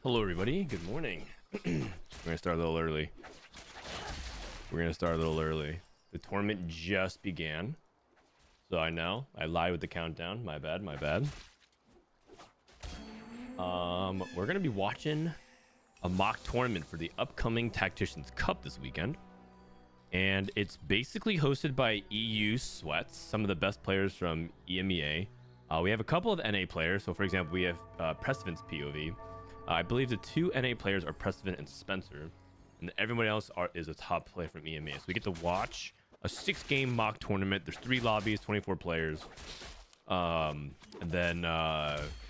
Hello, everybody. Good morning. We're gonna start a little early. The tournament just began, so I know I lie with the countdown. My bad. We're gonna be watching a mock tournament for the upcoming Tacticians Cup this weekend, and it's basically hosted by EU Sweats, some of the best players from EMEA. We have a couple of NA players. So, for example, we have Prestivent's POV. I believe the two NA players are Prestivent and Spencer, and everybody else is a top player from EMEA. So we get to watch a 6-game mock tournament. There's 3 lobbies, 24 players, and then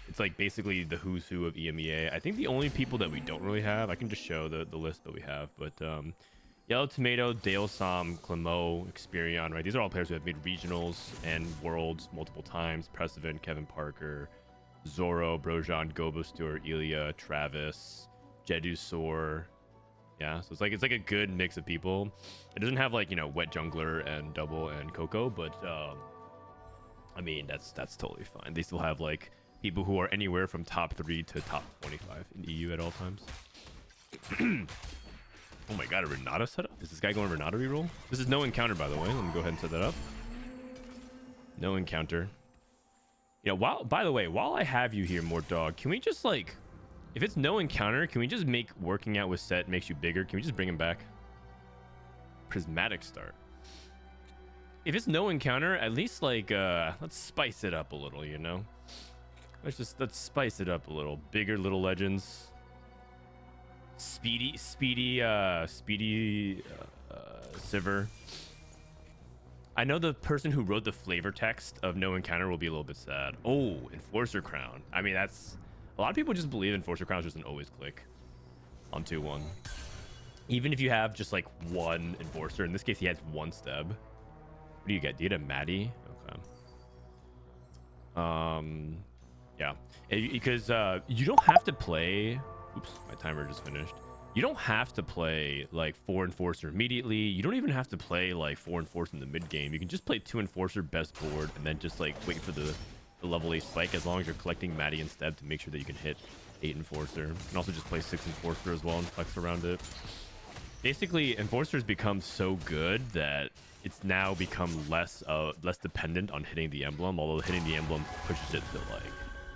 it's like basically the who's who of EMEA. I think the only people that we don't really have, I can just show the list that we have, but Yellow Tomato, Dale Som, Clemo, Xperion, right? These are all players who have made regionals and worlds multiple times. Prestivent, Kevin Parker, Zoro, Zbrojson, Gobosteur, Elia, Travis, Jedusor. Yeah, so it's like a good mix of people. It doesn't have like, you know, Wet Jungler and Double and Coco, but I mean that's totally fine. They still have like people who are anywhere from top 3 to top 25 in EU at all times. Oh my god, a Renata setup? Is this guy going Renata reroll? This is no encounter, by the way. Let me go ahead and set that up. No encounter. You know, while I have you here, Mort Dog, can we just like, if it's no encounter, can we just make working out with Set makes you bigger? Can we just bring him back? Prismatic start. If it's no encounter, at least like let's spice it up a little, you know? Let's spice it up a little. Bigger little legends. Speedy Sivir. I know the person who wrote the flavor text of no encounter will be a little bit sad. Oh, Enforcer Crown. I mean, that's a lot of people just believe Enforcer Crown is just an always click on 2-1. Even if you have just like one Enforcer, in this case he has 1 stab. What do you get? Do you get a Maddie? Okay. Yeah, because you don't have to play. Oops, my timer just finished. You don't have to play like 4 Enforcer immediately. You don't even have to play like 4 Enforcer in the mid game. You can just play 2 Enforcer best board and then just like wait for the level 8 spike, as long as you're collecting Maddie instead to make sure that you can hit 8 Enforcer. You can also just play 6 Enforcer as well and flex around it. Basically, Enforcer's become so good that it's now become less dependent on hitting the emblem, although hitting the emblem pushes it to like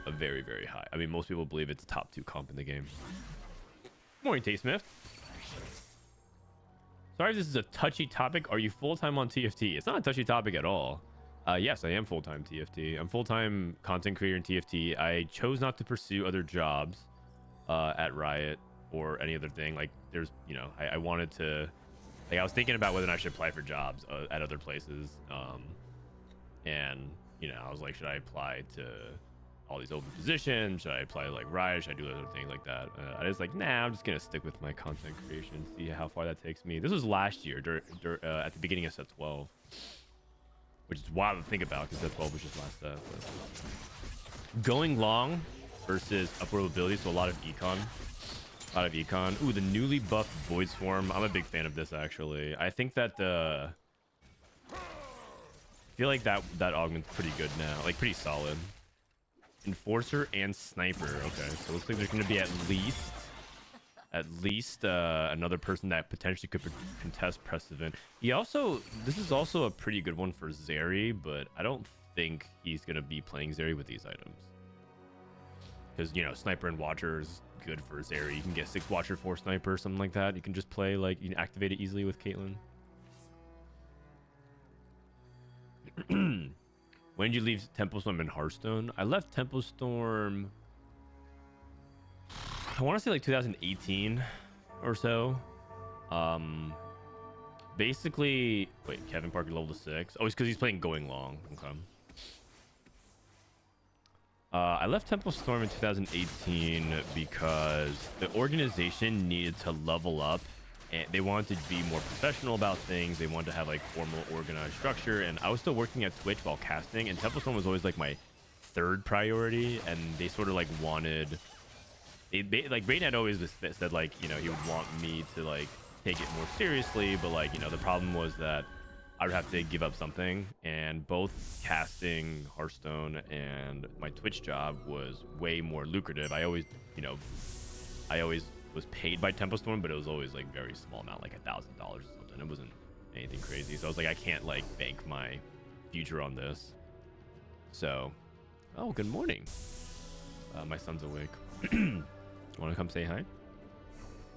a very, very high. I mean, most people believe it's a top 2 comp in the game. Morning, Tay Smith. Sorry if this is a touchy topic. Are you full-time on TFT? It's not a touchy topic at all. Yes, I am full-time TFT. I'm full-time content creator in TFT. I chose not to pursue other jobs at Riot or any other thing. Like, there's, you know, I wanted to, like, I was thinking about whether or not I should apply for jobs at other places. And, you know, I was like, should I apply to all these open positions? Should I apply to like Riot? Should I do other things like that? I was like, nah, I'm just gonna stick with my content creation, see how far that takes me. This was last year at the beginning of set 12, which is wild to think about because set 12 was just last set. But going long versus upward ability, so a lot of econ. Ooh, the newly buffed Void Swarm. I'm a big fan of this, actually. I think that I feel like that augment's pretty good now, like pretty solid. Enforcer and Sniper. Okay, so it looks like there's going to be at least another person that potentially could contest Prestivent. This is also a pretty good one for Zeri, but I don't think he's going to be playing Zeri with these items. Because, you know, Sniper and Watcher is good for Zeri. You can get 6 Watcher, 4 Sniper, something like that. You can just play, like, you can activate it easily with Caitlyn. When did you leave Temple Storm and Hearthstone? I left Temple Storm, I want to say like 2018 or so. Basically, wait, Kevin Parker level 6. Oh, it's because he's playing Going Long. Okay. I left Temple Storm in 2018 because the organization needed to level up. And they wanted to be more professional about things. They wanted to have like formal, organized structure. And I was still working at Twitch while casting, and Temple Storm was always like my 3rd priority. And they sort of like wanted, like Braden had always said like, you know, he would want me to like take it more seriously, but like, you know, the problem was that I would have to give up something, and both casting Hearthstone and my Twitch job was way more lucrative. I always, you know, I always was paid by Tempo Storm, but it was always like very small amount, like $1,000 or something. It wasn't anything crazy. So I was like, I can't like bank my future on this. So, oh, good morning. My son's awake. Want to come say hi?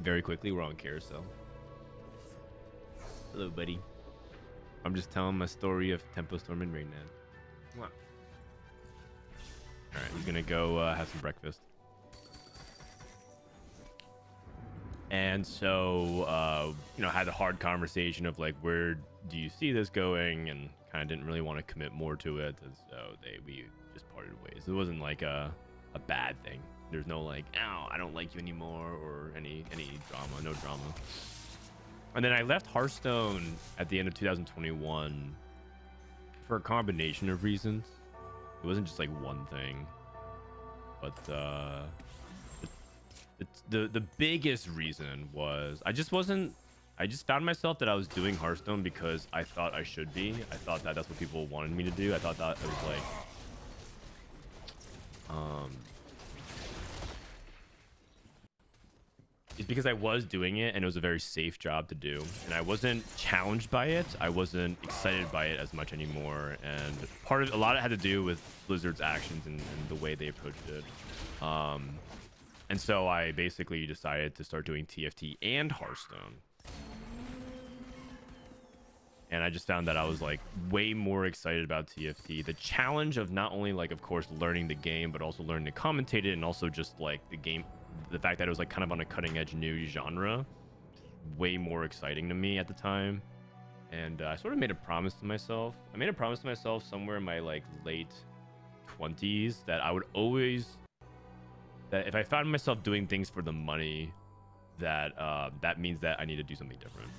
Very quickly, we're on carousel. Hello, buddy. I'm just telling my story of Tempo Storm and Rain Man. All right, he's gonna go have some breakfast. And so, you know, had a hard conversation of like, where do you see this going? And kind of didn't really want to commit more to it. And so we just parted ways. It wasn't like a bad thing. There's no like, oh, I don't like you anymore, or any drama, no drama. And then I left Hearthstone at the end of 2021 for a combination of reasons. It wasn't just like one thing, but the biggest reason was I just found myself that I was doing Hearthstone because I thought I should be. I thought that that's what people wanted me to do. I thought that it was like it's because I was doing it and it was a very safe job to do, and I wasn't challenged by it. I wasn't excited by it as much anymore, and a lot of it had to do with Blizzard's actions and the way they approached it. And so I basically decided to start doing TFT and Hearthstone. And I just found that I was like way more excited about TFT. The challenge of not only like, of course, learning the game, but also learning to commentate it, and also just like the fact that it was like kind of on a cutting edge new genre, way more exciting to me at the time. And I sort of made a promise to myself. I made a promise to myself somewhere in my like late 20s that I would always, that if I found myself doing things for the money, that that means that I need to do something different.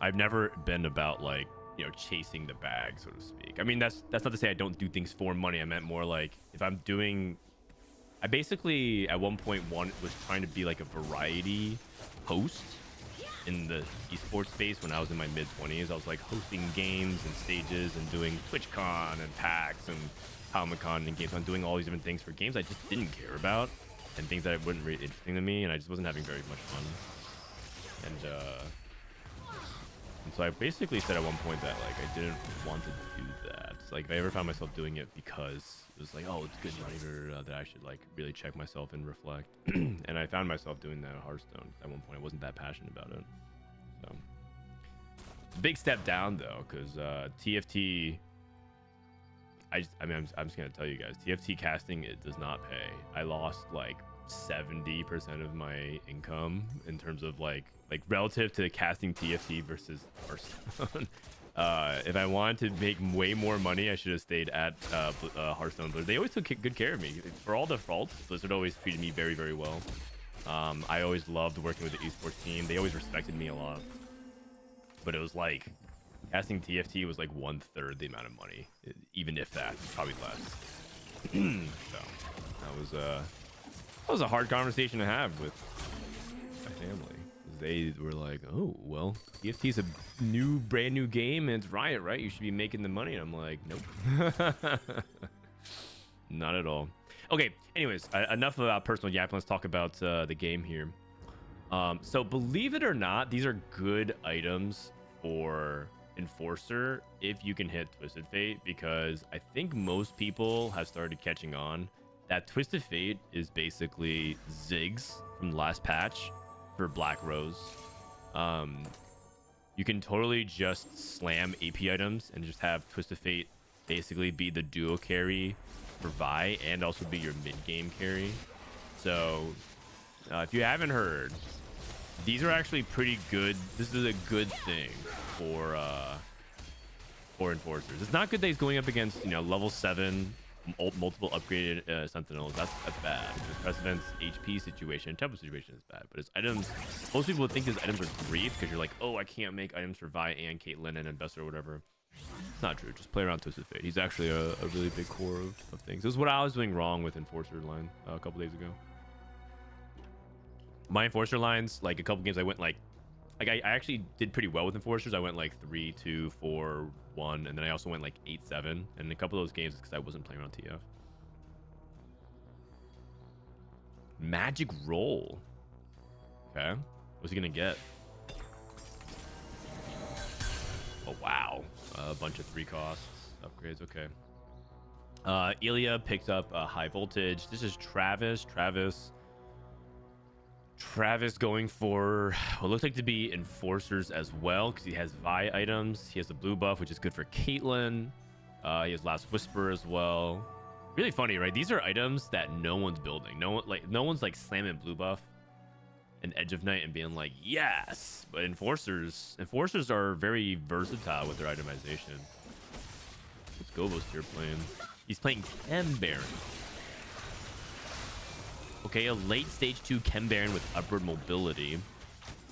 I've never been about like, you know, chasing the bag, so to speak. I mean, that's not to say I don't do things for money. I meant more like if I'm doing, I basically at one point was trying to be like a variety host in the esports space when I was in my mid 20s. I was like hosting games and stages and doing TwitchCon and PAX and Comic-Con and games. I'm doing all these different things for games I just didn't care about and things that weren't really interesting to me, and I just wasn't having very much fun. And so I basically said at one point that like I didn't want to do that. Like if I ever found myself doing it because it was like, oh, it's good money, or that I should like really check myself and reflect. And I found myself doing that at Hearthstone. At one point I wasn't that passionate about it. So it's a big step down though, because TFT, I'm just gonna tell you guys, TFT casting, it does not pay. I lost like 70% of my income in terms of like relative to casting TFT versus Hearthstone. If I wanted to make way more money, I should have stayed at Hearthstone. But they always took good care of me. For all the faults, Blizzard always treated me very, very well. I always loved working with the esports team. They always respected me a lot. But it was like casting TFT was like 1/3 the amount of money, even if that, probably less. So that was a hard conversation to have with my family. They were like, oh, well, TFT's a brand new game and it's Riot, right? You should be making the money. And I'm like, nope. Not at all. Okay, anyways, enough about personal yap. Let's talk about the game here. So believe it or not, these are good items for Enforcer if you can hit Twisted Fate, because I think most people have started catching on that Twisted Fate is basically Ziggs from the last patch for Black Rose. You can totally just slam AP items and just have Twisted Fate basically be the duo carry for Vi and also be your mid-game carry. So if you haven't heard, these are actually pretty good. This is a good thing for Enforcers. It's not good that he's going up against, you know, level 7 multiple upgraded sentinels. That's bad. The Prestivent's HP situation, tempo situation is bad, but his items, most people would think his items are great because you're like, oh, I can't make items for Vi and Caitlyn and Bester or whatever. It's not true. Just play around Twisted Fate. He's actually a really big core of things. This is what I was doing wrong with Enforcer line a couple days ago. My Enforcer lines, like a couple games I went like I actually did pretty well with Enforcers. I went like 3-2, 4-1, and then I also went like 8-7. And a couple of those games is because I wasn't playing on TF. Magic roll. Okay. What's he gonna get? Oh wow. A bunch of 3 costs upgrades. Okay. Elia picked up high voltage. This is Travis going for what looks like to be enforcers as well, because he has Vi items. He has the blue buff, which is good for Caitlyn. He has Last Whisper as well. Really funny, right? These are items that no one's building. No one's like slamming blue buff and Edge of Night and being like, yes. But enforcers are very versatile with their itemization. What's Gobosteur playing? He's playing Chem Baron. Okay, a late stage 2 Chem Baron with upward mobility.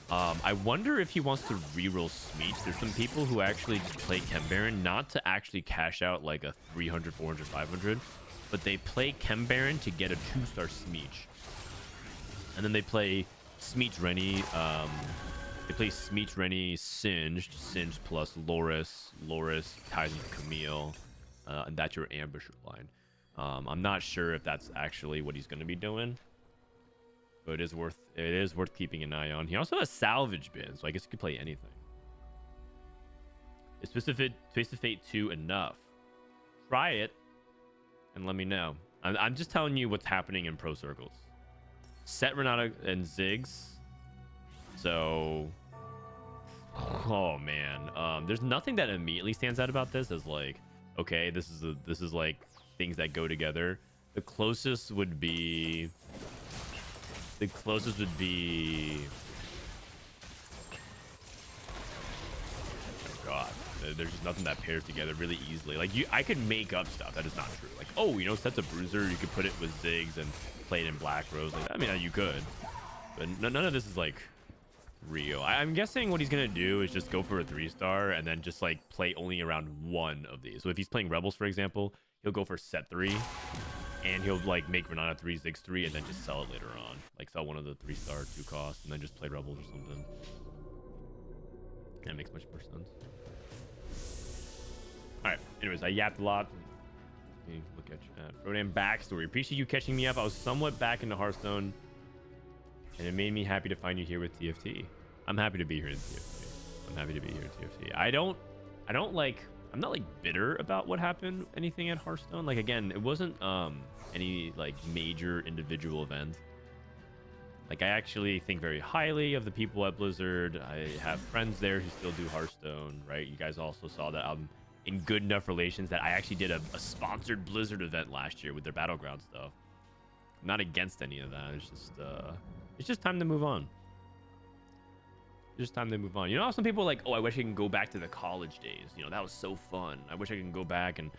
I wonder if he wants to reroll Smeech. There's some people who actually just play Chem Baron not to actually cash out like a 300, 400, 500, but they play Chem Baron to get a 2-star Smeech. And then they play Smeech Rennie. They play Smeech Rennie Singed plus Loris ties into Camille, and that's your ambusher line. I'm not sure if that's actually what he's going to be doing, but it is worth keeping an eye on. He also has salvage bin, so I guess he could play anything. Is Twisted Fate 2 enough? Try it and let me know. I'm just telling you what's happening in pro circles. Set Renata and Ziggs. So, oh man, there's nothing that immediately stands out about this as like, okay, this is like things that go together. The closest would be oh god, there's just nothing that pairs together really easily. Like I could make up stuff that is not true. Like, oh, you know, sets a bruiser, you could put it with Ziggs and play it in Black Rose. Like, I mean, you could, but none of this is like real. I'm guessing what he's gonna do is just go for a 3-star and then just like play only around one of these. So if he's playing Rebels, for example, he'll go for set 3 and he'll like make Renata 3, Ziggs 3, and then just sell it later on. Like sell one of the 3-star 2 costs and then just play Rebels or something. That makes much more sense. All right. Anyways, I yapped a lot. Look at Frodan backstory. Appreciate you catching me up. I was somewhat back into Hearthstone, and it made me happy to find you here with TFT. I'm happy to be here in TFT. I'm not like bitter about what happened, anything at Hearthstone. Like, again, it wasn't any like major individual event. Like, I actually think very highly of the people at Blizzard. I have friends there who still do Hearthstone, right? You guys also saw that I'm in good enough relations that I actually did a sponsored Blizzard event last year with their Battleground stuff. I'm not against any of that. It's just time to move on. Just time to move on. You know, some people are like, oh, I wish I can go back to the college days. You know, that was so fun. I wish I can go back and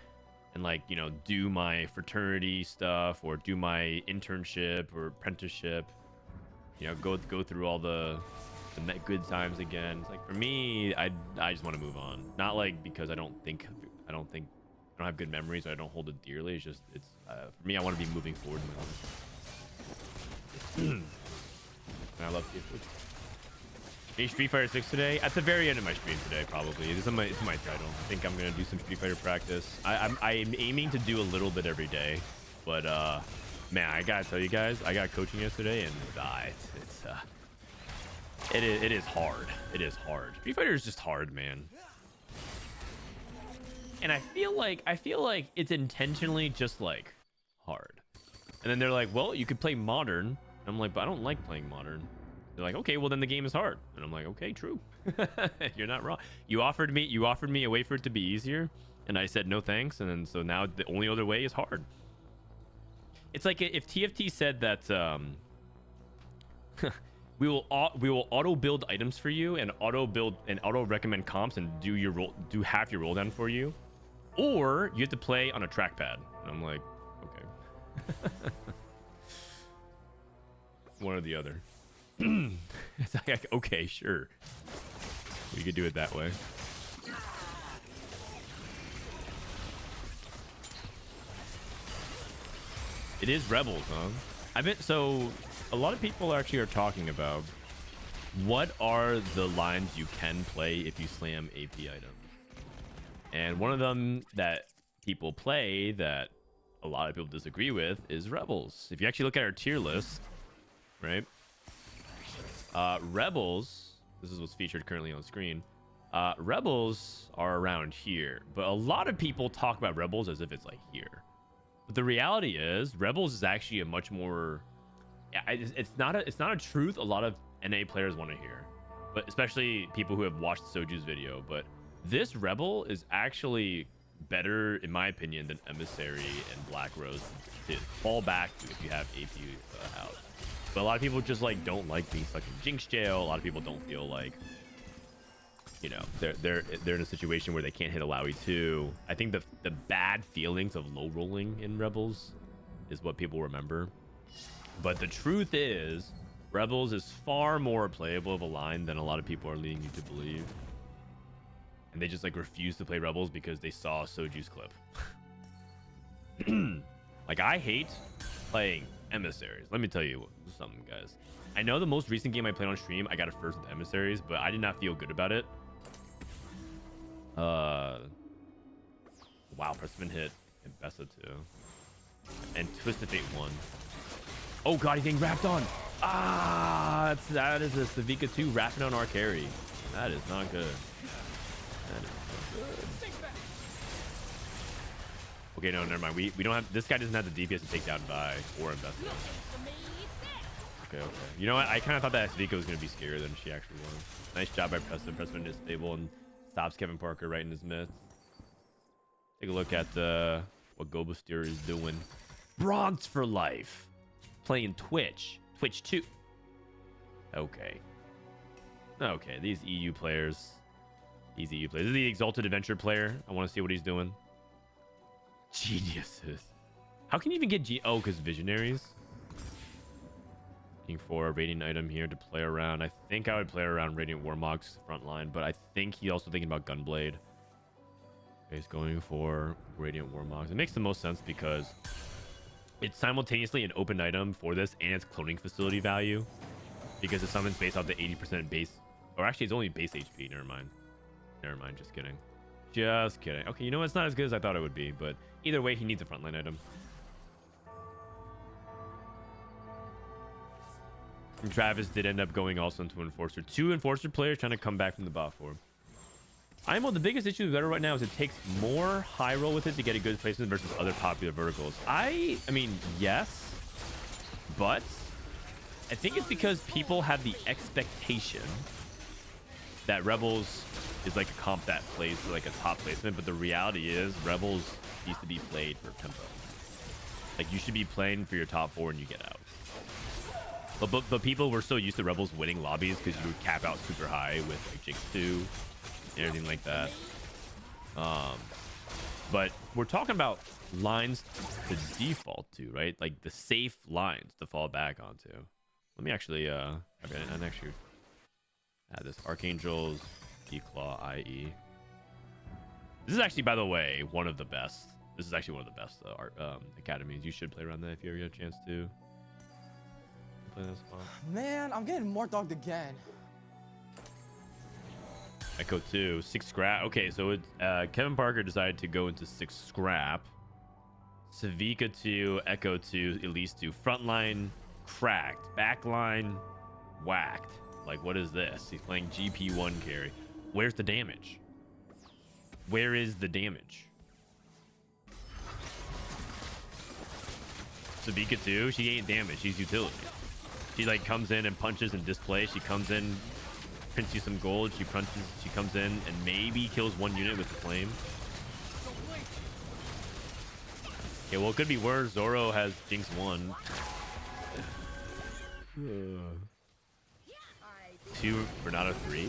like, you know, do my fraternity stuff or do my internship or apprenticeship. You know, go through all the good times again. It's like, for me, I just want to move on. Not like because I don't have good memories or I don't hold it dearly. It's just for me, I want to be moving forward in my life. And I love people. Any Street Fighter 6 today? At the very end of my stream today, probably. It's in my title. I think I'm gonna do some Street Fighter practice. I'm aiming to do a little bit every day, but man, I gotta tell you guys, I got coaching yesterday, and it is hard. It is hard. Street Fighter is just hard, man. And I feel like it's intentionally just like hard. And then they're like, well, you could play modern. And I'm like, but I don't like playing modern. They're like, okay, well then the game is hard. And I'm like, okay, true. You're not wrong. You offered me a way for it to be easier, and I said no thanks. And then so now the only other way is hard. It's like if TFT said that we will auto build items for you and auto build and auto recommend comps and do half your roll down for you, or you have to play on a trackpad. And I'm like, okay. One or the other. It's like, okay, sure, we could do it that way. It is Rebels, huh? So a lot of people actually are talking about what are the lines you can play if you slam AP items, and one of them that people play that a lot of people disagree with is Rebels. If you actually look at our tier list, right? Rebels, this is what's featured currently on screen. Rebels are around here, but a lot of people talk about Rebels as if it's like here. But the reality is, Rebels is actually a much more. It's not a truth a lot of NA players want to hear, but especially people who have watched Soju's video. But this Rebel is actually better, in my opinion, than Emissary and Black Rose to fall back to if you have AP out. But a lot of people just like don't like being stuck in Jinx jail. A lot of people don't feel like, you know, they're in a situation where they can't hit a Lowy 2. I think the bad feelings of low rolling in Rebels is what people remember. But the truth is, Rebels is far more playable of a line than a lot of people are leading you to believe. And they just like refuse to play Rebels because they saw Soju's clip. Like, I hate playing Emissaries. Let me tell you something, guys. I know the most recent game I played on stream, I got a first with Emissaries, but I did not feel good about it. Wow, Prestivent hit and Bessa 2. And Twisted Fate 1. Oh god, he's getting wrapped on. Ah, that is a Savika 2 wrapping on our carry. That is not good. That is not good. Okay, no, never mind. We don't have, this guy doesn't have the DPS to take down Vi or invest in. Okay. You know what? I kind of thought that Savika was going to be scarier than she actually was. Nice job by Preston. Preston is stable and stops Kevin Parker right in his midst. Take a look at what Gobosteur is doing. Bronze for life. Playing Twitch 2. Okay, these EU players. This is the Exalted Adventure player. I want to see what he's doing. Geniuses. How can you even get oh, because Visionaries. Looking for a Radiant item here to play around. I think I would play around Radiant Warmock's front line, but I think he's also thinking about Gunblade. Okay, he's going for Radiant Warmocks. It makes the most sense because it's simultaneously an open item for this and its cloning facility value, because it summons based off the 80% base, or actually it's only base HP. Never mind, just kidding. Okay, you know, it's not as good as I thought it would be, but either way, he needs a frontline item. And Travis did end up going also into Enforcer. 2 Enforcer players trying to come back from the bot for. IMO, the biggest issue with Veteran right now is it takes more high roll with it to get a good placement versus other popular verticals. I mean, yes, but I think it's because people have the expectation that Rebels is like a comp that plays for like a top placement, but the reality is Rebels needs to be played for tempo. Like, you should be playing for your top 4 and you get out. But people were so used to Rebels winning lobbies because you would cap out super high with like Jinx 2 and everything like that. But we're talking about lines to default to, right? Like the safe lines to fall back onto. Let me actually add this Archangels, Declaw, IE. This is actually, by the way, one of the best. This is actually one of the best academies. You should play around that if you ever get a chance to play this spot. Man, I'm getting more dogged again. Echo 2, 6 scrap. Okay, so it's Kevin Parker decided to go into 6 scrap. Savika 2, Echo 2, Elise 2. Frontline cracked. Backline whacked. Like, what is this? He's playing GP1 carry. Where's the damage? Where is the damage? Savika 2, she ain't damage. She's utility. She like comes in and punches and displays. She comes in, prints you some gold. She comes in and maybe kills 1 unit with the flame. Okay, well, it could be worse. Zoro has Jinx 1. 2 Renata 3.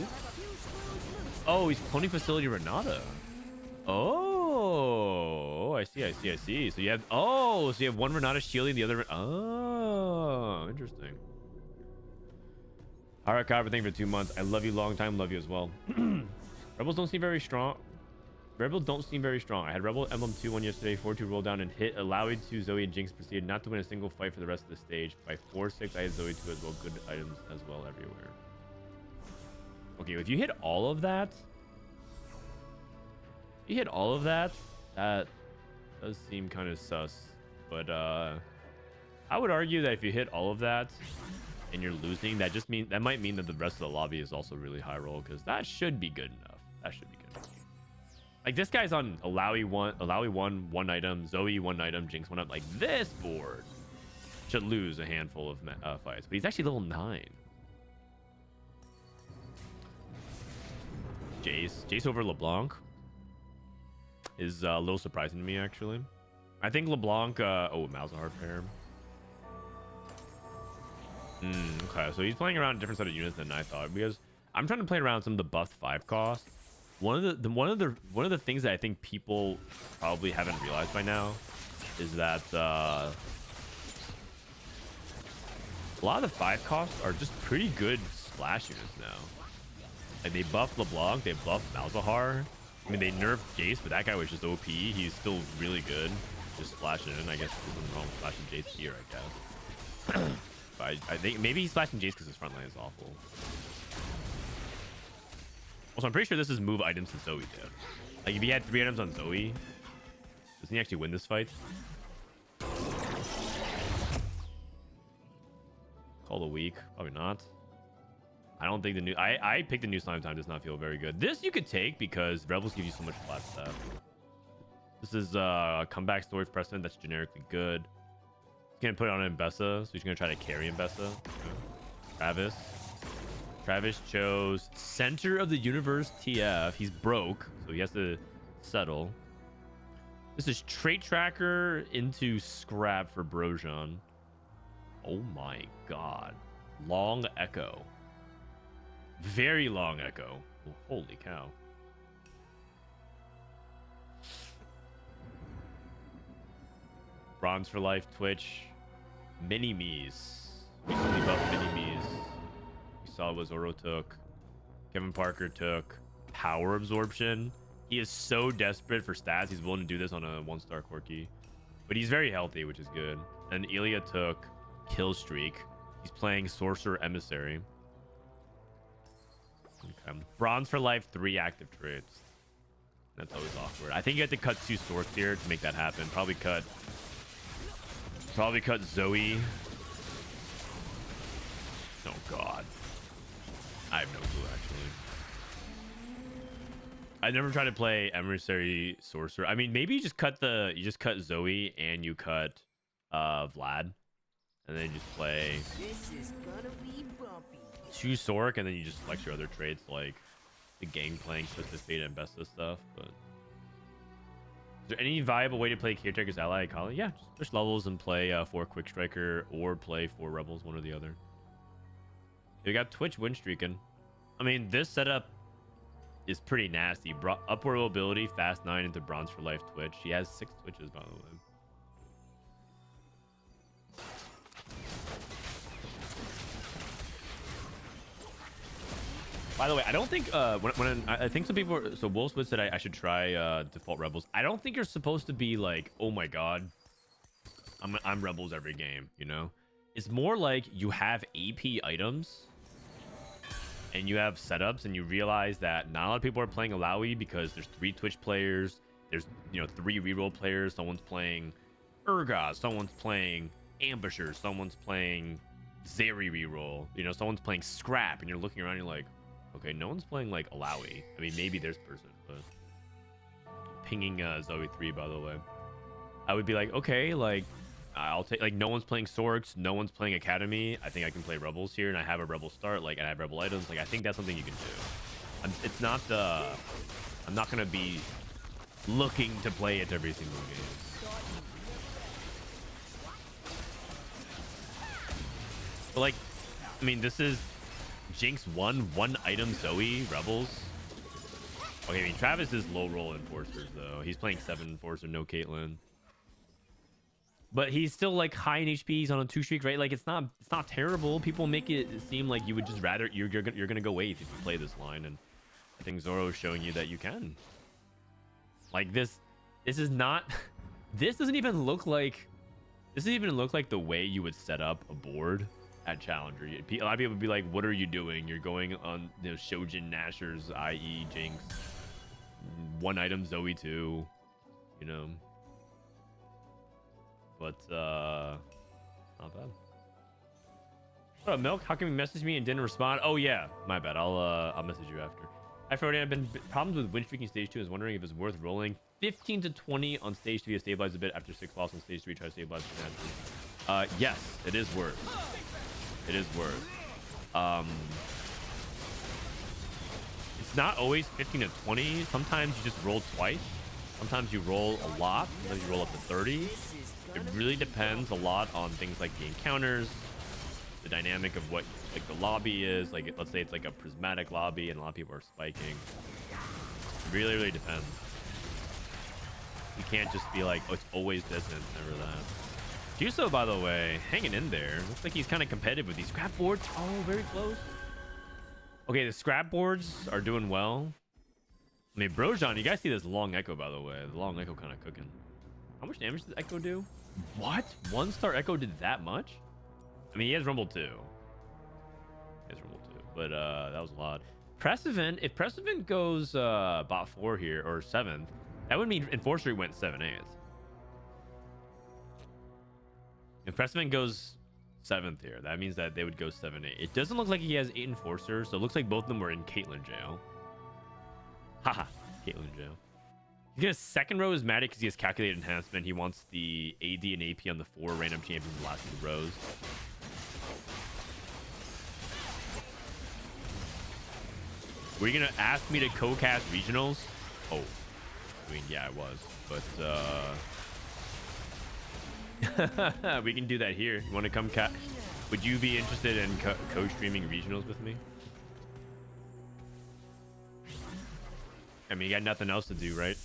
Oh, he's cloning facility Renata. Oh, I see. So you have so you have 1 Renata shielding the other. Oh, interesting. All right, Kyber, thank you for 2 months. I love you long time. Love you as well. Rebels don't seem very strong. I had Rebel Emblem 2-1 yesterday. 4-2 roll down and hit. Allowed to Zoe and Jinx proceeded not to win a single fight for the rest of the stage. By 4-6, I had Zoe 2 as well. Good items as well everywhere. Okay, if you hit all of that, that does seem kind of sus. But I would argue that if you hit all of that, and you're losing, that might mean that the rest of the lobby is also really high roll, because that should be good enough. That should be good enough. Like, this guy's on Alawi 1 item, Zoe 1 item, Jinx 1 item. Like, this board should lose a handful of fights, but he's actually level 9. Jace over LeBlanc is a little surprising to me, actually. I think LeBlanc, oh, Malzahar pair. Okay, so he's playing around a different set of units than I thought, because I'm trying to play around some of the buffed 5 cost. One of the things that I think people probably haven't realized by now is that a lot of the 5 costs are just pretty good splash units now. Like, they buffed LeBlanc, they buffed Malzahar. I mean, they nerfed Jace, but that guy was just OP. He's still really good. Just splashing in. I guess there's nothing wrong with splashing Jace here, I guess. But I think maybe he's splashing Jace because his front line is awful. Also, I'm pretty sure this is move items to Zoe, too. Like, if he had 3 items on Zoe, doesn't he actually win this fight? Call a week. Probably not. I don't think the new... I picked the new slime time. Does not feel very good. This you could take because Rebels give you so much flat stuff. This is a comeback story for Prestivent that's generically good. He's going to put it on Mbessa, so he's going to try to carry Mbessa. Okay. Travis chose Center of the Universe TF. He's broke, so he has to settle. This is Trait Tracker into Scrap for Zbrojson. Oh my god. Long Echo. Very long Echo. Oh, holy cow. Bronze for Life, Twitch. Mini-Me's. Recently buffed Mini-Me's. We saw what Zoro took. Kevin Parker took Power Absorption. He is so desperate for stats, he's willing to do this on a 1-star Corki. But he's very healthy, which is good. And Elia took Kill Streak. He's playing Sorcerer Emissary. Okay. Bronze for Life, 3 active traits. That's always awkward. I think you have to cut 2 swords here to make that happen. Probably cut Zoe. Oh god. I have no clue, actually. I never tried to play Emissary Sorcerer. I mean, maybe you just cut Zoe and you cut Vlad. And then you just play this is gonna be bumpy. 2 Sork, and then you just flex your other traits like the Gangplank, Twisted Fate, and Besta stuff. But is there any viable way to play Caretaker's Ally Akali? Yeah, just push levels and play 4 Quick Striker or play 4 Rebels, one or the other. We got Twitch win streaking. I mean, this setup is pretty nasty. Upward mobility, fast 9 into Bronze for Life Twitch. He has 6 Twitches, by the way. By the way, I don't think when I think some people so Wolfswood said I should try default Rebels. I don't think you're supposed to be like, oh my god, I'm Rebels every game, you know? It's more like you have AP items and you have setups and you realize that not a lot of people are playing Alawi because there's 3 Twitch players, there's 3 reroll players, someone's playing Urgot, someone's playing Ambusher, someone's playing Zeri reroll, someone's playing Scrap, and you're looking around and you're like, okay, no one's playing like Alawi. I mean, maybe there's person, but pinging Zoe 3, by the way. I would be like, okay, like I'll take, like, no one's playing Sorks, no one's playing Academy. I think I can play Rebels here, and I have a Rebel start, like, and I have Rebel items. Like, I think that's something you can do. It's not I'm not gonna be looking to play it every single game. But like, I mean, this is Jinx 1 item Zoe Rebels. Okay, I mean, Travis is low roll enforcers though. He's playing 7 enforcer, no Caitlyn. But he's still like high in HP. He's on a 2 streak, right? Like, it's not terrible. People make it seem like you would just rather you're gonna go wave if you play this line, and I think Zoro is showing you that you can. Like, this is not. This doesn't even look like the way you would set up a board at Challenger. A lot of people would be like, what are you doing? You're going on Shojin Nashers, i.e. Jinx, 1 item Zoe 2, but not bad. What up, Milk? How come you message me and didn't respond? Oh yeah, my bad. I'll message you after. Hi, Frodan. I've been problems with win streaking stage 2. I was wondering if it's worth rolling 15 to 20 on stage 3 to stabilize a bit after 6 loss on stage 3. Try to stabilize the yes, it is worth. It is worth. It's not always 15 to 20. Sometimes you just roll twice. Sometimes you roll a lot. Sometimes you roll up to 30. It really depends a lot on things like the encounters, the dynamic of what like the lobby is. Like let's say it's like a prismatic lobby and a lot of people are spiking. It really, really depends. You can't just be like, oh, it's always this and it's never that. Jedusor, by the way, hanging in there. Looks like he's kind of competitive with these scrap boards. Oh, very close. Okay, the scrap boards are doing well. I mean, Zbrojson, you guys see this long echo, by the way. The long echo kind of cooking. How much damage does Echo do? What? 1-star Echo did that much? I mean, he has Rumble 2. He has Rumble 2. But that was a lot. Prestivent, if Prestivent goes bot 4 here, or 7th, that would mean Enforcer went 7/8. If Prestivent goes 7th here, that means that they would go 7/8. It doesn't look like he has 8 Enforcers, so it looks like both of them were in Caitlyn jail. Haha, Caitlyn jail. He's gonna second row is Matic because he has calculated enhancement. He wants the AD and AP on the 4 random champions in the last 2 rows. Were you gonna ask me to co-cast regionals? Oh, I mean, yeah, I was, but we can do that here. You want to come would you be interested in co-streaming regionals with me? I mean, you got nothing else to do, right?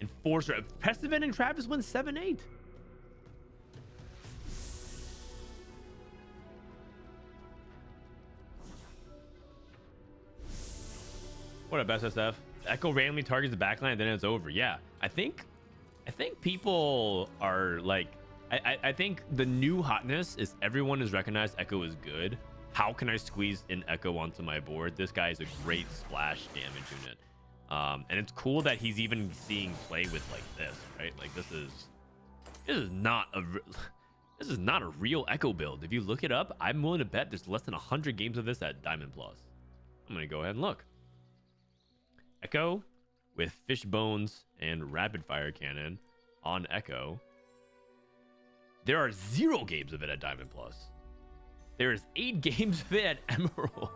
Enforcer. Prestivent and Travis win 7/8. What up, SSF? Echo randomly targets the backline, then it's over. Yeah, I think people are like, I think the new hotness is everyone has recognized Echo is good. How can I squeeze an Echo onto my board? This guy is a great splash damage unit. And it's cool that he's even seeing play with like this, right? Like this is not a real Echo build. If you look it up, I'm willing to bet there's less than 100 games of this at Diamond Plus. I'm gonna go ahead and look. Echo with fish bones and rapid fire cannon on Echo. There are 0 games of it at Diamond Plus. There is 8 games of it at Emerald.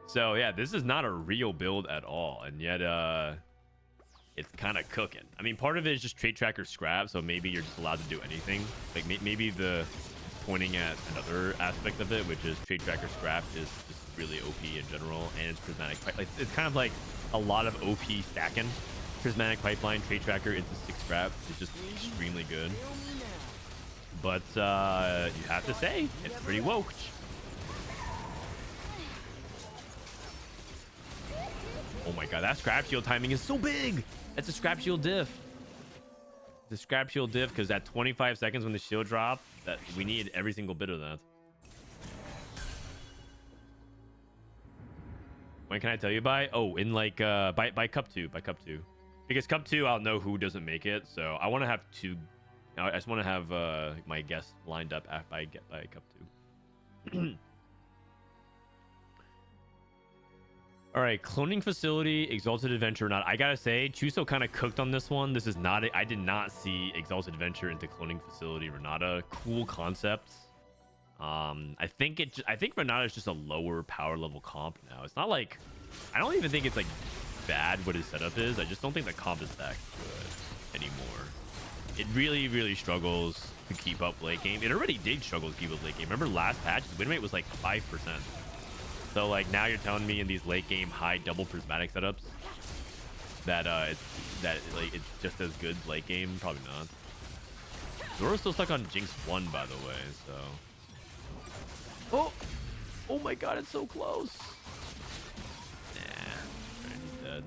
So yeah, this is not a real build at all, and yet it's kind of cooking. I mean, part of it is just trade tracker scrap, so maybe you're just allowed to do anything. Like maybe the pointing at another aspect of it, which is trade tracker scrap is just really OP in general, and it's prismatic. Like it's kind of like a lot of OP stacking. Prismatic pipeline, trade tracker into 6 scrap is just extremely good. But you have to say it's pretty woke. Oh my god, that scrap shield timing is so big. That's a scrap shield diff. The scrap shield diff, because at 25 seconds when the shield drop, that we need every single bit of that. When can I tell you by? Oh, in like by cup 2, because cup 2 I'll know who doesn't make it. So I want to have 2. I just want to have my guests lined up by cup 2. All right, cloning facility, exalted adventure or not. I gotta say, Chuso kind of cooked on this one. This is not it. I did not see exalted adventure into cloning facility Renata. Cool concept. I think Renata is just a lower power level comp now. It's not like, I don't even think it's like bad what his setup is. I just don't think the comp is that good anymore. It really, really struggles to keep up late game. It already did struggle to keep up late game. Remember last patch, the win rate was like 5%. So like now you're telling me in these late game high double prismatic setups that it's just as good late game? Probably not. Zoro's still stuck on Jinx 1, by the way, so. Oh my god, it's so close. Nah, he's dead.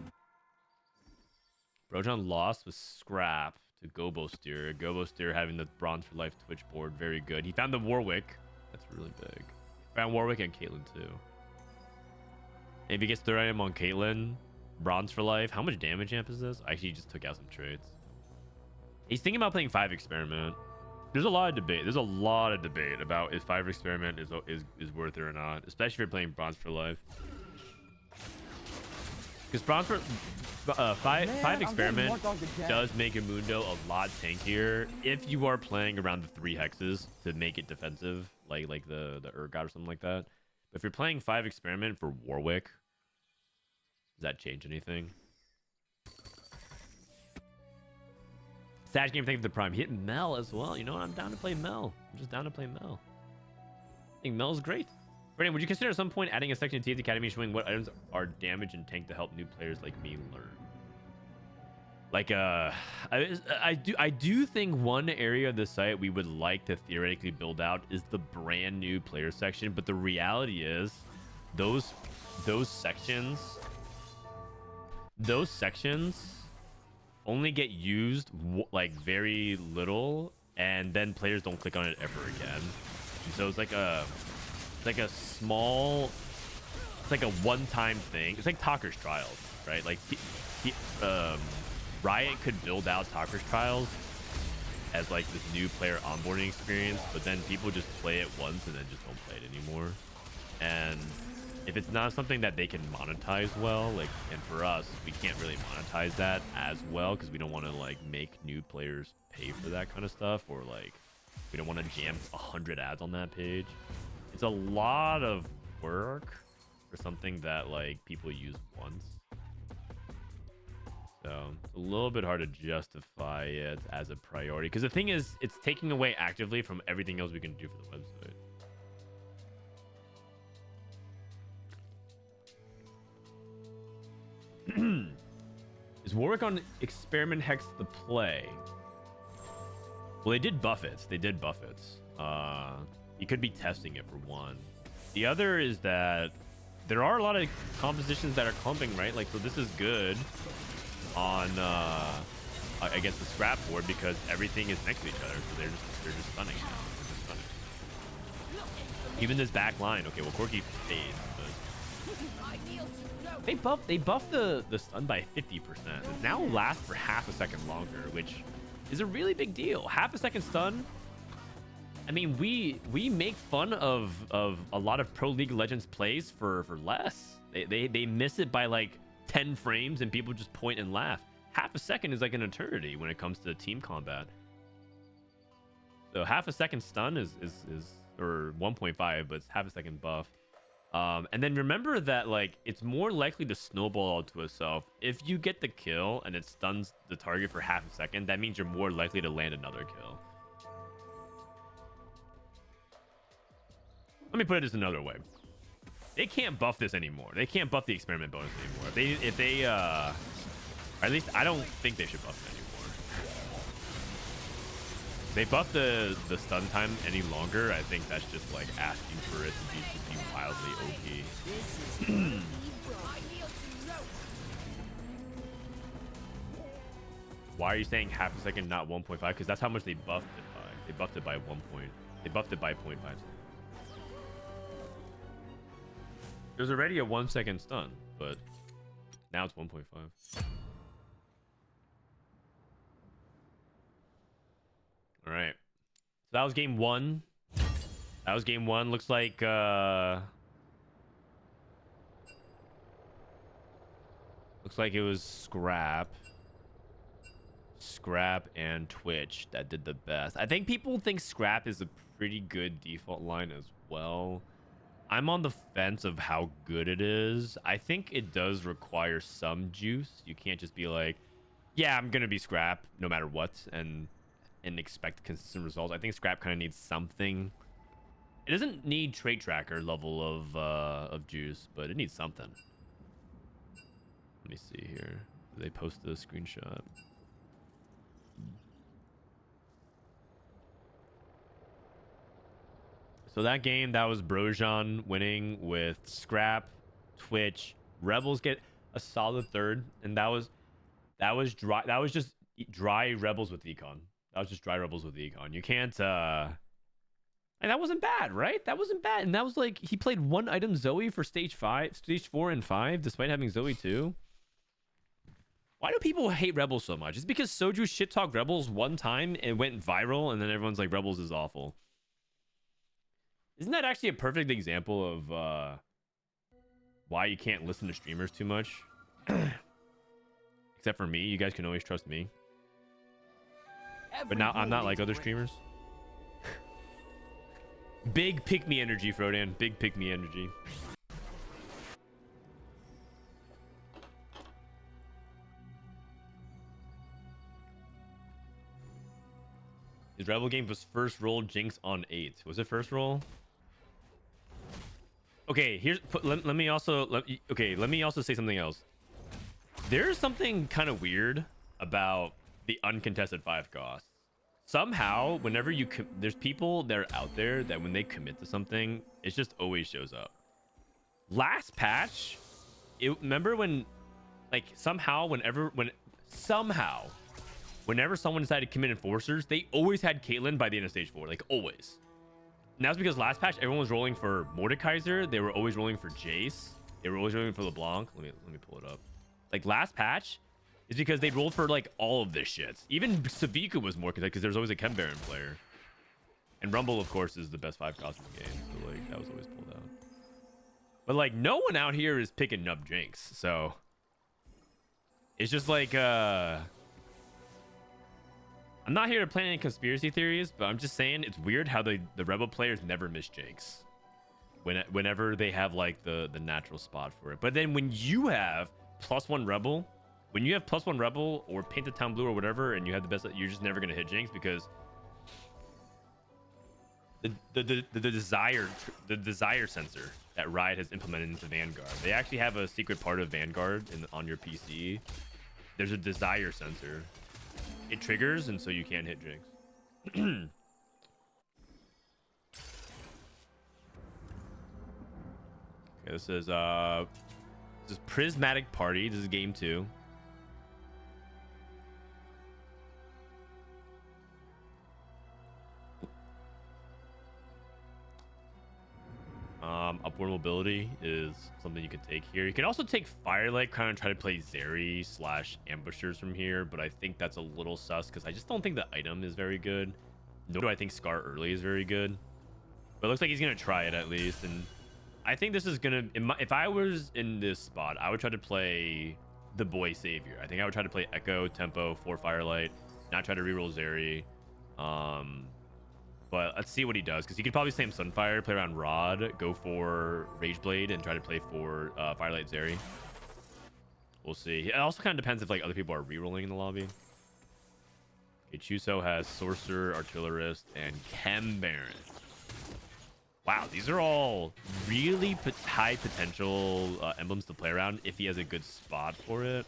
Frodan lost with scrap to Gobosteur. Gobosteur having the bronze for life Twitch board, very good. He found the Warwick. That's really big. Found Warwick and Caitlyn too. If he gets 3 item on Caitlyn, bronze for life. How much damage amp is this? Actually, he just took out some trades. He's thinking about playing 5 experiment. There's a lot of debate. There's a lot of debate about if 5 Experiment is worth it or not, especially if you're playing Bronze for Life. Because Bronze for five Experiment does make a Mundo a lot tankier if you are playing around the 3 hexes to make it defensive, like the Urgot or something like that. But if you're playing 5 Experiment for Warwick, does that change anything? Sad game, thank you for the prime. Hit Mel as well. You know what? I'm down to play Mel. I'm just down to play Mel. I think Mel's great. Brandon, would you consider at some point adding a section to TF Academy showing what items are damage and tank to help new players like me learn? Like, I do think one area of the site we would like to theoretically build out is the brand new player section, but the reality is those sections only get used like very little, and then players don't click on it ever again. And so it's like a small, it's like a one-time thing. It's like Talker's Trials, right? Like Riot could build out Talker's Trials as like this new player onboarding experience, but then people just play it once and then just don't play it anymore. And if it's not something that they can monetize well, like, and for us, we can't really monetize that as well because we don't want to like make new players pay for that kind of stuff, or like we don't want to jam 100 ads on that page. It's a lot of work for something that like people use once. So it's a little bit hard to justify it as a priority because the thing is, it's taking away actively from everything else we can do for the website. Is Warwick on Experiment Hex the play? Well, they did buff it. You could be testing it for one. The other is that there are a lot of compositions that are clumping, right? Like, so this is good on against the scrap board because everything is next to each other, so they're just stunning now. They're just stunning. Even this back line. Okay, well, Corky fades, but they buffed the stun by 50%. It now lasts for half a second longer, which is a really big deal. Half a second stun. I mean, we make fun of a lot of Pro League Legends plays for less. They miss it by like 10 frames and people just point and laugh. Half a second is like an eternity when it comes to team combat. So half a second stun is or 1.5, but it's half a second buff. And then remember that like it's more likely to snowball onto itself. If you get the kill and it stuns the target for half a second, that means you're more likely to land another kill. Let me put it this another way. They can't buff this anymore. They can't buff the experiment bonus anymore. If they or at least I don't think they should buff it anymore. If they buff the stun time any longer, I think that's just like asking for it to be wildly OP. Why are you saying half a second, not 1.5? Because that's how much they buffed it by. They buffed it by 1 point. They buffed it by 0.5 seconds. There's already a 1 second stun, but now it's 1.5. All right. So that was game one. Looks like it was Scrap and Twitch that did the best. I think people think Scrap is a pretty good default line as well. I'm on the fence of how good it is. I think it does require some juice. You can't just be like, yeah, I'm gonna be Scrap no matter what and expect consistent results. I think Scrap kind of needs something. It doesn't need trait tracker level of juice, but it needs something. Let me see here. They posted a screenshot. So that game, that was Zbrojson winning with Scrap, Twitch, Rebels get a solid third, and that was dry. That was just dry Rebels with Econ. You can't. And that wasn't bad, right? That wasn't bad, and that was like he played one item Zoe for stage 4 and 5, despite having Zoe 2. Why do people hate Rebels so much? It's because Soju shit talked Rebels one time and went viral, and then everyone's like, Rebels is awful. Isn't that actually a perfect example of why you can't listen to streamers too much? Except for me, you guys can always trust me. But now I'm not like other streamers. Big pick me energy, Frodan. Big pick me energy. His Rebel game was first roll Jinx on 8. Was it first roll? Okay, let me also say something else. There's something kind of weird about the uncontested 5 costs. Somehow, whenever there's people that are out there that when they commit to something, it just always shows up. Last patch, remember when, like, whenever someone decided to commit Enforcers, they always had Caitlyn by the end of stage 4, like always. And that's because last patch everyone was rolling for Mordekaiser, they were always rolling for Jace, they were always rolling for LeBlanc. Let me pull it up. Like last patch is because they rolled for like all of this shit. Even Savika was more because there's always a Chem Baron player. And Rumble, of course, is the best 5 cost in the game. So like that was always pulled out. But like no one out here is picking up Jinx, so it's just like I'm not here to plan any conspiracy theories, but I'm just saying it's weird how the Rebel players never miss Jinx whenever they have like the natural spot for it. But then when you have +1 Rebel, or Painted Town Blue or whatever, and you have the best, you're just never gonna hit Jinx because the desire sensor that Riot has implemented into Vanguard. They actually have a secret part of Vanguard on your PC. There's a desire sensor. It triggers, and so you can't hit Jinx. Okay, this is Prismatic Party. This is game 2. Upward mobility is something you can take here. You can also take Firelight, kind of try to play Zeri / ambushers from here, but I think that's a little sus because I just don't think the item is very good. Nor do I think Scar early is very good. But it looks like he's gonna try it at least, and I think this is gonna. If I was in this spot, I would try to play the boy savior. I think I would try to play Echo, Tempo, 4 Firelight, not try to reroll Zeri. But let's see what he does, because he could probably slam Sunfire, play around Rod, go for Rageblade, and try to play for Firelight Zeri. We'll see. It also kind of depends if like other people are rerolling in the lobby. Okay, Chuso has Sorcerer, Artillerist, and Chem Baron. Wow, these are all really high potential emblems to play around if he has a good spot for it.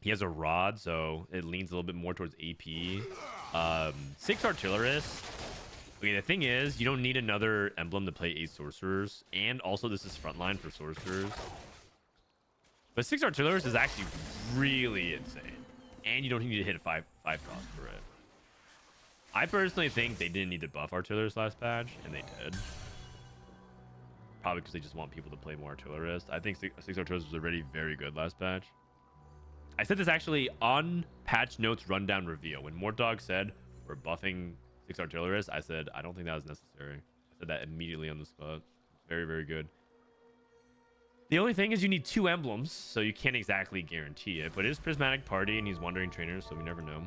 He has a Rod, so it leans a little bit more towards AP. 6 Artillerists. Okay, the thing is, you don't need another emblem to play 8 Sorcerers, and also this is frontline for Sorcerers. But 6 Artillerists is actually really insane, and you don't need to hit a 5 cost for it. I personally think they didn't need to buff Artillerists last patch, and they did. Probably because they just want people to play more Artillerists. I think 6 Artillerists was already very good last patch. I said this actually on patch notes rundown reveal. When Mortdog said we're buffing 6 Artillerists, I said I don't think that was necessary. I said that immediately on the spot. Very, very good. The only thing is you need 2 emblems, so you can't exactly guarantee it. But it is Prismatic Party, and he's Wandering Trainer, so we never know.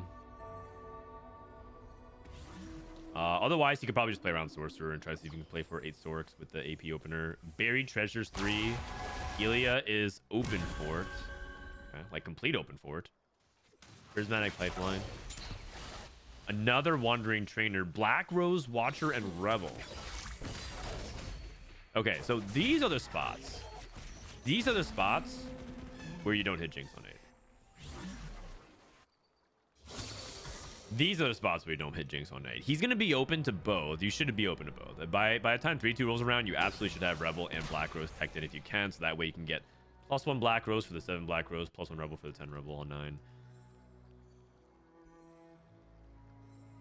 Otherwise, he could probably just play around Sorcerer and try to see if he can play for 8 Sorks with the AP opener. Buried Treasures 3. Elia is Open Fort. Okay, like complete Open Fort. Prismatic Pipeline. Another Wandering Trainer. Black Rose, Watcher, and Rebel. Okay, so these are the spots. These are the spots where you don't hit Jinx on 8. These are the spots where you don't hit Jinx on 8. He's going to be open to both. You should be open to both. By the time 3-2 rolls around, you absolutely should have Rebel and Black Rose teched in if you can, so that way you can get +1 Black Rose for the 7 Black Rose, +1 Rebel for the 10 Rebel on 9.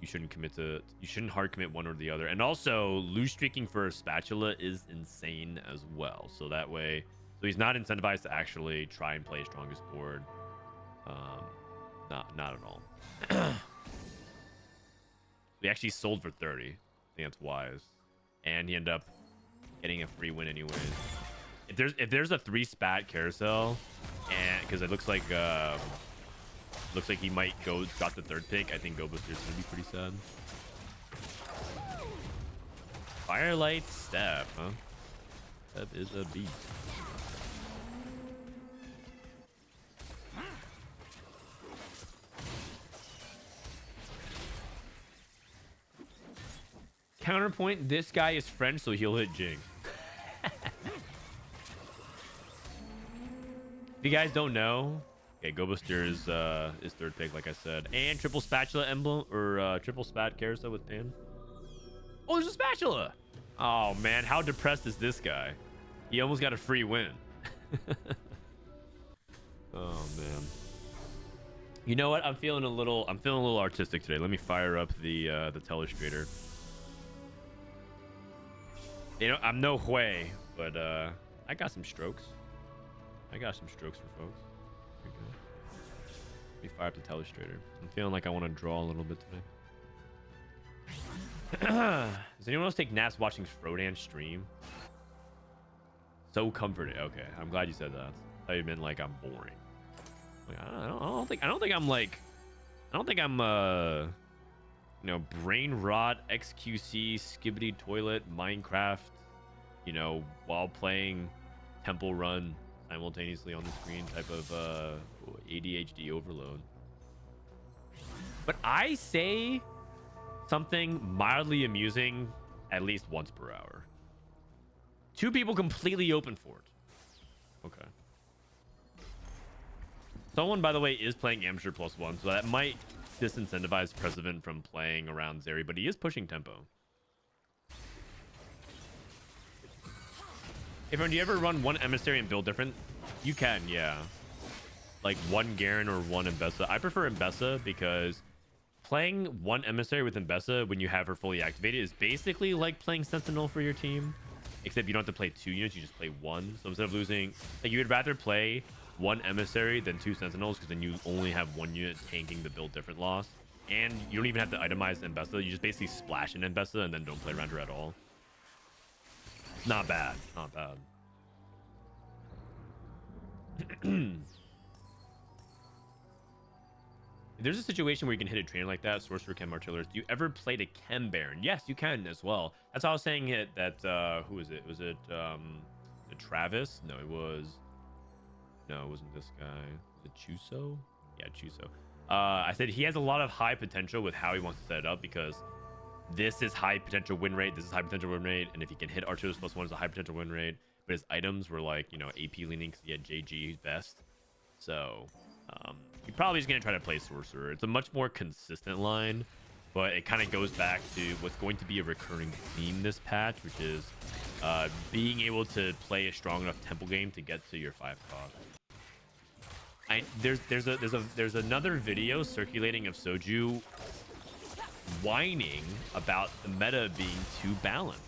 You shouldn't hard commit one or the other. And also, loose streaking for a Spatula is insane as well. So that way, So he's not incentivized to actually try and play strongest board. Not at all. He actually sold for 30. I think that's wise. And he ended up getting a free win anyways. If there's a 3 spat carousel, and because it looks like he might drop the 3rd pick, I think Gobosteure's gonna be pretty sad. Firelight Step, huh? Step is a beast. Counterpoint, this guy is French, so he'll hit Jing. If you guys don't know, okay, Gobosteur is 3rd pick, like I said. And triple spatula emblem, or triple spat carousel with Pan. Oh, there's a spatula! Oh, man, how depressed is this guy? He almost got a free win. Oh, man. You know what? I'm feeling a little artistic today. Let me fire up the telestrator. You know, I'm no Hui, but I got some strokes. I got some strokes for folks. Pretty good. Let me fire up the telestrator. I'm feeling like I want to draw a little bit today. Does anyone else take naps watching Frodan stream? So comforted. Okay, I'm glad you said that. I thought you meant like I'm boring. Like, I don't think I'm you know, brain rot, XQC, skibbity toilet, Minecraft, you know, while playing Temple Run simultaneously on the screen type of ADHD overload. But I say something mildly amusing at least once per hour. 2 people completely open for it. Okay. Someone, by the way, is playing Amateur +1, so that might disincentivize Prestivent from playing around Zeri, but he is pushing tempo. Hey, friend, do you ever run 1 Emissary and build different? You can, yeah. Like 1 Garen or 1 Mbessa. I prefer Mbessa because playing 1 Emissary with Mbessa when you have her fully activated is basically like playing Sentinel for your team. Except you don't have to play 2 units, you just play 1. So instead of losing... Like, you would rather play 1 Emissary than 2 Sentinels, because then you only have 1 unit tanking the build different loss. And you don't even have to itemize Mbessa. You just basically splash in Mbessa and then don't play around her at all. Not bad. Not bad. If there's a situation where you can hit a trainer like that, Sorcerer, Chem, Artillers, do you ever play the Chem Baron? Yes, you can as well. That's how I was saying it. That who is it? Was it Travis? No, it wasn't this guy. Was it Chuso? Yeah, Chuso. I said he has a lot of high potential with how he wants to set it up, because this is high potential win rate, this is high potential win rate, and if he can hit Archers +1 is a high potential win rate. But his items were like, you know, AP leaning because he had JG, who's best. So he probably is going to try to play Sorcerer. It's a much more consistent line, but it kind of goes back to what's going to be a recurring theme this patch, which is being able to play a strong enough temple game to get to your 5 cost. There's another video circulating of Soju whining about the meta being too balanced.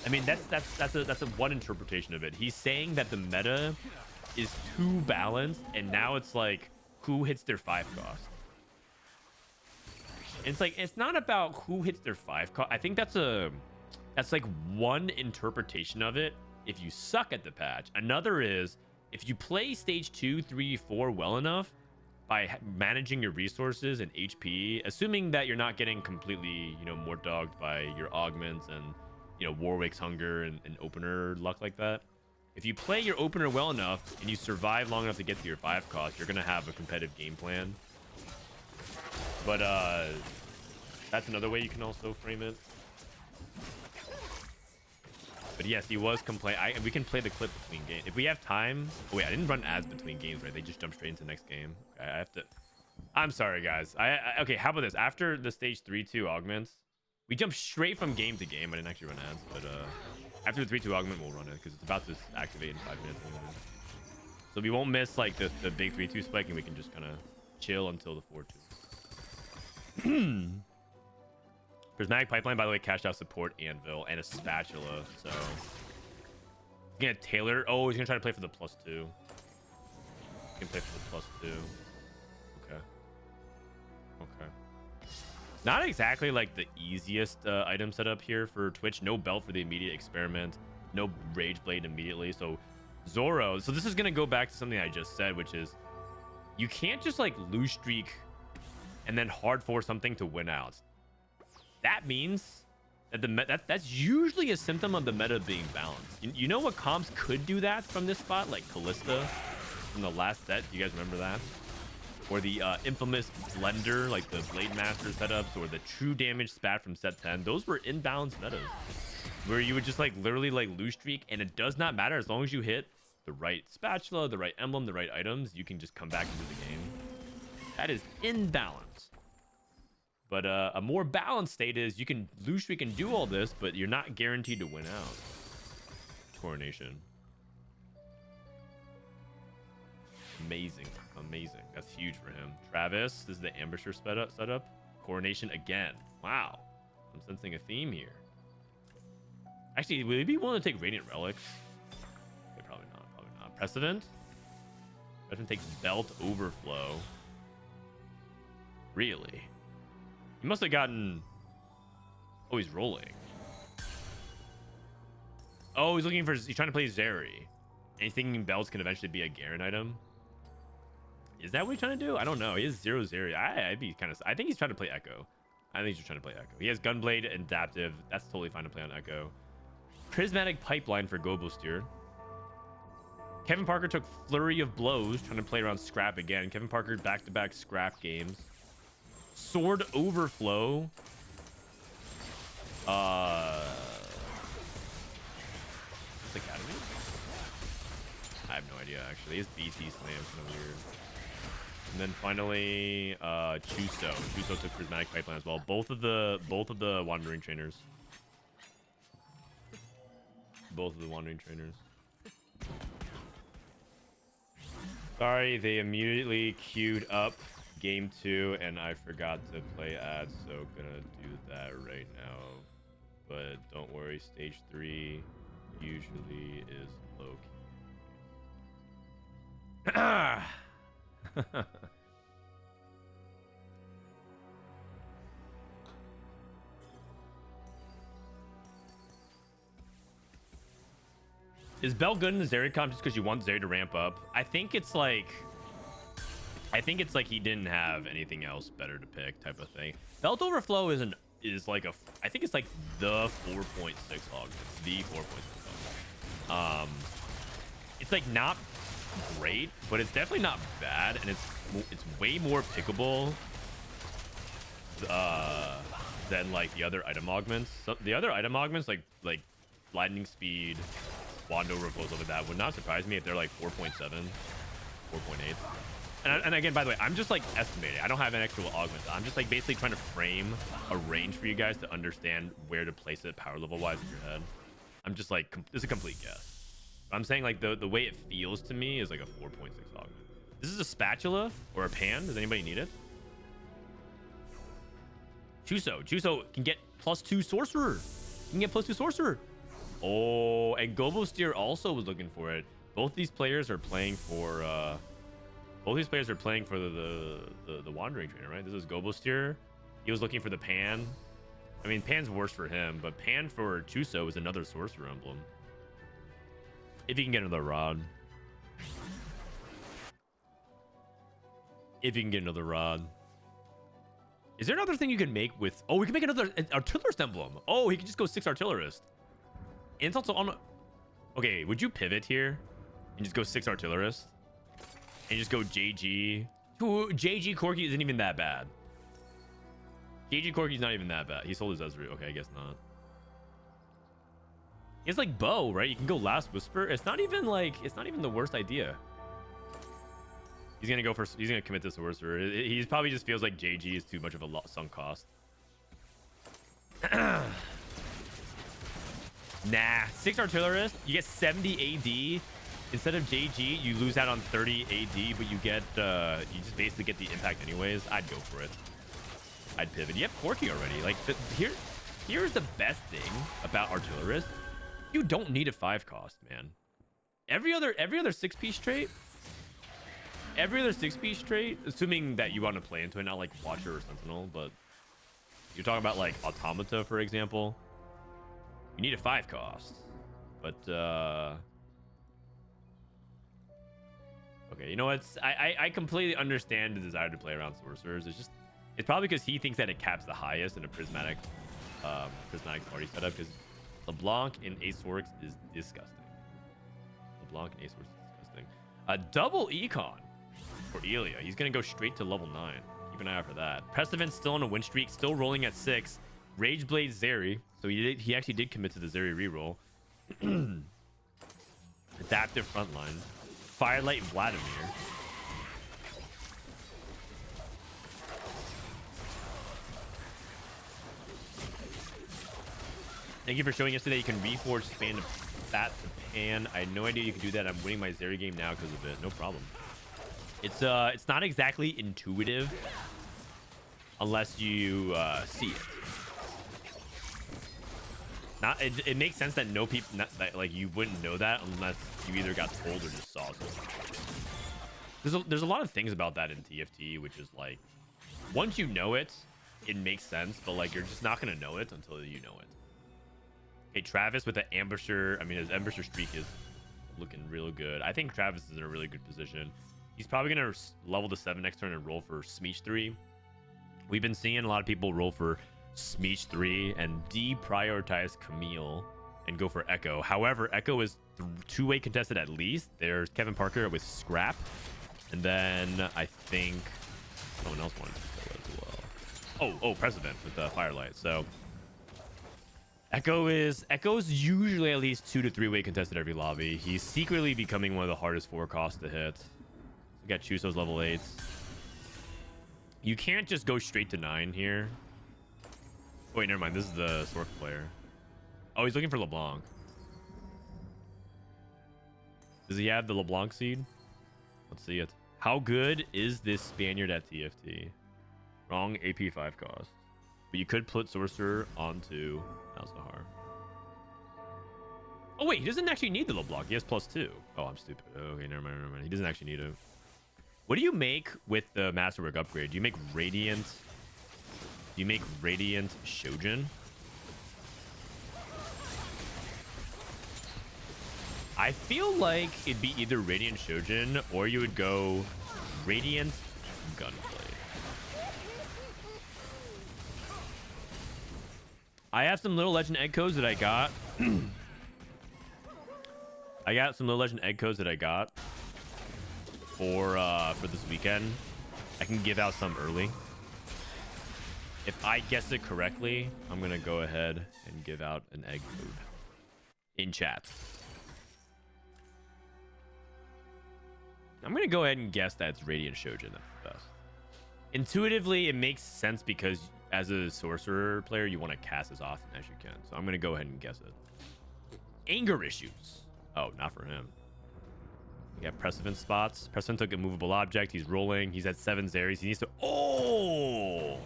I mean, that's a one interpretation of it. He's saying that the meta is too balanced, and now it's like, who hits their 5 cost? And it's like, it's not about who hits their 5 cost. I think that's like one interpretation of it if you suck at the patch. Another is if you play stage 2, 3, 4 well enough by managing your resources and HP, assuming that you're not getting completely, you know, more dogged by your augments and, you know, Warwick's hunger and opener luck like that. If you play your opener well enough and you survive long enough to get to your 5 cost, you're going to have a competitive game plan. But that's another way you can also frame it. But yes, he was complaining. We can play the clip between games if we have time. Oh wait, I didn't run ads between games, right? They just jump straight into the next game. Okay, I have to. I'm sorry, guys. Okay, how about this? After the stage 3-2 augments, we jump straight from game to game. I didn't actually run ads, but after the 3-2 augment, we'll run it because it's about to activate in 5 minutes. So we won't miss like the big 3-2 spike, and we can just kind of chill until the 4-2. Prismatic Pipeline, by the way, cashed out support anvil and a spatula. So He's gonna tailor. Oh, he's gonna try to play for the +2. He can play for the +2. Okay. Okay. Not exactly like the easiest item setup here for Twitch. No belt for the immediate experiment. No Rage Blade immediately. So Zoro. So this is gonna go back to something I just said, which is you can't just like lose streak and then hard force something to win out. That means that that's usually a symptom of the meta being balanced. You know what comps could do that from this spot, like Callista from the last set. Do you guys remember that? Or the infamous Blender, like the Blade Master setups, or the True Damage spat from set 10. Those were imbalanced metas where you would just like literally like lose streak, and it does not matter as long as you hit the right spatula, the right emblem, the right items, you can just come back into the game. That is imbalance. But a more balanced state is you can lose streak and do all this, but you're not guaranteed to win out. Coronation. Amazing. Amazing. That's huge for him. Travis, this is the Ambusher setup. Coronation again. Wow. I'm sensing a theme here. Actually, would he be willing to take Radiant Relics? Okay, probably not. Probably not. Prestivent? Prestivent takes Belt Overflow. Really? He must have gotten... Oh, he's rolling. Oh, he's looking for... He's trying to play Zeri. And he's thinking belts can eventually be a Garen item. Is that what he's trying to do? I don't know. He has 0 Zeri. I'd be kind of... I think he's trying to play Echo. I think he's just trying to play Echo. He has Gunblade and Adaptive. That's totally fine to play on Echo. Prismatic Pipeline for Gobosteur. Kevin Parker took Flurry of Blows, trying to play around Scrap again. Kevin Parker back-to-back Scrap games. Sword Overflow. Academy? I have no idea, actually. His BT Slam is kind of weird. And then finally, Chuso. Chuso took Prismatic Pipeline as well. Both of the Wandering Trainers. Both of the Wandering Trainers. Sorry, they immediately queued up game 2 and I forgot to play ads, so gonna do that right now. But don't worry, stage 3 usually is low key. Is Bell good in the Zeri comp just because you want Zeri to ramp up? I think it's like he didn't have anything else better to pick type of thing. Belt Overflow is like I think it's like the 4.6 hog. The 4.6 hog. It's like not great, but it's definitely not bad, and it's way more pickable than like the other item augments. So the other item augments like lightning speed, wand overflows over that would not surprise me if they're like 4.7, 4.8. And again, by the way, I'm just like estimating. I don't have an actual augment. I'm just like basically trying to frame a range for you guys to understand where to place it power level wise in your head. I'm just like, it's a complete guess. But I'm saying like the way it feels to me is like a 4.6 augment. This is a spatula or a pan. Does anybody need it? Chuso can get +2 sorcerer. You can get +2 sorcerer. Oh, and Gobosteur also was looking for it. Both these players are playing for the Wandering Trainer, right? This is Gobosteur. He was looking for the Pan. I mean, Pan's worse for him, but Pan for Chuso is another sorcerer emblem. If you can get another rod. If you can get another rod. Is there another thing you can make with... Oh, we can make another artillerist emblem. Oh, he can just go 6 artillerist. And it's also on... Okay, would you pivot here and just go 6 artillerist? And just go JG. JG Corky isn't even that bad. JG Corky's not even that bad. He sold his Ezreal. Okay, I guess not. He has like bow, right? You can go Last Whisper. It's not even the worst idea. He's gonna commit to Sorcerer. He probably just feels like JG is too much of a sunk cost. Nah, 6 artillerist, you get 70 AD. Instead of JG, you lose out on 30 AD, but you just basically get the impact anyways. I'd go for it. I'd pivot. You have Corky already. Like here's the best thing about artillerist. You don't need a 5 cost, man. Every other 6-piece trait. Every other 6-piece trait, assuming that you want to play into it, not like Watcher or Sentinel, but you're talking about like Automata, for example. You need a 5 cost. But okay, you know what? I completely understand the desire to play around sorcerers. It's probably because he thinks that it caps the highest in a prismatic party setup, because LeBlanc in Ace Works is disgusting. LeBlanc and Ace Works is disgusting. A double econ for Elia. He's gonna go straight to level 9. Keep an eye out for that. Prestivent still on a win streak, still rolling at 6. Rageblade Zeri. So he actually did commit to the Zeri reroll. Adaptive frontline. Firelight Vladimir. Thank you for showing yesterday you can reforge span of fat to pan. I had no idea you could do that. I'm winning my Zeri game now because of it. No problem. It's not exactly intuitive unless you see it. It makes sense that like you wouldn't know that unless you either got told or just saw something. There's a lot of things about that in TFT, which is like once you know it, it makes sense, but like you're just not gonna know it until you know it. Okay, Travis with the ambusher. I mean, his ambusher streak is looking real good. I think Travis is in a really good position. He's probably gonna level to 7 next turn and roll for Smeech 3. We've been seeing a lot of people roll for Smeech 3 and deprioritize Camille and go for Echo. However, Echo is 2-way contested at least. There's Kevin Parker with Scrap, and then I think someone else wanted to go as well. Oh, Prestivent with the Firelight. So Echo's usually at least 2 to 3-way contested every lobby. He's secretly becoming one of the hardest 4 costs to hit. We got Chuso's level 8. You can't just go straight to 9 here. Oh, wait, never mind. This is the Sork player. Oh, he's looking for LeBlanc. Does he have the LeBlanc seed? Let's see it. How good is this Spaniard at TFT? Wrong AP 5 cost. But you could put Sorcerer onto Malzahar. Oh, wait. He doesn't actually need the LeBlanc. He has +2. Oh, I'm stupid. Okay, never mind. He doesn't actually need it. What do you make with the Masterwork upgrade? Do you make Radiant? Do you make Radiant Shojin? I feel like it'd be either Radiant Shojin or you would go Radiant Gunblade. I have some Little Legend egg codes that I got. I got some Little Legend egg codes that I got for this weekend. I can give out some early. If I guess it correctly, I'm gonna go ahead and give out an egg code in chat. I'm gonna go ahead and guess that it's Radiant Shojin. That's the best. Intuitively, it makes sense because as a sorcerer player, you want to cast as often as you can. So I'm gonna go ahead and guess it. Anger issues. Oh, not for him. We got Prestivent spots. Prestivent took a movable object. He's rolling. He's at 7 Zeris. He needs to... Oh!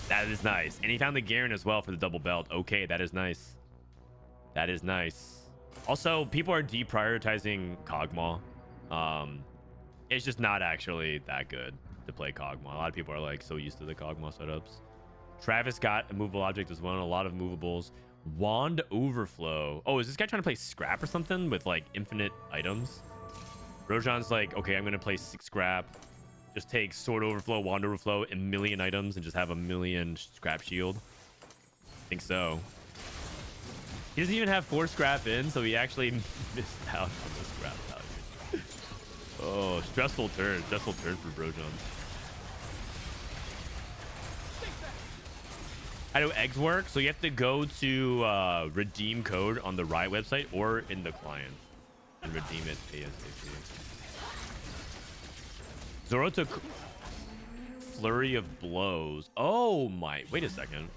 That is nice. And he found the Garen as well for the double belt. Okay, that is nice. That is nice. Also, people are deprioritizing Kog'Maw. It's just not actually that good to play Kog'Maw. A lot of people are like so used to the Kog'Maw setups. Travis got a movable object as well. A lot of movables. Wand Overflow. Oh, is this guy trying to play Scrap or something with like infinite items? Rojan's like, okay, I'm going to play 6 Scrap. Just take Sword Overflow, Wand Overflow, a million items, and just have a million Scrap Shield. I think so. He doesn't even have 4 Scrap in, so he actually missed out on the Scrap value. Oh, stressful turn. Stressful turn for Brojan. How do eggs work? So you have to go to redeem code on the Riot website or in the client and redeem it ASAP. Zoro took Flurry of Blows. Oh my, wait a second.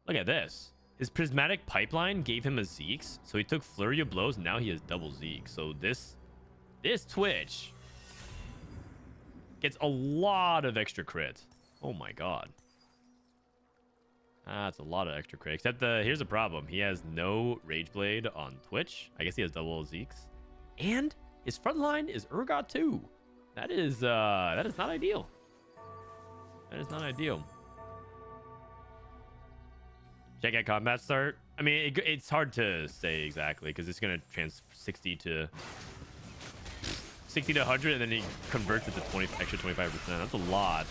Look at this. His Prismatic Pipeline gave him a Zeke's, so he took Flurry of Blows, and now he has double Zeke. So this Twitch gets a lot of extra crit. Oh my god. That's a lot of extra crit. Except here's the problem. He has no Rage Blade on Twitch. I guess he has double Zeeks. And his front line is Urgot too. That is not ideal. That is not ideal. Check out combat start. I mean, it's hard to say exactly because it's gonna trans 60 to 100, and then he converts it to extra 25%. That's a lot.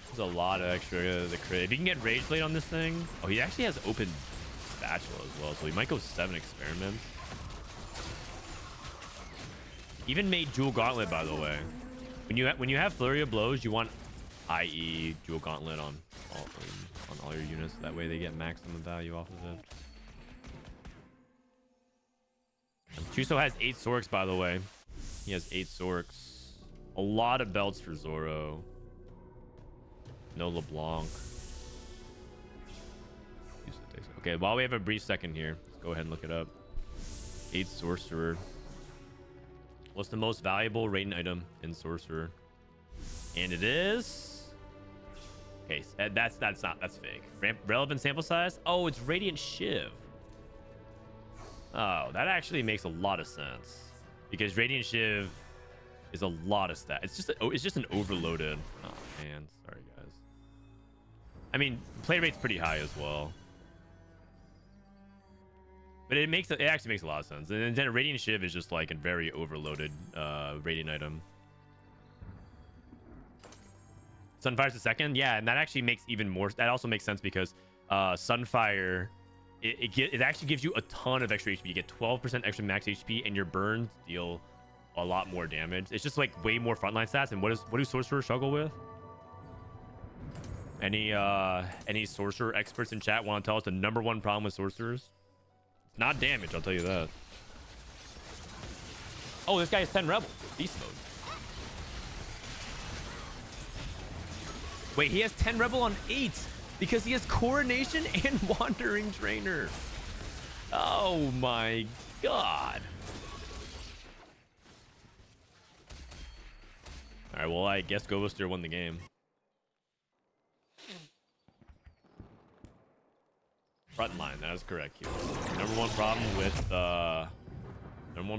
That's a lot of extra the crit. If he can get Rage Blade on this thing, oh, he actually has open spatula as well, so he might go 7 experiments. Even made Jewel Gauntlet, by the way. When you have Flurry of Blows, you want IE Jewel Gauntlet on all your units. That way they get maximum value off of it. Chuso has 8 Sorks, by the way. He has 8 Sorks. A lot of belts for Zoro. No LeBlanc. Okay, while we have a brief second here, let's go ahead and look it up. 8 Sorcerer. What's the most valuable rating item in Sorcerer? And it is... Okay, that's fake. Relevant sample size? Oh, it's Radiant Shiv. Oh, that actually makes a lot of sense. Because Radiant Shiv is a lot of stat. It's just an overloaded... Oh, man. Sorry, guys. I mean, play rate's pretty high as well. But it actually makes a lot of sense. And then Radiant Shiv is just like a very overloaded Radiant item. Sunfire's the second? Yeah, and that actually makes even more... That also makes sense because Sunfire... It actually gives you a ton of extra HP. You get 12% extra max HP, and your burns deal a lot more damage. It's just like way more frontline stats. And what do sorcerers struggle with? Any sorcerer experts in chat want to tell us the #1 problem with sorcerers? It's not damage, I'll tell you that. Oh, this guy has 10 rebel beast mode. Wait, he has 10 rebel on 8 because he has Coronation and Wandering Trainer. Oh my god. All right, well, I guess Gobosteur won the game. Front line, that is correct. #1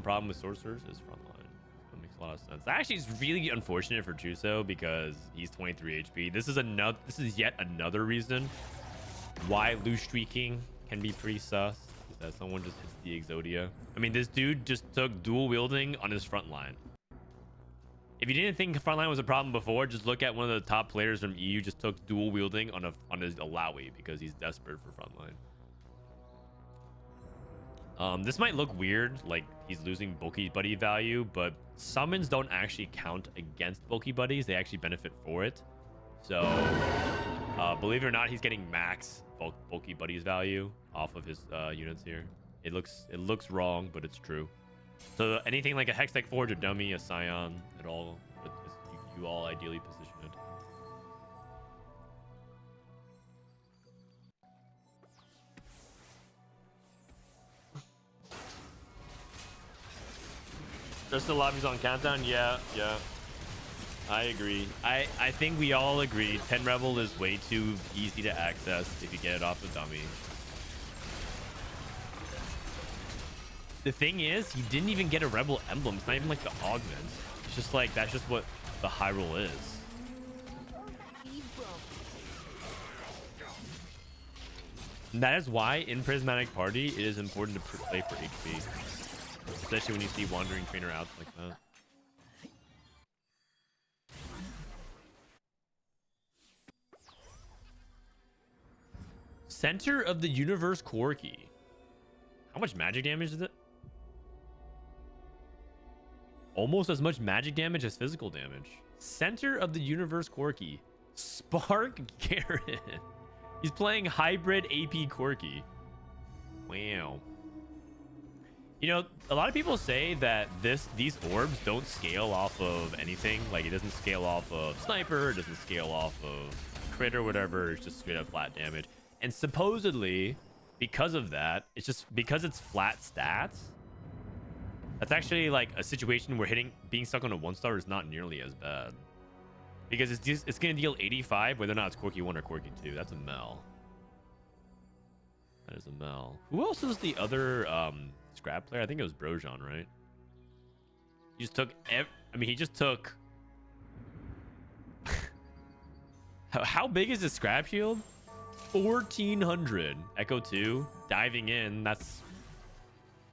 problem with sorcerers is front line. That makes a lot of sense. That actually is really unfortunate for Chuso because he's 23 HP. This is yet another reason why loose streaking can be pretty sus. Is that someone just hits the Exodia. I mean, this dude just took dual wielding on his front line. If you didn't think frontline was a problem before, just look at one of the top players from EU just took dual wielding on his Alawi because he's desperate for frontline. This might look weird, like he's losing bulky buddy value, but summons don't actually count against bulky buddies. They actually benefit for it. So, believe it or not, he's getting max bulky buddies value off of his units here. It looks wrong, but it's true. So anything like a Hextech Forge, a Dummy, a Scion, you all ideally position it. Just the lobbies on countdown? Yeah. I agree. I think we all agree 10 Rebel is way too easy to access if you get it off the Dummy. The thing is, he didn't even get a Rebel emblem. It's not even like the augment. It's just like, that's just what the high roll is. And that is why in Prismatic Party, it is important to play for HP. Especially when you see Wandering Trainer outs like that. Center of the Universe Corki. How much magic damage is it? Almost as much magic damage as physical damage. Center of the Universe Corki. Spark Garrett. He's playing hybrid AP Corki. Wow. You know, a lot of people say that these orbs don't scale off of anything. Like, it doesn't scale off of sniper, it doesn't scale off of crit or whatever. It's just straight up flat damage. And supposedly, because of that, it's just because it's flat stats. That's actually like a situation where being stuck on a 1-star is not nearly as bad. Because it's going to deal 85, whether or not it's Corki 1 or Corki 2. That's a Mel. That is a Mel. Who else is the other scrap player? I think it was Zbrojson, right? He just took... he just took... How big is his scrap shield? 1,400. Echo 2. Diving in. That's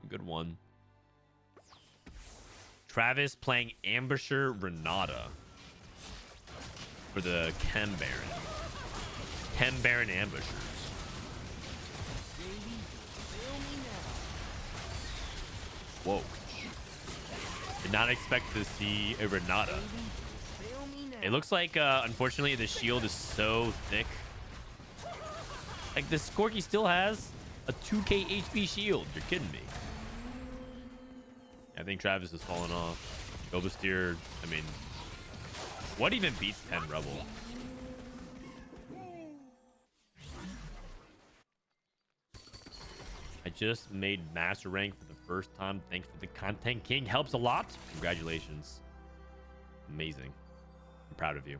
a good one. Travis playing Ambusher Renata for the Chem Baron. Chem Baron Ambushers. Whoa. Did not expect to see a Renata. It looks like, unfortunately, the shield is so thick. Like, this Corki still has a 2k HP shield. You're kidding me. I think Travis has fallen off. Gobosteur, I mean, what even beats 10 Rebel? I just made Master Rank for the first time. Thanks for the content, King. Helps a lot. Congratulations. Amazing. I'm proud of you.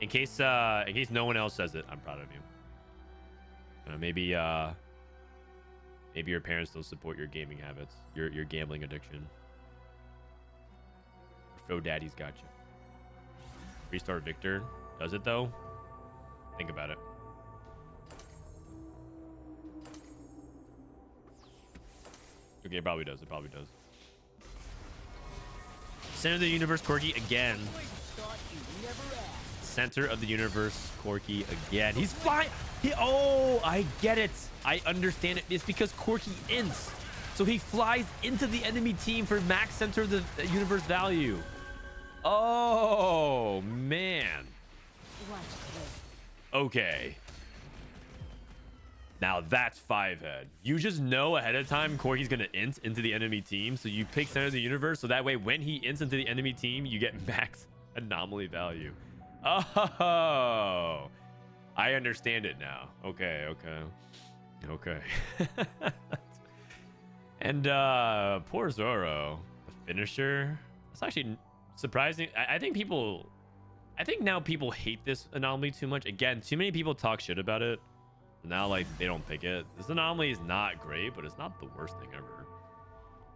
in case no one else says it, I'm proud of you. Maybe your parents don't support your gaming habits, your gambling addiction. Fro Daddy's got you. Restart Victor. Does it though? Think about it. Okay, it probably does. It probably does. Center of the universe, Corki again. Center of the universe, Corki again. He's flying. Oh, I get it. I understand it. It's because Corki ints. So he flies into the enemy team for max center of the universe value. Oh, man. Okay. Now that's 5-head. You just know ahead of time Corki's going to int into the enemy team. So you pick center of the universe. So that way when he ints into the enemy team, you get max anomaly value. Oh, I understand it now. Okay. And poor Zoro, the finisher. It's actually surprising. I think now people hate this anomaly too much. Again, too many people talk shit about it. Now, like, they don't pick it. This anomaly is not great, but it's not the worst thing ever.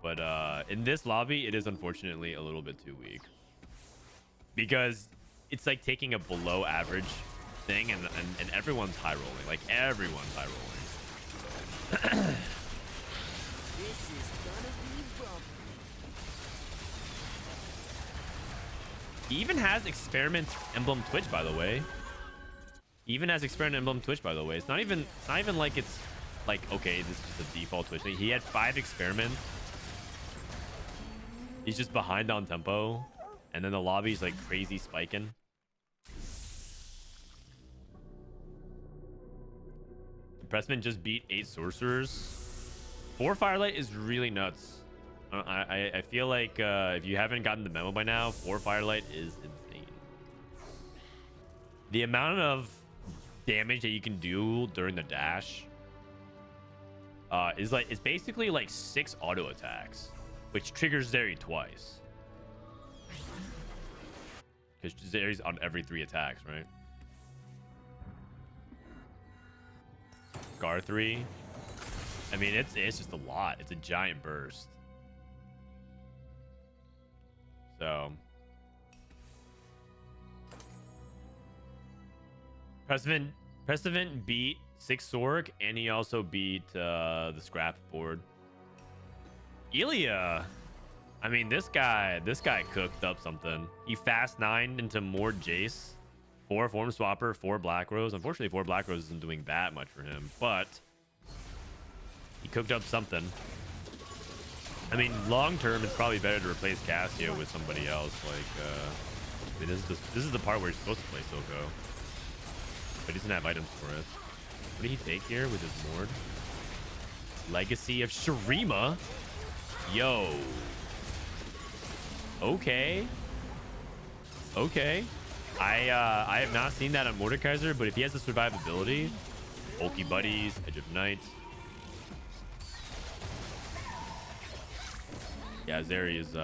But in this lobby, it is unfortunately a little bit too weak. Because it's like taking a below average thing and everyone's high rolling. Like, everyone's high rolling. This is gonna be bumpy. He even has Experiment Emblem Twitch, by the way. It's not even like it's like, okay, this is the default Twitch thing. He had 5 experiments. He's just behind on tempo. And then the lobby's like crazy spiking. Prestivent just beat 8 sorcerers. 4 Firelight is really nuts. I feel like if you haven't gotten the memo by now, 4 Firelight is insane. The amount of damage that you can do during the dash is like, it's basically like 6 auto attacks, which triggers Zeri twice. Because Zeri's on every 3 attacks, right? Scar 3. I mean, it's just a lot. It's a giant burst. So Prestivent beat 6 Sorg, and he also beat the scrap board. Elia, I mean, this guy cooked up something. He fast 9 into more Jace, 4 Form Swapper, 4 Black Rose. Unfortunately, 4 Black Rose isn't doing that much for him, but he cooked up something. I mean, long term, it's probably better to replace Cassio with somebody else. Like, I mean, this is the part where he's supposed to play Silco, but he doesn't have items for it. What did he take here with his Mord? Legacy of Shurima. Yo. Okay. I have not seen that on Mordekaiser, but if he has the survivability, Bulky Buddies, Edge of Night. Yeah, Zeri is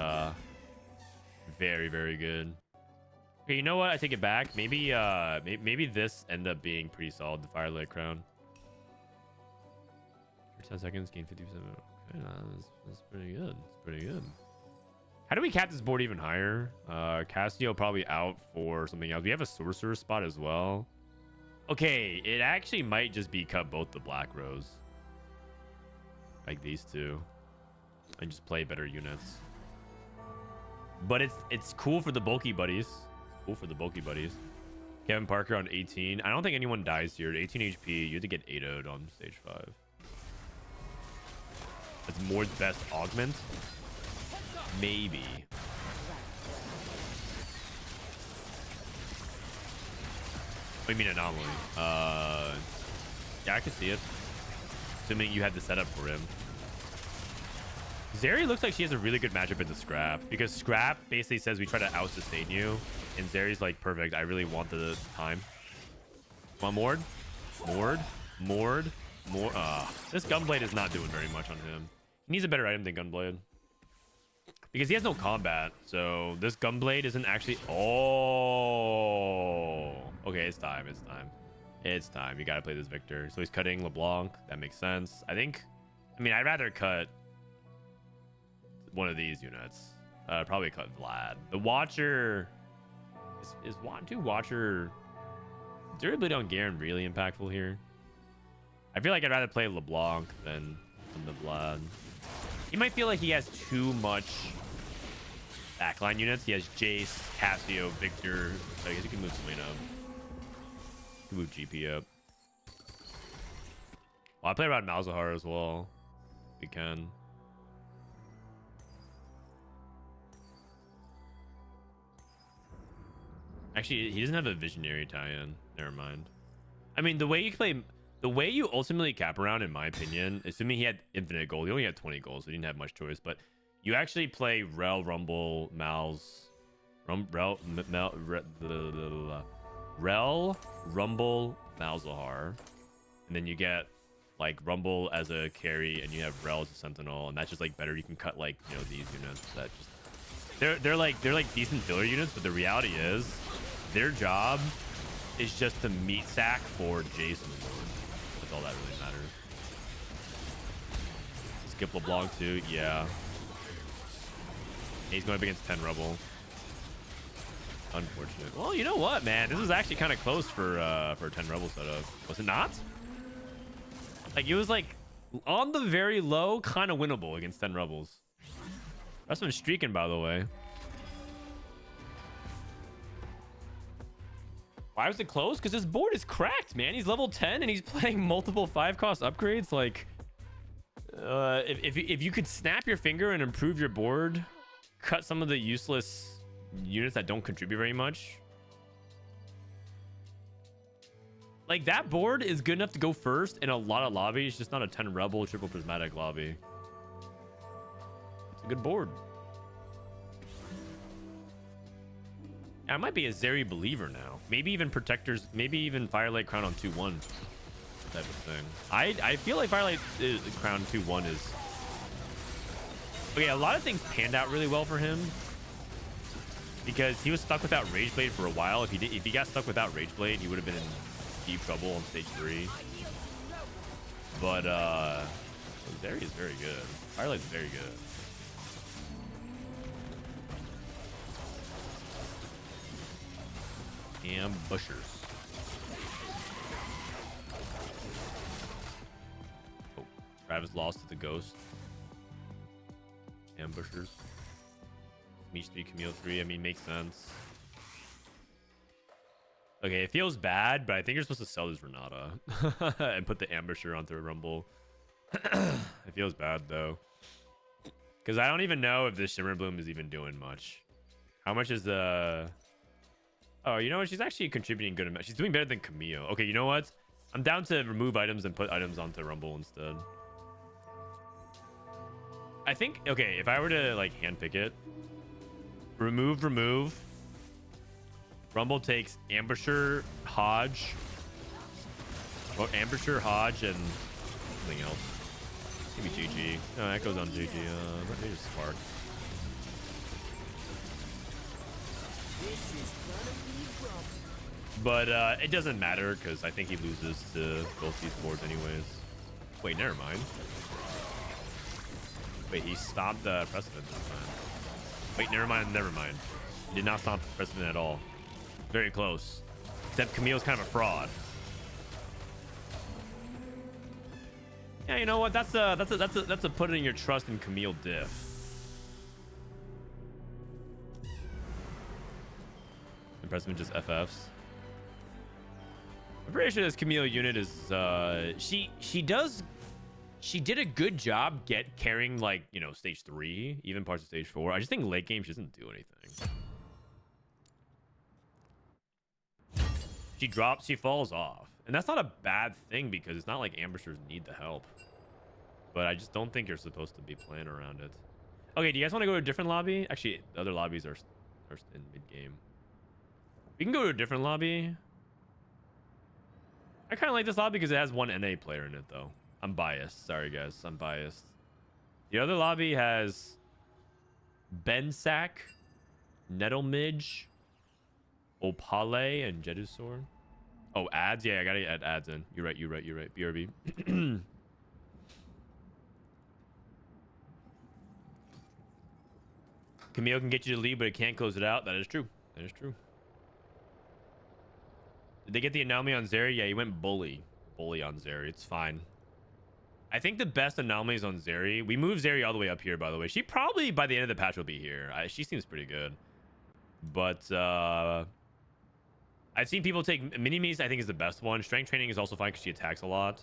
very, very good. Okay, you know what? I take it back. Maybe maybe this end up being pretty solid. The Firelight Crown. For 10 seconds, gain 50%. Okay, that's pretty good. It's pretty good. How do we cap this board even higher? Cassio probably out for something else. We have a sorcerer spot as well. Okay, it actually might just be cut both the black rows. Like these two. And just play better units. But it's cool for the bulky buddies. Cool for the bulky buddies. Kevin Parker on 18. I don't think anyone dies here. 18 HP. You have to get 8-0'd on stage 5. That's Mord's best augment? Maybe. What do you mean anomaly? Yeah, I can see it. Assuming you had the setup for him. Zeri looks like she has a really good matchup into Scrap, because Scrap basically says we try to out-sustain you, and Zeri's like, perfect, I really want the time. Come on, Mord. Mord. This Gunblade is not doing very much on him. He needs a better item than Gunblade. Because he has no combat, so this Gunblade isn't actually... Oh! Okay, it's time. It's time. You gotta play this Victor. So he's cutting LeBlanc. That makes sense. I mean, I'd rather cut one of these units. Probably cut Vlad. The Watcher... Is Watcher... Durability on Garen really impactful here? I feel like I'd rather play LeBlanc than the Vlad. He might feel like he has too much backline units. He has Jace, Cassio, Victor. I guess you can move Selena up. You can move GP up. Well, I play around Malzahar as well. We can. Actually, he doesn't have a Visionary tie-in. Never mind. I mean, the way you ultimately cap around, in my opinion, assuming he had infinite gold, he only had 20 gold, so he didn't have much choice, but you actually play Rel, Rumble, Rel, Rumble, Malzahar, and then you get like Rumble as a carry, and you have Rel as a Sentinel, and that's just like better. You can cut like, you know, these units that just they're like decent filler units, but the reality is their job is just to meat sack for Jason. That's all that really matters. Skip LeBlanc too, yeah. He's going up against 10 Rebel. Unfortunate. Well, you know what, man? This was actually kind of close for a 10 Rebel setup. Was it not? Like, it was like on the very low, kind of winnable against 10 Rebels. That's been streaking, by the way. Why was it close? Because his board is cracked, man. He's level 10 and he's playing multiple 5-cost upgrades. Like, if you could snap your finger and improve your board, cut some of the useless units that don't contribute very much. Like, that board is good enough to go first in a lot of lobbies, just not a 10 Rebel triple Prismatic lobby. It's a good board. I might be a Zeri believer now. Maybe even Protectors, maybe even Firelight Crown on 2-1 type of thing. I feel like Firelight Crown 2-1 is... Okay, a lot of things panned out really well for him, because he was stuck without Rageblade for a while. If he got stuck without Rageblade, he would have been in deep trouble on stage 3. But Zeri is very good. Firelight's very good. Ambushers. Oh, Travis lost to the Ghost. Ambushers. Meech 3, Camille 3. I mean, makes sense. Okay, it feels bad, but I think you're supposed to sell this Renata and put the Ambusher onto a Rumble. It feels bad, though. Because I don't even know if this Shimmer Bloom is even doing much. How much is the... Oh, you know what? She's actually contributing good amount. She's doing better than Camille. Okay, you know what? I'm down to remove items and put items onto Rumble instead. I think, okay, if I were to like handpick it, remove. Rumble takes Ambusher, Hodge, or Ambusher, Hodge, and something else. Maybe GG. No, that goes on GG. Maybe Spark. This is gonna But it doesn't matter because I think he loses to both these boards anyways. Wait, never mind. Wait, he stopped the Prestivent this time. Wait, never mind, never mind. He did not stop Prestivent at all. Very close. Except Camille's kind of a fraud. Yeah, you know what? That's a putting your trust in Camille diff. And Prestivent just FFs. I'm pretty sure this Camille unit is she did a good job carrying, like, you know, stage 3, even parts of stage 4. I just think late game she doesn't do anything. She falls off. And that's not a bad thing because it's not like ambushers need the help. But I just don't think you're supposed to be playing around it. Okay, do you guys want to go to a different lobby? Actually, the other lobbies are in mid-game. We can go to a different lobby. I kind of like this lobby because it has one NA player in it, though. I'm biased. Sorry, guys. I'm biased. The other lobby has Bensack, Nettlemidge, Opale, and Jedusor. Oh, ads? Yeah, I gotta add ads in. You're right. BRB. Camille can get you to lead, but it can't close it out. That is true. That is true. Did they get the anomaly on Zeri? Yeah, he went bully. Bully on Zeri. It's fine. I think the best anomaly is on Zeri. We moved Zeri all the way up here, by the way. She probably, by the end of the patch, will be here. She seems pretty good. But, I've seen people take... Mini-Me's, I think, is the best one. Strength training is also fine because she attacks a lot.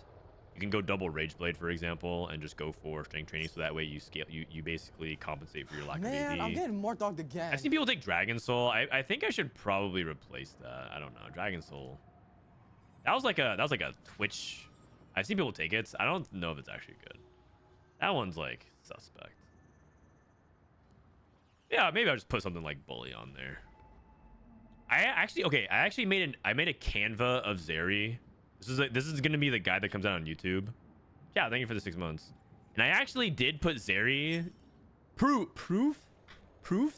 You can go double Rage Blade, for example, and just go for strength training, so that way you scale. You basically compensate for your lack of AD. Man, I'm getting more dogged again. I've seen people take Dragon Soul. I think I should probably replace that. I don't know. Dragon Soul. That was like a Twitch. I've seen people take it. I don't know if it's actually good. That one's like suspect. Yeah, maybe I'll just put something like Bully on there. I actually made a Canva of Zeri. This is gonna be the guy that comes out on YouTube. Yeah, thank you for the 6 months. And I actually did put Zeri proof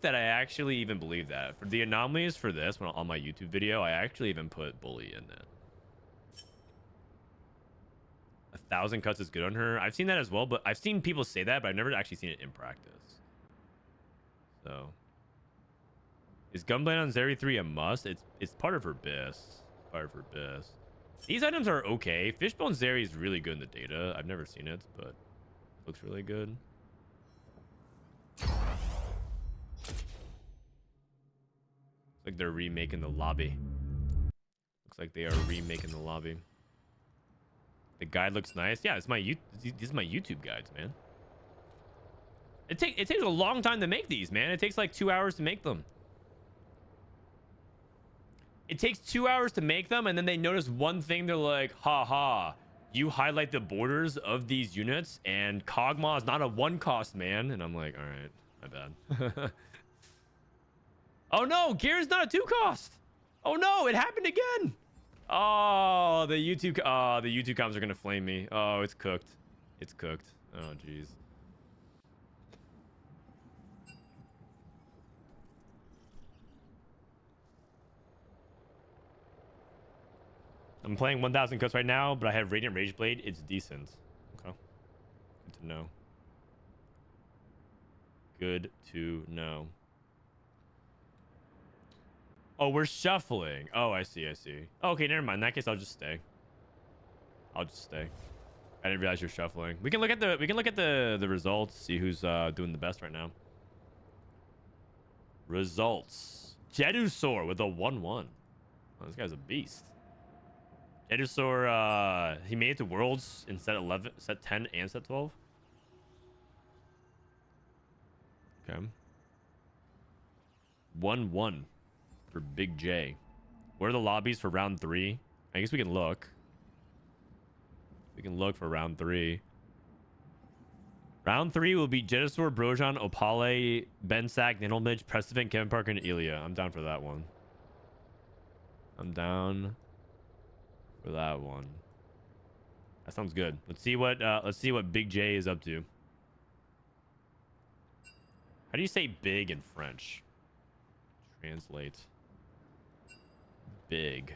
that I actually even believe that. For the anomalies for this one on my YouTube video, I actually even put Bully in it. 1,000 cuts is good on her. I've seen that as well, but I've seen people say that, but I've never actually seen it in practice. So is Gunblade on Zeri 3 a must? It's part of her BIS. Part of her BIS. These items are okay. Fishbone Zeri is really good in the data. I've never seen it, but it looks really good. Looks like they're remaking the lobby. Looks like they are remaking the lobby. The guide looks nice. Yeah, these is my YouTube guides, man. It takes a long time to make these, man. It takes like 2 hours to make them. It takes 2 hours to make them, and then they notice one thing. They're like, ha, you highlight the borders of these units, and Kog'Maw is not a 1 cost, man. And I'm like, all right, my bad. Oh no, Gear's not a 2 cost. Oh no, it happened again. Oh, the YouTube comments are gonna flame me. Oh, it's cooked. It's cooked. Oh, jeez. I'm playing 1,000 cuts right now, but I have Radiant Rage Blade. It's decent. Okay. Good to know. Good to know. Oh, we're shuffling. Oh, I see. Okay, never mind. In that case, I'll just stay. I didn't realize you're shuffling. We can look at the results, see who's doing the best right now. Results. Jedusor with a 1-1. Oh, this guy's a beast. Jedusor, he made it to Worlds in set 11, set 10, and set 12. Okay. 1-1 for Big J. Where are the lobbies for round 3? I guess we can look. We can look for round 3. Round 3 will be Jedusor, Zbrojson, Opale, Bensack, Nettlemidge, Prestivent, Kevin Parker, and Elia. I'm down for that one. I'm down for that one. That sounds good. Let's see what Big J is up to. How do you say big in French? Translate. Big.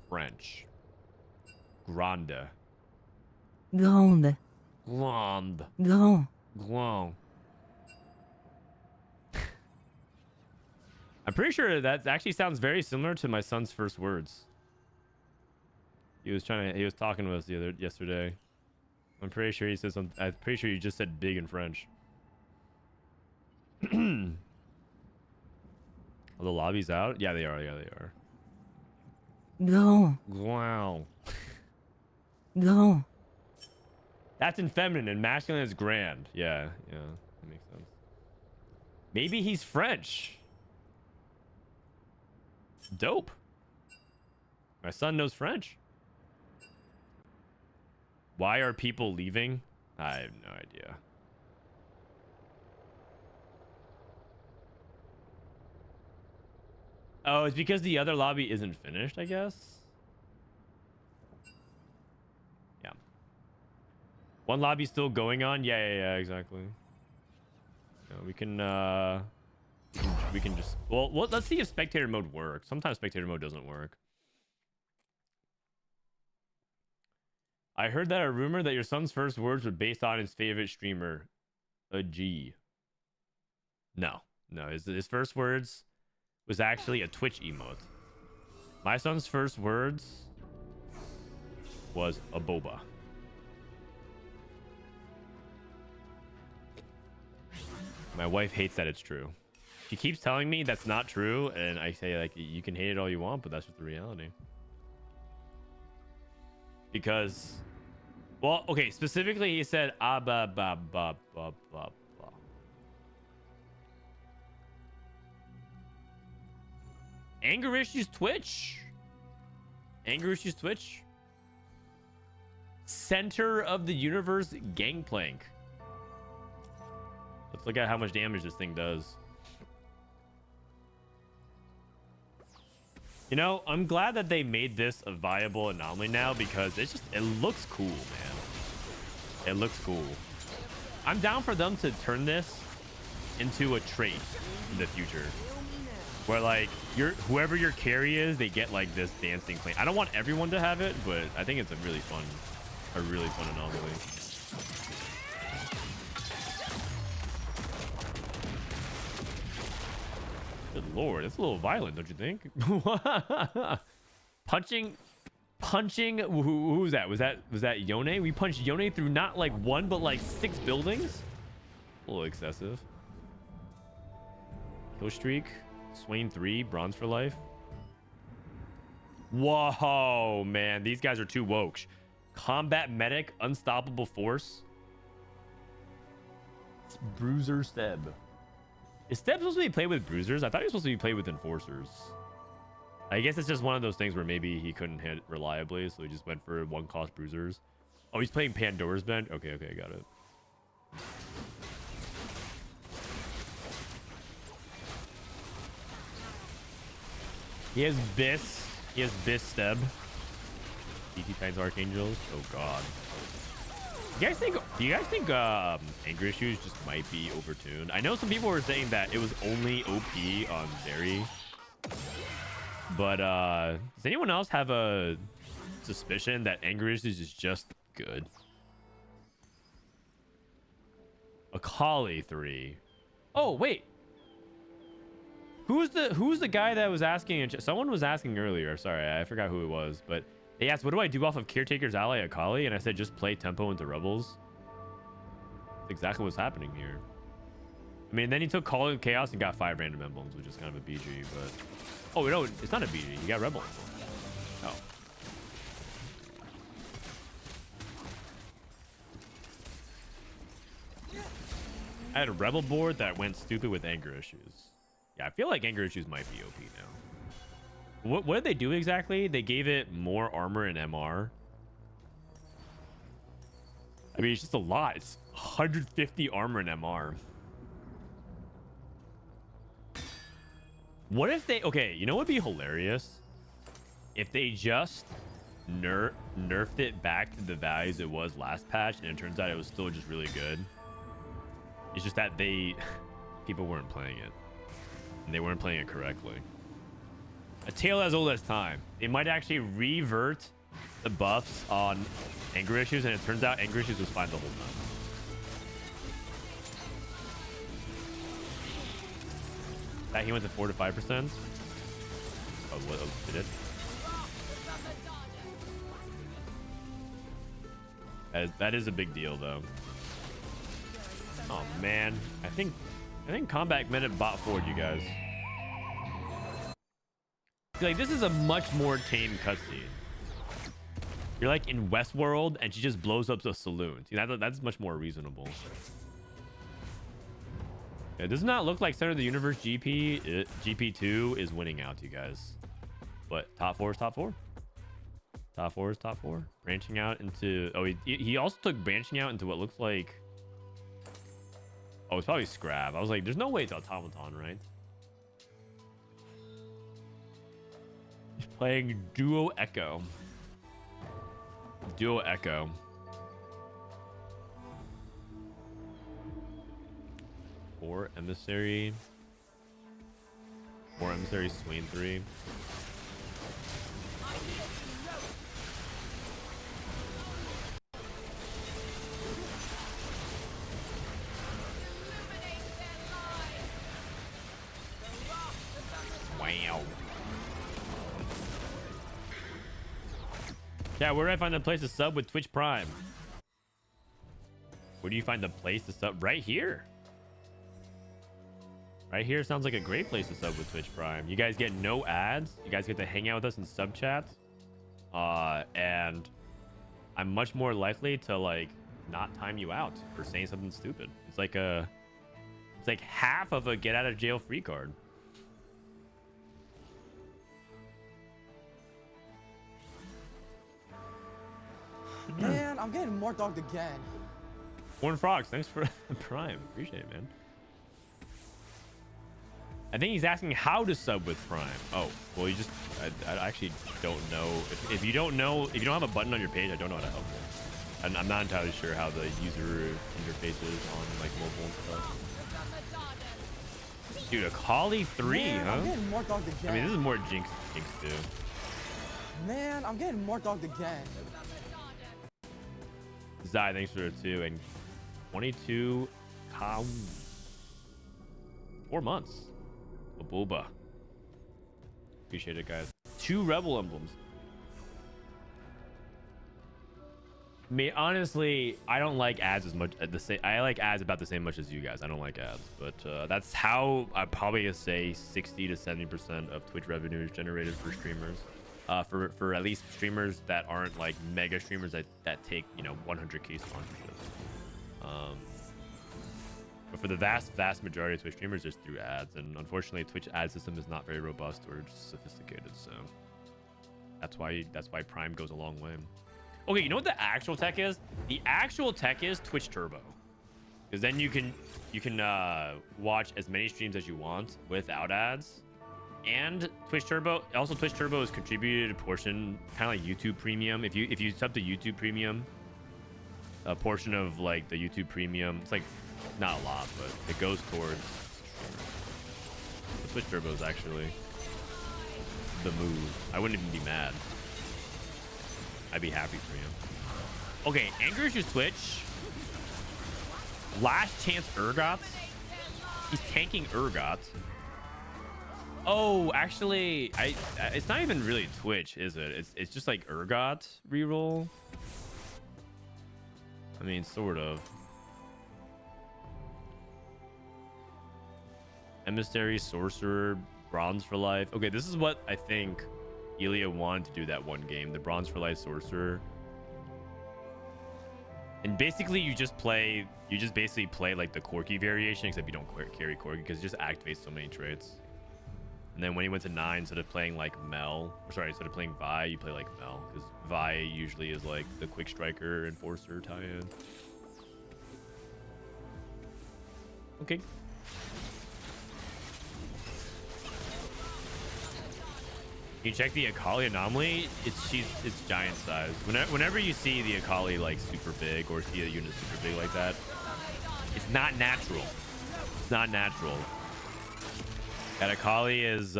French. Grande. Grande. Grande. Grand. Grand. I'm pretty sure that actually sounds very similar to my son's first words. He was talking to us yesterday. I'm pretty sure he said something. I'm pretty sure you just said big in French. Are the lobbies out? Yeah, they are. Yeah, they are. Grand. Wow. Grand. That's in feminine and masculine is grand. Yeah, that makes sense. Maybe he's French. Dope. My son knows French. Why are people leaving? I have no idea. Oh, it's because the other lobby isn't finished, I guess. Yeah. One lobby's still going on. Yeah, exactly. No, we can just well, let's see if spectator mode works. Sometimes spectator mode doesn't work. I heard that a rumor that your son's first words were based on his favorite streamer, a G. No, his first words was actually a Twitch emote. My son's first words was a boba. My wife hates that it's true. She keeps telling me that's not true, and I say, like, you can hate it all you want, but that's just the reality. Because, well, okay, specifically he said ba ba ba ba ba ba. Anger issues Twitch. Anger issues Twitch. Center of the universe gangplank. Let's look at how much damage this thing does. You know, I'm glad that they made this a viable anomaly now because it looks cool, man. It looks cool. I'm down for them to turn this into a trait in the future. Where like whoever your carry is, they get like this dancing plane. I don't want everyone to have it, but I think it's a really fun anomaly. Good lord, it's a little violent, don't you think? punching. Who was that? Was that Yone? We punched Yone through not like one, but like 6 buildings. A little excessive. Kill streak. Swain 3, bronze for life. Whoa, man, these guys are too woke. Combat medic, unstoppable force. It's Bruiser Steb. Is Steb supposed to be played with bruisers? I thought he was supposed to be played with enforcers. I guess it's just one of those things where maybe he couldn't hit reliably, so he just went for 1-cost bruisers. Oh, he's playing Pandora's Bend? Okay, got it. He has Biss. He has Biss Steb. DT Titans Archangels. Oh god. Do you guys think anger issues just might be overtuned? I know some people were saying that it was only OP on Berry. But does anyone else have a suspicion that anger issues is just good? Akali 3. Oh wait. Who's the guy that was asking? Someone was asking earlier. Sorry, I forgot who it was. But they asked, what do I do off of Caretaker's ally Akali? And I said, just play tempo into Rebels. That's exactly what's happening here. I mean, then he took Call of Chaos and got 5 random emblems, which is kind of a BG. But oh no, it's not a BG. You got Rebel. Oh. I had a Rebel board that went stupid with anger issues. Yeah, I feel like anger issues might be OP now. What did they do exactly? They gave it more armor and MR. I mean, it's just a lot. It's 150 armor and MR. What if they... Okay, you know what would be hilarious? If they just nerfed it back to the values it was last patch, and it turns out it was still just really good. It's just that people weren't playing it. And they weren't playing it correctly. A tale as old as time. They might actually revert the buffs on anger issues, and it turns out anger issues was fine the whole time. That he went to 4 to 5%. Oh, what? Oh, did it? That is a big deal, though. Oh man, I think Combat Minute bot forward, you guys. Like, this is a much more tame cutscene. You're like in Westworld, and she just blows up the saloon. See, that's much more reasonable. It does not look like Center of the Universe GP2 is winning out, you guys. But top 4 is top 4. Top 4 is top 4. Branching out into... Oh, he also took branching out into what looks like... Oh, it's probably Scrab. I was like, there's no way it's Automaton, right? He's playing Duo Echo. Duo Echo. Four Emissary. 4 Emissary, Swain 3. Wow. Yeah, where do I find a place to sub with Twitch Prime? Where do you find a place to sub? Right here. Right here sounds like a great place to sub with Twitch Prime. You guys get no ads. You guys get to hang out with us in sub chats. And I'm much more likely to like not time you out for saying something stupid. It's like half of a get out of jail free card. Man, I'm getting more dogged again. Warren Frogs, thanks for the Prime. Appreciate it, man. I think he's asking how to sub with Prime. Oh, well, you just... I actually don't know. If you don't know... If you don't have a button on your page, I don't know how to help you. And I'm not entirely sure how the user interface is on, like, mobile and stuff. Dude, a Collie 3, Man, huh? I'm getting more dogged again. I mean, this is more Jinx too. Man, I'm getting more dogged again. Zai, thanks for it too. And 22... 4 months. A Bulba. Appreciate it, guys. 2 Rebel emblems. I mean, honestly, I don't like ads as much. I like ads about the same much as you guys. I don't like ads, but that's how I probably say 60 to 70% of Twitch revenue is generated for streamers. For at least streamers that aren't like mega streamers that take 100K sponsorships. But for the vast majority of Twitch streamers, it's through ads, and unfortunately, Twitch ad system is not very robust or sophisticated. So that's why Prime goes a long way. Okay, you know what the actual tech is? The actual tech is Twitch Turbo, because then you can watch as many streams as you want without ads. And Twitch Turbo, also Twitch Turbo has contributed a portion, kind of like YouTube Premium. If you sub to YouTube Premium, a portion of like the YouTube Premium, it's like not a lot, but it goes towards the Twitch Turbo is actually the move. I wouldn't even be mad. I'd be happy for you. Okay, Anger Issues Twitch. Last Chance Urgots. He's tanking Urgots. Oh, actually, it's not even really Twitch, is it? It's just like Urgot reroll. I mean, sort of. Emissary, Sorcerer, Bronze for Life. Okay, this is what I think Elia wanted to do that one game, the Bronze for Life Sorcerer. And basically, you just basically play like the Corki variation, except you don't carry Corki because it just activates so many traits. And then when he went to 9, instead of playing like instead of playing Vi, you play like Mel, because Vi usually is like the Quick Striker Enforcer tie-in. Okay. You check the Akali anomaly. It's giant size. Whenever you see the Akali like super big or see a unit super big like that, it's not natural. It's not natural. That Akali is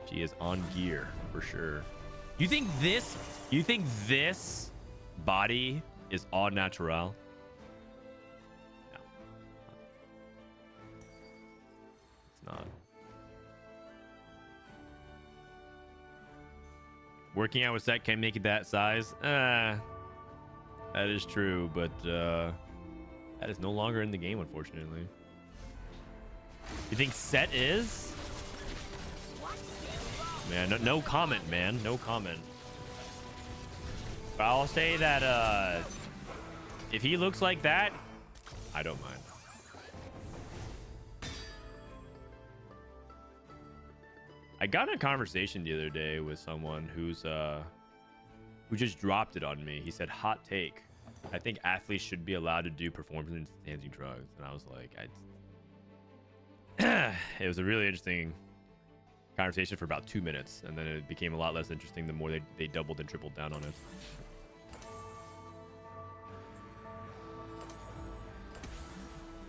She is on gear for sure. You think this body is all natural? No. It's not. Working out with set can make it that size. That is true, but that is no longer in the game, unfortunately. You think set is? Man, no comment, man. No comment. But I'll say that if he looks like that, I don't mind. I got in a conversation the other day with someone who just dropped it on me. He said, hot take. I think athletes should be allowed to do performance enhancing drugs. And I was like, it was a really interesting conversation for about 2 minutes, and then it became a lot less interesting the more they doubled and tripled down on it.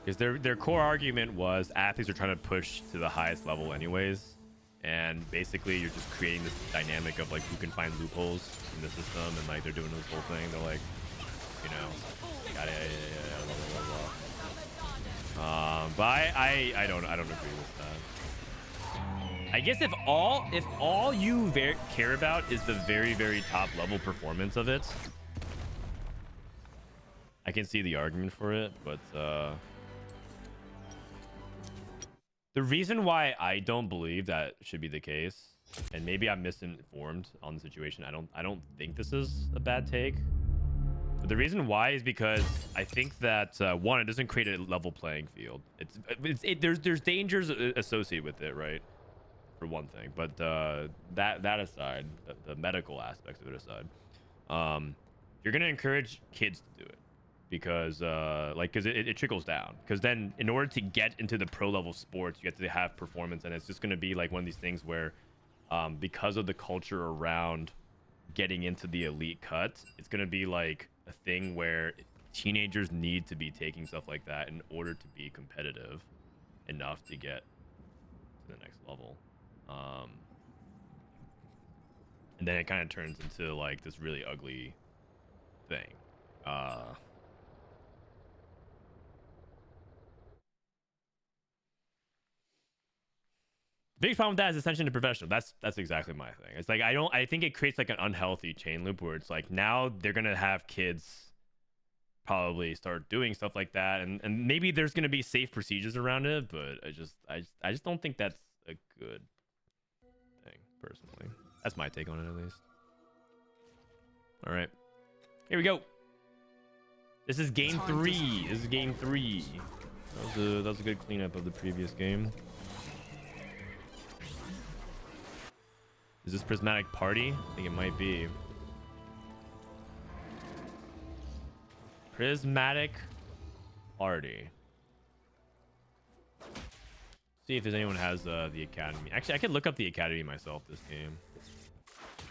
Because their core argument was athletes are trying to push to the highest level anyways, and basically you're just creating this dynamic of like who can find loopholes in the system, and like they're doing this whole thing. They're like, you know, blah, blah, blah. But I don't agree with that. I guess if all you care about is the very, very top level performance of it, I can see the argument for it. But the reason why I don't believe that should be the case, and maybe I'm misinformed on the situation, I don't think this is a bad take. But the reason why is because I think that one, it doesn't create a level playing field. There's dangers associated with it, right? For one thing, but that aside, the medical aspects of it aside, you're gonna encourage kids to do it because it trickles down. Because then, in order to get into the pro level sports, you have to have performance, and it's just gonna be like one of these things where, because of the culture around getting into the elite cut, it's gonna be like a thing where teenagers need to be taking stuff like that in order to be competitive enough to get to the next level. And then it kind of turns into like this really ugly thing. The biggest problem with that is ascension to professional. That's exactly my thing. It's like I think it creates like an unhealthy chain loop where it's like now they're gonna have kids probably start doing stuff like that, and maybe there's gonna be safe procedures around it, but I just don't think that's a good thing personally. That's my take on it, at least. All right, here we go. This is game 3. This is game 3. That was a good cleanup of the previous game. Is this Prismatic Party? I think it might be. Prismatic Party. See if there's anyone who has the academy. Actually, I could look up the academy myself this game.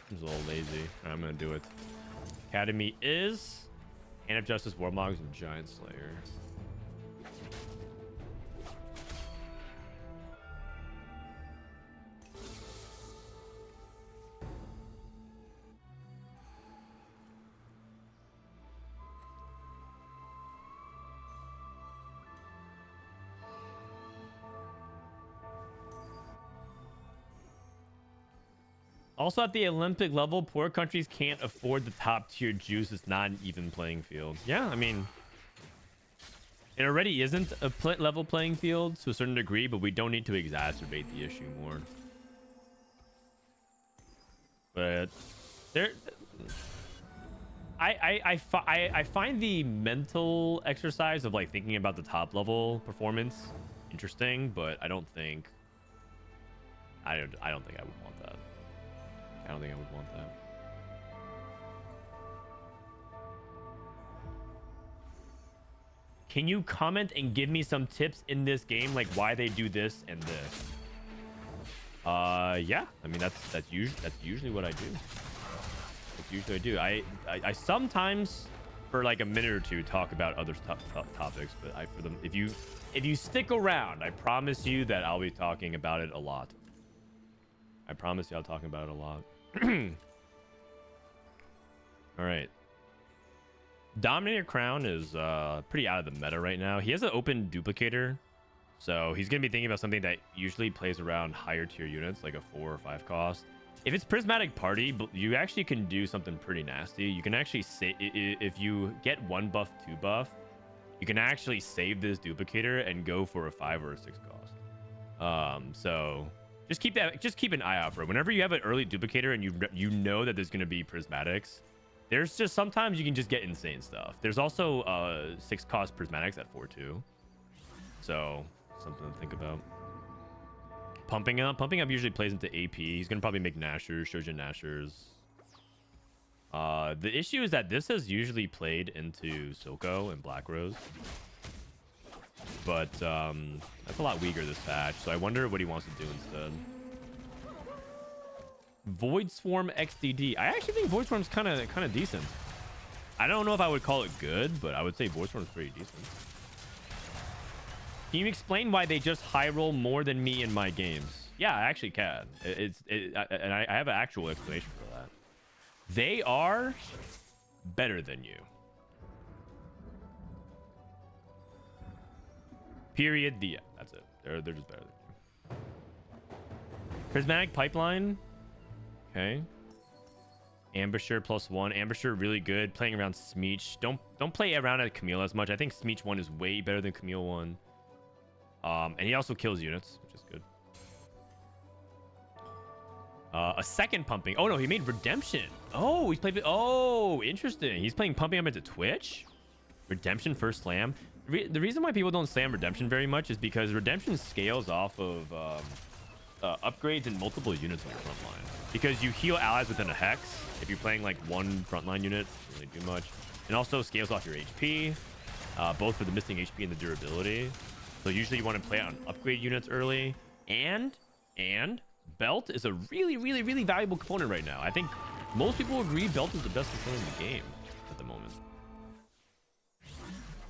I'm just a little lazy. I'm gonna do it. Academy is Hand of Justice, Warmogs, and Giant Slayer. Also, at the Olympic level, poor countries can't afford the top tier juice. It's not an even playing field. Yeah, I mean, it already isn't a level playing field to a certain degree, but we don't need to exacerbate the issue more. But there, I find the mental exercise of like thinking about the top level performance interesting, but I don't think I would want that. I don't think I would want that. Can you comment and give me some tips in this game, like why they do this and this? Yeah. I mean, that's usually what I do. That's usually what I do. I sometimes, for like a minute or two, talk about other topics, but if you stick around, I promise you that I'll be talking about it a lot. I promise you I'll talk about it a lot. All right. Dominator Crown is pretty out of the meta right now. He has an open duplicator, so he's going to be thinking about something that usually plays around higher tier units, like a 4 or 5 cost. If it's Prismatic Party, you actually can do something pretty nasty. You can actually say, if you get 1 buff, 2 buff, you can actually save this duplicator and go for a 5 or a 6 cost. So just keep an eye out for it. Whenever you have an early duplicator and you know that there's going to be prismatics, there's just sometimes you can just get insane stuff. There's also 6 cost prismatics at 4-2, so something to think about. Pumping up usually plays into AP. He's gonna probably make Nashers, Shojin Nashers. The issue is that this has usually played into Silco and Black Rose, but that's a lot weaker this patch. So I wonder what he wants to do instead. Void Swarm XDD. I actually think Void Swarm's kind of decent. I don't know if I would call it good, but I would say Void Swarm's pretty decent. Can you explain why they just high roll more than me in my games? Yeah, I actually can. And I have an actual explanation for that. They are better than you. Period. Yeah, that's it. They're just better than you. Prismatic Pipeline. Okay. Ambusher +1. Ambusher really good. Playing around Smeech. Don't play around at Camille as much. I think Smeech 1 is way better than Camille 1. And he also kills units, which is good. A second pumping. Oh no, he made Redemption. Oh, he's played. Oh, interesting. He's playing pumping up into Twitch. Redemption first slam. The reason why people don't slam Redemption very much is because Redemption scales off of upgrades in multiple units on your front line. Because you heal allies within a hex. If you're playing like one frontline unit, it doesn't really do much. And also scales off your HP, both for the missing HP and the durability. So usually you want to play on upgrade units early. And Belt is a really, really, really valuable component right now. I think most people agree Belt is the best component in the game at the moment.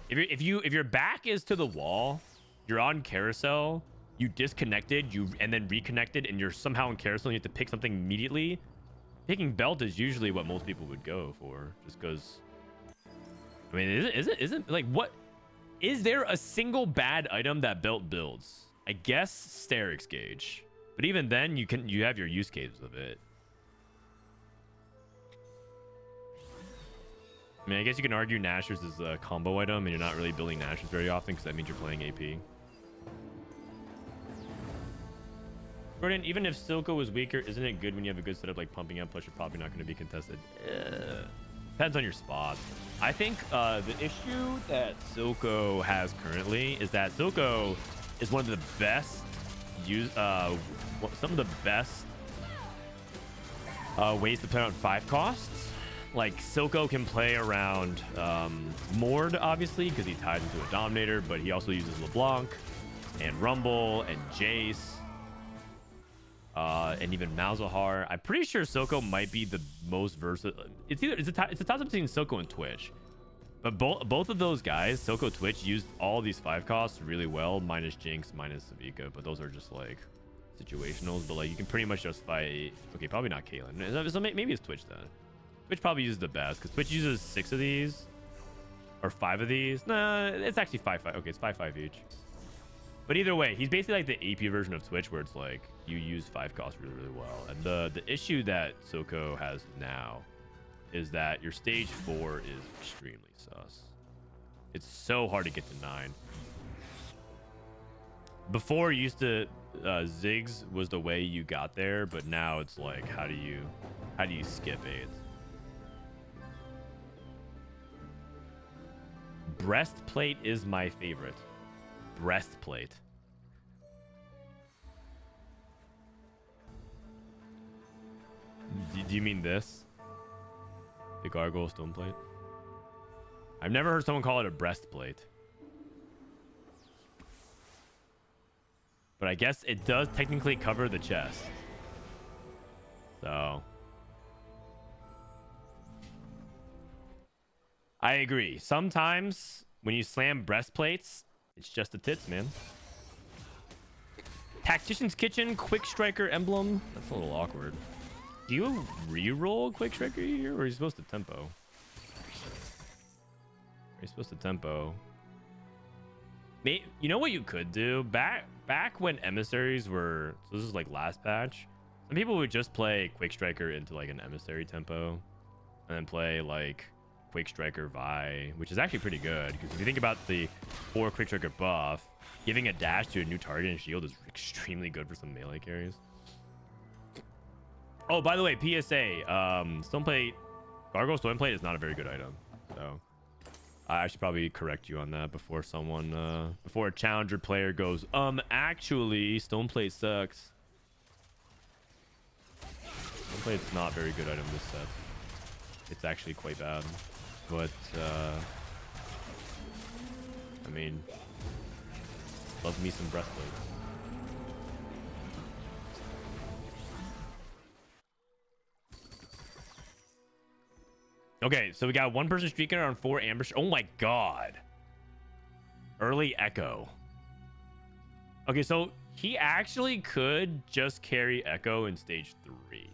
If your back is to the wall, you're on carousel, you disconnected, and then reconnected, and you're somehow in carousel and you have to pick something immediately, picking Belt is usually what most people would go for, just because. I mean, isn't like, what is there a single bad item that Belt builds? I guess Sterix Gauge, but even then you have your use cases of it. I mean, I guess you can argue Nashers is a combo item, and you're not really building Nashers very often because that means you're playing AP. Gordon, even if Silco is weaker, isn't it good when you have a good setup like pumping up? Plus, you're probably not going to be contested. Depends on your spot. I think the issue that Silco has currently is that Silco is one of the best some of the best ways to play around 5 costs. Like Silco can play around Mord, obviously, because he ties into a Dominator, but he also uses LeBlanc and Rumble and Jace. And even Malzahar. I'm pretty sure Silco might be the most versatile. It's a toss-up between Silco and Twitch. But both of those guys, Silco, Twitch, used all these 5 costs really well, minus Jinx, minus Savika. But those are just like situationals. But like you can pretty much justify. Okay, probably not Caitlyn. So maybe it's Twitch then. Twitch probably uses the best because Twitch uses 6 of these or 5 of these. Nah, it's actually 5-5. Okay, it's 5-5 each. But either way, he's basically like the AP version of Twitch, where it's like you use 5 costs really, really well. And the issue that Silco has now is that your stage 4 is extremely sus. It's so hard to get to 9. Before, you used to Ziggs was the way you got there, but now it's like how do you skip 8? Breastplate is my favorite. Breastplate. Do you mean this? The gargoyle stone plate? I've never heard someone call it a breastplate. But I guess it does technically cover the chest. So I agree. Sometimes when you slam breastplates, it's just the tits, man. Tactician's Kitchen, Quick Striker emblem. That's a little awkward. Do you re-roll Quick Striker here, or are you supposed to tempo? Are you supposed to tempo? You know what you could do? Back when emissaries were... So this is like last patch. Some people would just play Quick Striker into like an emissary tempo. And then play like Quick Striker Vi, which is actually pretty good. Because if you think about the 4 Quick Striker buff, giving a dash to a new target and shield is extremely good for some melee carries. Oh, by the way, PSA. Stoneplate... Gargoyle Stoneplate is not a very good item. So... I should probably correct you on that before someone, before a challenger player goes, actually, Stoneplate sucks. Stoneplate's not a very good item this set. It's actually quite bad. But, I mean, love me some breastplate. Okay, so we got one person streaking on 4 ambush. Oh my god. Early Echo. Okay, so he actually could just carry Echo in stage 3.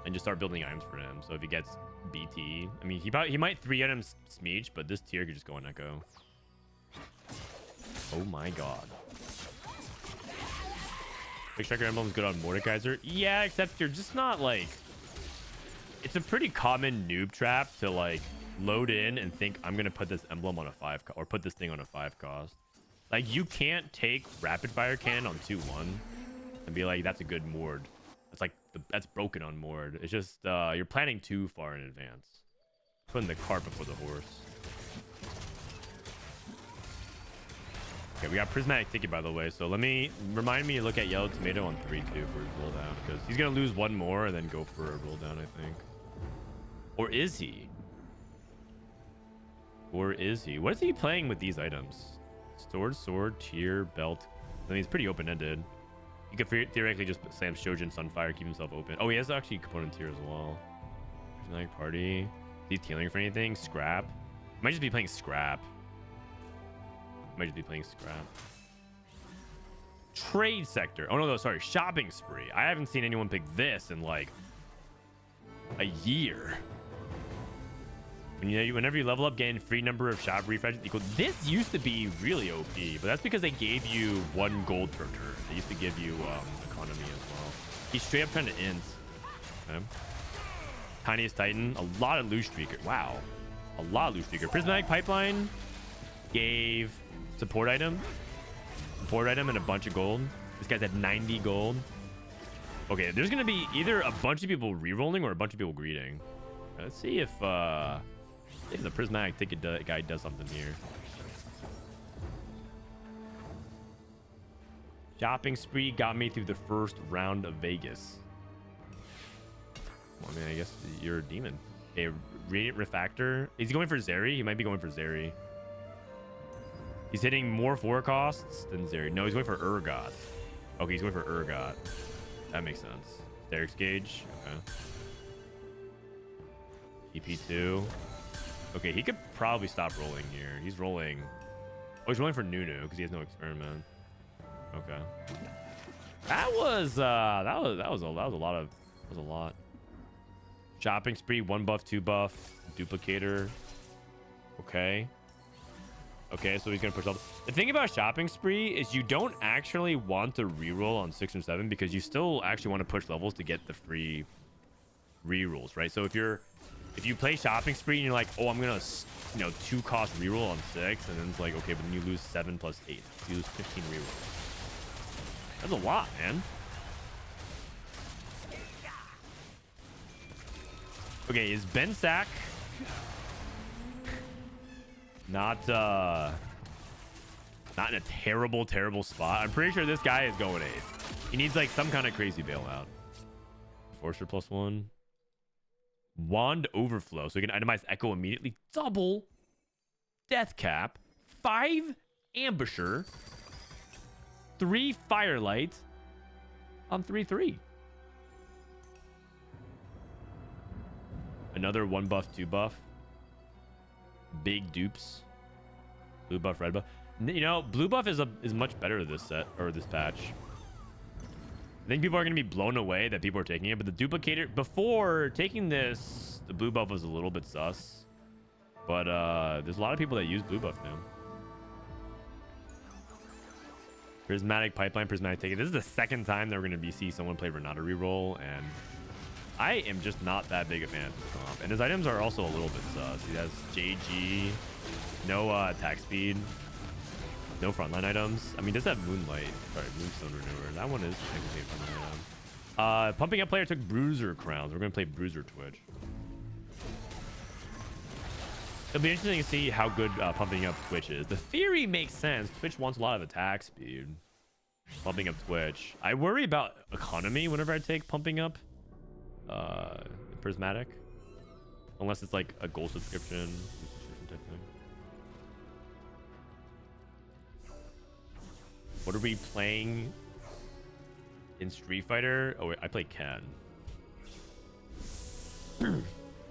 And just start building items for him. So if he gets BT, I mean, he might 3 item Smeech, but this tier could just go on Echo. Oh my god. Quick Striker emblem is good on Mordekaiser. Yeah, except you're just not like... It's a pretty common noob trap to like load in and think I'm gonna put this emblem on a 5 or put this thing on a 5 cost. Like you can't take rapid fire cannon on 2-1 and be like that's a good Mord. That's like that's broken on Mord. It's just you're planning too far in advance. Putting the cart before the horse. Okay, we got Prismatic ticket by the way. So remind me to look at Yellow Tomato on 3-2 for his roll down because he's gonna lose one more and then go for a roll down, I think. Or is he? Or is he? What is he playing with these items? Sword, tier, belt. I mean, he's pretty open-ended. He could theoretically just slam Shojin Sunfire, keep himself open. Oh, he has actually component tier as well. Like party. Is he tailing for anything? Scrap. Might just be playing Scrap. Trade sector. Oh no, sorry. Shopping spree. I haven't seen anyone pick this in like a year. Whenever you level up, gain free number of shop refreshes equal. This used to be really OP, but that's because they gave you 1 gold per turn. They used to give you economy as well. He's straight up trying to int. Okay. Tiniest Titan. A lot of loose streaker. Wow. A lot of loose streaker. Prismatic Pipeline gave support item and a bunch of gold. This guy's at 90 gold. Okay, there's gonna be either a bunch of people re-rolling or a bunch of people greeting. Let's see if the Prismatic ticket guy does something here. Shopping spree got me through the first round of Vegas. Well, I mean, I guess you're a demon. Okay, Radiant Refactor. Is he going for Zeri? He might be going for Zeri. He's hitting more 4 costs than Zeri. No, he's going for Urgot. Okay, he's going for Urgot. That makes sense. Derek's Gauge. Okay. EP2. Okay, he could probably stop rolling here. He's rolling. Oh, he's rolling for Nunu because he has no experiment. Okay. That was a lot. Shopping spree, 1 buff, 2 buff, duplicator. Okay. Okay, so he's gonna push up. The thing about shopping spree is you don't actually want to reroll on 6 or 7 because you still actually want to push levels to get the free rerolls, right? So if you play shopping spree and you're like, oh, I'm gonna 2 cost reroll on 6, and then it's like, okay, but then you lose 7 plus 8. You lose 15 rerolls. That's a lot, man. Okay, is Ben Sack not in a terrible spot? I'm pretty sure this guy is going 8th. He needs like some kind of crazy bailout. Forcer +1. Wand Overflow, so he can itemize Echo immediately. Double Death Cap. 5 Ambusher. 3 Firelight on 3/3. Another 1 buff, 2 buff. Big dupes. Blue buff, red buff. You know, blue buff is much better this set or this patch. I think people are going to be blown away that people are taking it, but the duplicator before taking this, the blue buff was a little bit sus. But there's a lot of people that use blue buff now. Prismatic pipeline, prismatic ticket. This is the second time that we're going to see someone play Renata reroll, and I am just not that big a fan of this comp. And his items are also a little bit sus. He has JG, no attack speed, no frontline items. I mean, does have Moonlight? Sorry, Moonstone Renewer. That one is technically a frontline item. Pumping up player took Bruiser Crowns. We're going to play Bruiser Twitch. It'll be interesting to see how good pumping up Twitch is. The theory makes sense. Twitch wants a lot of attack speed. Pumping up Twitch. I worry about economy whenever I take pumping up Prismatic. Unless it's like a gold subscription type thing. What are we playing in Street Fighter? Oh, wait, I play Ken.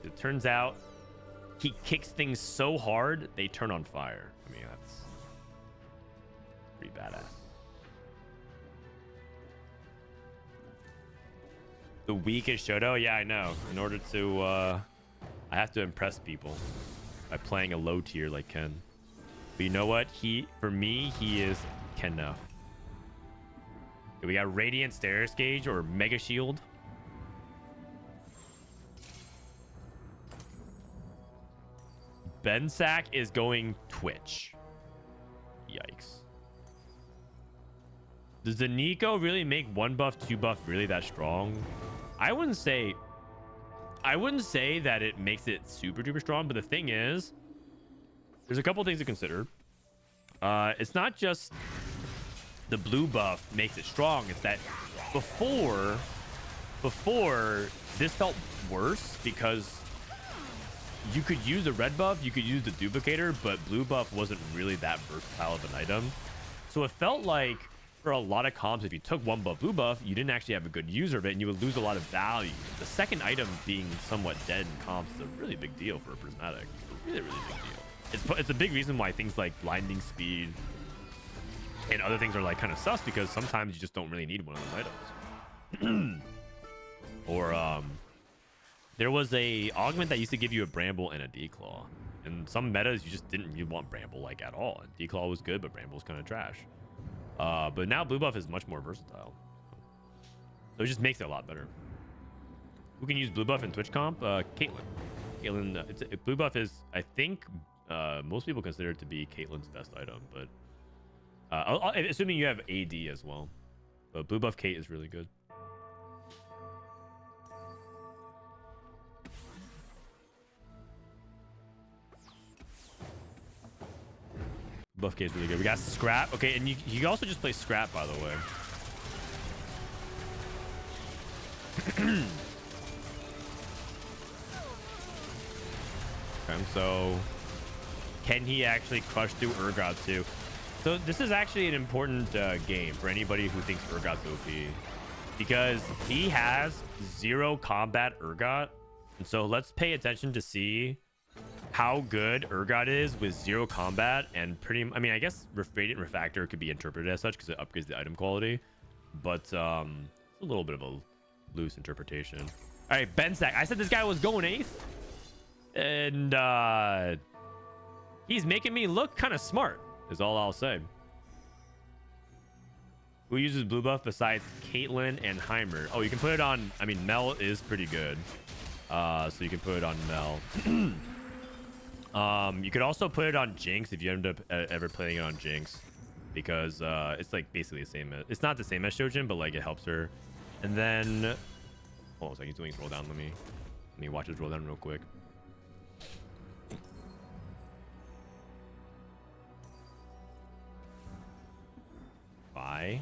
It turns out he kicks things so hard, they turn on fire. I mean, that's pretty badass. The weakest Shoto? Yeah, I know. In order to, I have to impress people by playing a low tier like Ken. But you know what? For me, he is Ken enough. Okay, we got Radiant Stairs Gauge or Mega Shield. Bensack is going Twitch. Yikes. Does the Nico really make 1 buff, 2 buff really that strong? I wouldn't say that it makes it super duper strong, but the thing is, there's a couple things to consider. It's not just the blue buff makes it strong. It's that before this felt worse because you could use the red buff, you could use the duplicator, but blue buff wasn't really that versatile of an item. So it felt like for a lot of comps, if you took 1 buff, blue buff, you didn't actually have a good user of it, and you would lose a lot of value. The second item being somewhat dead in comps is a really big deal for a Prismatic. Really, really big deal. It's a big reason why things like blinding speed and other things are like kind of sus, because sometimes you just don't really need one of those items. Or there was a augment that used to give you a Bramble and a Declaw. In some metas, you want Bramble like at all. And Declaw was good, but Bramble was kind of trash. But now blue buff is much more versatile. So it just makes it a lot better. Who can use blue buff in Twitch comp? Caitlyn. Caitlyn, blue buff is, I think, most people consider it to be Caitlyn's best item. But assuming you have AD as well. But blue buff Kate is really good. Buff K is really good. We got Scrap. Okay, and you can also just play Scrap, by the way. Okay, so can he actually crush through Urgot too? So this is actually an important game for anybody who thinks Urgot's OP, because he has 0 combat Urgot, and so let's pay attention to see how good Urgot is with 0 combat. And I mean, I guess Radiant Refactor could be interpreted as such because it upgrades the item quality, but it's a little bit of a loose interpretation. All right, Bensack. I said this guy was going 8th, and he's making me look kind of smart is all I'll say. Who uses blue buff besides Caitlyn and Heimer? Oh, you can put it on, I mean, Mel is pretty good, so you can put it on Mel. You could also put it on Jinx if you end up ever playing it on Jinx, because it's like basically the same. It's not the same as Shojin, but like it helps her. And then, hold on a second, he's doing his roll down. Let me watch his roll down real quick. Bye.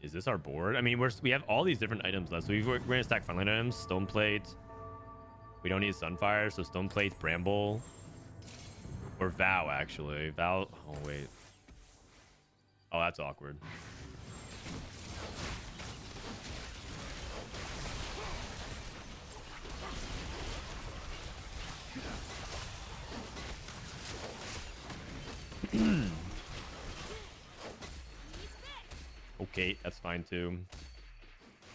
Is this our board? I mean, we have all these different items left, so we're gonna stack frontline items, stone plate. We don't need Sunfire, so Stone Plate, Bramble, or Vow, actually. Vow, oh, wait. Oh, that's awkward. Okay, that's fine too.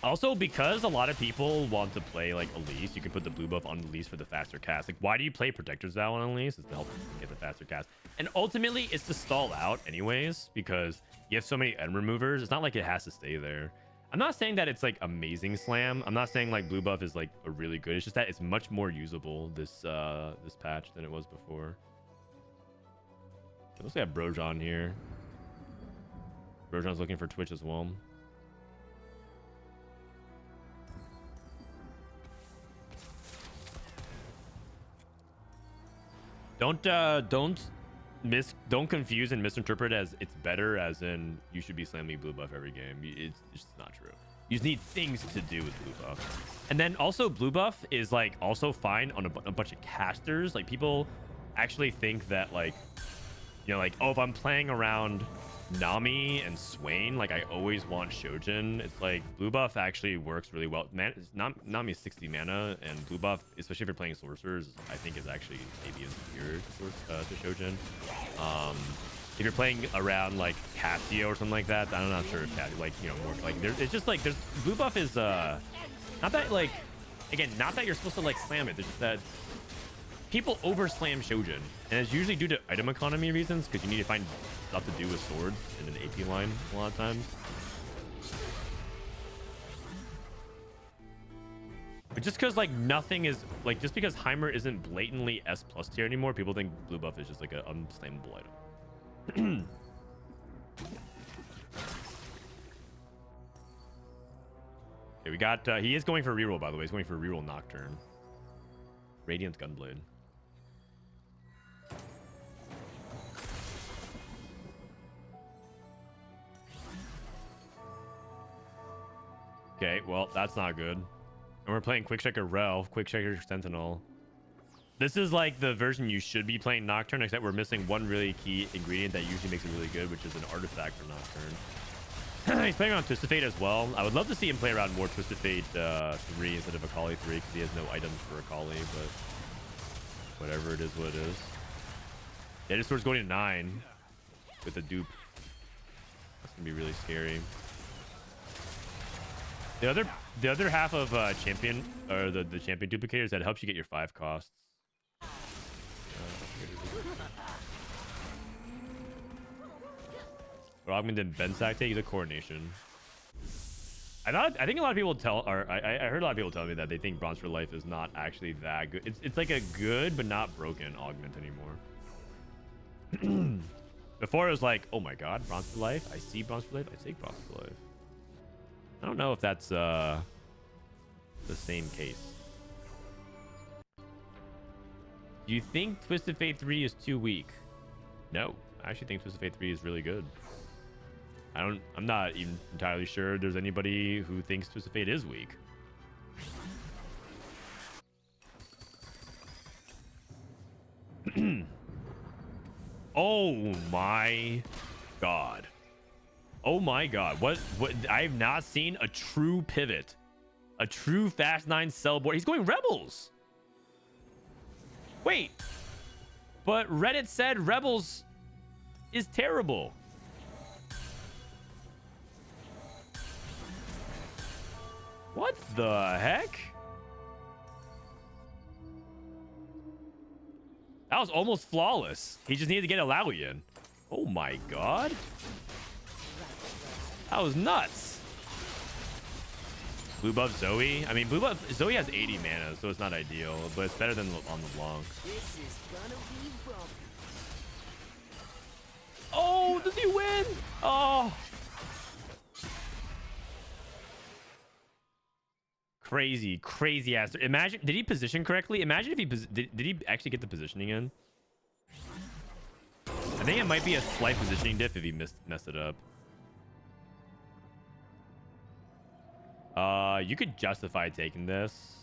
Also, because a lot of people want to play like Elise, you can put the blue buff on Elise for the faster cast. Like, why do you play Protector's Vow on Elise? Is to help get the faster cast. And ultimately, it's to stall out anyways, because you have so many end removers. It's not like it has to stay there. I'm not saying that it's like amazing slam. I'm not saying like blue buff is like a really good. It's just that it's much more usable this this patch than it was before. Let's have Brojon here. Brojon's looking for Twitch as well. Don't confuse and misinterpret as it's better as in you should be slamming blue buff every game. It's just not true. You just need things to do with blue buff. And then also blue buff is like also fine on a bunch of casters. Like people actually think that like, you know, like, oh, if I'm playing around Nami and Swain, like I always want Shojin. It's like blue buff actually works really well. Man, it's not Nami's 60 mana, and blue buff, especially if you're playing sorcerers, I think is actually maybe inferior to Shojin. If you're playing around like Cassio or something like that, I'm not sure if Cassio, like, you know, more like it's just like there's blue buff is not that like, again, not that you're supposed to like slam it. There's just that people over slam Shojin, and it's usually due to item economy reasons, because you need to find stuff to do with swords in an AP line a lot of times. But just because like nothing is like, just because Heimer isn't blatantly S+ tier anymore, people think blue buff is just like an unslammable item. Okay, we got he is going for reroll, by the way. He's going for reroll Nocturne. Radiant Gunblade. Okay, well, that's not good. And we're playing Quick Checker Rel, Quick Checker Sentinel. This is like the version you should be playing Nocturne, except we're missing one really key ingredient that usually makes it really good, which is an artifact for Nocturne. He's playing around Twisted Fate as well. I would love to see him play around more Twisted Fate 3 instead of Akali 3, because he has no items for Akali, but whatever it is, what it is. Jedusor's going to 9 with a dupe. That's going to be really scary. The other half of champion, or the champion duplicator, is that it helps you get your 5 costs. Frogman did Bensac take the coordination. I think a lot of people I heard a lot of people tell me that they think Bronze for Life is not actually that good. It's like a good but not broken augment anymore. Before it was like, oh my god, Bronze for Life. I see Bronze for Life. I take Bronze for Life. I don't know if that's the same case. Do you think Twisted Fate 3 is too weak? No, I actually think Twisted Fate 3 is really good. I'm not even entirely sure there's anybody who thinks Twisted Fate is weak. Oh my god. Oh my god. What I have not seen a true pivot. A true Fast 9 cell board. He's going Rebels. Wait. But Reddit said Rebels is terrible. What the heck? That was almost flawless. He just needed to get Elia. Oh my god. That was nuts. Blue buff Zoe. I mean, blue buff Zoe has 80 mana, so it's not ideal, but it's better than on the long. This is gonna be bumpy. Oh, does he win? Oh. Crazy ass. Imagine, did he position correctly? Imagine if he did he actually get the positioning in? I think it might be a slight positioning diff if he messed it up. You could justify taking this.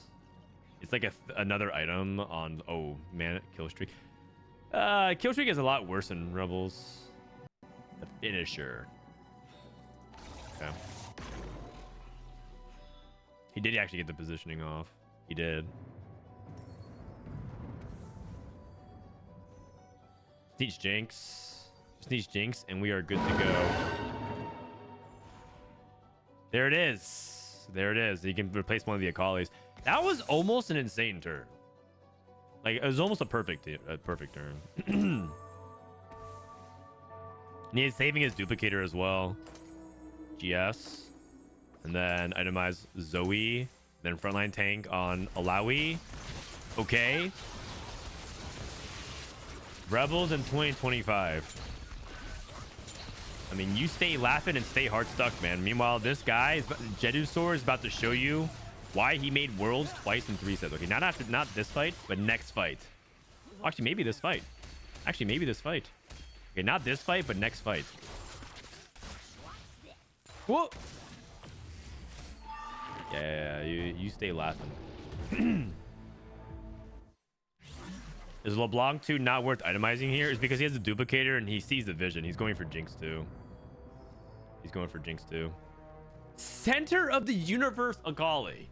It's like another item on, oh man, kill streak. Kill streak is a lot worse than Rebels. The finisher. Okay. He did actually get the positioning off. He did. Teach Jinx. just needs Jinx, and we are good to go. There it is. There it is. You can replace one of the Akali's. That was almost an insane turn. Like, it was almost a perfect turn. And he's saving his duplicator as well. GS. And then itemize Zoe. Then frontline tank on Alawi. Okay. Rebels in 2025. I mean, you stay laughing and stay hard stuck, man. Meanwhile, this guy, Jedusor, is about to show you why he made worlds twice in 3 sets. Okay, not this fight, but next fight. Actually, maybe this fight. Okay, not this fight, but next fight. Whoa. Yeah, you stay laughing. Is LeBlanc 2 not worth itemizing here? Is because he has a duplicator and he sees the vision. He's going for Jinx 2. Center of the universe Akali.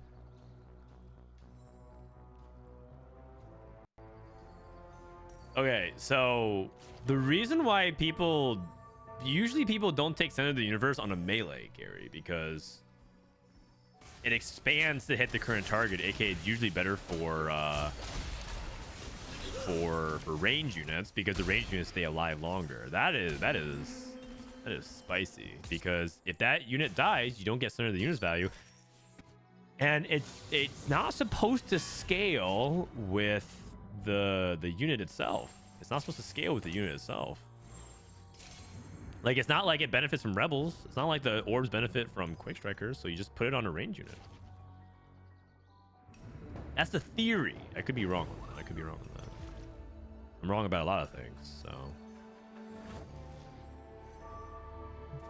Okay, so the reason why people don't take center of the universe on a melee carry, because it expands to hit the current target, aka it's usually better for range units, because the range units stay alive longer. That is spicy, because if that unit dies, you don't get center of the unit's value, and it's not supposed to scale with the unit itself. It's not supposed to scale with the unit itself. Like, it's not like it benefits from rebels. It's not like the orbs benefit from quick strikers, so you just put it on a range unit. That's the theory. I could be wrong. I'm wrong about a lot of things, so.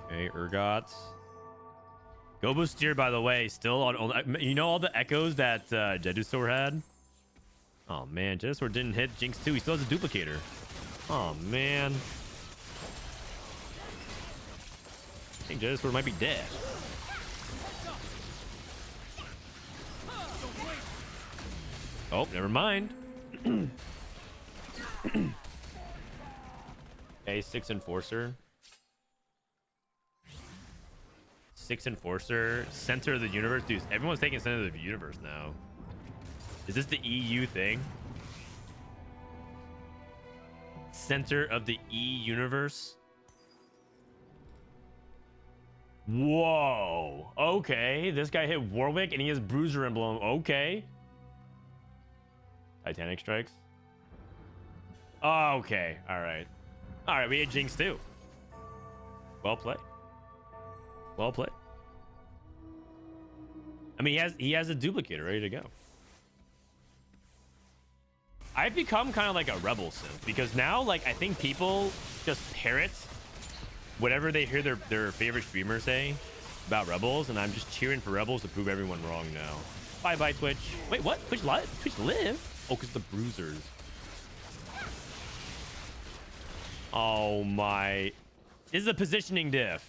Okay, Urgot. Gobosteur, by the way, still on. You know all the echoes that Jedusor had? Oh, man. Jedusor didn't hit Jinx 2. He still has a duplicator. Oh, man. I think Jedusor might be dead. Oh, never mind. Okay, 6 Enforcer. 6 Enforcer. Center of the universe. Dude, everyone's taking center of the universe now. Is this the EU thing? Center of the E universe? Whoa. Okay. This guy hit Warwick and he has Bruiser Emblem. Okay. Titanic Strikes. Oh, okay. All right. We had Jinx too. Well played. I mean, he has a duplicator ready to go. I've become kind of like a rebel simp, because now, like, I think people just parrot whatever they hear their favorite streamer say about rebels, and I'm just cheering for rebels to prove everyone wrong now. Bye Twitch. Wait, what? Twitch live? Oh, because the bruisers. Oh my. This is a positioning diff.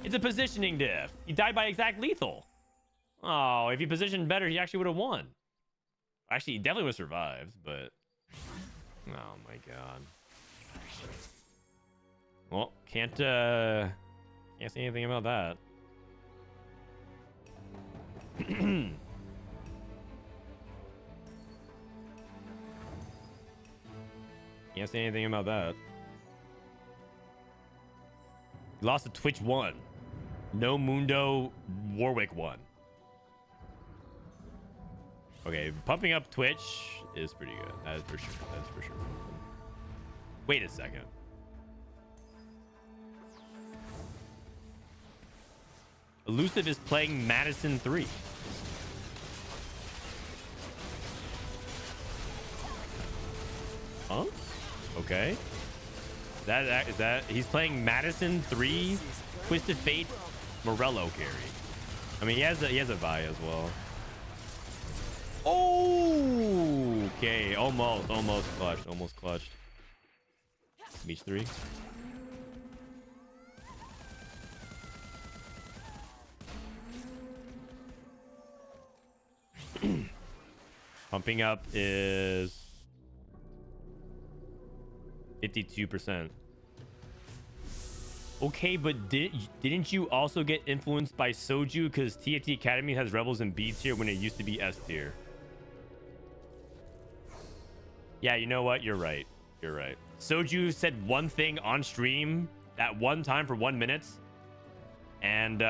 It's a positioning diff. He died by exact lethal. Oh, if he positioned better, he actually would have won. Actually, he definitely would have survived, but... Oh my god. Well, can't say anything about that. Can't say anything about that. He lost to Twitch 1. No Mundo Warwick 1. Okay, pumping up Twitch is pretty good. That is for sure. Wait a second. Elusive is playing Madison 3. Huh? Okay. Is that he's playing Madison 3 Twisted Fate Morello carry. I mean, he has a Vi as well. Oh, okay. Almost clutched. Meech 3. Pumping up is 52%. Okay, but didn't you also get influenced by Soju? Because TFT Academy has Rebels in B tier when it used to be S tier. Yeah, you know what? You're right. You're right. Soju said one thing on stream at one time for 1 minute. And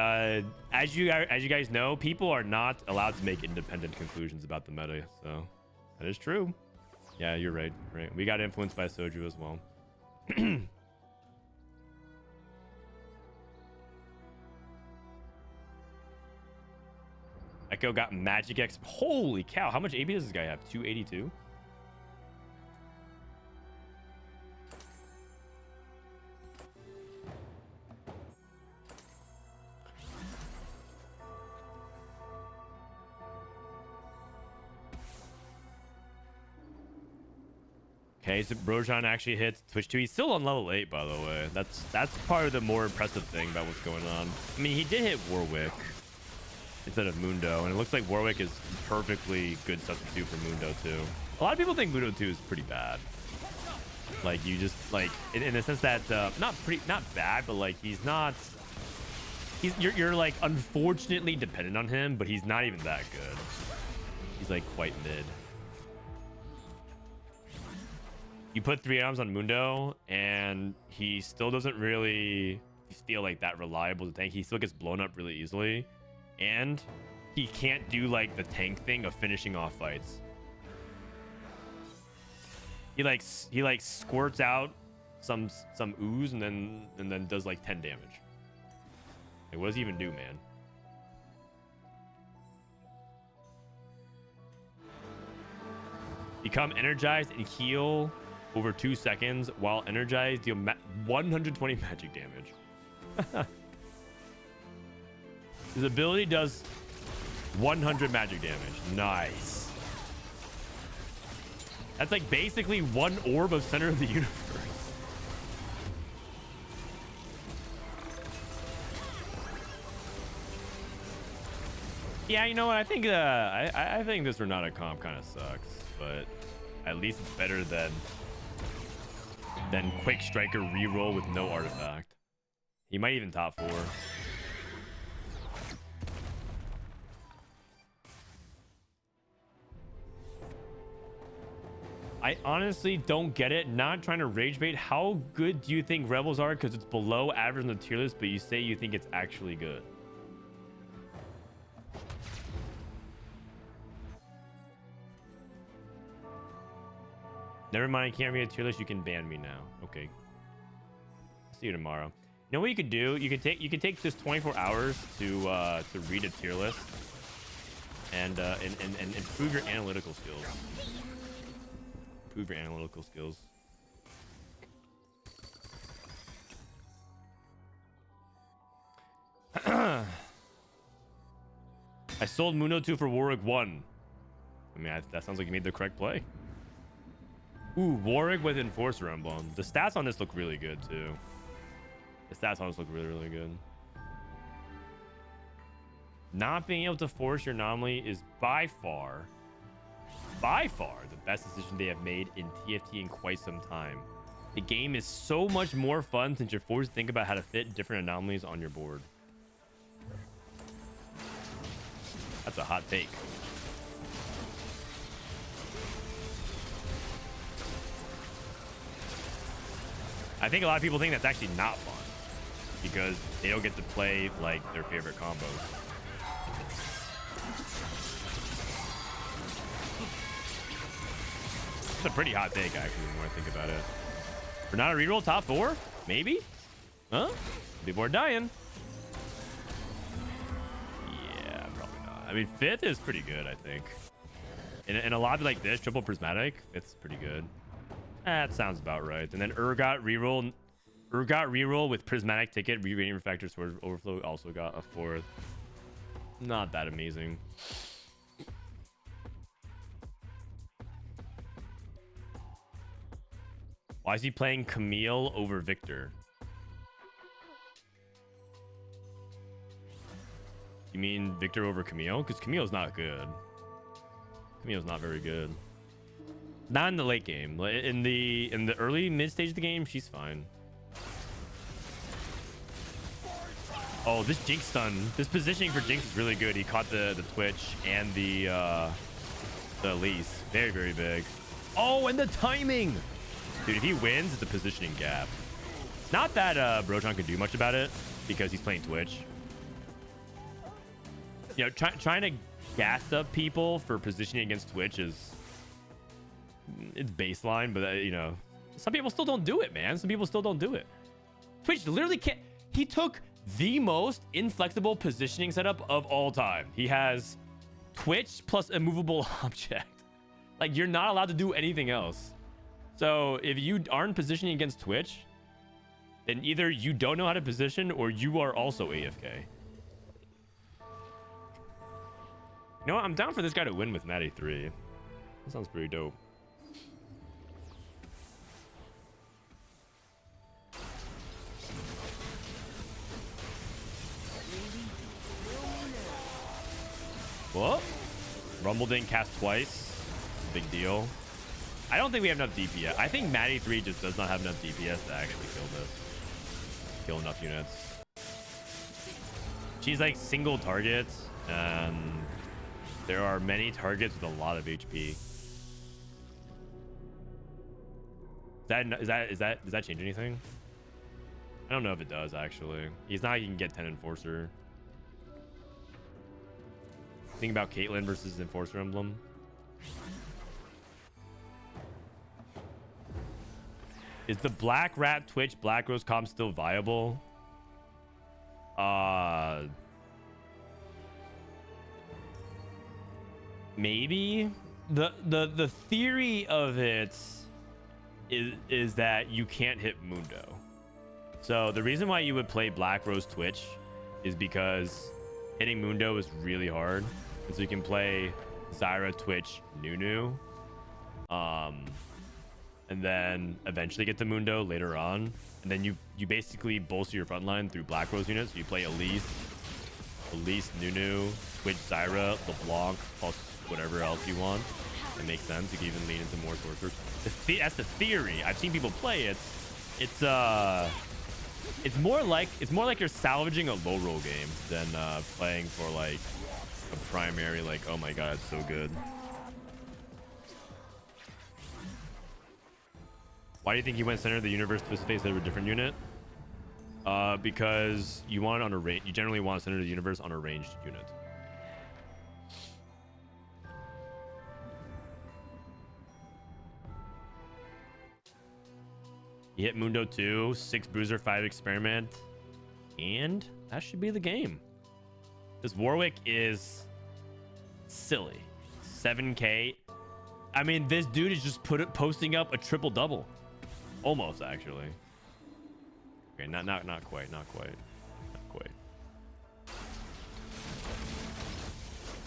as you guys know, people are not allowed to make independent conclusions about the meta. So that is true. Yeah, you're right. Right. We got influenced by Soju as well. Echo got Magic X. Holy cow. How much AP does this guy have? 282? Okay, so Zbrojson actually hits Twitch 2. He's still on level 8, by the way. That's part of the more impressive thing about what's going on. I mean, he did hit Warwick instead of Mundo, and it looks like Warwick is perfectly good substitute for Mundo too. A lot of people think Mundo 2 is pretty bad. Like, you just like in the sense that not bad, but like you're like unfortunately dependent on him, but he's not even that good. He's like quite mid. You put 3 arms on Mundo, and he still doesn't really feel like that reliable to tank. He still gets blown up really easily, and he can't do like the tank thing of finishing off fights. He like squirts out some ooze and then does like 10 damage. Like, what does he even do, man? Become energized and heal over 2 seconds. While energized, deal 120 magic damage. His ability does 100 magic damage. Nice. That's like basically one orb of center of the universe. Yeah, you know what? I think I think this Renata comp kind of sucks, but at least it's better than Quick Striker reroll with no artifact. He might even top 4. I honestly don't get it. Not trying to rage bait. How good do you think Rebels are? Because it's below average on the tier list, but you say you think it's actually good. Never mind, I can't read a tier list. You can ban me now. Okay. See you tomorrow. You know what you could do? You could take just 24 hours to read a tier list and improve your analytical skills. Improve your analytical skills. I sold Mundo 2 for Warwick 1. I mean, that sounds like you made the correct play. Ooh, Warwick with Enforcer Emblem. The stats on this look really good, too. The stats on this look really, really good. Not being able to force your anomaly is by far the best decision they have made in TFT in quite some time. The game is so much more fun since you're forced to think about how to fit different anomalies on your board. That's a hot take. I think a lot of people think that's actually not fun because they don't get to play like their favorite combos. It's a pretty hot take, actually, the more I think about it. For not a reroll, top 4? Maybe? Huh? People are dying. Yeah, probably not. I mean, 5th is pretty good, I think. In a lobby like this, triple prismatic, it's pretty good. That sounds about right. And then Urgot reroll with prismatic ticket, re-rating refractor sword overflow also got a 4th. Not that amazing. Why is he playing Camille over Victor? You mean Victor over Camille? Because Camille's not good. Camille's not very good. Not in the late game. In the early mid stage of the game, she's fine. Oh, this Jinx stun. This positioning for Jinx is really good. He caught the Twitch and the Elise. Very, very big. Oh, and the timing. Dude, if he wins, it's a positioning gap. Not that Zbrojson can do much about it because he's playing Twitch. You know, trying to gas up people for positioning against Twitch is... It's baseline, but, you know, some people still don't do it, man. Some people still don't do it. Twitch literally can't... He took the most inflexible positioning setup of all time. He has Twitch plus immovable object. Like, you're not allowed to do anything else. So if you aren't positioning against Twitch, then either you don't know how to position or you are also AFK. You know what? I'm down for this guy to win with Maddie 3. That sounds pretty dope. Whoa. Rumble didn't cast twice. Big deal. I don't think we have enough DPS. I think Maddie 3 just does not have enough DPS to actually kill this. Kill enough units. She's like single targets, and there are many targets with a lot of HP. Does that change anything? I don't know if it does actually. He's not. He can get 10 Enforcer. Think about Caitlyn versus Enforcer Emblem. Is the Black Rat Twitch Black Rose comp still viable? Maybe. The theory of it is that you can't hit Mundo. So the reason why you would play Black Rose Twitch is because hitting Mundo is really hard. And so you can play Zyra Twitch Nunu. And then eventually get to Mundo later on. And then you basically bolster your front line through Black Rose units. So you play Elise, Nunu, Twitch Zyra, LeBlanc, plus whatever else you want. It makes sense. You can even lean into more sorcerers. That's the theory. I've seen people play it. It's more like you're salvaging a low roll game than playing for like a primary, like, oh my god, it's so good. Why do you think he went center of the universe to face a different unit? Because you want it on a range. You generally want center of the universe on a ranged unit. You hit Mundo 2, 6 Bruiser, 5 Experiment, and that should be the game. This Warwick is silly. 7K. I mean, this dude is just posting up a triple double. Almost, actually. Okay, not quite.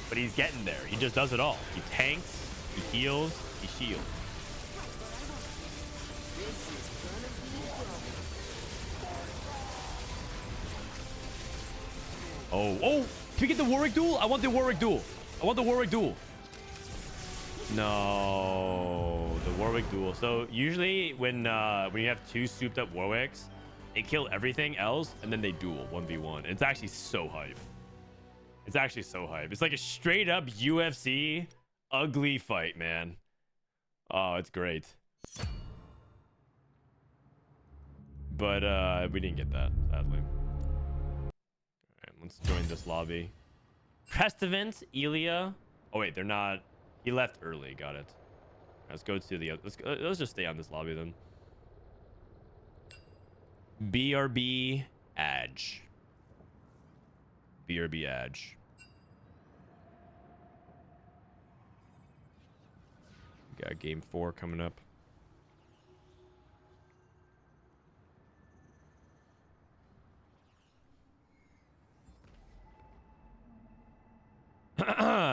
But he's getting there. He just does it all. He tanks, he heals, he shields. Oh, can we get the Warwick duel? I want the Warwick duel. No, the Warwick duel. So usually when you have two souped up Warwicks, they kill everything else and then they duel 1v1. It's actually so hype. It's like a straight up UFC ugly fight, man. Oh, it's great. But we didn't get that, sadly. Let's join this lobby. Prestivent, Elia. Oh wait, they're not. He left early. Got it. Let's go to the. Let's just stay on this lobby then. BRB Edge. BRB Edge. Got game 4 coming up.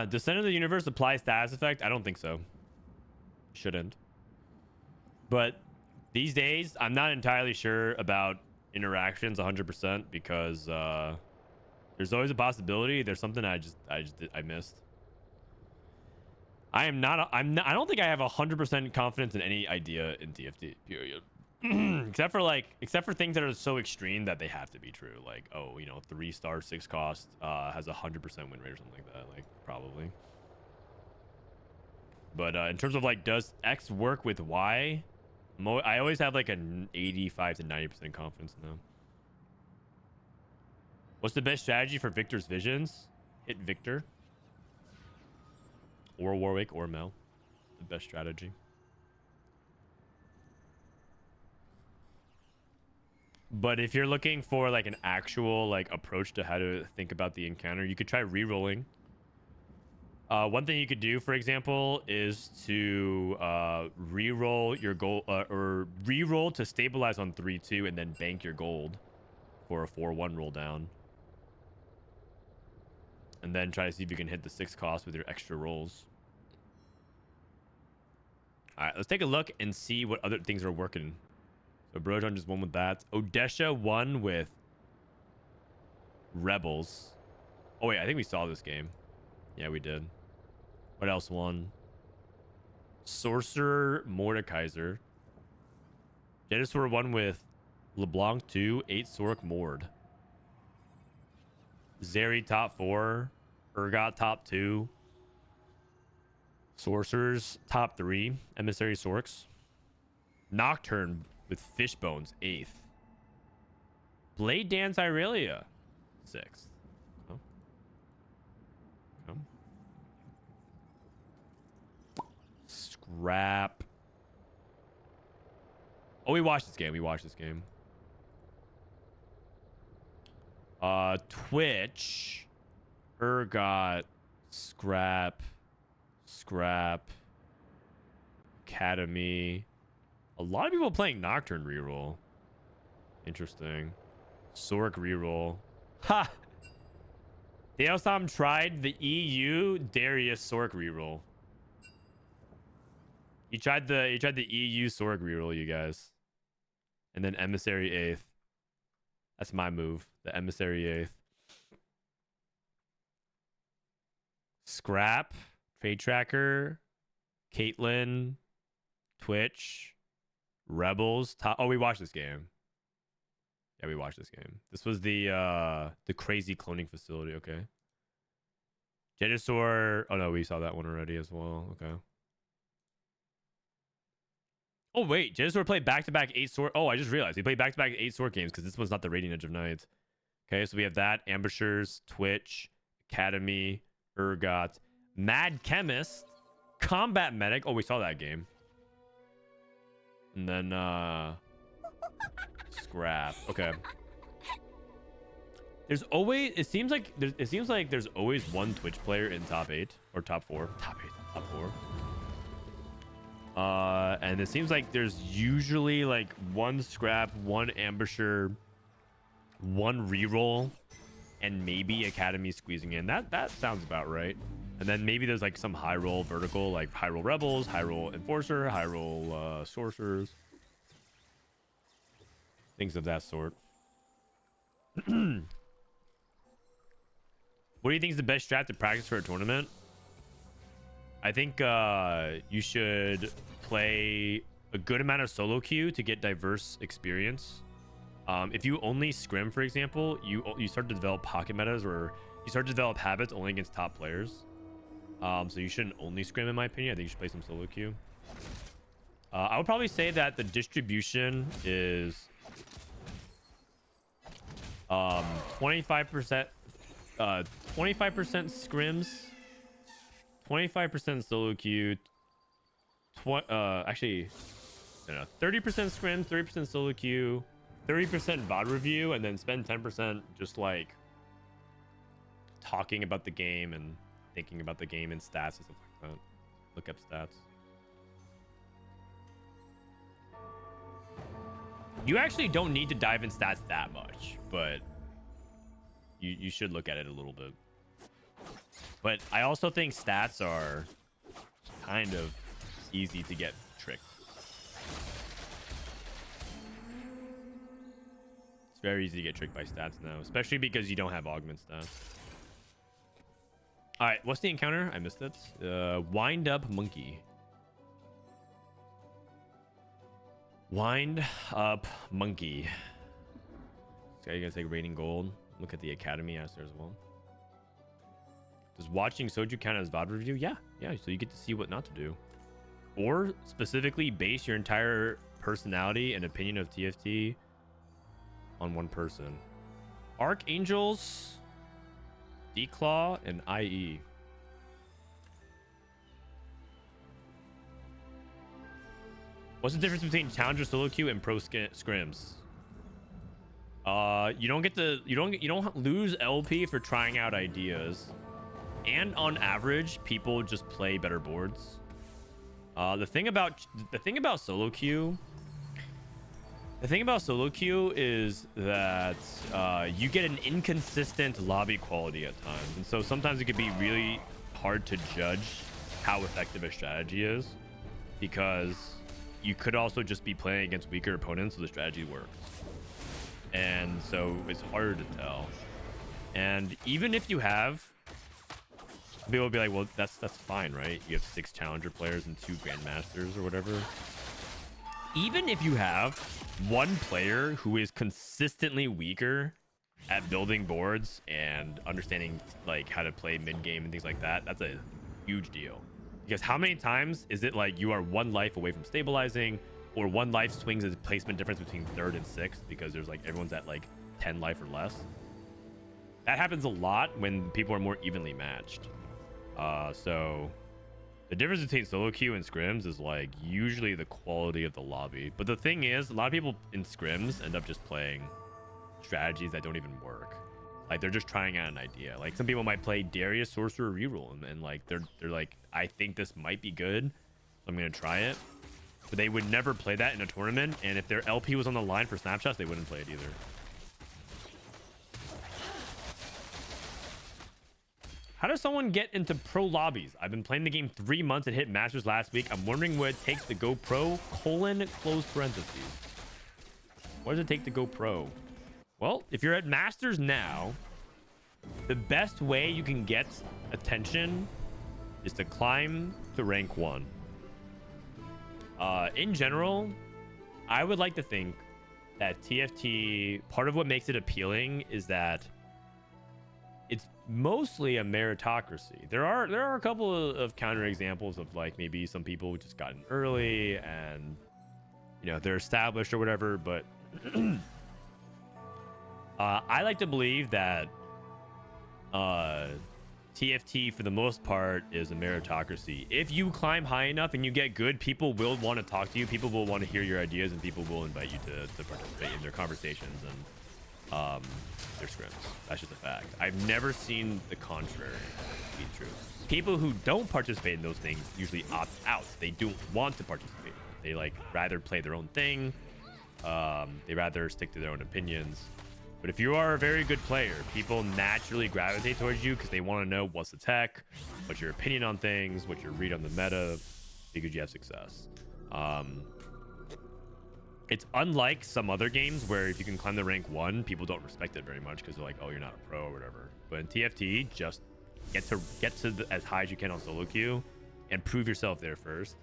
Does Center of the Universe apply status effect? I don't think so. Shouldn't. But these days, I'm not entirely sure about interactions 100% because there's always a possibility there's something I missed. I am not. I don't think I have 100% confidence in any idea in TFT. Period. except for things that are so extreme that they have to be true. Like, oh, 3-star 6 cost has 100% win rate or something like that. Like, probably. But in terms of like, does X work with Y? I always have like an 85 to 90% confidence now. What's the best strategy for Victor's visions? Hit Victor. Or Warwick or Mel. The best strategy. But if you're looking for like an actual like approach to how to think about the encounter, you could try re-rolling. One thing you could do, for example, is to re-roll your gold or re-roll to stabilize on 3-2 and then bank your gold for a 4-1 roll down. And then try to see if you can hit the 6 cost with your extra rolls. All right, let's take a look and see what other things are working. So Zbrojson just won with that. Odesha won with Rebels. Oh wait, I think we saw this game. Yeah, we did. What else won? Sorcerer Mordekaiser. Jedusor won with LeBlanc 2, 8 Sork Mord. Zeri top 4. Urgot top 2. Sorcerers top 3. Emissary Sorks. Nocturne with Fishbones 8th. Blade Dance Irelia 6th. Oh. Oh. Scrap. Oh, we watched this game. Twitch. Urgot. Scrap. Academy. A lot of people playing Nocturne reroll. Interesting. Sork reroll. Ha! Deosam tried the EU Darius Sork reroll. He tried the EU Sork reroll, you guys. And then Emissary 8th. That's my move. The Emissary 8th. Scrap. Trade Tracker. Caitlyn. Twitch. Rebels. Oh, we watched this game. Yeah, we watched this game. This was the crazy cloning facility. Okay. Jedusor. Oh no, we saw that one already as well. Okay. Oh wait, Jedusor played back-to-back 8 sword. Oh, I just realized he played back-to-back 8 sword games because this one's not the Radiant Edge of Night. Okay, so we have that. Ambushers, Twitch, Academy, Urgot, Mad Chemist, Combat Medic. Oh, we saw that game. And then Scrap. Okay. There's always it seems like there's always one Twitch player in top 8 or top 4. Top 4. And it seems like there's usually like one Scrap, one Ambusher, one reroll, and maybe Academy squeezing in. That sounds about right. And then maybe there's like some high roll vertical, like high roll Rebels, high roll Enforcer, high roll Sorcerers. Things of that sort. What do you think is the best strat to practice for a tournament? I think you should play a good amount of solo queue to get diverse experience. If you only scrim, for example, you start to develop pocket metas, or you start to develop habits only against top players. So you shouldn't only scrim, in my opinion. I think you should play some solo queue. I would probably say that the distribution is 25% 25% scrims, 25% solo queue, actually, no, 30% scrims, 30% solo queue, 30% VOD review, and then spend 10% just like talking about the game and thinking about the game and stats and stuff like that. Look up stats. You actually don't need to dive in stats that much, but you should look at it a little bit. But I also think stats are kind of easy to get tricked. It's very easy to get tricked by stats now, especially because you don't have augment stats. All right, what's the encounter? I missed it. Wind up monkey. Wind up monkey. So you guys like rating gold. Look at the academy as there as well. Does watching Soju count as VOD review? Yeah. So you get to see what not to do, or specifically base your entire personality and opinion of TFT on one person. Archangels, Declaw, and IE. What's the difference between Challenger solo queue and pro scrims? You don't lose LP for trying out ideas, and on average, people just play better boards. The thing about solo queue. The thing about solo queue is that you get an inconsistent lobby quality at times, and so sometimes it can be really hard to judge how effective a strategy is, because you could also just be playing against weaker opponents, so the strategy works, and so it's harder to tell. And even if you have, people will be like, well, that's fine, right? You have 6 challenger players and 2 grandmasters or whatever. Even if you have one player who is consistently weaker at building boards and understanding like how to play mid game and things like that, that's a huge deal. Because how many times is it like you are 1 life away from stabilizing, or 1 life swings the placement difference between 3rd and 6th because there's like everyone's at like 10 life or less? That happens a lot when people are more evenly matched. So the difference between solo queue and scrims is like usually the quality of the lobby. But the thing is, a lot of people in scrims end up just playing strategies that don't even work. Like they're just trying out an idea. Like some people might play Darius Sorcerer Reroll and like they're like, I think this might be good, so I'm gonna try it. But they would never play that in a tournament, and if their LP was on the line for snapshots, they wouldn't play it either. How does someone get into pro lobbies? I've been playing the game 3 months and hit Masters last week. I'm wondering what it takes to go pro, close parentheses. What does it take to go pro? Well, if you're at Masters now, the best way you can get attention is to climb to rank 1. In general, I would like to think that TFT, part of what makes it appealing is that it's mostly a meritocracy. There are a couple of counter examples of like maybe some people just got in early and they're established or whatever, but I like to believe that TFT for the most part is a meritocracy. If you climb high enough and you get good, people will want to talk to you, people will want to hear your ideas, and people will invite you to participate in their conversations and their scrims. That's just a fact. I've never seen the contrary be true. People who don't participate in those things usually opt out. They don't want to participate. They like rather play their own thing. They rather stick to their own opinions. But if you are a very good player, people naturally gravitate towards you because they want to know what's the tech, what's your opinion on things, what's your read on the meta, because you have success. It's unlike some other games where if you can climb the rank 1, people don't respect it very much because they're like, oh, you're not a pro or whatever. But in TFT, just get to as high as you can on solo queue and prove yourself there first.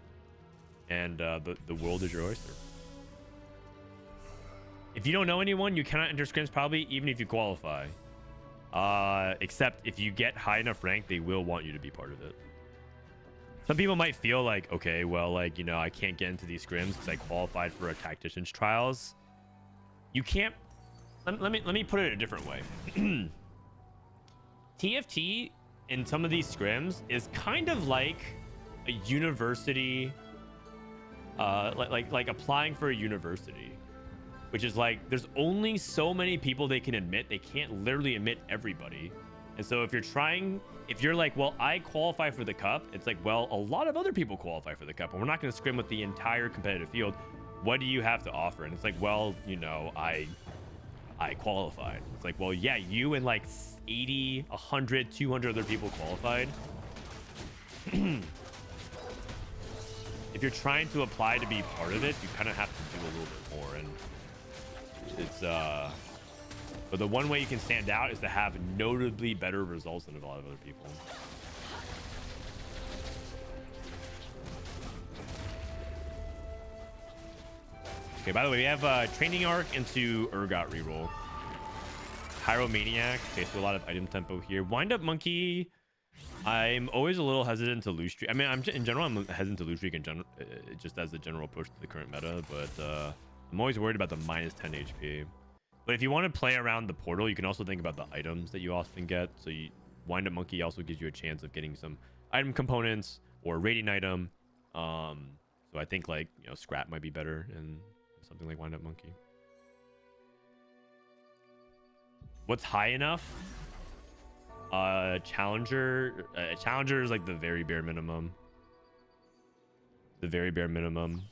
And the world is your oyster. If you don't know anyone, you cannot enter scrims probably, even if you qualify. Except if you get high enough rank, they will want you to be part of it. Some people might feel like, okay, well, like, I can't get into these scrims because I qualified for a tactician's trials. You can't. Let me put it a different way. TFT in some of these scrims is kind of like a university, like applying for a university, which is like there's only so many people they can admit. They can't literally admit everybody. And so if you're like, well, I qualify for the cup, it's like, well, a lot of other people qualify for the cup, and we're not going to scrim with the entire competitive field. What do you have to offer? And it's like, well, I qualified. It's like, well, yeah, you and like 80, 100, 200 other people qualified. If you're trying to apply to be part of it, you kind of have to do a little bit more. And it's but the one way you can stand out is to have notably better results than a lot of other people. Okay, by the way, we have Training Arc into Urgot reroll. Pyromaniac. Okay, so a lot of item tempo here. Wind Up Monkey. I'm always a little hesitant to lose streak. I mean, in general, I'm hesitant to lose streak in general, just as a general approach to the current meta, but I'm always worried about the minus 10 HP. But if you want to play around the portal, you can also think about the items that you often get. So Wind Up Monkey also gives you a chance of getting some item components or rating item. So I think like, you know, Scrap might be better in something like Wind Up Monkey. What's high enough? Challenger is like the very bare minimum.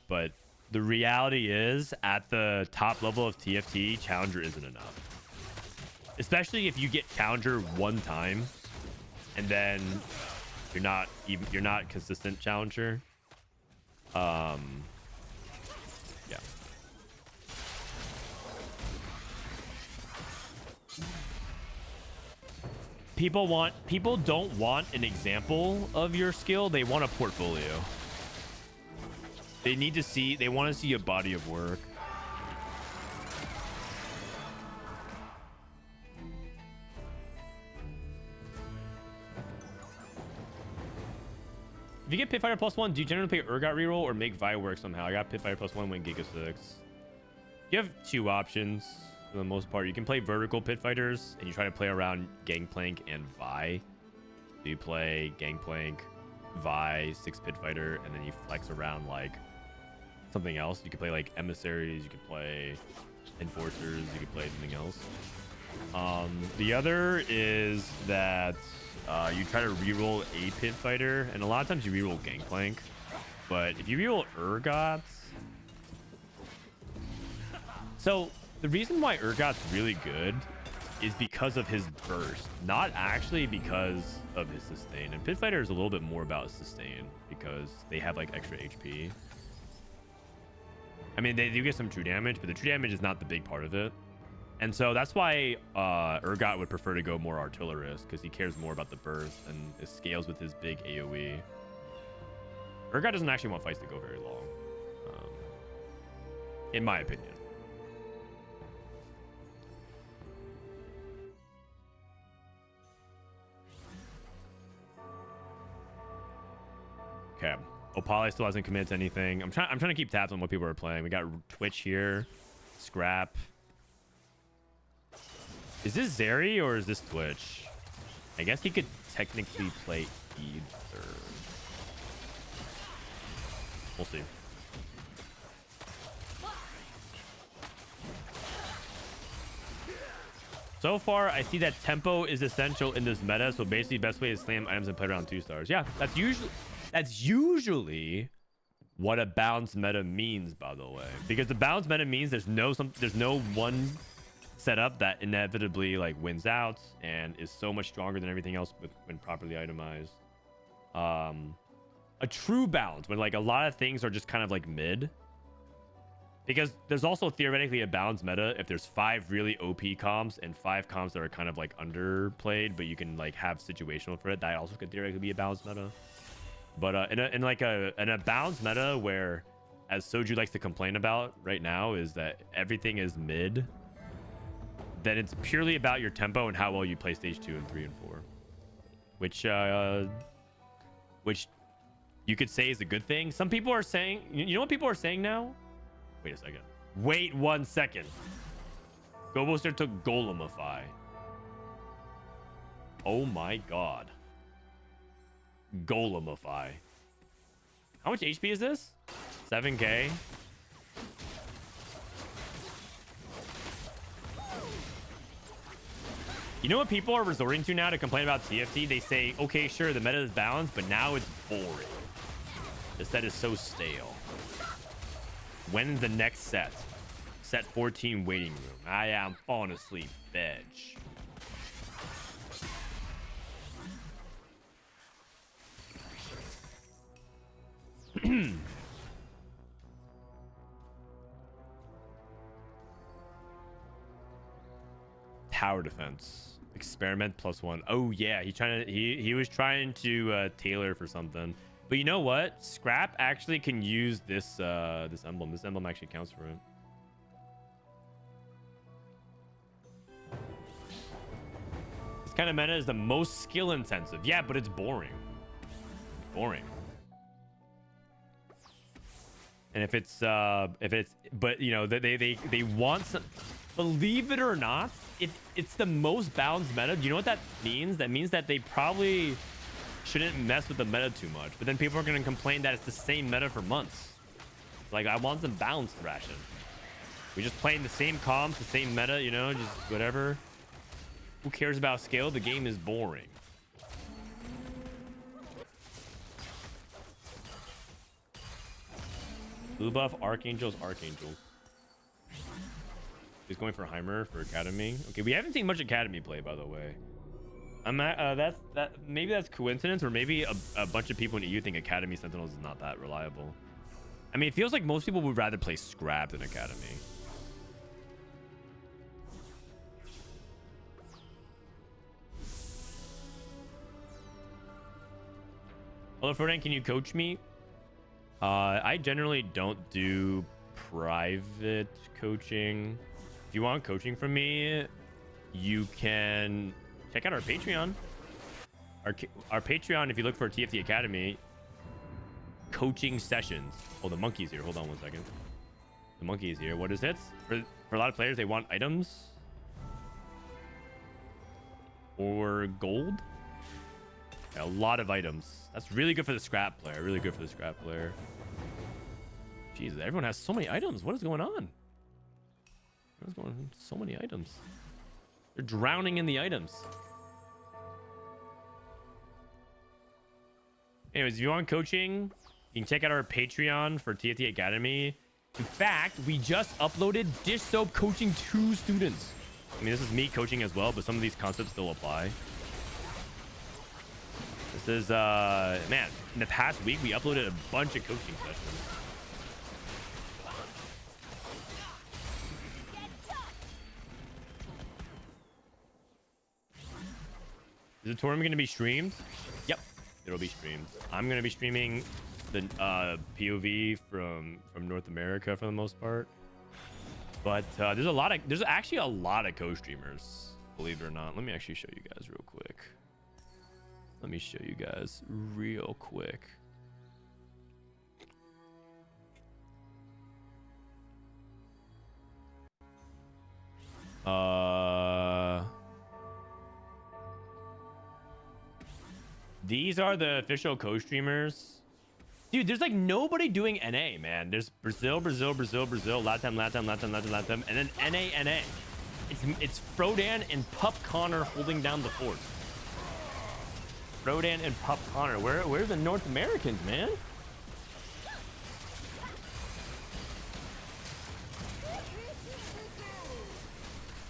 But the reality is at the top level of TFT, Challenger isn't enough. Especially if you get Challenger one time and then you're not consistent Challenger. Yeah. People don't want an example of your skill. They want a portfolio. They want to see a body of work. If you get Pit Fighter +1, do you generally play Urgot reroll or make Vi work somehow? I got Pit Fighter +1 when Giga 6. You have two options for the most part. You can play vertical Pit Fighters and you try to play around Gangplank and Vi. So you play Gangplank, Vi, 6 Pit Fighter, and then you flex around like something else. You could play like Emissaries, you could play Enforcers, you could play something else. The other is that you try to reroll a Pit Fighter, and a lot of times you reroll Gangplank. But if you reroll Urgots... So, the reason why Urgot's really good is because of his burst, not actually because of his sustain. And Pit Fighter is a little bit more about sustain, because they have like extra HP. I mean, they do get some true damage, but the true damage is not the big part of it. And so that's why Urgot would prefer to go more artillerist, because he cares more about the burst and it scales with his big AoE. Urgot doesn't actually want fights to go very long, in my opinion. Okay, Opale still hasn't committed to anything. I'm trying to keep tabs on what people are playing. We got Twitch here, Scrap. Is this Zeri or is this Twitch? I guess he could technically play either. We'll see. So far, I see that tempo is essential in this meta. So basically, best way is slam items and play around 2 stars. Yeah, that's usually what a balanced meta means, by the way. Because the balanced meta means there's no one setup that inevitably like wins out and is so much stronger than everything else when properly itemized. A true balance when like a lot of things are just kind of like mid. Because there's also theoretically a balanced meta if there's 5 really OP comps and 5 comps that are kind of like underplayed, but you can like have situational for it. That also could theoretically be a balanced meta. But in a balanced meta where, as Soju likes to complain about right now, is that everything is mid, then it's purely about your tempo and how well you play stage 2 and 3 and 4, which you could say is a good thing. Some people are saying, you know what people are saying now? Wait a second. Wait 1 second. Gobosteur took Golemify. Oh my god. Golemify. How much HP is this? 7k. You know what people are resorting to now to complain about TFT? They say, okay, sure, the meta is balanced, but now it's boring. The set is so stale. When's the next set? Set 14 waiting room. I am falling asleep, veg. Tower defense. Experiment +1. Oh yeah, he was trying to tailor for something. But you know what? Scrap actually can use this this emblem. This emblem actually counts for it. kind of meta is the most skill intensive. Yeah, but it's boring. Boring. And if it's but you know, they want some, believe it or not, it's the most balanced meta. Do you know what that means? That means that they probably shouldn't mess with the meta too much. But then people are going to complain that it's the same meta for months. Like, I want some balanced thrashing. We're just playing the same comps, the same meta, you know, just whatever. Who cares about scale? The game is boring. Blue buff, Archangels. He's going for Heimer for Academy. Okay, we haven't seen much Academy play, by the way. I'm at, maybe that's coincidence, or maybe a bunch of people in EU think Academy Sentinels is not that reliable. I mean, it feels like most people would rather play Scrap than Academy. Hello, Frodan, can you coach me? I generally don't do private coaching. If you want coaching from me, you can check out our Patreon. Our Patreon, if you look for TFT Academy, coaching sessions. Oh, the monkey's here. Hold on 1 second. The monkey is here. What is it? For a lot of players, they want items or gold. Yeah, a lot of items. That's really good for the scrap player. Really good for the scrap player. Jesus, everyone has so many items. What is going on? What's going on? So many items. They're drowning in the items. Anyways, if you want coaching, you can check out our Patreon for TFT Academy. In fact, we just uploaded Dish Soap coaching 2 students. I mean, this is me coaching as well, but some of these concepts still apply. This is, man, in the past week, we uploaded a bunch of coaching sessions. Is the tournament going to be streamed? Yep, it'll be streamed. I'm going to be streaming the POV from North America for the most part. But there's actually a lot of co-streamers, believe it or not. Let me actually show you guys real quick. Let me show you guys real quick. These are the official co-streamers. Dude, there's like nobody doing NA, man. There's Brazil, Latam, and then NA. It's Frodan and Pup Connor holding down the fort. Frodan and Pup Connor. Where's the North Americans, man?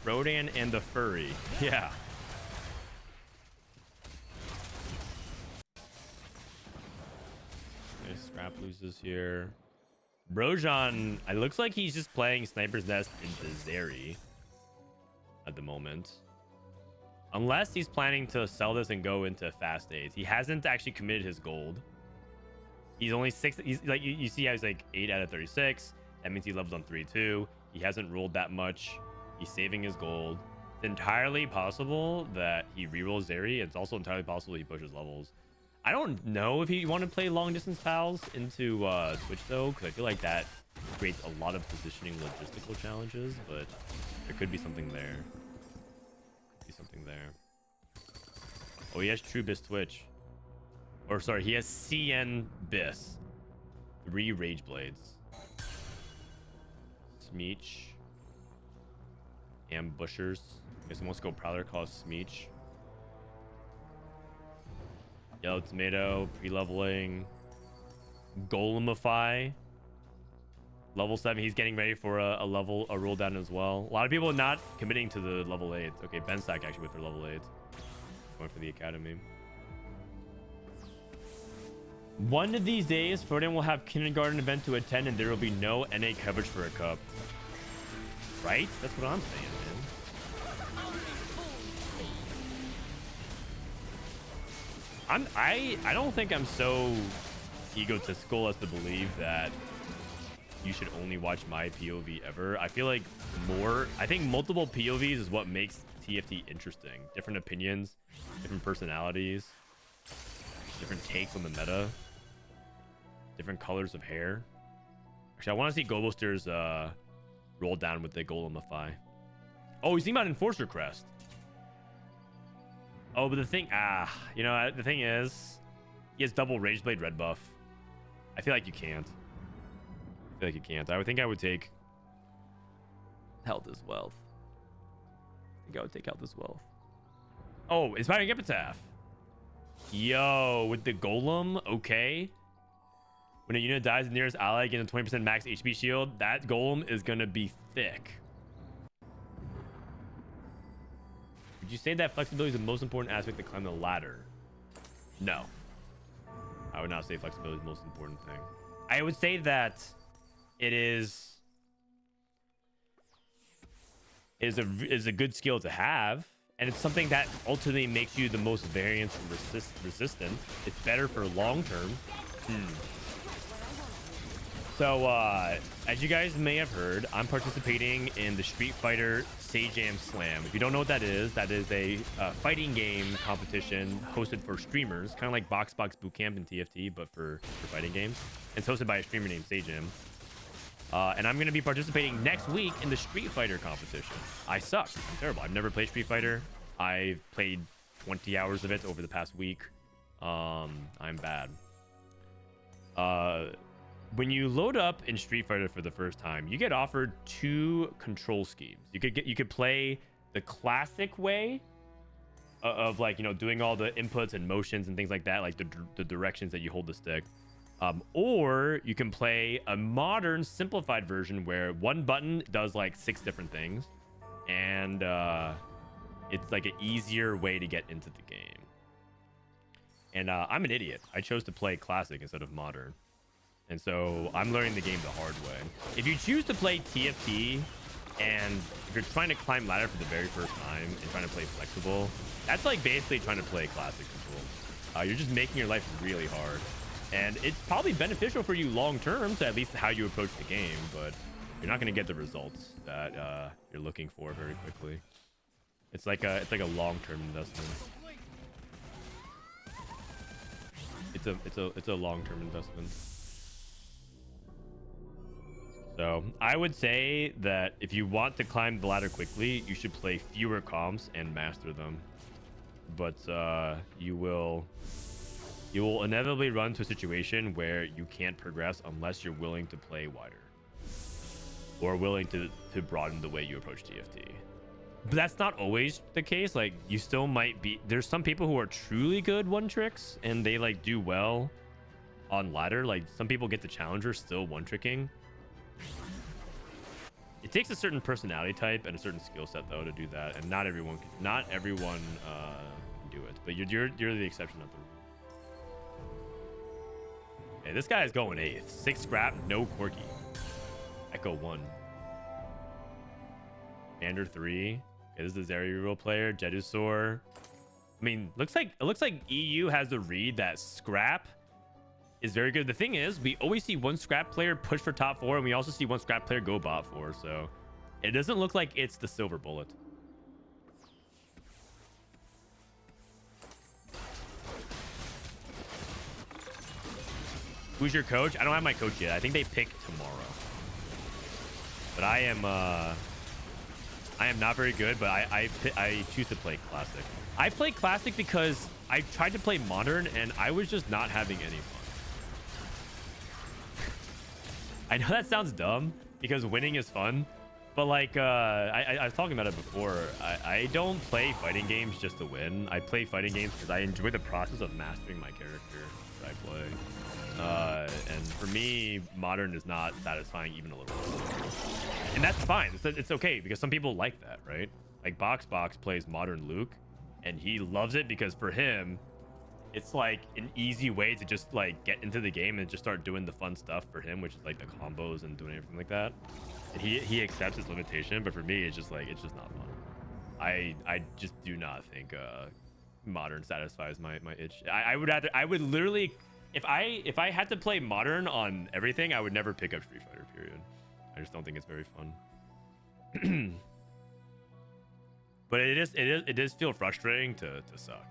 Frodan and the Furry. Yeah. Okay, Scrap loses here. Zbrojson, it looks like he's just playing Sniper's Nest into Zeri at the moment. Unless he's planning to sell this and go into Fast Aids. He hasn't actually committed his gold. He's only 6. He's like, you see how he's like 8 out of 36. That means he levels on 3-2. He hasn't rolled that much. He's saving his gold. It's entirely possible that he rerolls Zeri. It's also entirely possible he pushes levels. I don't know if he want to play long distance pals into Twitch though, because I feel like that creates a lot of positioning logistical challenges, but there could be something there. Oh, he has True Bis Twitch. Or sorry, he has CN Bis. 3 Rage Blades. Smeech. Ambushers. I guess he wants to go Prowler, call Smeech. Yellow Tomato. Pre-leveling. Golemify. Level 7. He's getting ready for a roll down as well. A lot of people are not committing to the level 8. Okay, Ben Stack actually went for level 8. Going for the Academy. One of these days, Frodan will have kindergarten event to attend and there will be no NA coverage for a cup. Right? That's what I'm saying, man. I don't think I'm so egotistical as to believe that, you should only watch my POV ever. I feel like I think multiple POVs is what makes TFT interesting. Different opinions, different personalities, different takes on the meta, different colors of hair. Actually, I want to see Gobosteur's roll down with the Golemify. Oh, he's thinking about Enforcer Crest. Oh, but the thing, you know, the thing is, he has double Rage Blade red buff. I feel like you can't. I feel like you can't. I would think I would take health as wealth. I think I would take health as wealth. Oh, Inspiring Epitaph. Yo, with the Golem, okay. When a unit dies, the nearest ally gets a 20% max HP shield. That Golem is gonna be thick. Would you say that flexibility is the most important aspect to climb the ladder? No. I would not say flexibility is the most important thing. I would say that it is a good skill to have, and it's something that ultimately makes you the most variance and resistant. It's better for long term. So, as you guys may have heard, I'm participating in the Street Fighter Sajam Slam. If you don't know what that is a fighting game competition hosted for streamers, kind of like Box Bootcamp in TFT, but for fighting games. It's hosted by a streamer named Sajam. And I'm going to be participating next week in the Street Fighter competition. I suck. I'm terrible. I've never played Street Fighter. I've played 20 hours of it over the past week. I'm bad. When you load up in Street Fighter for the first time, you get offered 2 control schemes. You could play the classic way of like, you know, doing all the inputs and motions and things like that, like the directions that you hold the stick. Or you can play a modern simplified version where one button does like 6 different things, and it's like an easier way to get into the game. And I'm an idiot. I chose to play classic instead of modern. And so I'm learning the game the hard way. If you choose to play TFT and if you're trying to climb ladder for the very first time and trying to play flexible, that's like basically trying to play classic control. You're just making your life really hard. And it's probably beneficial for you long term to at least how you approach the game, but you're not going to get the results that you're looking for very quickly. It's like a long-term investment. It's a long-term investment. So I would say that if you want to climb the ladder quickly, you should play fewer comps and master them. But you will inevitably run to a situation where you can't progress unless you're willing to play wider or willing to broaden the way you approach TFT. But that's not always the case. Like, you still might be, there's some people who are truly good one tricks and they like do well on ladder. Like, some people get the challenger still one tricking. It takes a certain personality type and a certain skill set though to do that, and not everyone can do it. But you're the exception of the rule. Hey, this guy is going 8th. 6 scrap, no quirky. Echo 1. Commander 3. Okay, this is the Zeri role player. Jedusor. I mean, it looks like EU has the read that scrap is very good. The thing is, we always see one scrap player push for top 4, and we also see one scrap player go bot 4. So it doesn't look like it's the silver bullet. Who's your coach? I don't have my coach yet. I think they pick tomorrow. But I am not very good, but I choose to play classic. I play classic because I tried to play modern and I was just not having any fun. I know that sounds dumb because winning is fun, but like I was talking about it before. I don't play fighting games just to win. I play fighting games because I enjoy the process of mastering my character that I play. And for me, modern is not satisfying even a little bit. And that's fine. It's okay because some people like that, right? Like Box plays modern Luke and he loves it because for him, it's like an easy way to just like get into the game and just start doing the fun stuff for him, which is like the combos and doing everything like that. And he accepts his limitation, but for me, it's just not fun. I just do not think modern satisfies my itch. I would literally if I had to play modern on everything, I would never pick up Street Fighter. Period. I just don't think it's very fun. But it does feel frustrating to suck.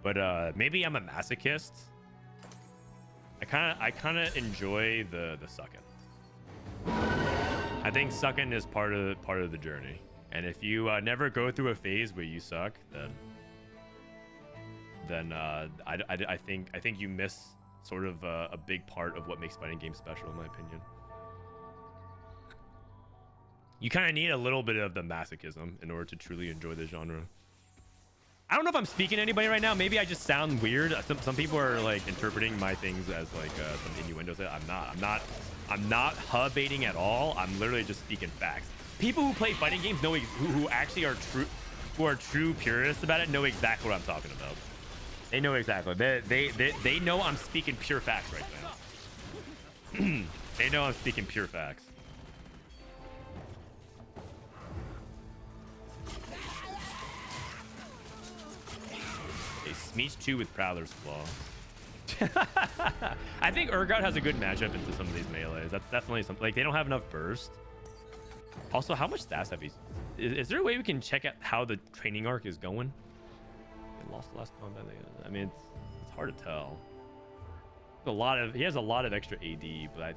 But maybe I'm a masochist. I kind of enjoy the sucking. I think sucking is part of the journey. And if you never go through a phase where you suck, then I think you miss sort of a big part of what makes fighting games special, in my opinion. You kind of need a little bit of the masochism in order to truly enjoy the genre. I don't know if I'm speaking to anybody right now. Maybe I just sound weird. Some people are like interpreting my things as like some innuendos. I'm not hub-baiting at all. I'm literally just speaking facts. People who play fighting games know who actually are true purists about it know exactly what I'm talking about. They know exactly. They know I'm speaking pure facts right now. They know I'm speaking pure facts. Smeech 2 with Prowler's Claw. I think Urgot has a good matchup into some of these melees. That's definitely something. Like, they don't have enough burst. Also, how much stats have he? Is there a way we can check out how the training arc is going? He lost the last combat. I mean, it's hard to tell. He has a lot of extra AD, but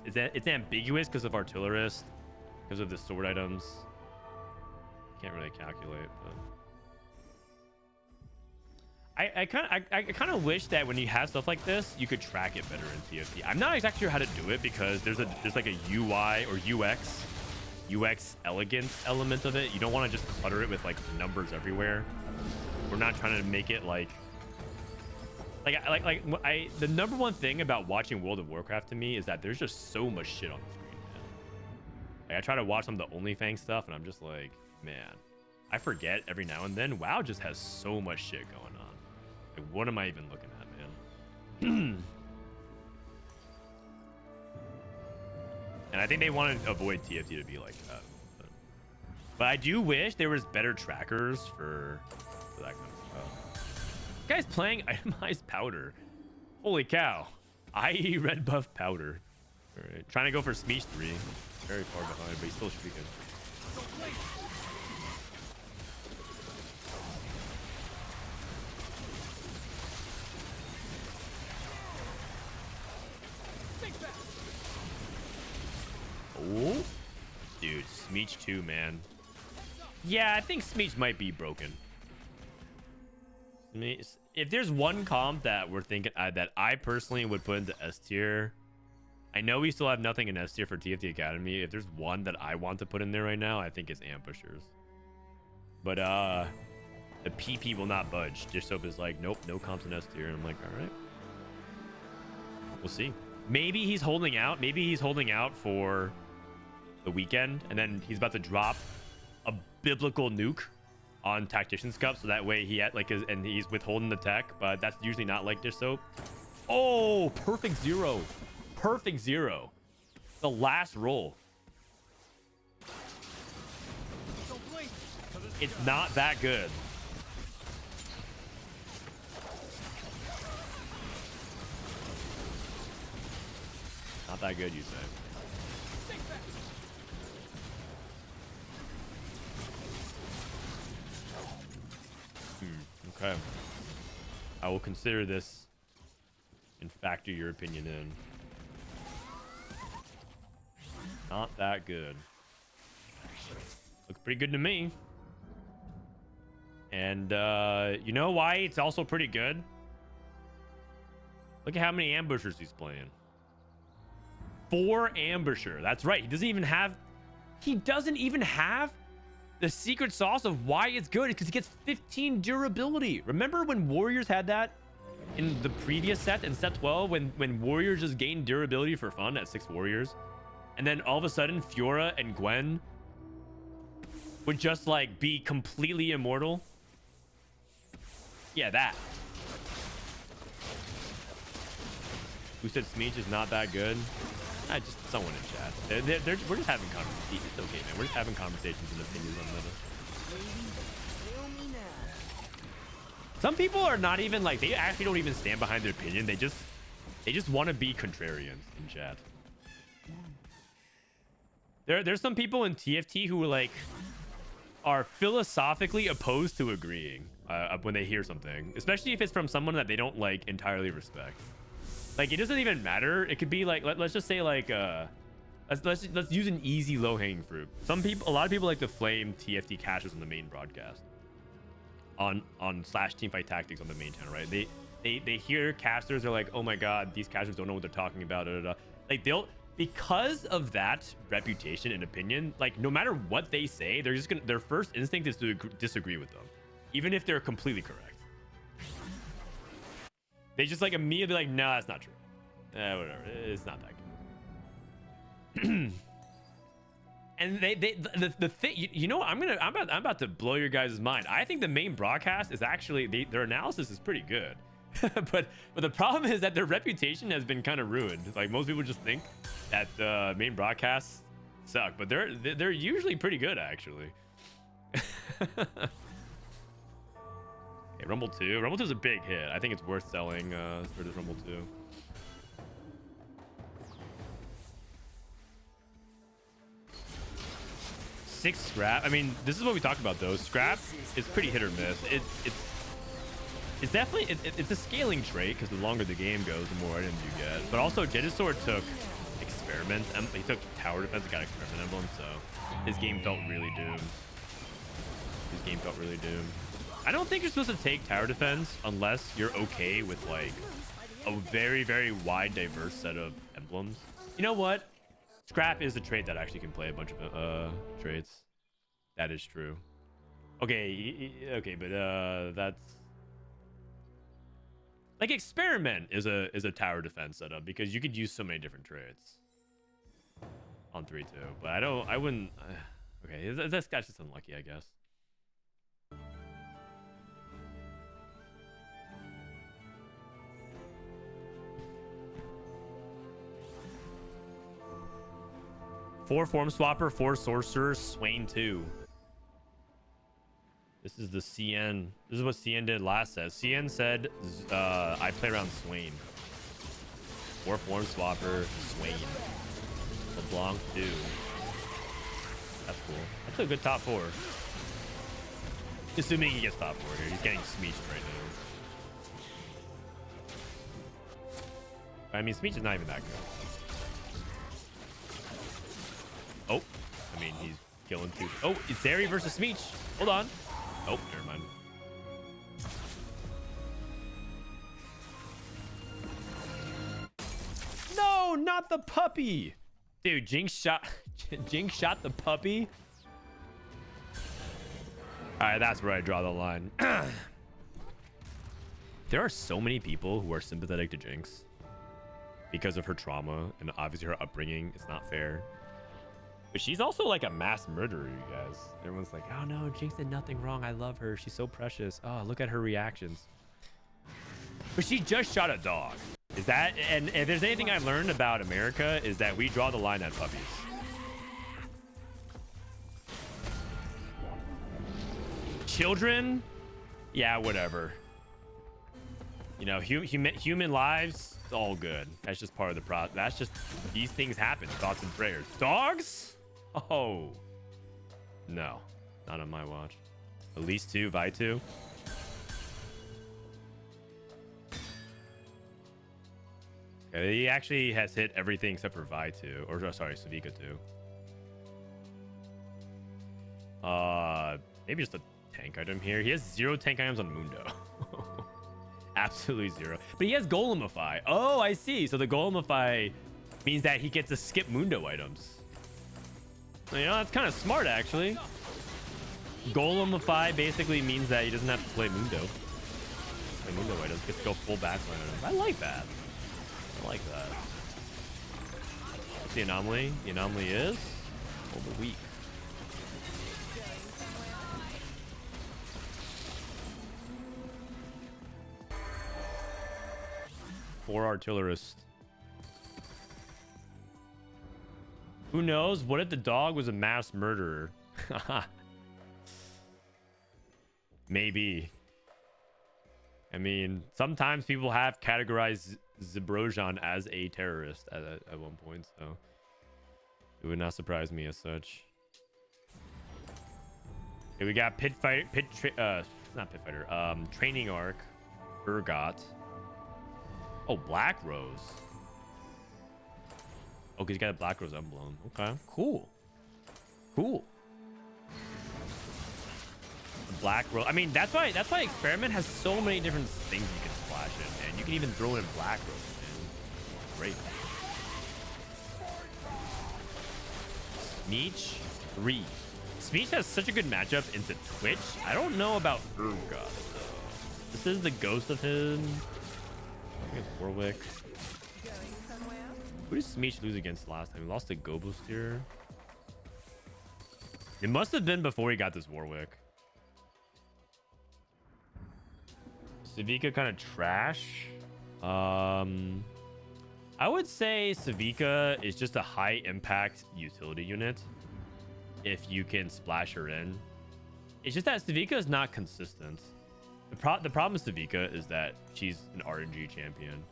it's ambiguous because of Artillerist, because of the sword items. Can't really calculate, but. I kind of wish that when you have stuff like this, you could track it better in TFT. I'm not exactly sure how to do it because there's like a UI or UX elegance element of it. You don't want to just clutter it with like numbers everywhere. We're not trying to make it like the number one thing about watching World of Warcraft to me is that there's just so much shit on the screen, man. Like, I try to watch some of the OnlyFans stuff and I'm just like, man, I forget every now and then. WoW just has so much shit going on. Like, what am I even looking at, man? And I think they want to avoid TFT to be like that. But I do wish there was better trackers for that kind of stuff. This guy's playing itemized powder. Holy cow. IE red buff powder. All right. Trying to go for Smeech 3. Very far behind, but he's still streaking. Oh, dude, Smeech 2, man. Yeah, I think Smeech might be broken. I mean, if there's one comp that we're thinking that I personally would put into S tier, I know we still have nothing in S tier for TFT Academy. If there's one that I want to put in there right now, I think it's Ambushers. But the PP will not budge. Dissoap is like, nope, no comps in S tier. And I'm like, all right, we'll see. Maybe he's holding out. Maybe he's holding out for the weekend, and then he's about to drop a biblical nuke on Tactician's Cup, so that way he had and he's withholding the tech, but that's usually not like Dish Soap. Oh, perfect zero. Perfect zero. The last roll. It's not that good. Not that good, you say. Okay. I will consider this and factor your opinion in. Not that good. Looks pretty good to me. And you know why it's also pretty good? Look at how many ambushers he's playing. 4 ambusher. That's right. He doesn't even have the secret sauce of why it's good, because he gets 15 durability. Remember when Warriors had that in the previous set, in set 12, when Warriors just gained durability for fun at 6 Warriors, and then all of a sudden Fiora and Gwen would just like be completely immortal? Yeah, that. Who said Smeech is not that good? Just someone in chat. We're just having conversations. It's okay, man. We're just having conversations and opinions on Some people are not even like, they actually don't even stand behind their opinion. They just want to be contrarians in chat. There's some people in TFT who are philosophically opposed to agreeing when they hear something, especially if it's from someone that they don't like entirely respect. Like, it doesn't even matter. It could be like, let's just say like let's use an easy low-hanging fruit. A lot of people like to flame TFT casters on the main broadcast on slash teamfight tactics on the main channel, right? They hear casters, they're like, oh my god, these casters don't know what they're talking about, like because of that reputation and opinion, like no matter what they say, they're just gonna, their first instinct is to disagree with them, even if they're completely correct. They just like immediately like, no, that's not true. Whatever, it's not that good. And the thing, you know, I'm about to blow your guys' mind. I think the main broadcast is actually their analysis is pretty good. but the problem is that their reputation has been kind of ruined. Like, most people just think that the main broadcasts suck, but they're usually pretty good actually. Okay, Rumble 2. Rumble 2 is a big hit. I think it's worth selling for this Rumble 2. Six scrap. I mean, this is what we talked about though. Scrap is pretty hit or miss. It's definitely it's a scaling trait, because the longer the game goes, the more items you get. But also, Jedusor took Experiment. He took Tower Defense and got Experiment emblem, so his game felt really doomed. I don't think you're supposed to take Tower Defense unless you're okay with like a very, very wide, diverse set of emblems. You know what? Scrap is a trait that actually can play a bunch of traits. That is true. Okay, but that's like Experiment is a tower defense setup, because you could use so many different traits on 3-2. But I wouldn't. Okay, that's just unlucky, I guess. Four Form Swapper, 4 Sorcerers, Swain 2. This is the CN. This is what CN did last set. CN said, I play around Swain. 4 Form Swapper, Swain. LeBlanc 2. That's cool. That's a good top 4. Assuming he gets top 4 here. He's getting Smeeched right now. I mean, Smeech is not even that good. Oh, I mean, he's killing 2. Oh, it's Zeri versus Smeech. Hold on. Oh, never mind. No, not the puppy. Dude, Jinx shot the puppy. All right, that's where I draw the line. There are so many people who are sympathetic to Jinx because of her trauma and obviously her upbringing. It's not fair. But she's also like a mass murderer, you guys. Everyone's like, oh no, Jinx did nothing wrong. I love her. She's so precious. Oh, look at her reactions. But she just shot a dog. Is that, and if there's anything I learned about America, is that we draw the line at puppies. Children? Yeah, whatever. You know, human lives, it's all good. That's just part of the process. That's just, these things happen. Thoughts and prayers. Dogs? Oh. No. Not on my watch. At least 2, Vi 2. Okay, he actually has hit everything except for Vi 2. Or, sorry, Savika 2. Maybe just a tank item here. He has 0 tank items on Mundo. Absolutely 0. But he has Golemify. Oh, I see. So the Golemify means that he gets to skip Mundo items. So, you know, that's kind of smart, actually. Golemify basically means that he doesn't have to play Mundo. Play Mundo items. Gets to go full backline items. I like that. I like that. What's the anomaly? The anomaly is over weak. Four artillerists. Who knows? What if the dog was a mass murderer? Maybe. I mean, sometimes people have categorized Zbrojson as a terrorist at one point, so it would not surprise me as such. Okay, we got not pit fighter, training arc, Urgot. Oh, Black Rose. Oh, he's got a Black Rose emblem. Okay, cool. Cool. Black Rose. I mean, that's why Experiment has so many different things you can splash in, and you can even throw in Black Rose. Man. Great. Smeech 3. Smeech has such a good matchup into Twitch. I don't know about Urgot though. This is the ghost of him. I think it's Warwick. Who did Smeech lose against last time? He lost to Gobosteur. It must have been before he got this Warwick. Savika kind of trash. I would say Savika is just a high impact utility unit if you can splash her in. It's just that Savika is not consistent. The problem with Savika is that she's an RNG champion.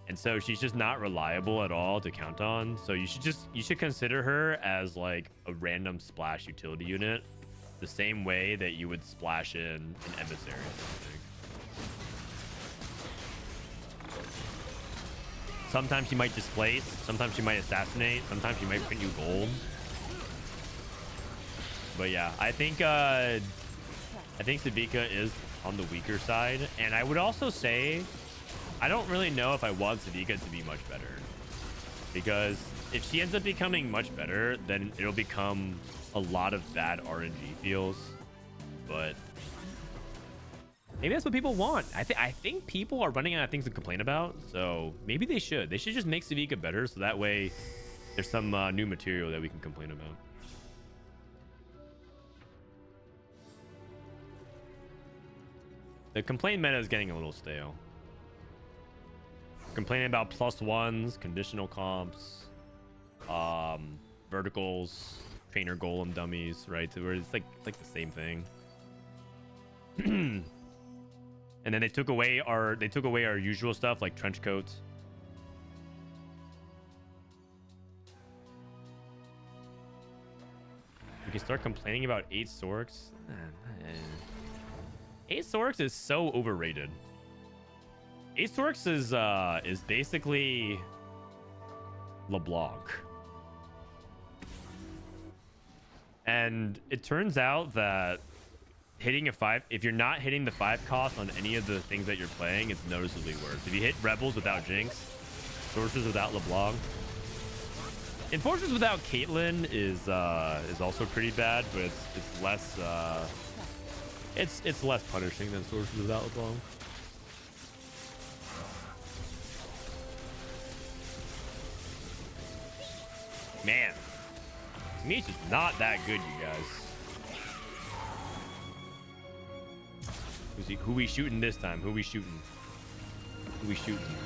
And so she's just not reliable at all to count on. So you should consider her as like a random splash utility unit, the same way that you would splash in an emissary or something. Sometimes she might displace, sometimes she might assassinate, sometimes she might print you gold. But yeah, I think Savika is on the weaker side, and I would also say I don't really know if I want Savika to be much better, because if she ends up becoming much better, then it'll become a lot of bad RNG feels. But maybe that's what people want. I think people are running out of things to complain about, so maybe they should just make Savika better, so that way there's some new material that we can complain about. The complaint meta is getting a little stale. Complaining about +1s, conditional comps, verticals, trainer golem dummies, right? So where it's like the same thing. And then they took away our usual stuff like trench coats. We can start complaining about 8 Sorks. 8 Sorks is so overrated. 8 Sorks is basically LeBlanc. And it turns out that hitting a 5, if you're not hitting the 5 cost on any of the things that you're playing, it's noticeably worse. If you hit Rebels without Jinx, Sorcerers without LeBlanc, Enforcers without Caitlyn is also pretty bad, but it's less it's less punishing than Sorcerers without LeBlanc. Man, Smeech is not that good, you guys. Who we shooting this time? Who we shooting? Who we shooting?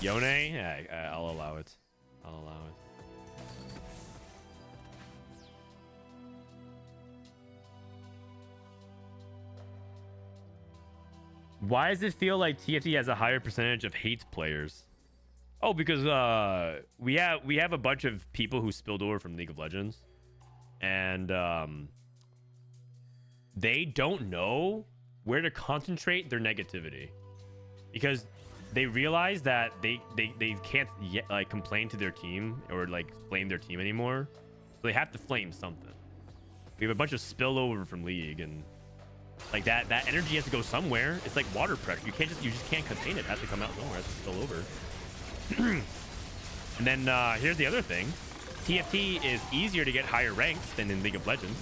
Yone? Yeah, I'll allow it. I'll allow it. Why does it feel like TFT has a higher percentage of hate players? Oh, because we have a bunch of people who spilled over from League of Legends, and they don't know where to concentrate their negativity, because they realize that they can't like complain to their team or like blame their team anymore, so they have to flame something. We have a bunch of spillover from League, and like that energy has to go somewhere. It's like water pressure. You just can't contain it. It has to come out somewhere. It has to spill over. And then here's the other thing. TFT is easier to get higher ranks than in League of Legends,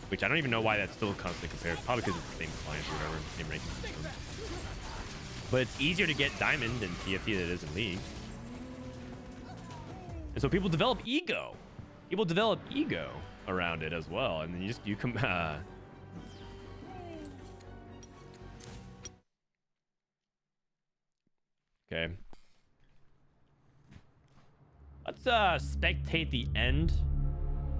which I don't even know why that's still constantly compared. Probably because it's the same appliance or whatever, same ranking system. But it's easier to get diamond in TFT than it is in League. And so people develop ego. People develop ego around it as well. And then you come okay. Let's spectate the end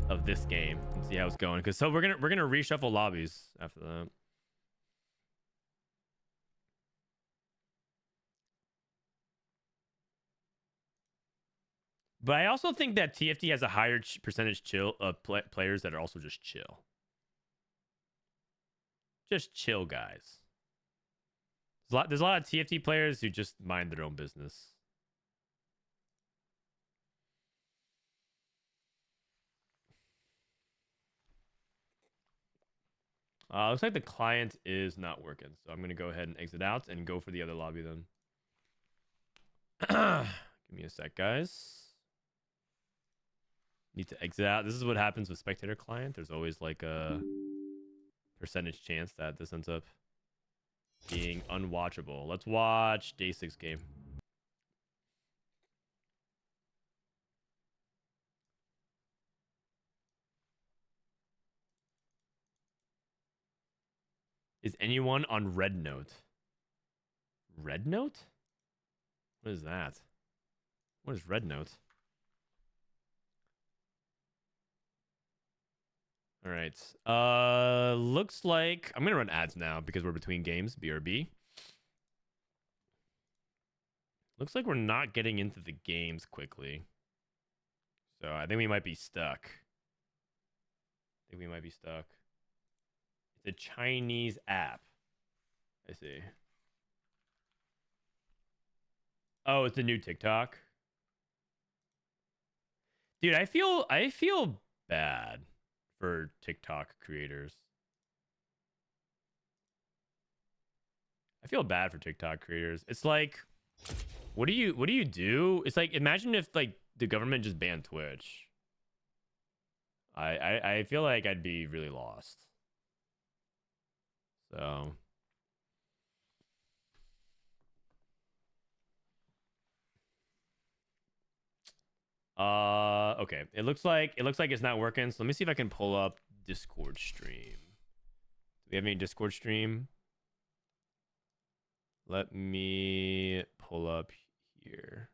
of this game and see how it's going. Because so we're gonna reshuffle lobbies after that. But I also think that TFT has a higher percentage chill of players that are also just chill. Just chill guys. There's a lot of TFT players who just mind their own business. Looks like the client is not working, so I'm gonna go ahead and exit out and go for the other lobby then. Give me a sec, guys. Need to exit out. This is what happens with spectator client. There's always like a percentage chance that this ends up being unwatchable. Let's watch day 6 game. Is anyone on Red Note? Red Note? What is that? What is Red Note? All right. Looks like I'm gonna run ads now because we're between games. BRB. Looks like we're not getting into the games quickly. So I think we might be stuck. It's a Chinese app. I see. Oh, it's a new TikTok. Dude, I feel bad for TikTok creators. I feel bad for TikTok creators. It's like, what do you do? It's like, imagine if like the government just banned Twitch. I feel like I'd be really lost. So okay. It looks like it's not working. So let me see if I can pull up Discord stream. Do we have any Discord stream? Let me pull up here.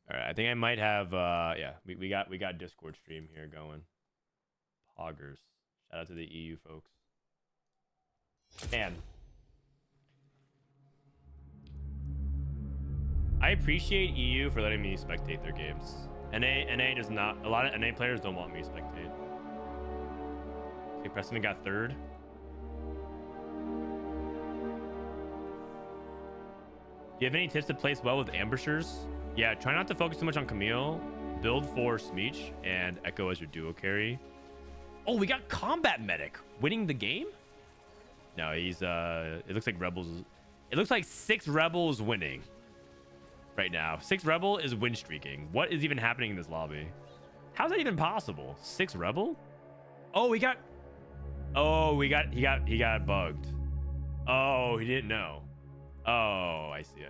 All right, I think I might have yeah, we got Discord stream here going. Poggers. Shout out to the EU folks. Man. I appreciate EU for letting me spectate their games. NA does not. A lot of NA players don't want me to spectate. Okay, Prestivent got 3rd. Do you have any tips to place well with ambushers? Yeah, try not to focus too much on Camille. Build for Smeech and Echo as your duo carry. Oh, we got Combat Medic winning the game? No, he's it looks like Rebels. It looks like 6 Rebels winning right now. 6 Rebel is win streaking. What is even happening in this lobby? How's that even possible? 6 Rebel? Oh, he got bugged. Oh, he didn't know. Oh, I see.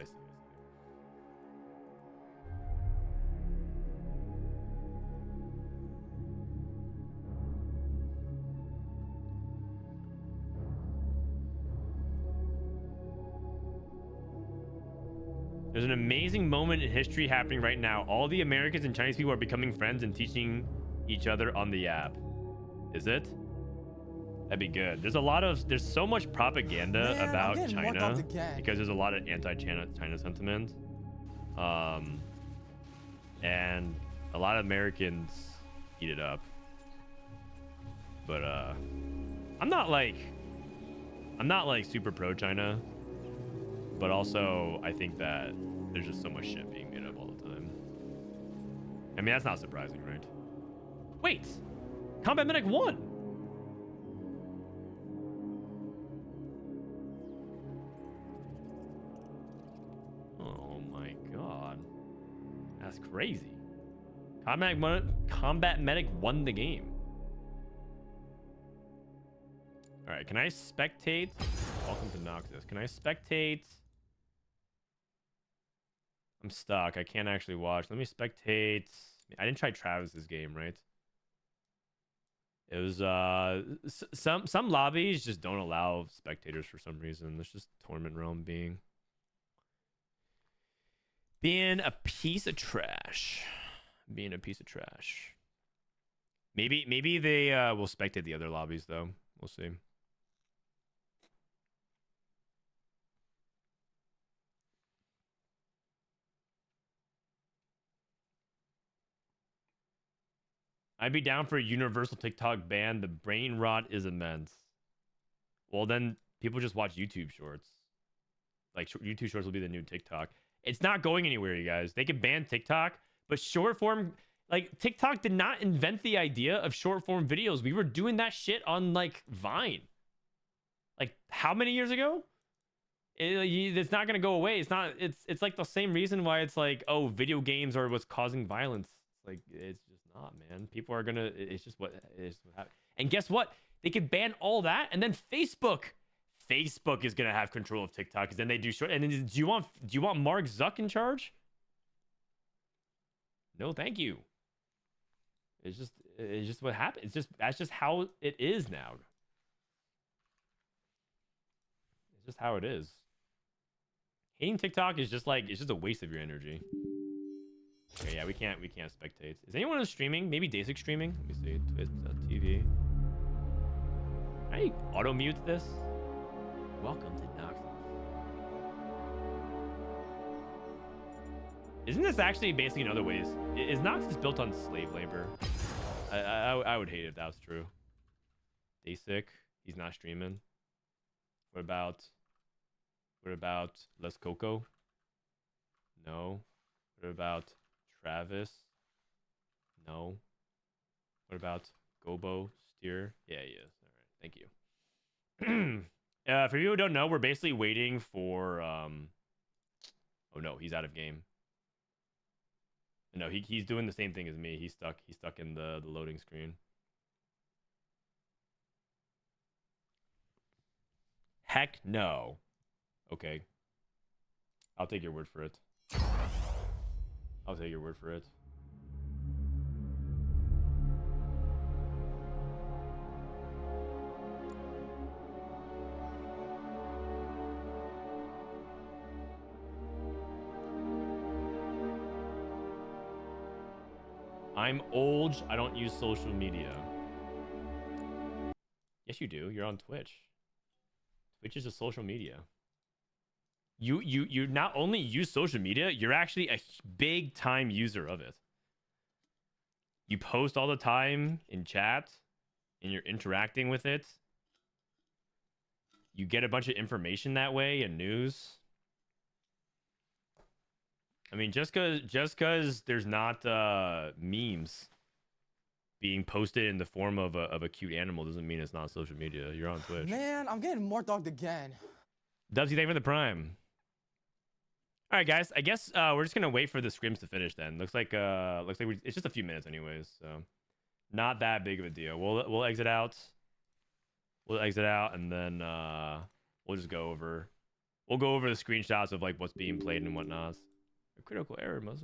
There's an amazing moment in history happening right now. All the Americans and Chinese people are becoming friends and teaching each other on the app. Is it? That'd be good. There's so much propaganda about China because there's a lot of anti-China sentiment. And a lot of Americans eat it up. But I'm not like super pro China. But also, I think that there's just so much shit being made up all the time. I mean, that's not surprising, right? Wait! Combat Medic won! Oh my god. That's crazy. Combat Medic won the game. Alright, can I spectate? Welcome to Noxus. Can I spectate? I'm stuck. I can't actually watch. Let me spectate. I didn't try Travis's game, right? It was some lobbies just don't allow spectators for some reason. There's just Tournament Realm being a piece of trash. Being a piece of trash. Maybe they will spectate the other lobbies though. We'll see. I'd be down for a universal TikTok ban. The brain rot is immense. Well, then people just watch YouTube shorts. Like YouTube shorts will be the new TikTok. It's not going anywhere, you guys. They could ban TikTok, but short form, like TikTok did not invent the idea of short form videos. We were doing that shit on like Vine. Like how many years ago? It's not gonna go away. It's not. It's like the same reason why it's like, oh, video games are what's causing violence. Like it's just not, man. People are gonna. It's just what happens. And guess what? They could ban all that, and then Facebook is gonna have control of TikTok, because then they do short. And then do you want Mark Zuck in charge? No, thank you. It's just what happens. That's just how it is now. It's just how it is. Hating TikTok is just like, it's just a waste of your energy. Okay, yeah, we can't spectate. Is anyone else streaming? Maybe Dasik streaming? Let me see. Twitch.tv. Can I auto mute this? Welcome to Noxus. Isn't this actually basically in other ways? Is Noxus built on slave labor? I would hate it if that was true. Dasik, he's not streaming. What about Les Coco? No. What about Travis? No. What about Gobosteur? Yeah, he is. All right, thank you. For you who don't know, we're basically waiting for oh no, he's out of game. No, he's doing the same thing as me. He's stuck in the loading screen. Heck no. Okay. I'll take your word for it. I'll take your word for it. I'm old. I don't use social media. Yes, you do. You're on Twitch. Twitch is a social media. You not only use social media, you're actually a big time user of it. You post all the time in chat, and you're interacting with it. You get a bunch of information that way and news. I mean, just cause there's not memes being posted in the form of a cute animal doesn't mean it's not social media. You're on Twitch. Man, I'm getting more dogged again. Dubsy, thank you for the prime. All right, guys. I guess we're just gonna wait for the scrims to finish. Then looks like it's just a few minutes anyways, so not that big of a deal. We'll exit out. We'll exit out, and then we'll just go over. We'll go over the screenshots of like what's being played and whatnot. A critical error must.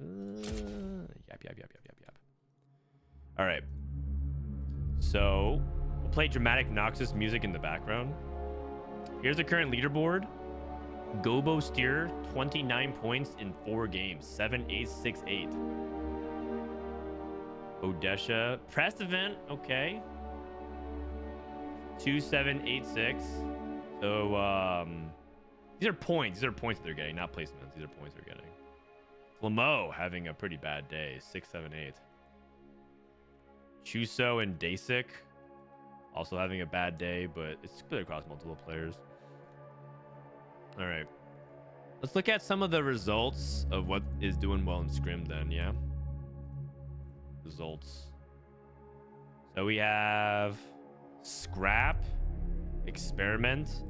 Yap. All right. So we'll play dramatic Noxus music in the background. Here's the current leaderboard. Gobosteur, 29 points in 4 games. 7-8, 6-8. Odesha. Prestivent, okay. 2-7-8-6. So these are points. These are points that they're getting, not placements. These are points they're getting. Flamo having a pretty bad day. 6-7-8. Chuso and Dasik also having a bad day, but it's split across multiple players. All right. Let's look at some of the results of what is doing well in Scrim then, yeah? Results. So we have Scrap, Experiment,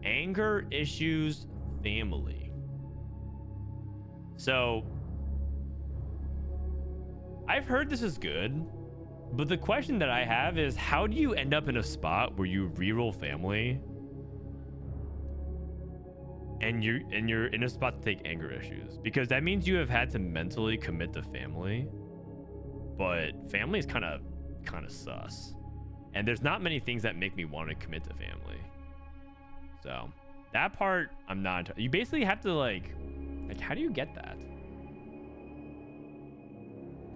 Anger Issues, Family. So I've heard this is good, but the question that I have is, how do you end up in a spot where you reroll Family and you're in a spot to take Anger Issues? Because that means you have had to mentally commit to Family, but Family is kind of sus, and there's not many things that make me want to commit to Family. So that part I'm not. You basically have to like how do you get that?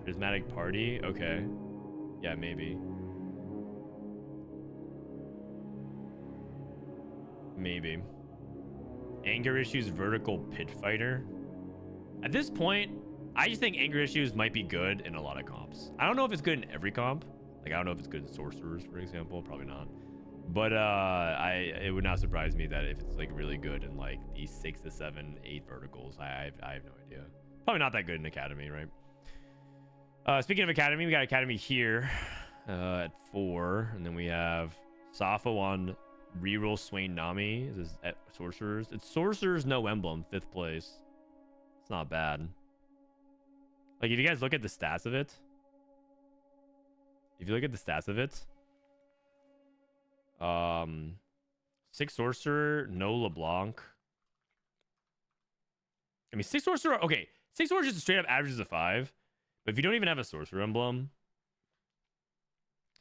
Prismatic Party, okay, yeah, maybe. Anger Issues, Vertical Pit Fighter. At this point, I just think anger issues might be good in a lot of comps. I don't know if it's good in every comp. Like I don't know if it's good in sorcerers, for example. Probably not. But it would not surprise me that if it's like really good in like these 6 to 7, 8 verticals. I have no idea. Probably not that good in academy, right? Speaking of academy, we got academy here at 4, and then we have Safo on reroll Swain Nami. This is at sorcerers. It's sorcerers, no emblem, 5th place. It's not bad. Like if you guys look at the stats of it, 6 sorcerer, no LeBlanc. I mean, 6 sorcerer. Okay, 6 sorcerer just straight up averages a 5. But if you don't even have a sorcerer emblem,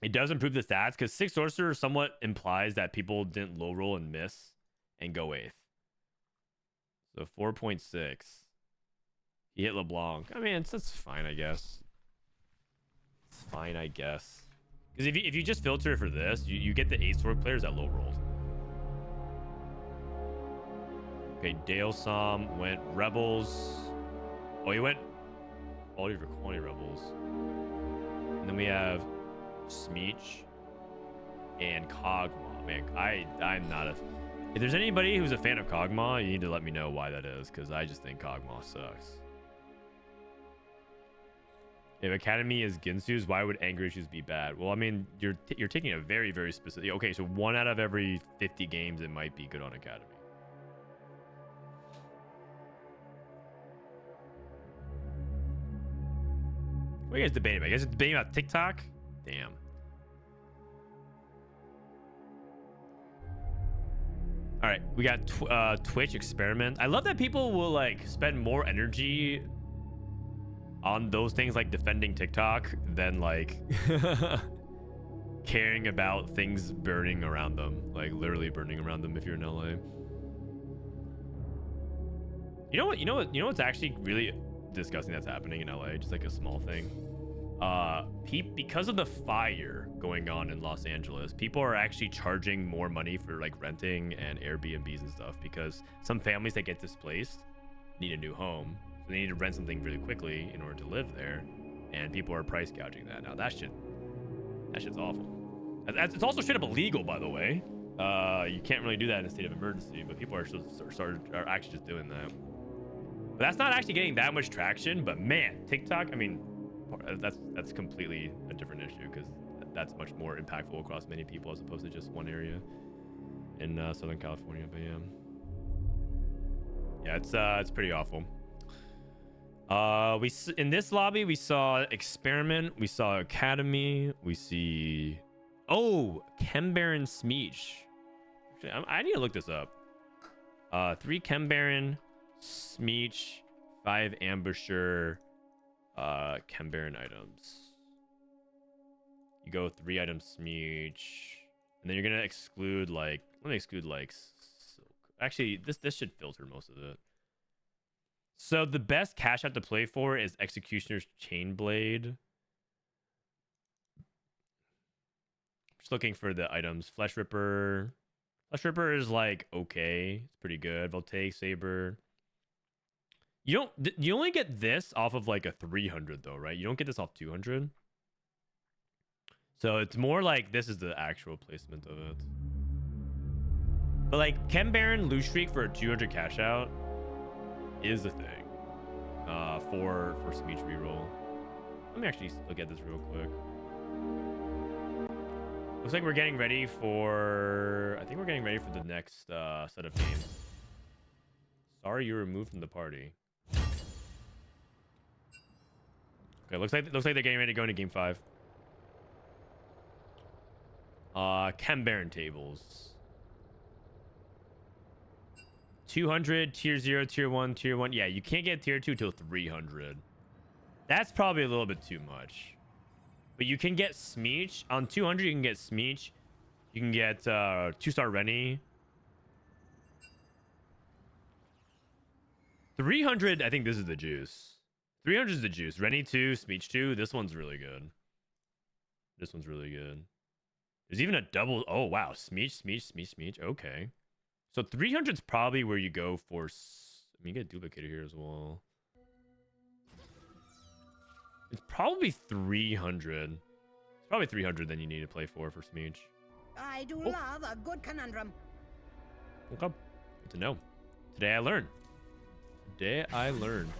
it does improve the stats because 6 sorcerer somewhat implies that people didn't low roll and miss and go 8th. So 4.6. He hit LeBlanc. I mean, that's fine, I guess. It's fine, I guess. Because if you just filter for this, you get the 8 sword players that low rolled. Okay, Dale Som went Rebels. Oh, he went quality for quantity Rebels. And then we have Smeech and Kog'Maw. Man, I'm not a... If there's anybody who's a fan of Kog'Maw, you need to let me know why that is, because I just think Kog'Maw sucks. If Academy is Ginsu's, why would anger issues be bad? Well, I mean, you're taking a very, very specific... Okay, so 1 out of every 50 games, it might be good on Academy. What are you guys debating about? You guys are debating about TikTok? Damn. All right, we got Twitch experiment. I love that people will like spend more energy on those things like defending TikTok than like caring about things burning around them, like literally burning around them if you're in LA. You know what's actually really disgusting that's happening in LA, just like a small thing. Because of the fire going on in Los Angeles, people are actually charging more money for like renting and Airbnbs and stuff because some families that get displaced need a new home, so they need to rent something really quickly in order to live there, and people are price gouging that. Now that shit's awful. It's also straight up illegal, by the way. You can't really do that in a state of emergency, but people are actually just doing that. But that's not actually getting that much traction. But man, TikTok, I mean, that's completely a different issue because that's much more impactful across many people as opposed to just one area in Southern California. But yeah, it's pretty awful. In this lobby we saw Experiment, we saw Academy, we see Chembaron Smeech. Actually, I need to look this up. 3 Chembaron Smeech, 5 Ambusher, Chembaron items. You go 3 items Smeech, and then you're gonna exclude like, let me exclude like actually this should filter most of it. So the best cash out to play for is Executioner's Chainblade. Just looking for the items. Flesh Ripper is like okay, it's pretty good. Voltaic Saber. You only get this off of like a 300 though, right? You don't get this off 200. So it's more like this is the actual placement of it. But like Chembaron Loose Streak for a 200 cash out is the thing. For Smeech reroll. Let me actually look at this real quick. Looks like we're getting ready for... I think we're getting ready for the next set of games. Sorry, you're removed from the party. Okay, looks like they're getting ready to go into game 5. Chembaron tables. 200, tier 0, tier 1, tier 1. Yeah, you can't get tier 2 till 300. That's probably a little bit too much. But you can get Smeech. On 200, you can get Smeech. You can get 2-star Rennie. 300, I think this is the juice. 300 is the juice. Rennie 2, Smeech 2. This one's really good. This one's really good. There's even a double. Oh, wow. Smeech. Okay. So 300 is probably where you go for... I mean, you get a duplicator here as well. It's probably 300. It's probably 300 than you need to play for Smeech. I do love a good conundrum. Okay. Good to know. Today I learned. Today I learned.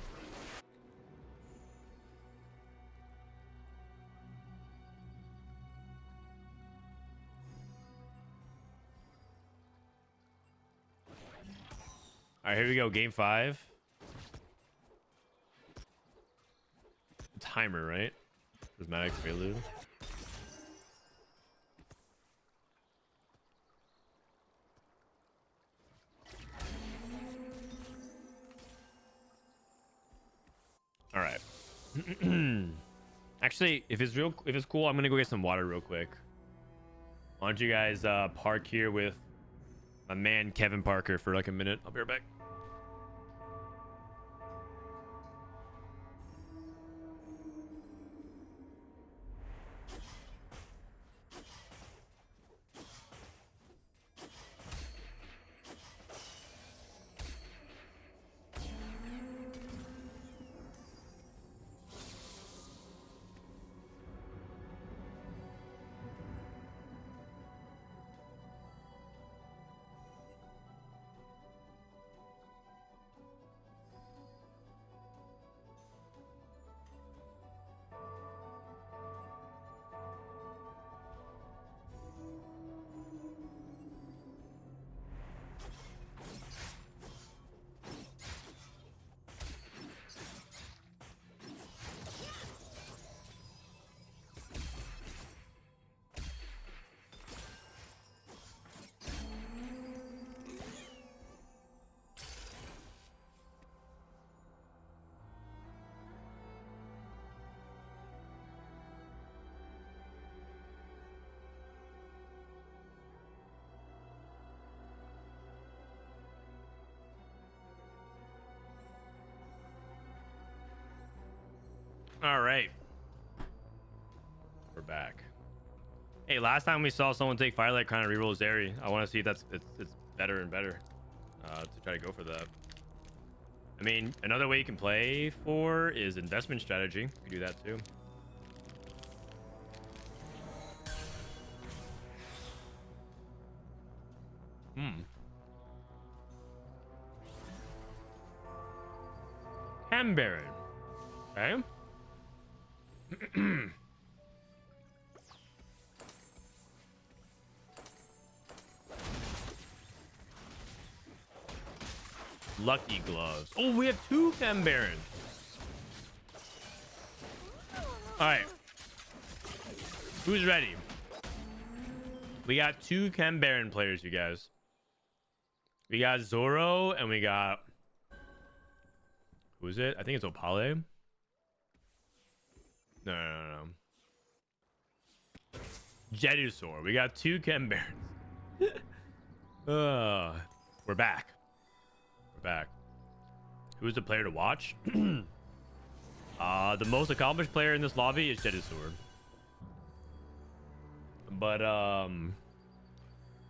All right, here we go. Game 5. Timer, right? Prismatic Prelude. All right. Actually, if it's cool, I'm gonna go get some water real quick. Why don't you guys park here with my man Kevin Parker for like a minute? I'll be right back. All right. We're back. Hey, last time we saw someone take Firelight Crown and reroll Zeri. I want to see if it's better and better to try to go for that. I mean, another way you can play for is investment strategy. You can do that too. Hambaron. Okay. Lucky gloves. Oh, we have 2 Hambaron. All right. Who's ready? We got 2 Hambaron players, you guys. We got Zoro and we got... Who is it? I think it's Opale. No. Jedusor. We got 2 Hambarons. We're back. We're back. Who's the player to watch? The most accomplished player in this lobby is Jedusor. But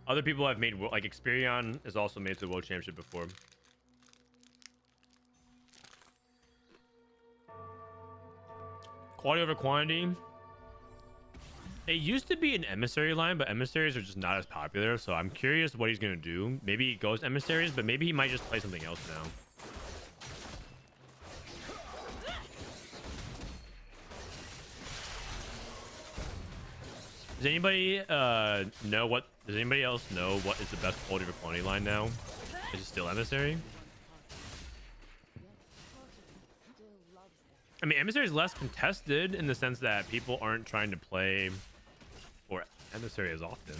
other people have made, like Xperion has also made it to the World Championship before. Quality over quantity. It used to be an emissary line, but emissaries are just not as popular. So I'm curious what he's going to do. Maybe he goes emissaries, but maybe he might just play something else now. Does anybody know what? Does anybody else know what is the best quality over quantity line now? Is it still emissary? I mean, emissary is less contested in the sense that people aren't trying to play for emissary as often.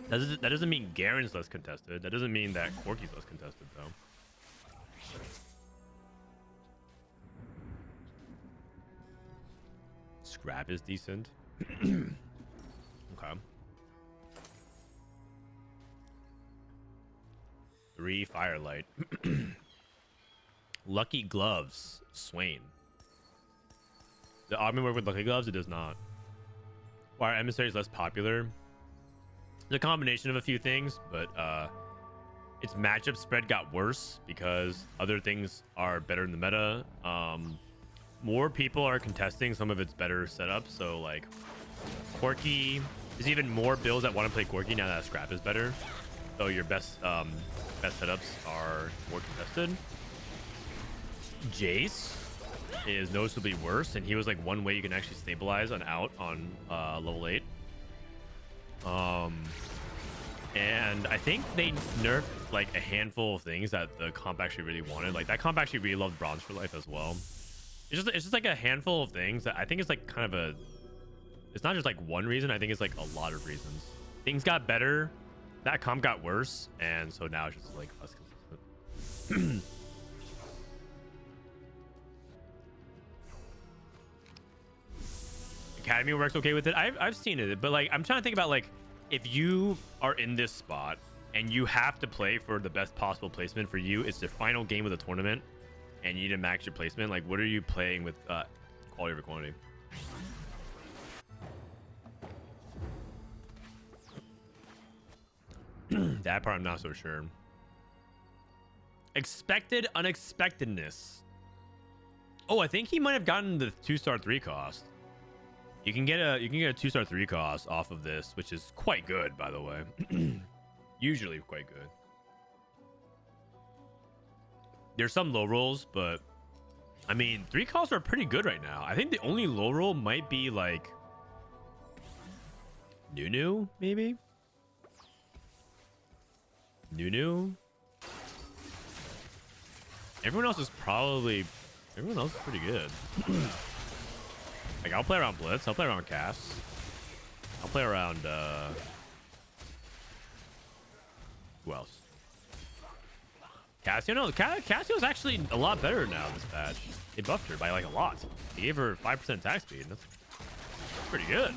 That doesn't mean Garen's less contested. That doesn't mean that Corky's less contested, though. Scrap is decent. Okay. 3 Firelight. Lucky Gloves, Swain. The army work with Lucky Gloves? It does not. Why are emissaries less popular? It's a combination of a few things, but its matchup spread got worse because other things are better in the meta. more people are contesting some of its better setups. So like Corki, there's even more builds that want to play Corki now that Scrap is better. So your best setups are more contested. Jace is noticeably worse, and he was like one way you can actually stabilize an out on level 8. And I think they nerfed like a handful of things that the comp actually really wanted. Like that comp actually really loved Bronze for Life as well. It's just like a handful of things that I think is like kind of a, it's not just like one reason. I think it's like a lot of reasons. Things got better, that comp got worse, and so now it's just like less consistent. Academy works okay with it. I've seen it, but like I'm trying to think about like if you are in this spot and you have to play for the best possible placement for you, it's the final game of the tournament and you need to max your placement. Like what are you playing with quality over quantity? That part I'm not so sure. Expected unexpectedness. Oh, I think he might have gotten the 2-star 3 cost. You can get a 2-star 3 cost off of this, which is quite good, by the way. Usually quite good. There's some low rolls, but I mean 3 costs are pretty good right now. I think the only low roll might be like Nunu, maybe. Nunu. Everyone else is pretty good. Like I'll play around Blitz, I'll play around Cass, I'll play around who else? Cassio. No, Cassio's actually a lot better now this patch. They buffed her by like a lot. They gave her 5% attack speed. That's pretty good.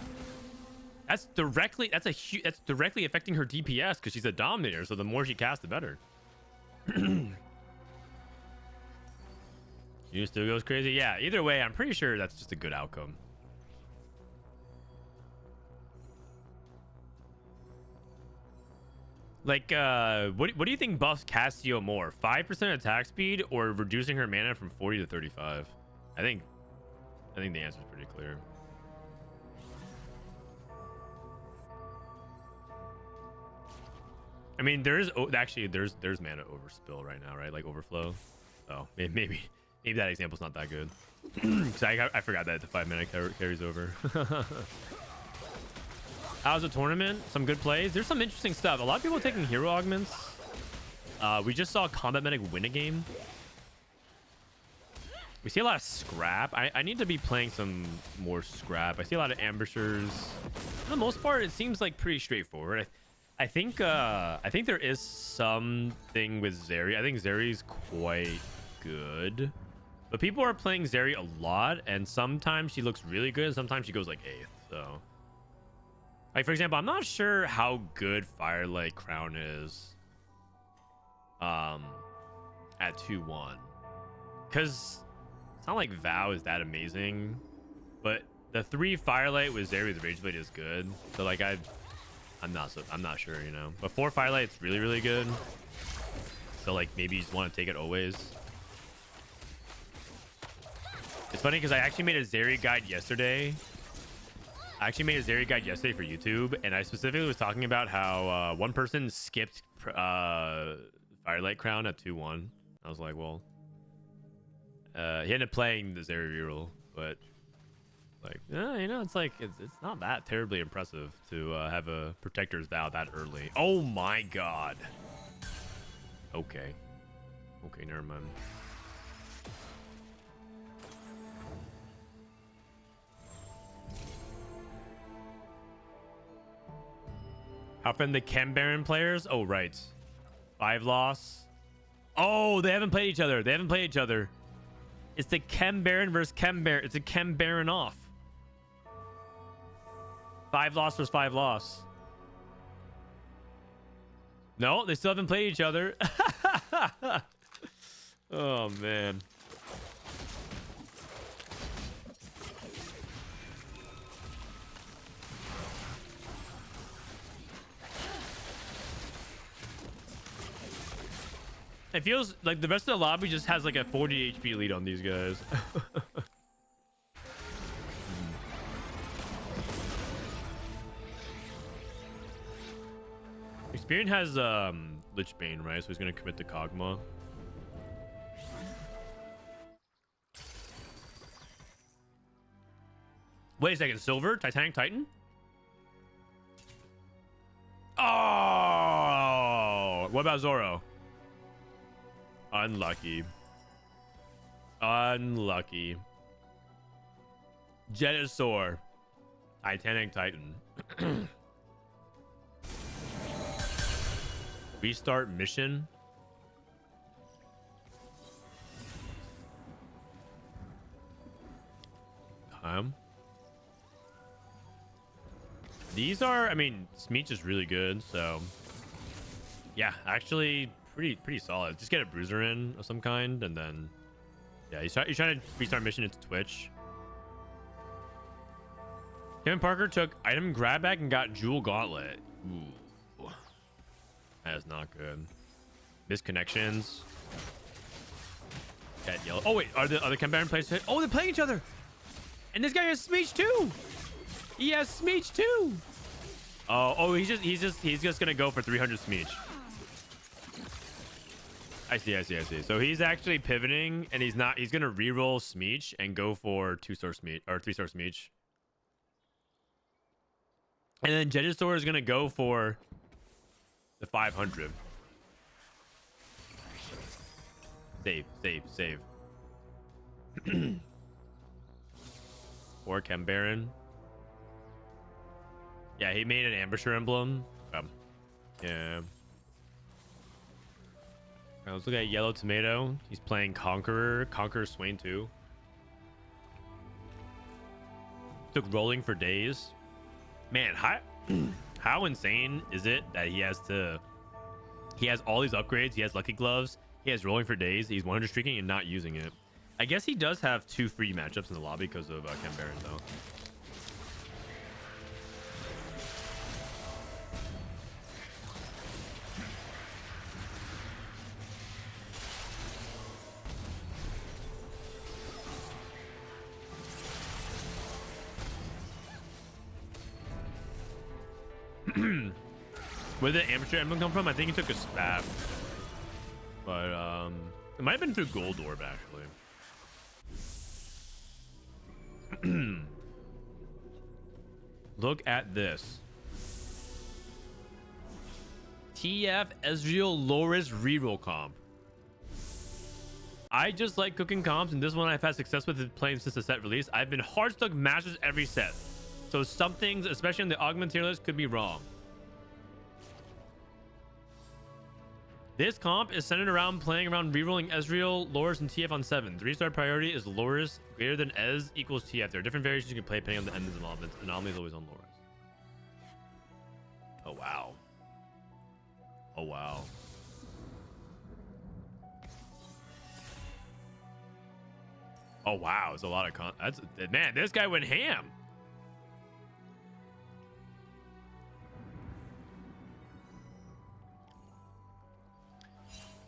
That's directly affecting her DPS because she's a dominator, so the more she casts the better. You still goes crazy. Yeah, either way, I'm pretty sure that's just a good outcome. Like, what do you think buffs Cassio more? 5% attack speed or reducing her mana from 40 to 35? I think the answer is pretty clear. I mean, there's mana overspill right now, right? Like overflow. Oh, maybe that example's not that good. Because I forgot that the 5 mana carries over. How's the tournament? Some good plays. There's some interesting stuff. A lot of people taking hero augments. We just saw Combat Medic win a game. We see a lot of scrap. I need to be playing some more scrap. I see a lot of ambushers. For the most part, it seems like pretty straightforward. I think there is something with Zeri. I think Zeri's quite good. But people are playing Zeri a lot, and sometimes she looks really good, and sometimes she goes like 8th. So, like for example, I'm not sure how good Firelight Crown is at 2-1, because it's not like Vow is that amazing, but the 3 Firelight with Zeri with Rageblade is good. So like I'm not sure, you know. But 4 Firelight, it's really, really good. So like maybe you just want to take it always. It's funny because I actually made a Zeri guide yesterday. For YouTube, and I specifically was talking about how one person skipped Firelight Crown at 2-1. I was like, well, he ended up playing the Zeri reroll, but like, you know, it's like it's not that terribly impressive to have a Protector's Vow that early. Oh my god. Okay, never mind. How from the Chem Baron players? Oh, right. 5 loss. Oh, they haven't played each other. It's the Chem Baron versus Chem Baron. It's a Chem Baron off. 5 loss versus 5 loss. No, they still haven't played each other. Oh, man. It feels like the rest of the lobby just has like a 40 HP lead on these guys. Xperion has Lich Bane, right? So he's gonna commit to Kog'Maw. Wait a second, Silver? Titanic Titan? Oh! What about Zoro? Unlucky. Unlucky. Jedusor. Titanic Titan. Restart mission. These are, I mean, Smeech is really good, so yeah, actually pretty solid. Just get a bruiser in of some kind, and then yeah, he's trying to restart mission into Twitch. Kevin Parker took item grab bag and got Jewel Gauntlet. Ooh, that is not good. Misconnections. Cat yellow. Oh wait, are the other Cambaran players? Oh, they're playing each other. And this guy has Smeech too. He has Smeech too. Oh, he's just gonna go for 300 Smeech. I see. So he's actually pivoting, and he's gonna reroll Smeech and go for 2-star Smeech or 3-star Smeech. And then Jedusor is gonna go for the 500. Save. Or Cambaran. Yeah, he made an Ambusher emblem. Yeah. Let's look at Yellow Tomato. He's playing Conqueror Swain 2. Took Rolling for days. Man, how insane is it that he has all these upgrades, he has Lucky Gloves, he has Rolling for days, he's 100 streaking and not using it. I guess he does have 2 free matchups in the lobby because of Cambaran though. Where did the Ambusher emblem come from? I think he took a spab. But it might have been through Gold Orb actually. Look at this. TF Ezreal Loris reroll comp. I just like cooking comps, and this one I've had success with it playing since the set release. I've been hard stuck masters every set. So some things, especially on the augment tier list, could be wrong. This comp is centered around playing around rerolling Ezreal, Loris, and TF on 7. 3-star priority is Loris greater than Ez equals TF. There are different variations you can play depending on the enemy's involvement. Anomaly is always on Loris. Oh wow. Oh wow. Oh wow, it's a lot of man, this guy went ham.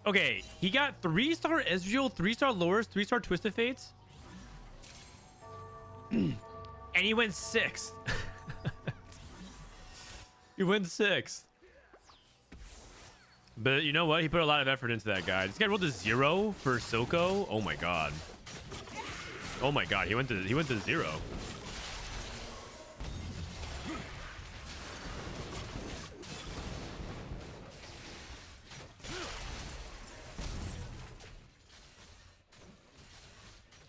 Okay, he got 3-star Ezreal, 3-star Loris, 3-star Twisted Fates. And he went 6th. He went 6th. But you know what? He put a lot of effort into that guy. This guy rolled a 0 for Silco. Oh my god. Oh my god, he went to 0.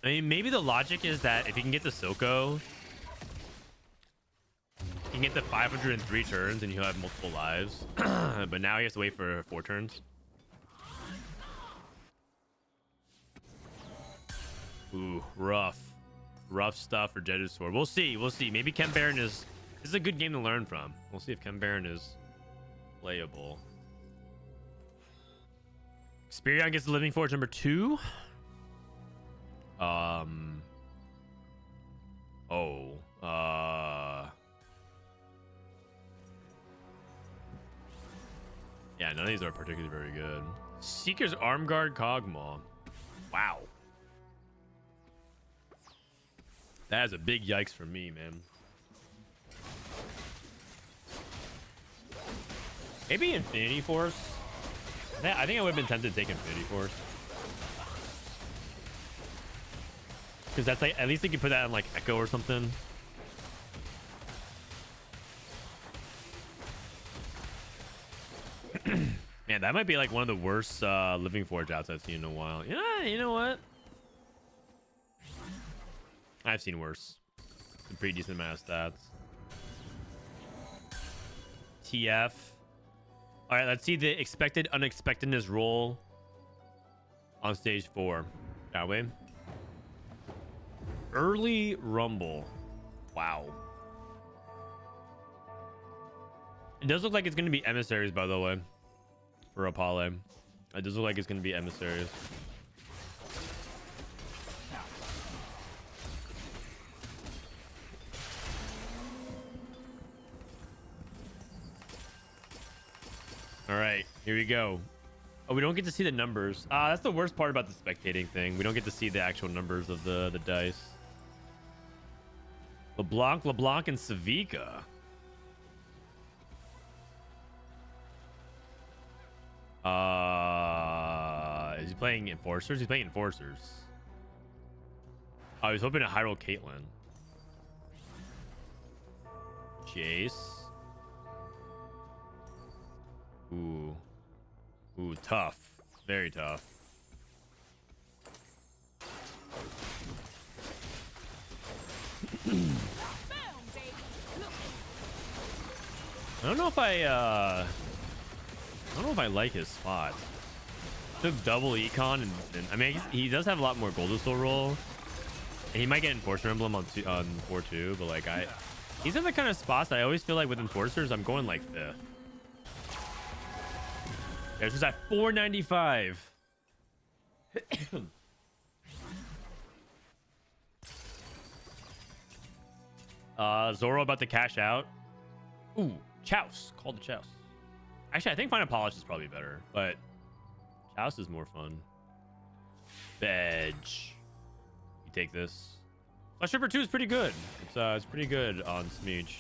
I mean, maybe the logic is that if you can get the Silco, you can get the 503 turns and he'll have multiple lives. But now he has to wait for 4 turns. Ooh, rough stuff for Jedusor. We'll see. Maybe Cambaran this is a good game to learn from. We'll see if Cambaran is playable. Xperion gets the Living Forge number 2. Yeah, none of these are particularly very good. Seeker's Arm Guard Kog'Maw. Wow. That is a big yikes for me, man. Maybe Infinity Force. I think I would have been tempted to take Infinity Force. Because that's like, at least you can put that on like Echo or something. Man, that might be like one of the worst Living Forge outs I've seen in a while. Yeah, you know what? I've seen worse. A pretty decent amount of stats. TF. All right, let's see the expected unexpectedness roll on stage 4. Shall we? Early Rumble. Wow. It does look like it's going to be emissaries, by the way, for Opale. It does look like it's going to be emissaries. All right, here we go. Oh, we don't get to see the numbers. That's the worst part about the spectating thing. We don't get to see the actual numbers of the dice. LeBlanc, and Savica. Is he playing Enforcers? He's playing Enforcers. I was hoping to high roll Caitlyn. Jace. Ooh. Ooh, tough. Very tough. I don't know if I like his spot. Took double econ and I mean he does have a lot more Gobosteur roll. And he might get Enforcer Emblem on 4-2, but like he's in the kind of spots that I always feel like with Enforcers I'm going like 5th. There's just at 495. Zoro about to cash out. Ooh, Chouse. Call the Chouse. Actually, I think Final Polish is probably better, but Chouse is more fun. Veg. You take this. Flesh Ripper 2 is pretty good. It's pretty good on Smeech.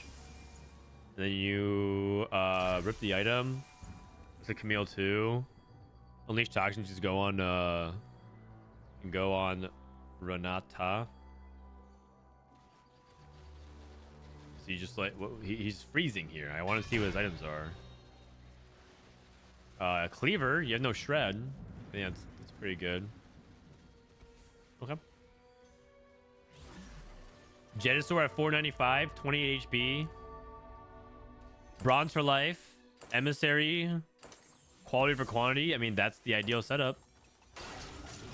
And then you rip the item. It's a Camille 2. Unleash Toxins, just go on Renata. So you just like he's freezing here. I want to see what his items are. Cleaver, you have no shred. Yeah, it's pretty good. Okay. Jedusor at 495, 28 HP. Bronze for life. Emissary. Quality for quantity. I mean, that's the ideal setup.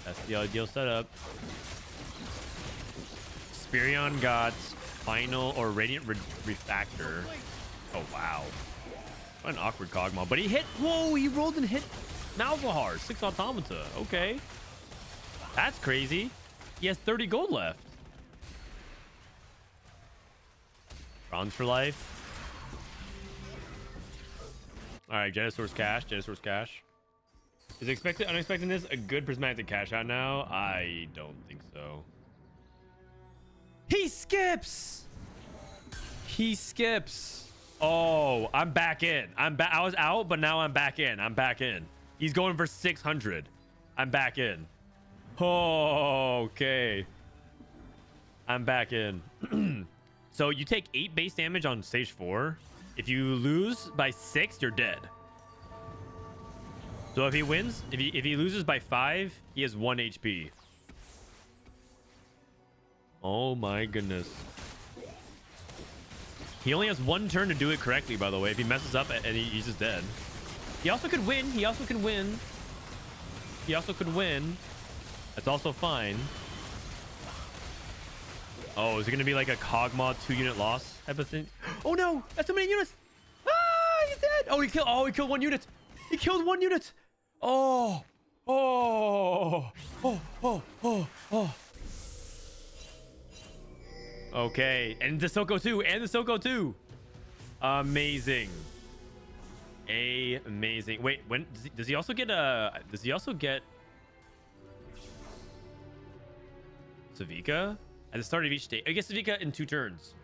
That's the ideal setup. Xperion got final or radiant refactor. Oh, wow. What an awkward Cogma. But he hit. Whoa, he rolled and hit Malzahar. 6 automata. Okay. That's crazy. He has 30 gold left. Bronze for life. All right, Jedusor's cash. Jedusor's cash. Is expected unexpectedness a good prismatic cash out now? I don't think so. He skips. He skips. Oh, I'm back in. I was out, but now I'm back in. I'm back in. He's going for 600. I'm back in. Oh, okay. I'm back in. So you take 8 base damage on stage 4. If you lose by 6, you're dead. So if he wins, if he loses by 5, he has 1 HP. Oh my goodness. He only has 1 turn to do it correctly, by the way. If he messes up and he's just dead. He also could win. He also could win. He also could win. That's also fine. Oh, is it going to be like a Cogma 2-unit loss type of thing? Oh no, that's so many units. Ah, he's dead. Oh, he killed 1 unit. He killed 1 unit. Oh. Okay, and the Soko too. Amazing. Amazing. Wait, when does he also get Savica? At the start of each day. I guess Savica in 2 turns.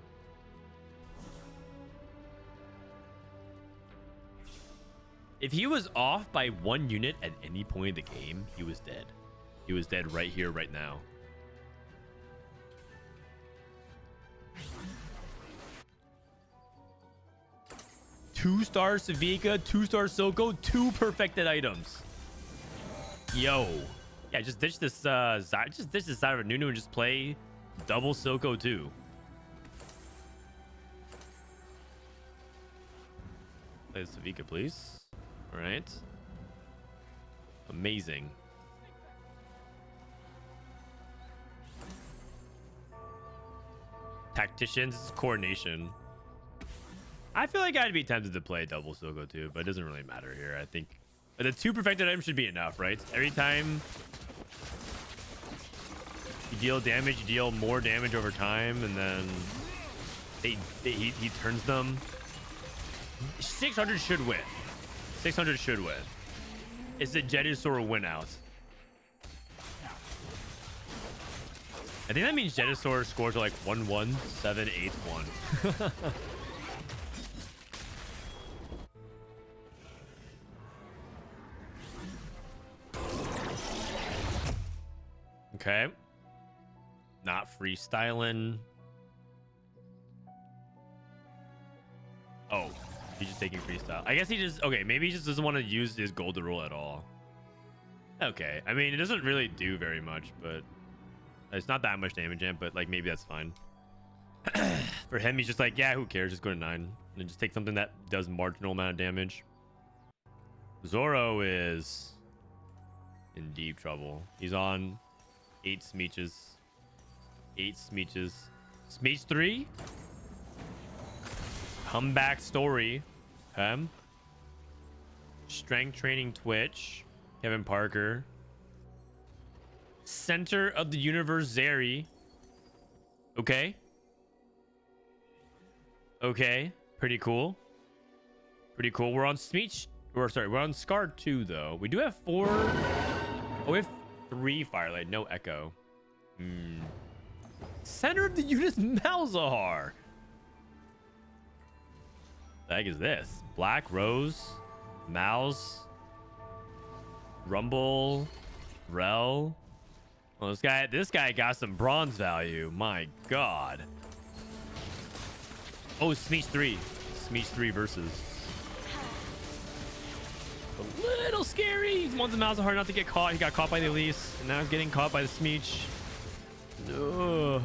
If he was off by 1 unit at any point in the game, he was dead. He was dead right here, right now. Two-star Savika, 2-star Silco, 2 perfected items. Yo. Yeah, just ditch this just ditch this side of a Nunu and just play double Silco too. Play Savika, please. Alright. Amazing. Tacticians, coordination. I feel like I'd be tempted to play double Silco too, but it doesn't really matter here. I think the 2 perfected items should be enough, right? Every time you deal damage, you deal more damage over time, and then he turns them. 600 should win. 600 should win. It's the Jedusor win out. I think that means Jedusor scores are like 1-1, 7, 8, 1. Okay. Not freestyling. Oh, he's just taking freestyle. I guess he just... Okay, maybe he just doesn't want to use his gold to roll at all. Okay. I mean, it doesn't really do very much, but... It's not that much damage in it, but, like, maybe that's fine. For him, he's just like, yeah, who cares? Just go to 9. And just take something that does marginal amount of damage. Zoro is... in deep trouble. He's on 8 Smeeches. 8 Smeeches. Smeech 3? Comeback story. Strength training Twitch. Kevin Parker. Center of the universe Zeri. Okay. Okay. Pretty cool. Pretty cool. We're on Smeech. Or sorry, we're on Scar 2 though. We do have 4. Oh, we have 3 Firelight. No Echo. Center of the universe Malzahar. The heck is this? Black Rose, Mouse, Rumble, Rel. Well, this guy got some bronze value. My God. Oh, Smeech 3. Smeech 3 versus. A little scary. He wants the Malzahar not to get caught. He got caught by the Elise, and now he's getting caught by the Smeech. Ugh.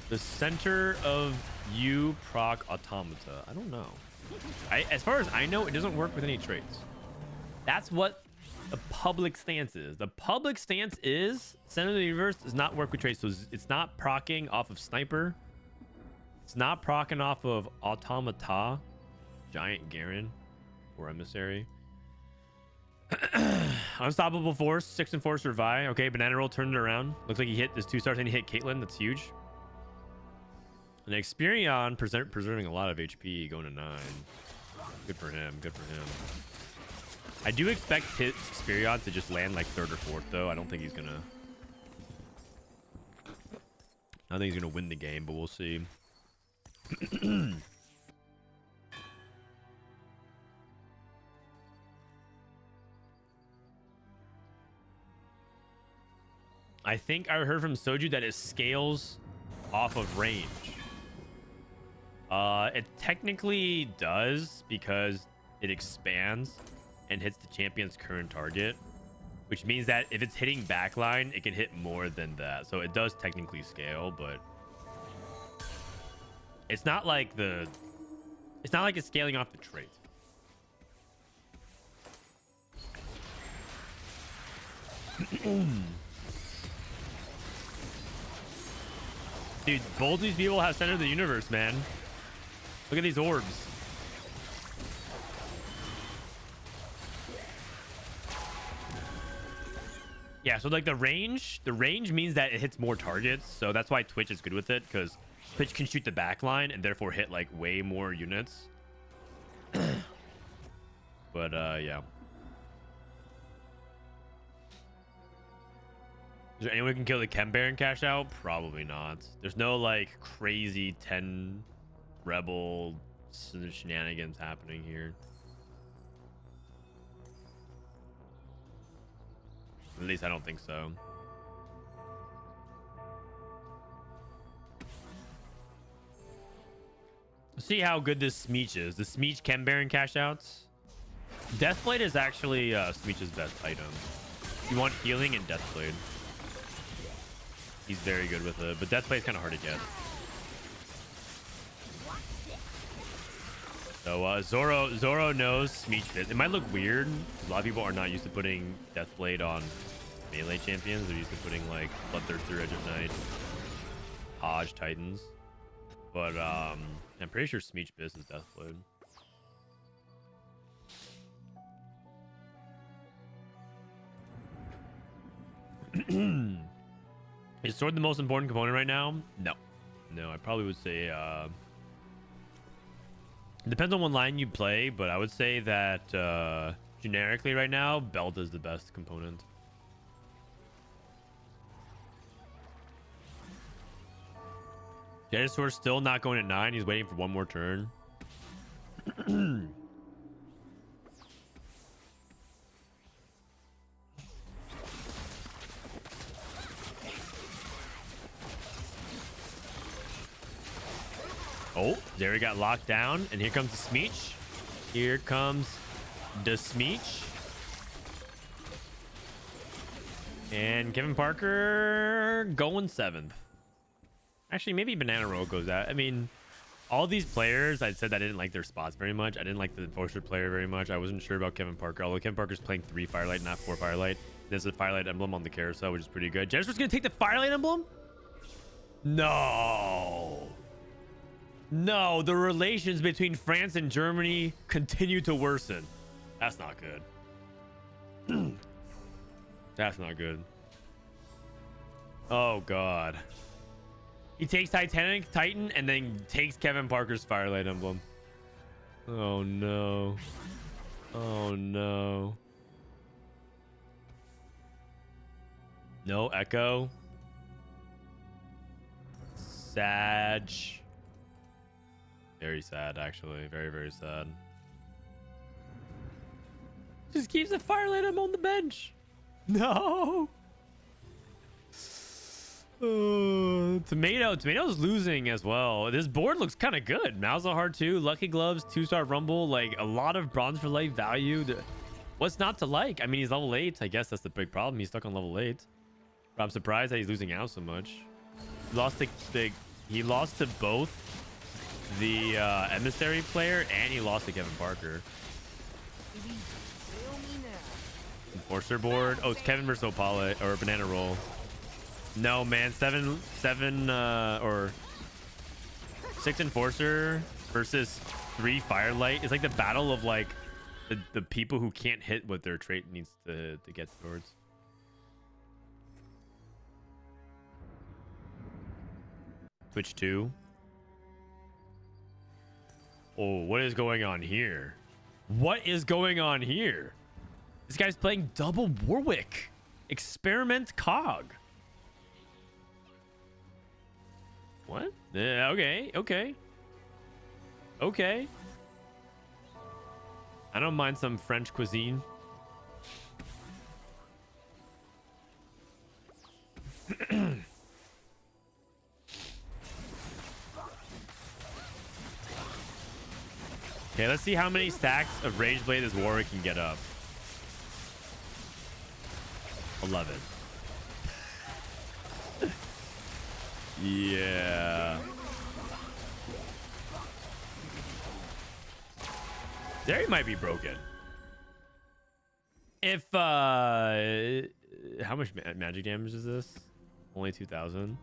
The center of you proc automata. I don't know. As far as I know, it doesn't work with any traits. That's what the public stance is. The public stance is center of the universe does not work with traits. So it's not proccing off of sniper. It's not proccing off of automata, giant Garen, or emissary. Unstoppable force, 6 and 4 survive. Okay, banana roll turned it around. Looks like he hit this 2 stars and he hit Caitlyn. That's huge. And Xperion preserving a lot of HP going to 9. Good for him. Good for him. I do expect Xperion to just land like 3rd or 4th though. I don't think he's gonna. I don't think he's gonna win the game, but we'll see. I think I heard from Soju that it scales off of range. It technically does because it expands and hits the champion's current target, which means that if it's hitting backline, it can hit more than that. So it does technically scale, but it's not like it's scaling off the trait. Dude, both these people have center of the universe, man. Look at these orbs. Yeah, so like the range means that it hits more targets. So that's why Twitch is good with it, because Twitch can shoot the back line and therefore hit like way more units. But yeah. Is there anyone who can kill the Chem Bear and cash out? Probably not. There's no like crazy 10 rebel some shenanigans happening here. At least I don't think so. See how good this Smeech is. The Smeech Chem Baron cash outs. Deathblade is actually Smeech's best item. You want healing and Deathblade. He's very good with it, but Deathblade's kind of hard to get. So Zoro knows Smeech Fist. It might look weird. A lot of people are not used to putting Deathblade on melee champions. They're used to putting like Bloodthirster, Edge of Night, Hodge, Titans. But I'm pretty sure Smeech Fist is Deathblade. Is sword the most important component right now? No, I probably would say depends on what line you play, but I would say that generically right now belt is the best component. Jedusor still not going at 9. He's waiting for one more turn. Oh, there he got locked down, and here comes the Smeech. Here comes the Smeech. And Kevin Parker going 7th. Actually, maybe Banana Roll goes out. I mean, all these players, I said I didn't like their spots very much. I didn't like the Enforcer player very much. I wasn't sure about Kevin Parker, although Kevin Parker's playing 3 Firelight, not 4 Firelight. There's a Firelight emblem on the carousel, which is pretty good. Jedusor's going to take the Firelight emblem? No. No, the relations between France and Germany continue to worsen. That's not good. That's not good. Oh, God. He takes Titanic Titan and then takes Kevin Parker's Firelight emblem. Oh, no. Oh, no. No Echo. Sag. Very sad, actually. Very, very sad. Just keeps the Firelight emblem on the bench. No. Tomato's losing as well. This board looks kind of good. Malzahar 2, Lucky Gloves, 2-star Rumble, like a lot of bronze for life value. What's not to like? I mean, he's level 8. I guess that's the big problem. He's stuck on level 8. But I'm surprised that he's losing out so much. He lost to both the Emissary player and he lost to Kevin Parker. Enforcer board. Oh, it's Kevin versus Opale or Banana Roll. No, man. 7 or 6 Enforcer versus 3 Firelight. It's like the battle of like the people who can't hit what their trait needs to get towards. Switch 2. Oh, what is going on here? What is going on here? This guy's playing double Warwick. Experiment Cog. What? Okay. I don't mind some French cuisine. Okay, let's see how many stacks of Rageblade this Warwick can get up. 11. Yeah. There he might be broken. If how much magic damage is this? Only 2,000.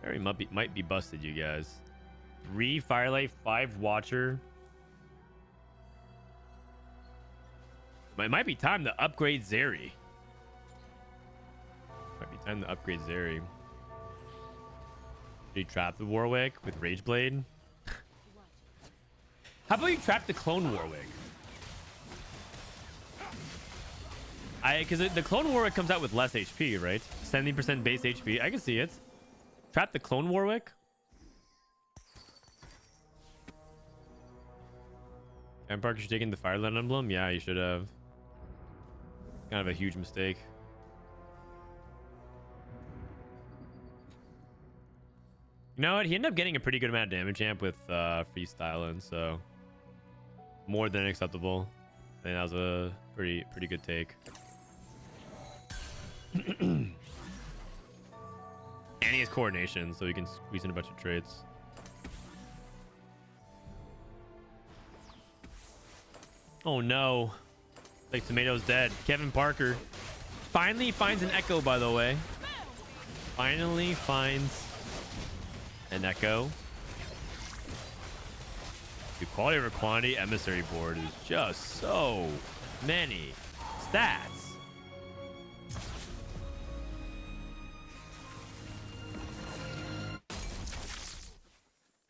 There he might be busted, you guys. 3 Firelight, 5 Watcher. It might be time to upgrade Zeri. Might be time to upgrade Zeri. Did he trap the Warwick with Rageblade? How about you trap the clone Warwick? Because the clone Warwick comes out with less HP, right? 70% base HP. I can see it. Trap the clone Warwick. Kevin Parker should taken the Fireland emblem. Yeah, you should have. Kind of a huge mistake. You know what? He ended up getting a pretty good amount of damage amp with freestyling, so more than acceptable. I think that was a pretty good take. And he has coordination, so he can squeeze in a bunch of traits. Oh no. Like Tomato's dead. Kevin Parker finally finds an echo, by the way. Finally finds an echo. The quality over quantity emissary board is just so many stats.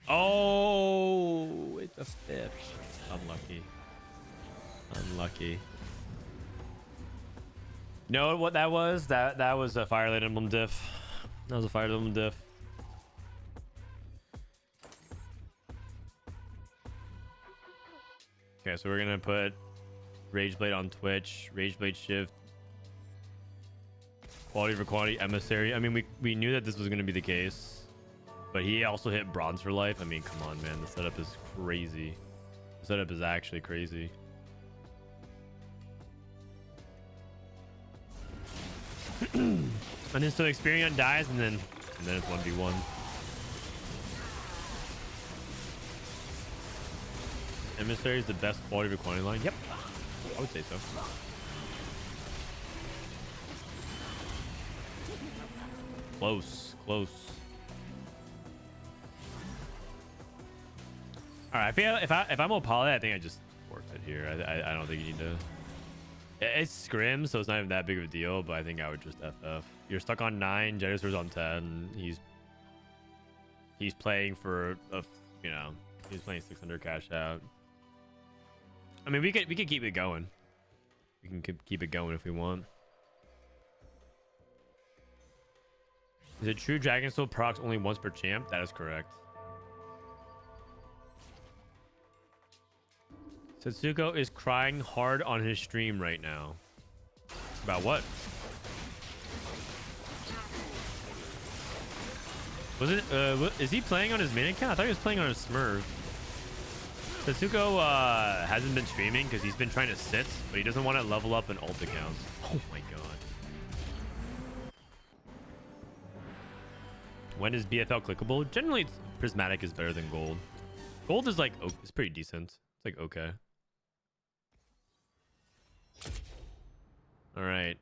Oh, it's a fish. Unlucky. Unlucky. You know what that was? That was a Firelight Emblem diff. That was a Firelight Emblem diff. Okay, so we're gonna put Rageblade on Twitch, Rageblade Shift, quality over quantity, emissary. I mean, we knew that this was gonna be the case, but he also hit bronze for life. I mean, come on, man, the setup is crazy. The setup is actually crazy. And then so Xperion dies, and then it's 1v1. Emissary is the best quality of a quantity line. Yep, I would say so. Close. All right, if I'm Opale, I think I just worked it here. I don't think you need to. It's Scrims, so it's not even that big of a deal, but I think I would just FF. You're stuck on 9, Jedusor's on 10. He's playing for a, you know, he's playing 600 cash out. I mean, we could keep it going. We can keep it going if we want. Is it true Dragon Soul procs only once per champ? That is correct. Setsuko is crying hard on his stream right now. About what? Was it, is he playing on his main account? I thought he was playing on his Smurf. Setsuko, hasn't been streaming because he's been trying to sit, but he doesn't want to level up an ult account. Oh my god. When is BFL clickable? Generally, Prismatic is better than Gold. Gold is like, it's pretty decent. It's like, okay. All right.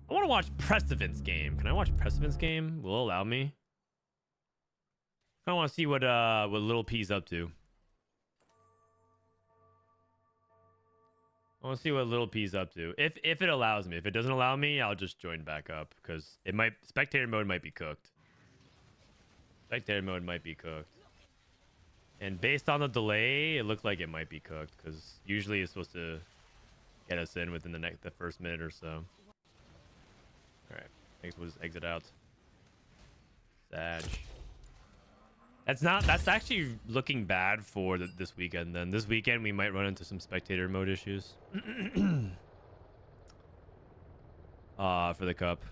I want to watch Prestivent's game. Can I watch Prestivent's game? Will it allow me? I want to see what Little P's up to. I want to see what Little P's up to. If it allows me. If it doesn't allow me, I'll just join back up because it might, spectator mode might be cooked. Spectator mode might be cooked. And based on the delay, it looked like it might be cooked because usually it's supposed to get us in within the first minute or so. All right, thanks. We'll just exit out. Sag. That's actually looking bad for this weekend. Then this weekend we might run into some spectator mode issues. For the cup.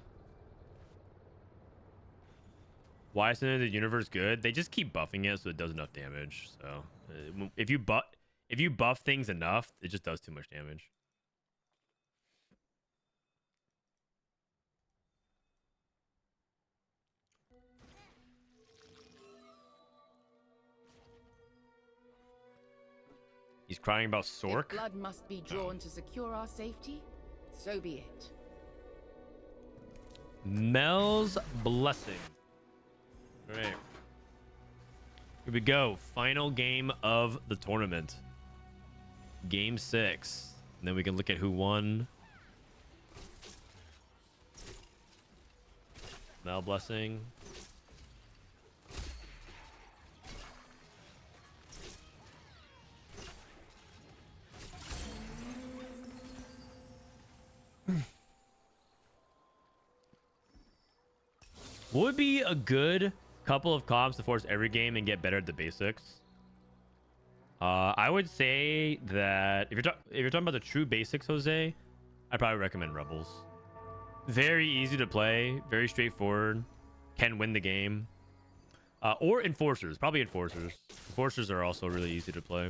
Why is the universe good? They just keep buffing it so it does enough damage. So if you buff things enough, it just does too much damage. He's crying about Sork. If blood must be drawn to secure our safety, so be it. Mel's blessing. All right. Here we go. Final game of the tournament. Game 6. And then we can look at who won. Mel blessing. Would be a good couple of comps to force every game and get better at the basics. I would say that if you're talking about the true basics, Jose, I'd probably recommend Rebels. Very easy to play, very straightforward, can win the game. Or Enforcers, probably Enforcers. Enforcers are also really easy to play.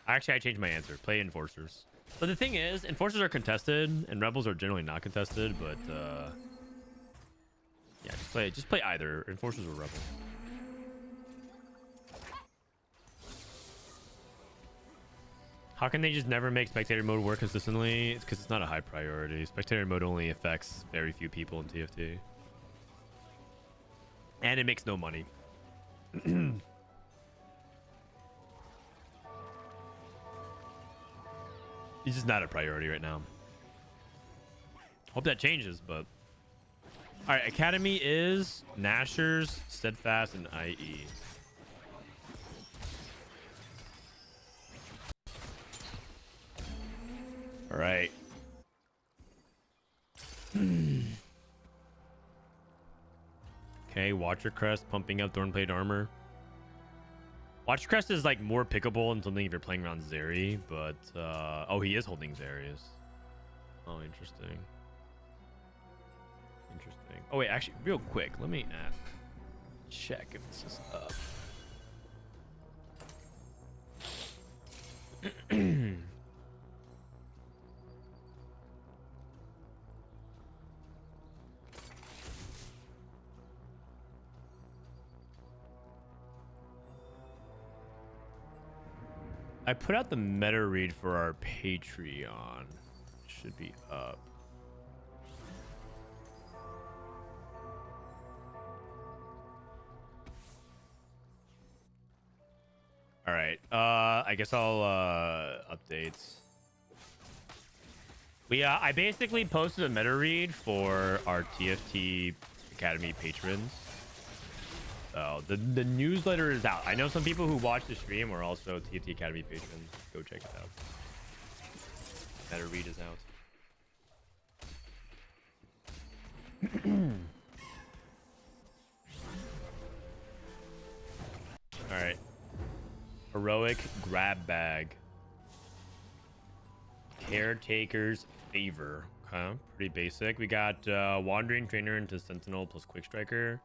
Actually, I changed my answer. Play Enforcers. But the thing is, Enforcers are contested, and Rebels are generally not contested. But yeah, just play either Enforcers or Rebels. How can they just never make spectator mode work consistently? It's because it's not a high priority. Spectator mode only affects very few people in TFT. And it makes no money. It's just not a priority right now. Hope that changes, but... Alright, Academy is Nashers, Steadfast, and IE. Alright. Okay, Watcher Crest pumping up Thornblade armor. Watcher Crest is like more pickable and something if you're playing around Zeri, but oh, he is holding Zerius. Oh, interesting. Interesting. Oh wait, actually, real quick, let me check if this is up. I put out the meta read for our Patreon. Should be up. All right. I guess I'll updates. I basically posted a meta read for our TFT Academy patrons. So the newsletter is out. I know some people who watch the stream are also TFT Academy patrons. Go check it out. Meta read is out. All right. Heroic grab bag. Caretaker's favor. Okay, pretty basic. We got wandering trainer into sentinel plus quick striker.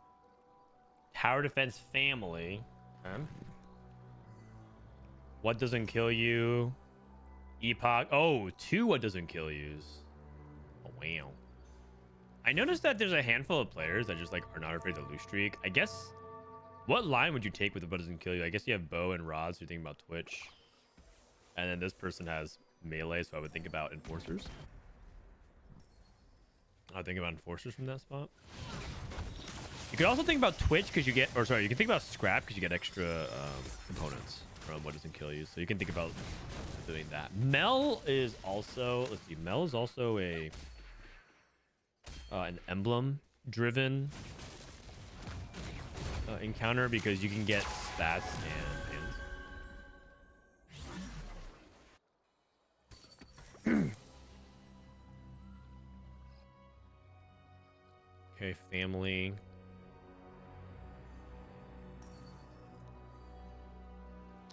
Tower defense family. Okay. What doesn't kill you? Epoch. Oh, 2 what doesn't kill yous. Oh wow. I noticed that there's a handful of players that just like are not afraid to lose streak. I guess. What line would you take with the what doesn't kill you? I guess you have bow and rods. So you're thinking about Twitch. And then this person has melee, so I would think about enforcers. I'll think about enforcers from that spot. You could also think about Twitch because you get, or sorry, you can think about scrap because you get extra components from what doesn't kill you. So you can think about doing that. Mel is also, let's see, Mel is also a an emblem driven encounter because you can get spats and pins. Okay, family.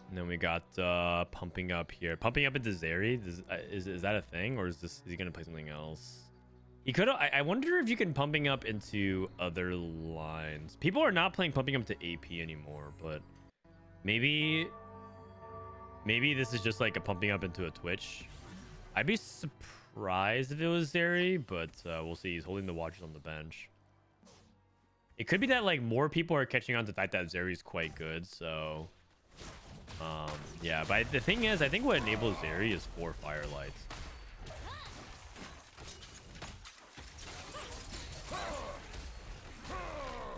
And then we got pumping up here. Pumping up into Zeri. Is that a thing, or is he gonna play something else? He could. I wonder if you can pumping up into other lines. People are not playing pumping up to AP anymore, but maybe this is just like a pumping up into a Twitch. I'd be surprised if it was Zeri, but we'll see. He's holding the watches on the bench. It could be that like more people are catching on to the fact that Zeri's quite good, so. Yeah, but the thing is, I think what enables Zeri is 4 firelights.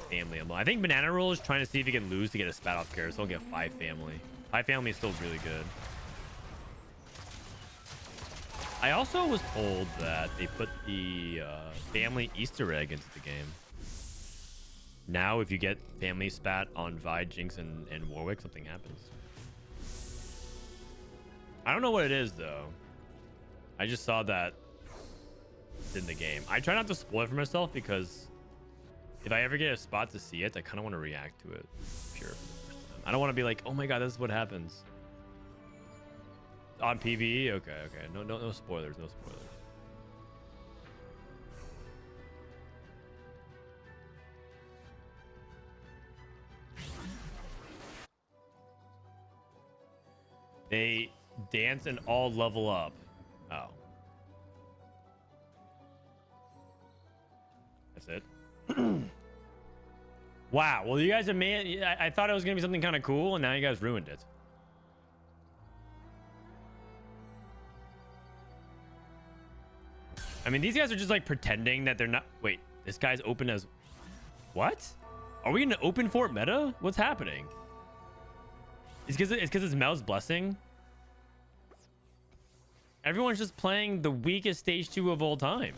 Family emblem. I think Banana Roll is trying to see if he can lose to get a spat off carousel and get 5 family. 5 family is still really good. I also was told that they put the family Easter egg into the game. Now, if you get family spat on Vi, Jinx, and Warwick, something happens. I don't know what it is, though. I just saw that in the game. I try not to spoil it for myself because if I ever get a spot to see it, I kind of want to react to it. Pure. I don't want to be like, oh my god, this is what happens. On PvE? Okay, okay. No spoilers, no spoilers. They dance and all level up. Oh. That's it. Wow. Well, you guys have made... I thought it was going to be something kind of cool, and now you guys ruined it. I mean, these guys are just, like, pretending that they're not... Wait, this guy's open as... What? Are we in an open fort meta? What's happening? It's because it's Mel's blessing. Everyone's just playing the weakest stage 2 of all time.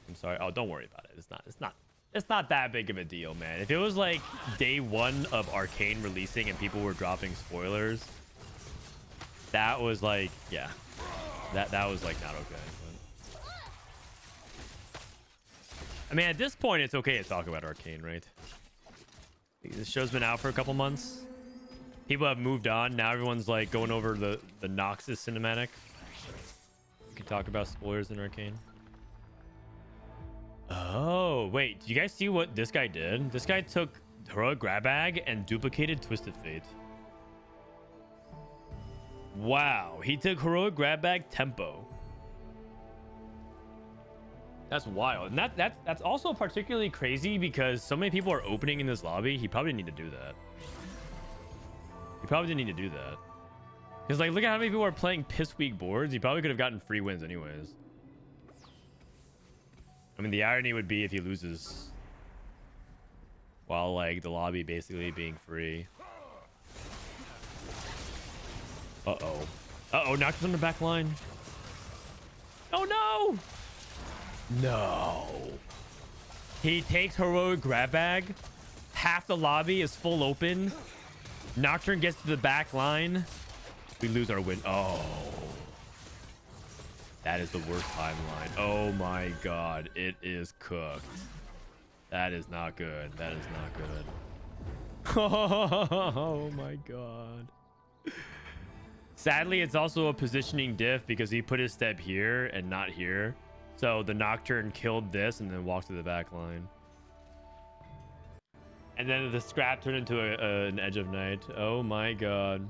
I'm sorry. Oh, don't worry about it. It's not that big of a deal, man. If it was like day 1 of Arcane releasing and people were dropping spoilers, that was like, yeah, that was like not okay. I mean, at this point, it's okay to talk about Arcane, right? This show's been out for a couple months. People have moved on. Now everyone's like going over the Noxus cinematic. We can talk about spoilers in Arcane. Oh, wait. Do you guys see what this guy did? This guy took Heroic Grab Bag and duplicated Twisted Fate. Wow. He took Heroic Grab Bag Tempo. That's wild. And that's also particularly crazy because so many people are opening in this lobby. He probably didn't need to do that. He probably didn't need to do that. Because, like, look at how many people are playing piss weak boards. He probably could have gotten free wins anyways. I mean, the irony would be if he loses while, like, the lobby basically being free. Uh-oh. Uh-oh, knocked on the back line. Oh, no! No. He takes Heroic Grab Bag. Half the lobby is full open. Nocturne gets to the back line. We lose our win. Oh. That is the worst timeline. Oh my god. It is cooked. That is not good. That is not good. Oh my god. Sadly, it's also a positioning diff because he put his step here and not here. So the Nocturne killed this and then walked to the back line. And then the scrap turned into an Edge of Night. Oh my god.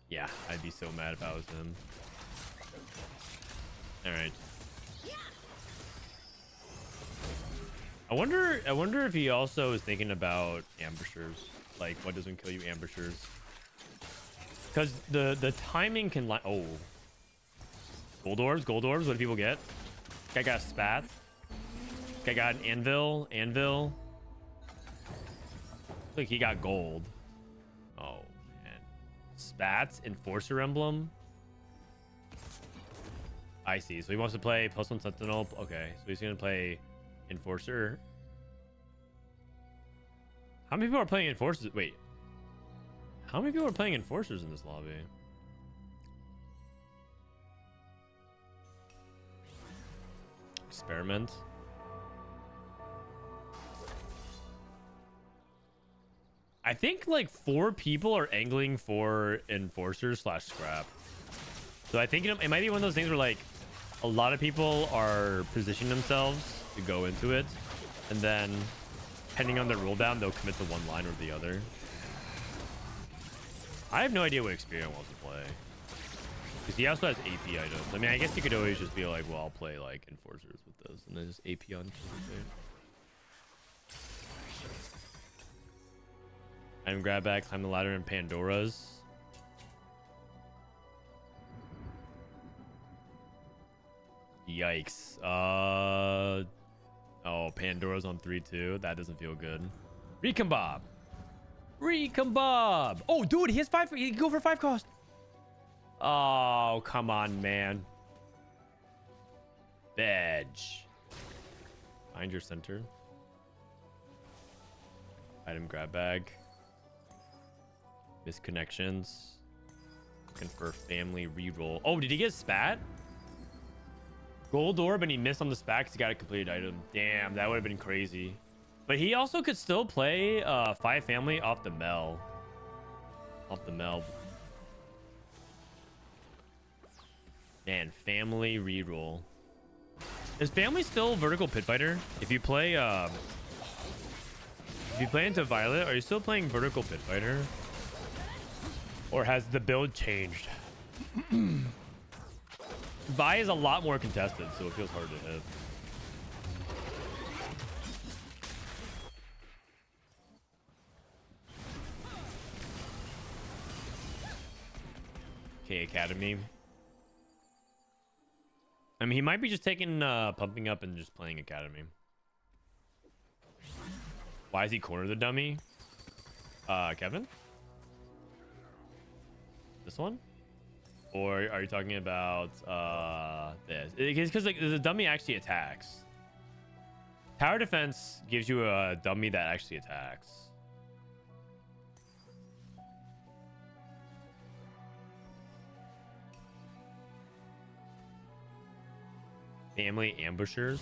Yeah, I'd be so mad if I was him. All right. I wonder if he also is thinking about ambushers. Like, what doesn't kill you ambushers? Because the timing can like... Oh. Gold orbs, what do people get? Guy got a spat. Guy got an anvil. Like he got gold. Oh man. Spats, enforcer emblem. I see. So he wants to play +1 sentinel. Okay, so he's gonna play enforcer. How many people are playing enforcers? Wait. How many people are playing enforcers in this lobby? Experiment. I think like 4 people are angling for enforcer / scrap. So I think it might be one of those things where like a lot of people are positioning themselves to go into it, and then depending on their rule down, they'll commit to one line or the other. I have no idea what Xperion wants to play. Because he also has AP items. I mean, I guess you could always just be like, well, I'll play like enforcers with those and then just AP on. Item grab bag, climb the ladder, and Pandora's. Yikes. Oh, Pandora's on 3-2. That doesn't feel good. Recombobb. Oh, dude, he has 5. He can go for 5 cost. Oh, come on, man. Veg. Find your center. Item grab bag. Misconnections. Confer family reroll. Oh, did he get spat? Gold orb and he missed on the SPAC because he got a completed item. Damn, that would have been crazy. But he also could still play 5 family off the Mel. Off the Mel. Man, family reroll. Is family still vertical pit fighter? If you play into Violet, are you still playing vertical pit fighter? Or has the build changed? Vi is a lot more contested, so it feels hard to hit. Okay, Academy. I mean, he might be just taking pumping up and just playing Academy. Why is he corner the dummy? Kevin? This one? Or are you talking about this? Because like the dummy actually attacks. Tower defense gives you a dummy that actually attacks. Family ambushers.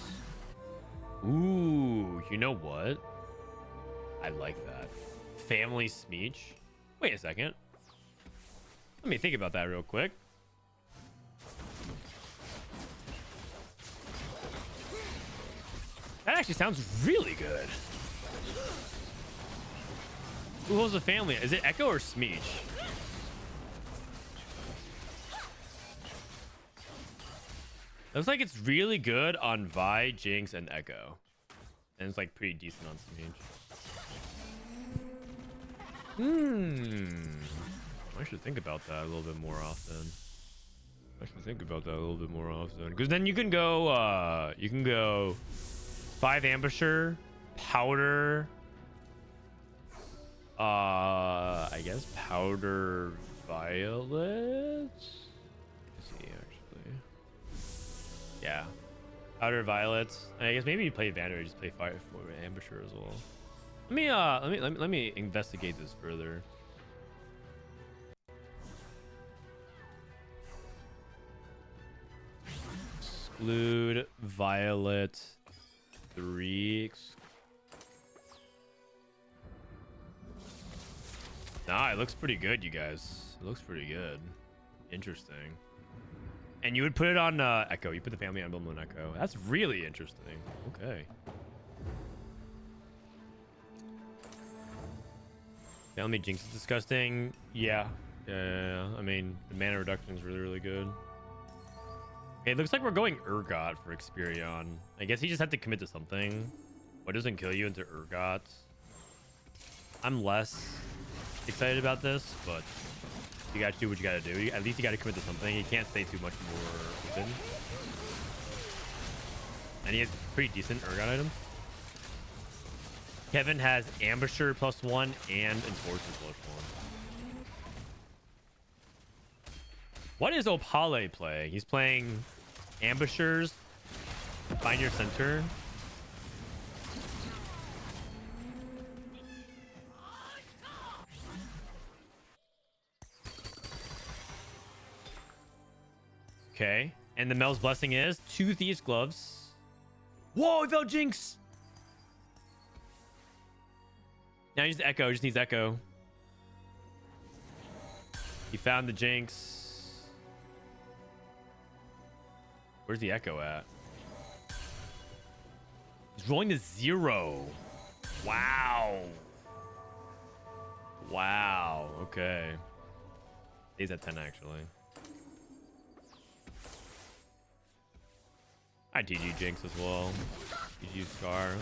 Ooh, you know what? I like that. Family Smeech. Wait a second. Let me think about that real quick. That actually sounds really good. Who holds the family? Is it Echo or Smeech? Looks like it's really good on Vi, Jinx, and Echo. And it's like pretty decent on Smeech. I should think about that a little bit more often. Because then you can go 5 ambusher, powder, I guess powder violet. Let's see, actually. Yeah, powder violet. I guess maybe you play Vanner, just play fire for ambusher as well. Let me investigate this further. Exclude violet 3. Nah, it looks pretty good, you guys. It looks pretty good. Interesting. And you would put it on Echo. You put the family emblem on Echo. That's really interesting. Okay. Family Jinx is disgusting. Yeah. I mean, the mana reduction is really, really good. Okay, it looks like we're going Urgot for Xperion. I guess he just had to commit to something. What doesn't kill you into Urgot? I'm less excited about this, but you gotta do what you gotta do. At least you gotta commit to something. You can't stay too much more open. And he has pretty decent Urgot items. Kevin has Ambusher +1 and Enforcer +1. What is Opale play? He's playing Ambushers, Find Your Center. Okay. And the Mel's Blessing is 2 Thieves Gloves. Whoa, he felt Jinx! Now he just Echo. Just needs Echo. He found the Jinx. Where's the Echo at? He's rolling to 0. Wow. Wow. Okay. He's at 10 actually. I TG Jinx as well. TG Scar.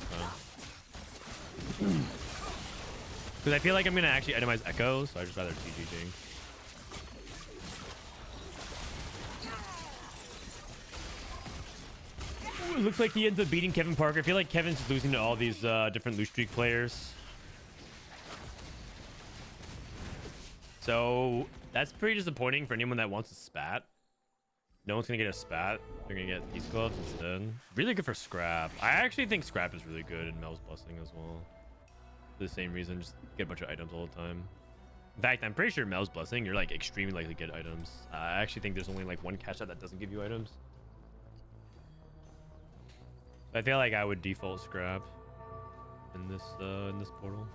Okay. Because I feel like I'm gonna actually itemize Echo, so I just rather TG Jinx. It looks like he ends up beating Kevin Parker. I feel like Kevin's losing to all these different loose streak players. So that's pretty disappointing for anyone that wants a spat. No one's gonna get a spat. They're gonna get these gloves instead. Really good for Scrap. I actually think Scrap is really good in Mel's Blessing as well. For the same reason, just get a bunch of items all the time. In fact, I'm pretty sure Mel's Blessing, you're like extremely likely to get items. I actually think there's only like one cash out that doesn't give you items. I feel like I would default scrap in this portal.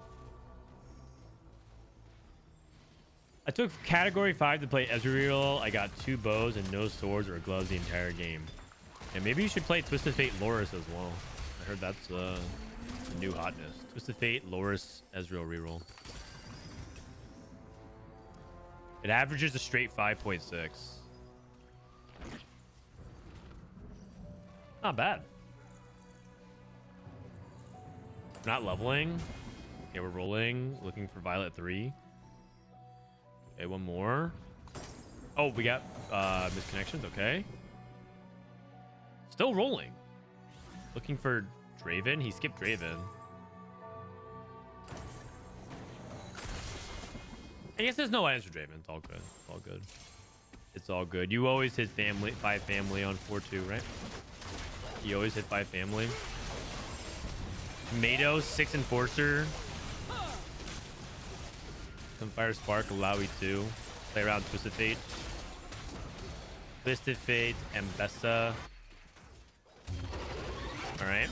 I took category 5 to play Ezreal. I got 2 bows and no swords or gloves the entire game. And maybe you should play Twisted Fate Loris as well. I heard that's the new hotness. Twisted Fate Loris Ezreal reroll. It averages a straight 5.6. Not bad. Not leveling. Okay, we're rolling. Looking for Violet 3. Okay, one more. Oh, we got misconnections. Okay. Still rolling. Looking for Draven. He skipped Draven. I guess there's no items for Draven. It's all good. It's all good. It's all good. You always hit 5 family on 4-2, right? You always hit 5 family. Tomato, 6 Enforcer. Some Fire Spark, Alawi 2. Play around Twisted Fate. Twisted Fate, Ambessa. Alright.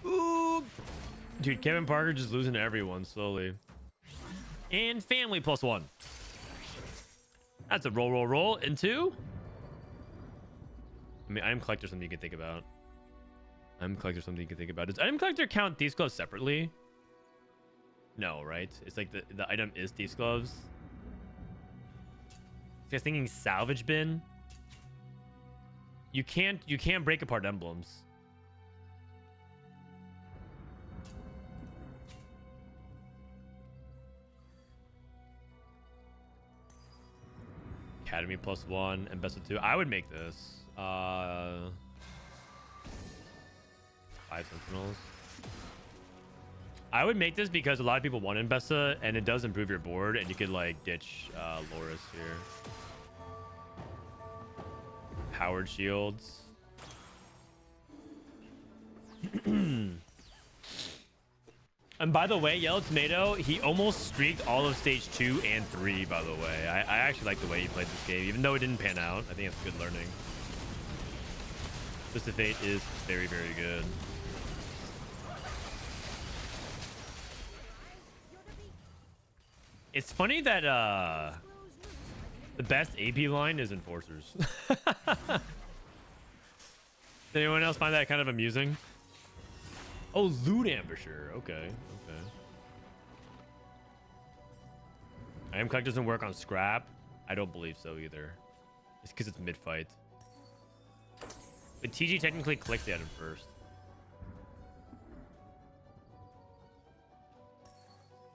Ooh. Dude, Kevin Parker just losing to everyone slowly. And family +1. That's a roll into. I mean, item collector, something you can think about. Item collector, something you can think about. Does item collector count these gloves separately? No, right? It's like the item is these gloves. I was thinking salvage bin. You can't break apart emblems. Academy +1 and best of 2. I would make this. 5 Sentinels. I would make this because a lot of people want Ambessa, and it does improve your board, and you could like ditch Loris here. Powered shields. And by the way, Yellow Tomato, he almost streaked all of stage 2 and 3, by the way. I actually like the way he played this game, even though it didn't pan out. I think it's good learning. Twisted Fate is very, very good. It's funny that the best AP line is Enforcers. Did anyone else find that kind of amusing? Oh, Loot Ambusher. Okay, okay. Item Collect doesn't work on Scrap. I don't believe so either. It's because it's mid-fight. But TG technically clicked the item first.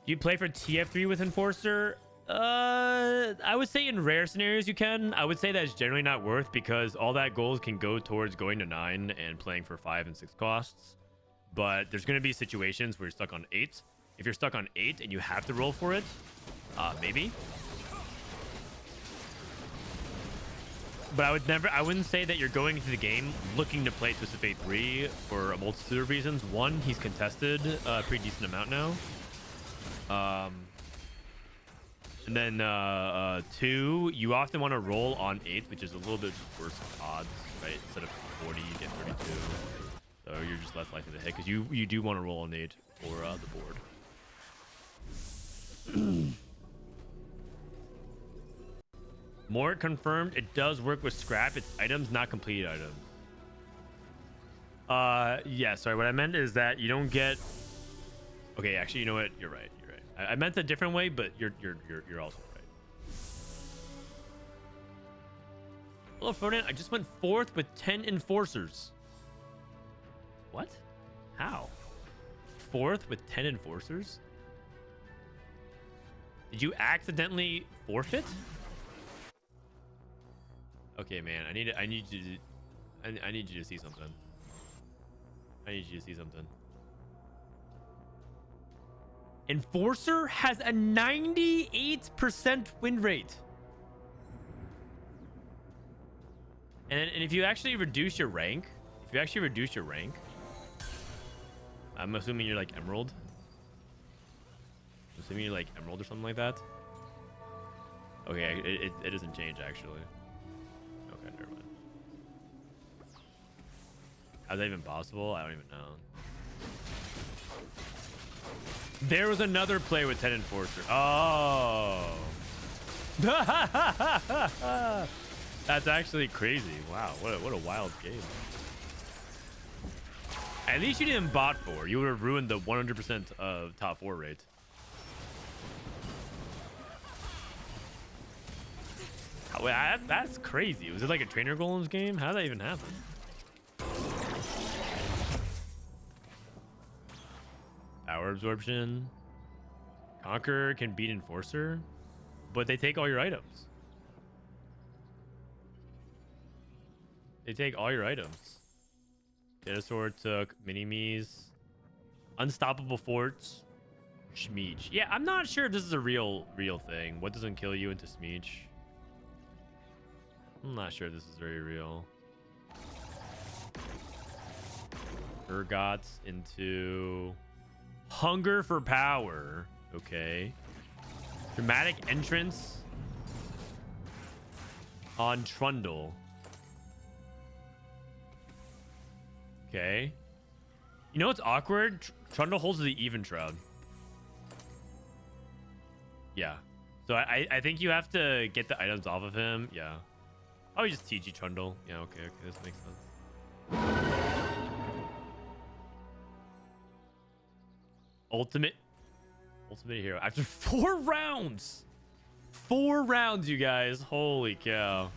Do you play for TF3 with Enforcer? I would say in rare scenarios you can. I would say that's generally not worth because all that gold can go towards going to 9 and playing for 5 and 6 costs. But there's going to be situations where you're stuck on 8. If you're stuck on 8 and you have to roll for it, maybe. But I wouldn't say that you're going into the game looking to play Twisted Fate 3 for a multitude of reasons. One, he's contested a pretty decent amount now. And then 2, you often want to roll on 8, which is a little bit worse odds, right? Instead of 40, you get 32. So you're just less likely to hit because you do want to roll on 8 for the board. More confirmed, it does work with Scrap. It's items, not completed items. Yeah, sorry. What I meant is that you don't get. Okay, actually, you know what? You're right. You're right. I meant a different way, but you're also right. Hello, Frodan. I just went 4th with 10 Enforcers. What? How? 4th with 10 Enforcers? Did you accidentally forfeit? Okay, man. I need you to see something. I need you to see something. Enforcer has a 98% win rate. And if you actually reduce your rank, I'm assuming you're like Emerald. I'm assuming you're like Emerald or something like that. Okay, it doesn't change actually. Okay, never mind. How's that even possible? I don't even know. There was another play with 10 Enforcer. Oh. That's actually crazy. Wow, what a wild game. At least you didn't bot 4. You would have ruined the 100% of top 4 rate. Oh, wait, that's crazy. Was it like a Trainer Golems game? How did that even happen? Power absorption. Conquer can beat Enforcer, but they take all your items. They take all your items. Jedusor took mini-me's. Unstoppable forts. Smeech. Yeah, I'm not sure if this is a real thing. What doesn't kill you into Smeech? I'm not sure if this is very real. Urgots into Hunger for Power. Okay. Dramatic entrance on Trundle. Okay. You know what's awkward? Trundle holds the even shroud. Yeah. So I think you have to get the items off of him. Yeah. Oh, you just TG Trundle. Yeah, okay, this makes sense. Ultimate hero. After 4 rounds. 4 rounds, you guys. Holy cow.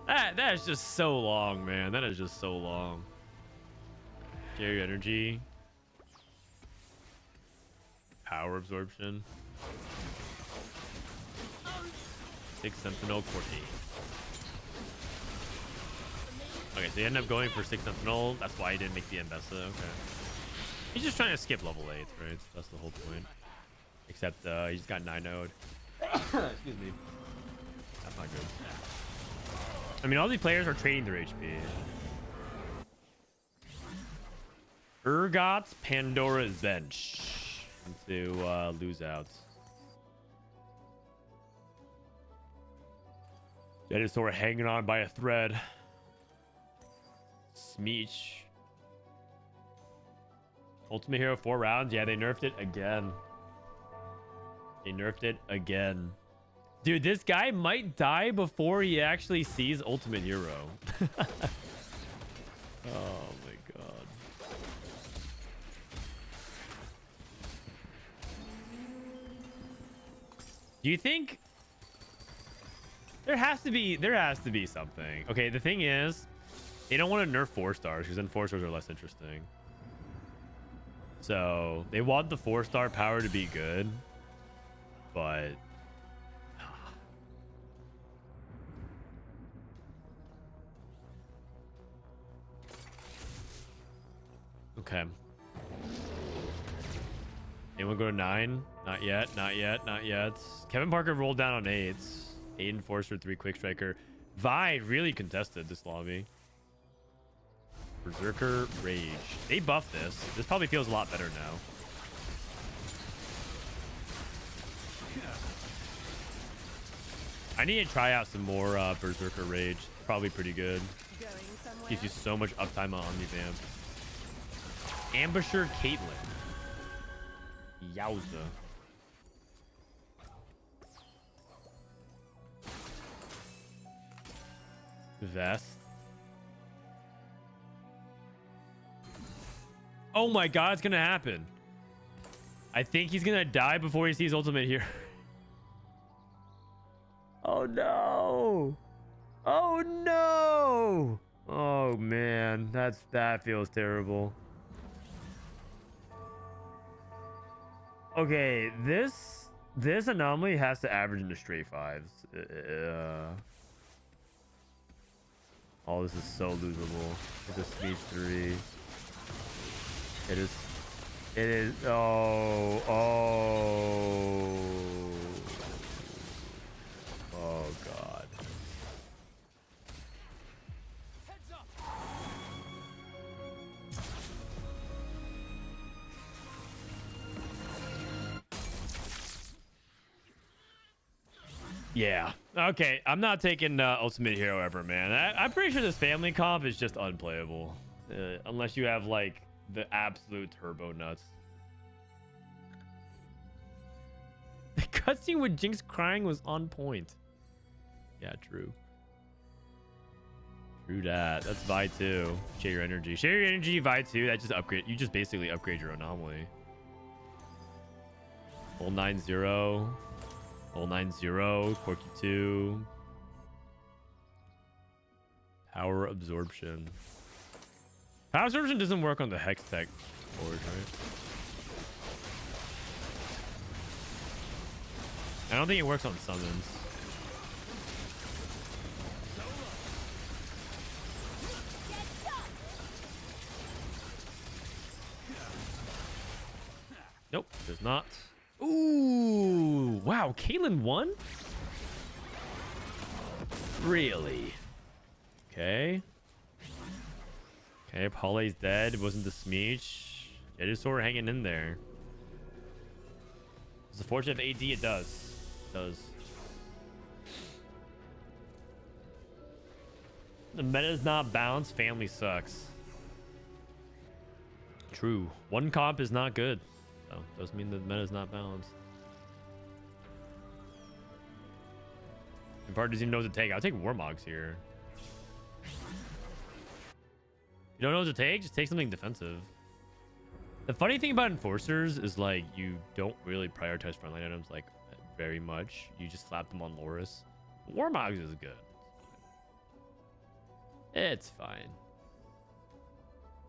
That is just so long, man. That is just so long. Carry energy. Power absorption. 6 Sentinel Corti. Okay, so he ended up going for 6 Sentinel. That's why he didn't make the Ambessa. Okay. He's just trying to skip level 8, right? That's the whole point. Except he just got 9-0'd. Excuse me. That's not good. I mean, all these players are trading their HP. Urgot's Pandora's Bench into lose outs. Jedusor hanging on by a thread. Smeech. Ultimate Hero 4 rounds. Yeah, they nerfed it again. They nerfed it again. Dude, this guy might die before he actually sees Ultimate Hero. Oh my god. Do you think there has to be something? Okay, the thing is, they don't want to nerf 4 stars because then 4 stars are less interesting. So they want the 4-star power to be good, but okay. Anyone go to 9? Not yet. Not yet. Not yet. Kevin Parker rolled down on 8s. 8 Enforcer, 3 Quick Striker. Vi really contested this lobby. Berserker Rage. They buffed this. This probably feels a lot better now. I need to try out some more Berserker Rage. Probably pretty good. Gives you so much uptime on Omnivamp. Ambusher Caitlyn. Yowza. Vest. Oh my god, it's gonna happen. I think he's gonna die before he sees Ultimate here. Oh no. Oh no. Oh man, that feels terrible. Okay, this anomaly has to average into straight 5s. Oh, this is so losable. It's a Smeech 3. It is, oh, God. Yeah. Okay, I'm not taking Ultimate Hero ever, man. I'm pretty sure this family comp is just unplayable. Unless you have like the absolute turbo nuts. The cutscene with Jinx crying was on point. Yeah, true. True that. That's Vi 2. Share your energy. Share your energy, Vi 2. That just upgrade. You just basically upgrade your anomaly. Full 9-0. Full 9-0. Corky 2. Power absorption. Power absorption doesn't work on the Hex Tech forge, right? I don't think it works on summons. Nope, does not. Ooh, wow, Caitlyn won? Really? Okay. Okay, Opale's dead. It wasn't the Smeech. Jedusor hanging in there. Does the Fortune have AD? It does. It does. The meta is not balanced. Family sucks. True. One comp is not good. So doesn't mean the meta is not balanced. And part doesn't even know what to take. I'll take Warmogs here. You don't know what to take? Just take something defensive. The funny thing about Enforcers is like you don't really prioritize frontline items like very much. You just slap them on Loris. Warmogs is good. It's fine.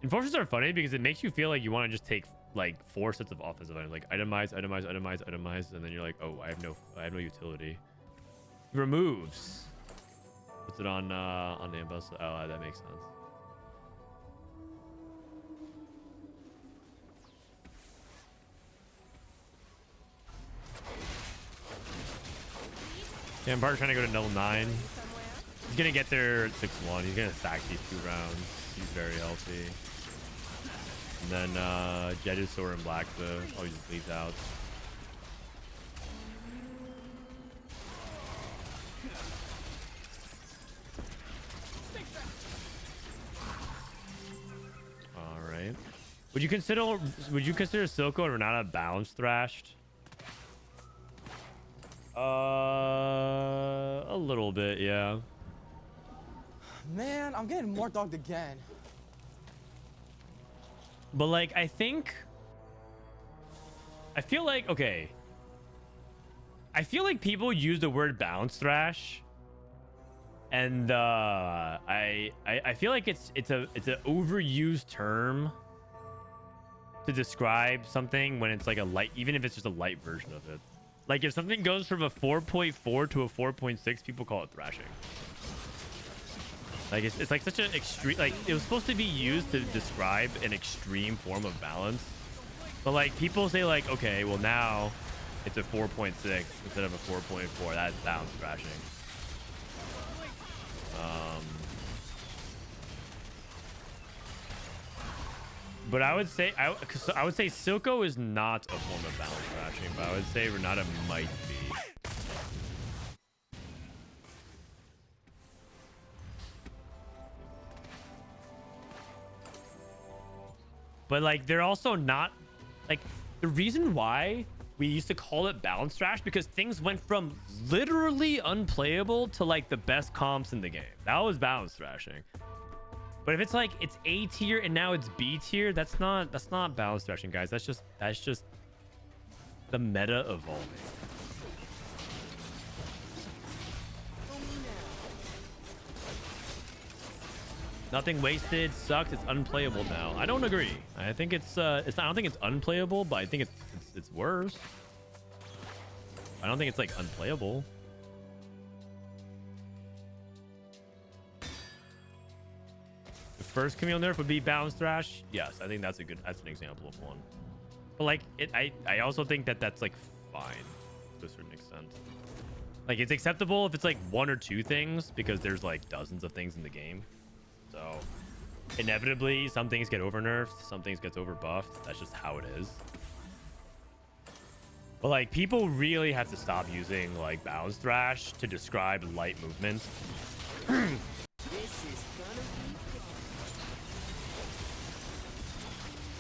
Enforcers are funny because it makes you feel like you want to just take like 4 sets of offensive items, like itemize, itemize, itemize, itemize, and then you're like, oh, I have no utility. Removes. Puts it on Ambus. Oh, that makes sense. Yeah, I'm trying to go to level 9. He's gonna get there at 6-1. He's gonna sack these 2 rounds. He's very healthy. And then Jedusor and Blackfoot. Oh, he just bleeds out. All right. Would you consider Silco and Renata balanced thrashed? A little bit, yeah. Man, I'm getting more dogged again. But like, I feel like, okay. I feel like people use the word bounce thrash, and I feel like it's an overused term to describe something when it's like a light, even if it's just a light version of it. Like if something goes from a 4.4 to a 4.6, people call it thrashing. Like it's like such an extreme, like it was supposed to be used to describe an extreme form of balance, but like people say like, okay, well now it's a 4.6 instead of a 4.4. That's balance thrashing. But I would say Silco is not a form of balance thrashing, but I would say Renata might be. But like they're also not like the reason why we used to call it balance thrash because things went from literally unplayable to like the best comps in the game. That was balance thrashing. But if it's like it's A tier and now it's B tier, that's not balance thrashing, guys. That's just the meta evolving. Nothing wasted sucked. It's unplayable now. I don't agree. I think it's I don't think it's unplayable, but I think it's worse. I don't think it's like unplayable. The first Camille nerf would be balance thrash. Yes, I think that's an example of one. But like I also think that's like fine to a certain extent. Like it's acceptable if it's like 1 or 2 things because there's like dozens of things in the game. So inevitably some things get over nerfed, some things gets over buffed. That's just how it is. But like people really have to stop using like balance thrash to describe light movement.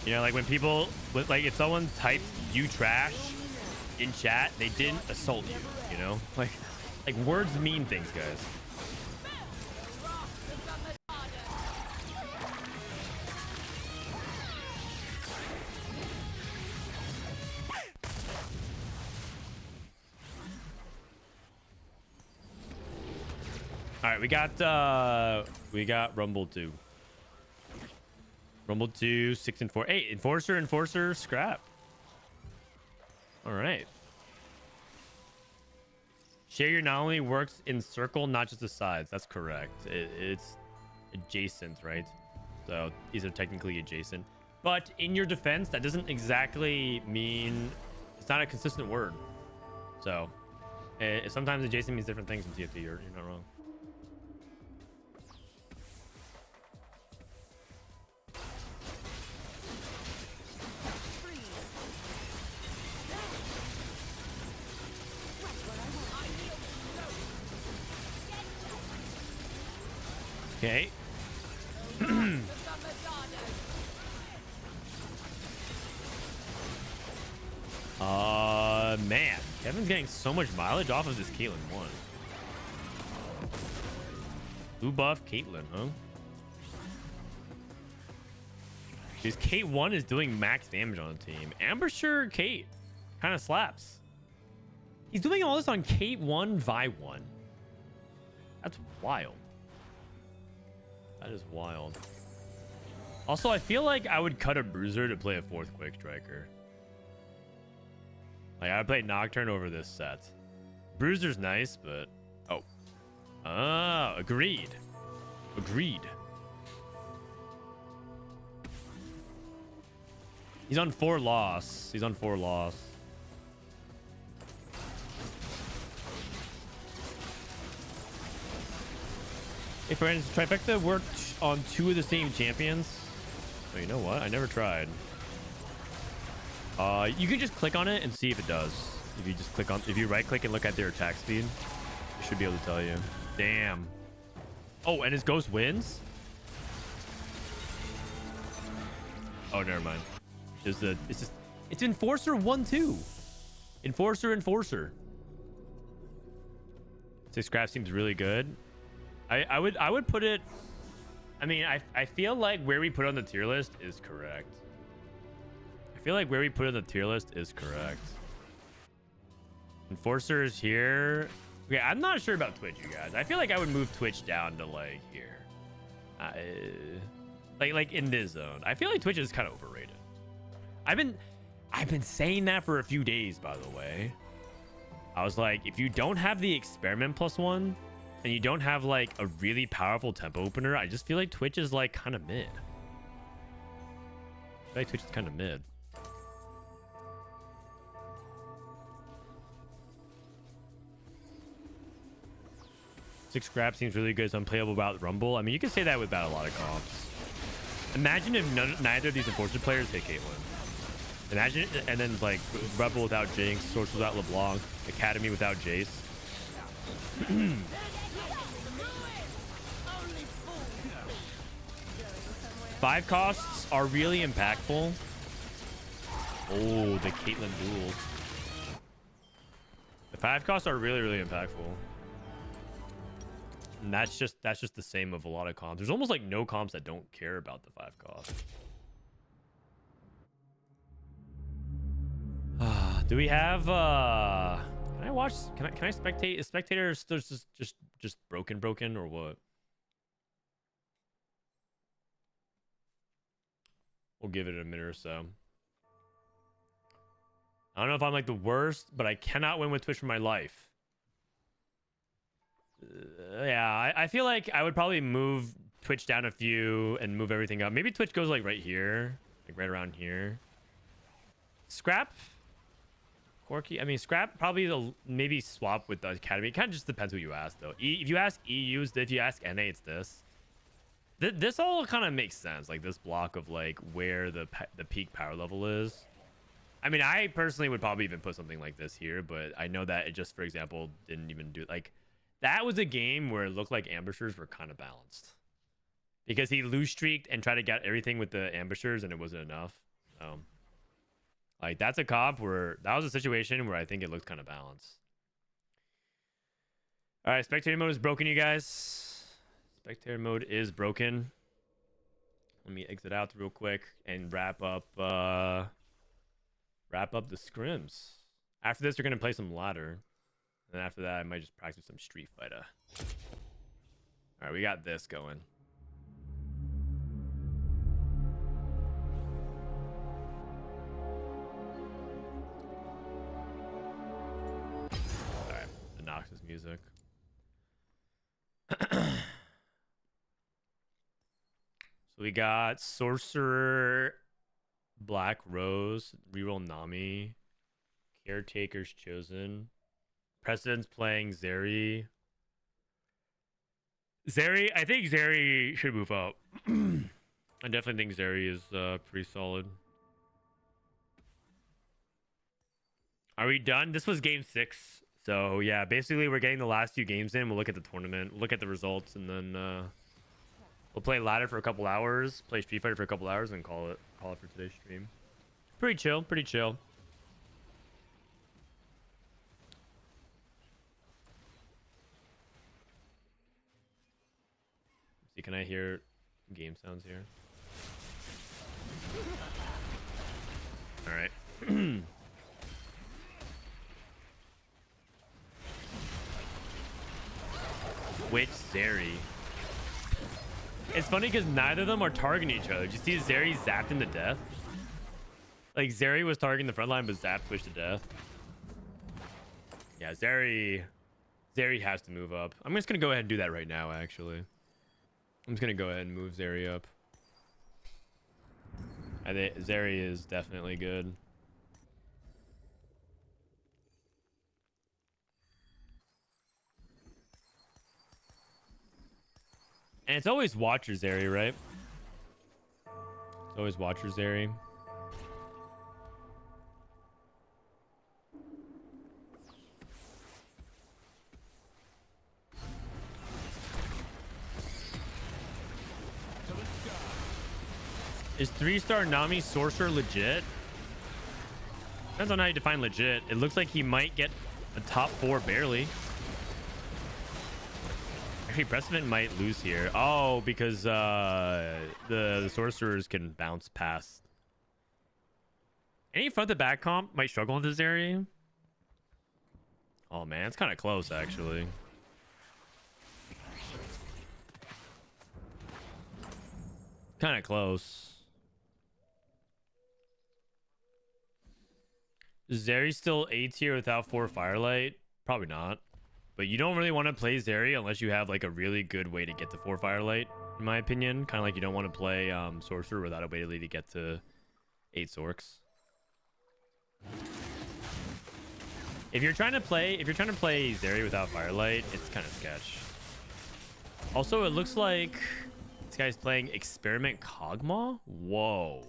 You know, like when people, like if someone typed "you trash" in chat, they didn't assault you. You know, like words mean things, guys. All right, we got Rumble 2. Rumble 2, 6 and 4. Hey, Enforcer, scrap. All right. Share your not only works in circle, not just the sides. That's correct. It's adjacent, right? So these are technically adjacent. But in your defense, that doesn't exactly mean it's not a consistent word. So sometimes adjacent means different things in TFT. You're not wrong. Okay. Man. Kevin's getting so much mileage off of this Caitlyn 1. Blue buff Caitlyn, huh? Because Kate 1 is doing max damage on the team. Ambusher Kate kind of slaps. He's doing all this on Kate 1, Vi 1. That's wild. That is wild. Also, I feel like I would cut a Bruiser to play a 4th Quick Striker. Like, I would play Nocturne over this set. Bruiser's nice, but... Oh. Ah, agreed. Agreed. He's on 4 loss. He's on 4 loss. Hey friends, Trifecta worked on 2 of the same champions. Oh, you know what? I never tried. You can just click on it and see if it does. If you just click on, if you right click and look at their attack speed, it should be able to tell you. Damn. Oh, and his ghost wins? Oh, never mind. It's Enforcer 1-2. Enforcer. Say Scrap seems really good. I would put it. I mean, I feel like where we put on the tier list is correct. Enforcer is here. Okay, I'm not sure about Twitch, you guys. I feel like I would move Twitch down to like here, like in this zone. I feel like Twitch is kind of overrated. I've been saying that for a few days, by the way. I was like, if you don't have the experiment +1 and you don't have like a really powerful tempo opener, I just feel like Twitch is like kind of mid. I feel like Twitch is kind of mid. Six Scrap seems really good. It's unplayable about Rumble. I mean, you can say that about a lot of comps. Imagine if neither of these Enforcer players hit Caitlyn. Imagine, and then like Rebel without Jinx, Source without LeBlanc, Academy without Jace. 5 costs are really impactful. Oh, the Caitlyn duels. The 5 costs are really, really impactful. And that's just the same of a lot of comps. There's almost like no comps that don't care about the 5 cost. Do we have can I watch, can I spectate? Is spectator still just broken or what? We'll give it a minute or so. I don't know if I'm like the worst, but I cannot win with Twitch for my life. Yeah, I feel like I would probably move Twitch down a few and move everything up. Maybe Twitch goes like right here, like right around here. Scrap, Corky. I mean, Scrap probably maybe swap with the Academy. It kind of just depends who you ask, though. If you ask EU, if you ask NA, it's this. This all kind of makes sense, like this block of like where the peak power level is. I mean, I personally would probably even put something like this here, but I know that it just, for example, didn't even do like that was a game where it looked like ambushers were kind of balanced because he loose streaked and tried to get everything with the ambushers and it wasn't enough. So, like, that's a comp where that was a situation where I think it looked kind of balanced. All right, spectator mode is broken, you guys. Spectator mode is broken. Let me exit out real quick and wrap up the scrims. After this, we're gonna play some ladder, and after that, I might just practice some Street Fighter. All right, we got this going. All right, the Noxus music. So we got Sorcerer, Black Rose, reroll Nami, Caretaker's Chosen, Prestivent's playing Zeri. I think Zeri should move up. I definitely think Zeri is pretty solid. Are we done? This was game 6. So yeah, basically we're getting the last few games in. We'll look at the tournament, look at the results, and then we'll play ladder for a couple hours, play Street Fighter for a couple hours, and call it for today's stream. Pretty chill, pretty chill. See, can I hear game sounds here? All right. Which Zeri? It's funny because neither of them are targeting each other. Did you see Zeri zapped him to death? Like, Zeri was targeting the front line, but Zap pushed to death. Yeah, Zeri has to move up. I'm just going to go ahead and do that right now, actually. I'm just going to go ahead and move Zeri up. I think Zeri is definitely good. And it's always Watcher Zeri, right? It's always Watcher Zeri. Is 3-star Nami Sorcerer legit? Depends on how you define legit. It looks like he might get a top 4 barely. Actually, Prestivent might lose here. Oh, because the sorcerers can bounce past. Any front to back comp might struggle in this area. Oh man, it's kind of close actually. Kind of close. Is Zeri still A tier without 4 Firelight? Probably not. But you don't really want to play Zeri unless you have like a really good way to get to 4 Firelight, in my opinion. Kind of like you don't want to play Sorcerer without a way to get to 8 Sorks. If you're trying to play Zeri without Firelight, it's kind of sketch. Also, it looks like this guy's playing Experiment Kog'Maw. Whoa.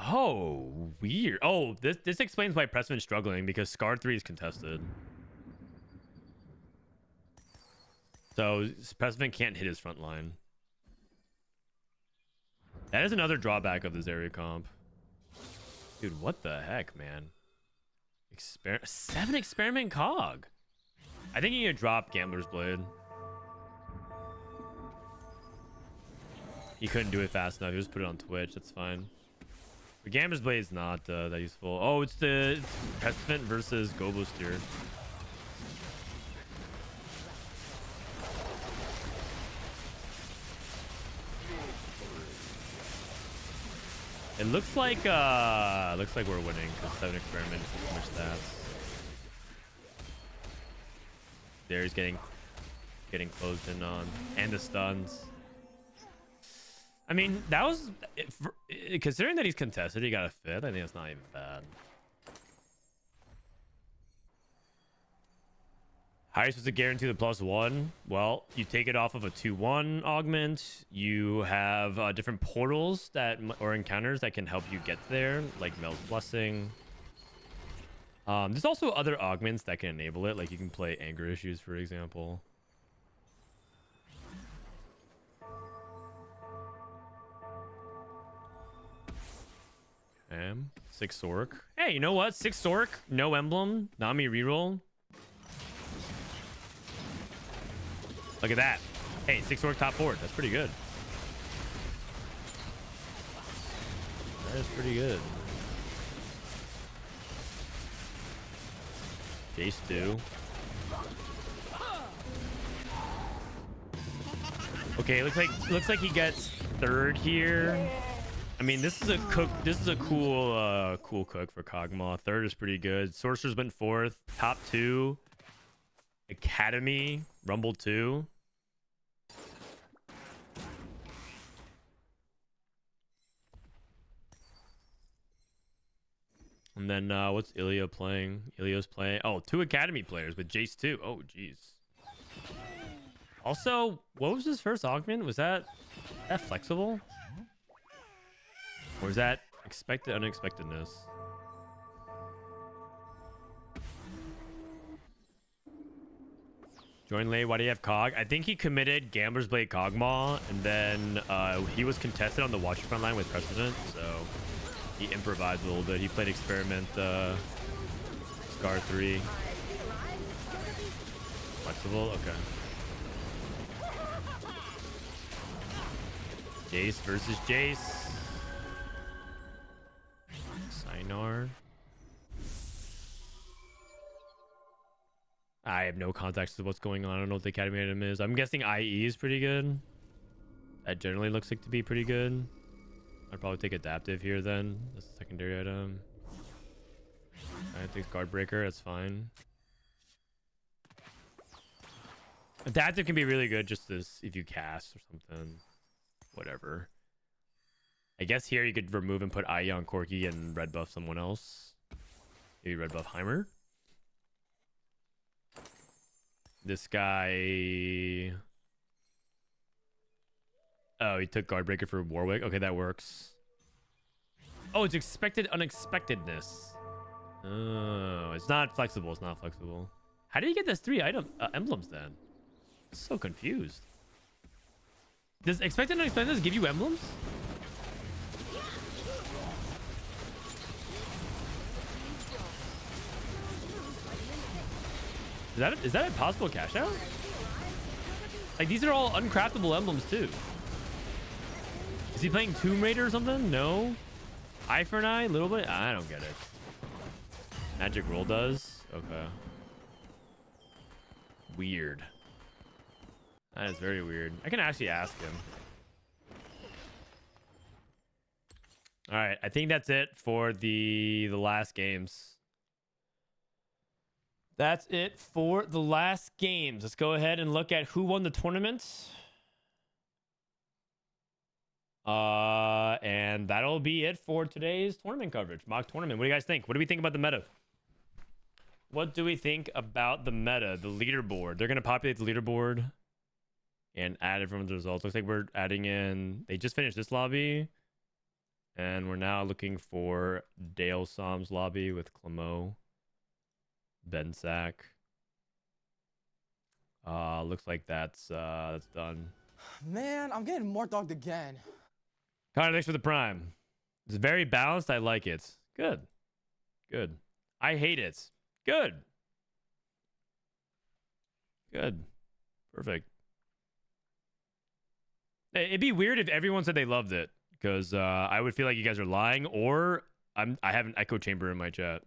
Oh, weird. Oh, this explains why Prestivent's struggling, because Scar 3 is contested. So Prestivent can't hit his front line. That is another drawback of this area comp. Dude, what the heck, man? 7 Experiment Cog. I think you need to drop Gambler's Blade. He couldn't do it fast enough. He just put it on Twitch. That's fine. The Gambler's Blade is not that useful. Oh, it's Prestivent versus Gobosteur. It looks like we're winning because 7 Experiments is too much stats. There he's getting closed in on, and the stuns. I mean, that was, considering that he's contested, he got a 5th. I think that's not even bad. How are you supposed to guarantee the +1? Well, you take it off of a 2-1 augment. You have different portals or encounters that can help you get there, like Mel's Blessing. There's also other augments that can enable it, like you can play Anger Issues, for example. Six Sork. Hey, you know what? Six Sork, no emblem, Nami reroll. Look at that. Hey, Six Sork top board. That's pretty good. That is pretty good. Jace 2. Okay, looks like he gets third here. I mean, this is a cook. This is a cool cool cook for Kog'Maw. Third is pretty good. Sorcerer's went fourth. Top 2. Academy Rumble 2. And then what's Elia playing? Elia's playing. Oh, 2 Academy players with Jace 2. Oh, jeez. Also, what was his first augment? Was that flexible? Or is that expected unexpectedness? Join late. Why do you have Cog? I think he committed Gambler's Blade Kog'Maw, and then he was contested on the Watchfront line with Prestivent, so he improvised a little bit. He played Experiment Scar 3. Flexible? Okay. Jace versus Jace. Sinar. I have no context to what's going on. I don't know what the Academy item is. I'm guessing IE is pretty good. That generally looks like to be pretty good. I'd probably take Adaptive here then. That's a secondary item. I think Guard Breaker. That's fine. Adaptive can be really good just as if you cast or something. Whatever. I guess here you could remove and put IE on Corki and red buff someone else. Maybe red buff Heimer. This guy... Oh, he took Guardbreaker for Warwick. Okay, that works. Oh, it's expected unexpectedness. Oh, it's not flexible. It's not flexible. How did he get those 3 emblems then? I'm so confused. Does expected unexpectedness give you emblems? Is that a possible cash out? Like, these are all uncraftable emblems too. Is he playing Tomb Raider or something? No. Eye for an eye? A little bit? I don't get it. Magic Roll does? Okay. Weird. That is very weird. I can actually ask him. All right. I think that's it for the last games. That's it for the last games. Let's go ahead and look at who won the tournament. And that'll be it for today's tournament coverage. Mock tournament. What do you guys think? What do we think about the meta? What do we think about the meta? The leaderboard. They're going to populate the leaderboard and add everyone's results. Looks like we're adding in... They just finished this lobby. And we're now looking for Dale Som's lobby with Clemo. Ben Sack. Looks like that's done. Man, I'm getting more dogged again. Connor, thanks for the prime. It's very balanced. I like it. Good. Good. I hate it. Good. Good. Perfect. It'd be weird if everyone said they loved it, because I would feel like you guys are lying, or I have an echo chamber in my chat.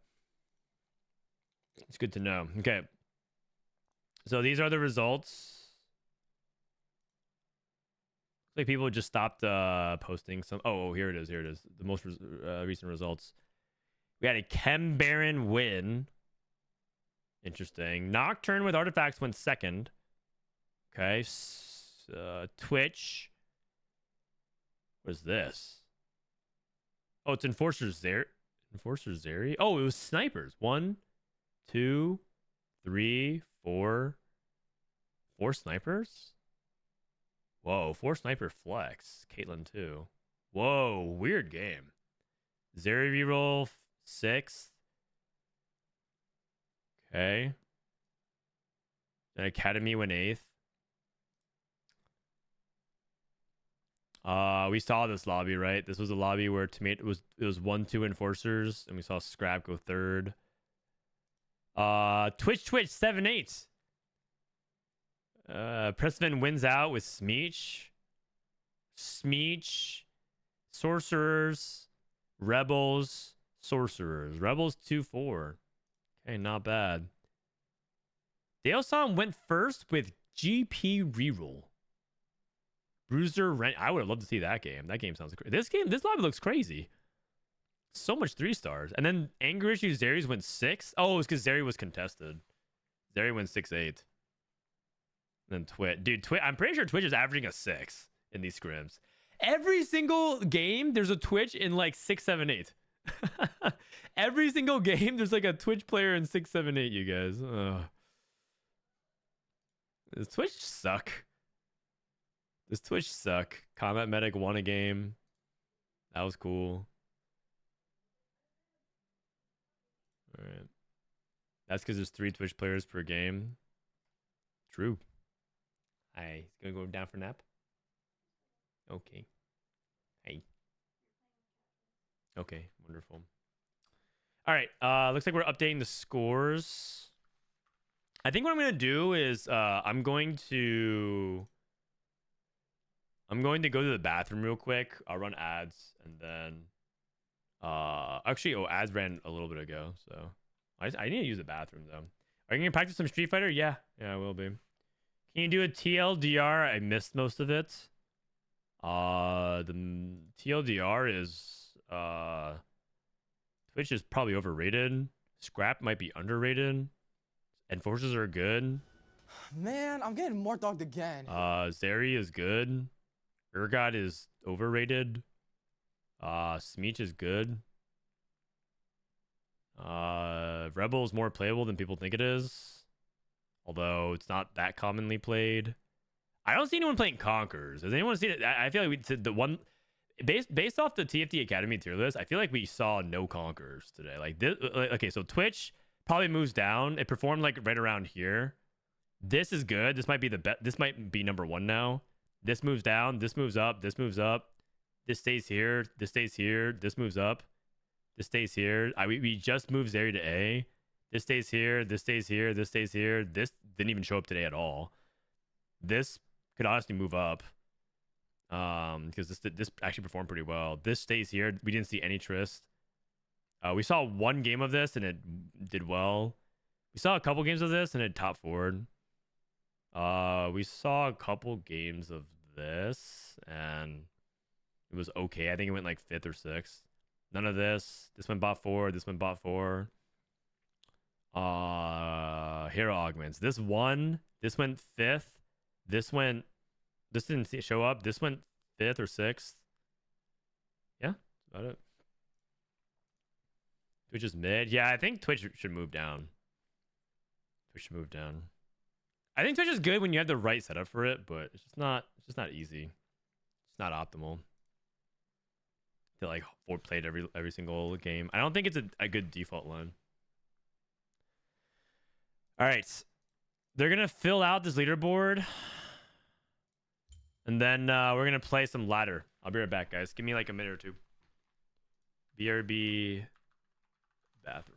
It's good to know. Okay. So these are the results. Like people just stopped posting some. Oh, here it is. Here it is. The most recent results. We had a Chem Baron win. Interesting. Nocturne with Artifacts went second. Okay. Twitch. What is this? Oh, it's Enforcer's there. Enforcer's Zeri. Oh, it was Snipers. 1, 2, 3, 4. 4 snipers? Whoa, 4 sniper flex. Caitlyn too. Whoa, weird game. Zeri reroll 6th. Okay. And Academy went 8th. We saw this lobby, right? This was a lobby where tomato was it was 1-2 enforcers, and we saw Scrap go third. Twitch 7-8. Prestivent wins out with Smeech, Sorcerers, Rebels, Sorcerers. Rebels 2-4. Okay, not bad. Daleson went first with GP reroll. Bruiser Rent. I would have loved to see that game. That game sounds crazy. This lobby looks crazy. So much 3 stars. And then Anger Issue Zeri's went 6. Oh, it's because Zeri was contested. Zeri went 6-8. Then Twitch. Dude, I'm pretty sure Twitch is averaging a 6 in these scrims. Every single game, there's a Twitch in like 6, 7, 8. Every single game, there's like a Twitch player in 6, 7, 8, you guys. Ugh. Does Twitch suck? Does Twitch suck? Combat Medic won a game. That was cool. All right. That's because there's 3 Twitch players per game. True. Hi. Gonna go down for a nap? Okay. Hey. Okay. Wonderful. All right. Looks like we're updating the scores. I think what I'm gonna do is I'm going to go to the bathroom real quick. I'll run ads and then actually ads ran a little bit ago, so I need to use the bathroom though. Are you gonna practice some Street Fighter? Yeah, I will be. Can you do a TLDR? I missed most of it. The TLDR is Twitch is probably overrated. Scrap might be underrated. Enforcers are good. Man, I'm getting more dogged again. Zeri is good. Urgot is overrated. Smeech is good. Rebel is more playable than people think it is. Although it's not that commonly played. I don't see anyone playing Conquerors. Has anyone seen it? I feel like the one based off the TFT Academy tier list, I feel like we saw no Conquerors today. Like this, okay, so Twitch probably moves down. It performed like right around here. This is good. This might be the best. This might be number 1 now. This moves down. This moves up. This moves up. This stays here. This stays here. This moves up. This stays here. We just moved Zeri to A. This stays here. This stays here. This stays here. This didn't even show up today at all. This could honestly move up. Because this actually performed pretty well. This stays here. We didn't see any Trist. We saw 1 game of this and it did well. We saw a couple games of this and it top forward. We saw a couple games of this and it was okay. I think it went like 5th or 6th. None of this. This went bot 4. This went bot 4. Hero augments. This won. This went 5th. This didn't show up. This went 5th or 6th. Yeah, that's about it. Twitch is mid. Yeah, I think Twitch should move down. Twitch should move down. I think Twitch is good when you have the right setup for it, but it's just not easy. It's not optimal to like played every single game. I don't think it's a good default line. All right. They're going to fill out this leaderboard. And then we're going to play some ladder. I'll be right back, guys. Give me like a minute or two. BRB bathroom.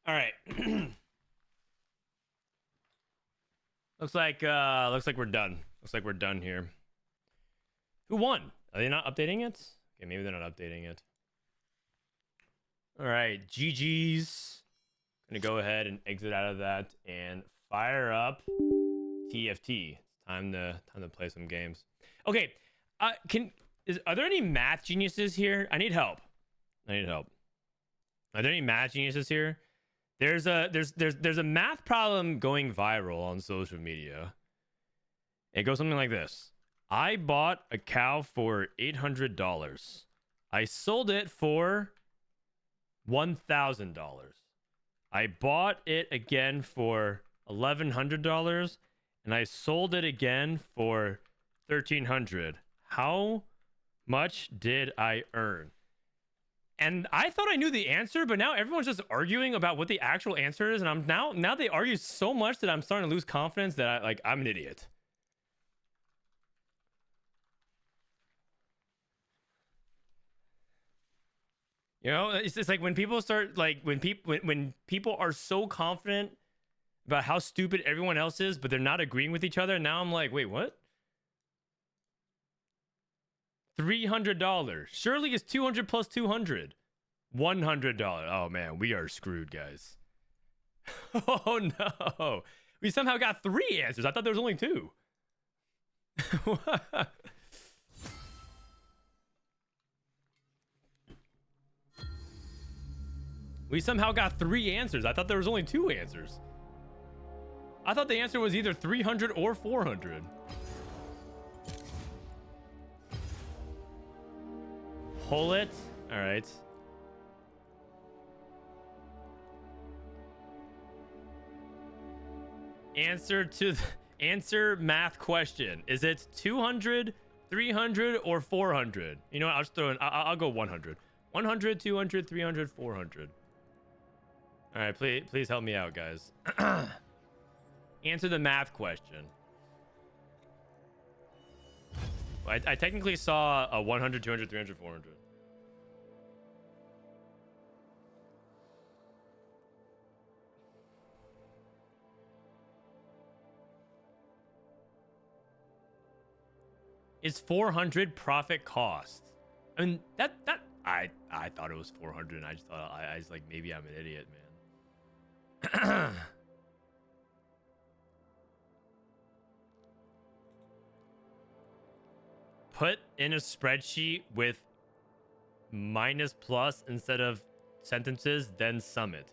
All right. looks like we're done. Looks like we're done here. Who won? Are they not updating it? Okay, maybe they're not updating it. All right, GG's. Gonna go ahead and exit out of that and fire up TFT. It's time to play some games. Okay, are there any math geniuses here? I need help. Are there any math geniuses here? There's a math problem going viral on social media. It goes something like this. I bought a cow for $800. I sold it for $1,000. I bought it again for $1,100 and I sold it again for $1,300. How much did I earn? And I thought I knew the answer, but now everyone's just arguing about what the actual answer is, and I'm now they argue so much that I'm starting to lose confidence that I'm an idiot. You know, it's just like when people start when people are so confident about how stupid everyone else is, but they're not agreeing with each other. Now I'm like, wait, what? $300. Surely it's 200 plus 200. $100. Oh man, we are screwed, guys. Oh no, we somehow got 3 answers. I thought there was only 2. We somehow got 3 answers. I thought there was only 2 answers. I thought the answer was either 300 or 400. Pull it. All right. Answer math question. Is it 200, 300, or 400? You know what? I'll just throw in. I'll go 100. 100, 200, 300, 400. All right, please help me out, guys. Answer the math question. I technically saw a 100, 200, 300, 400. Is 400 profit cost? I mean, I thought it was 400, and I just thought I was like, maybe I'm an idiot, man. Put in a spreadsheet with minus plus instead of sentences, then sum it.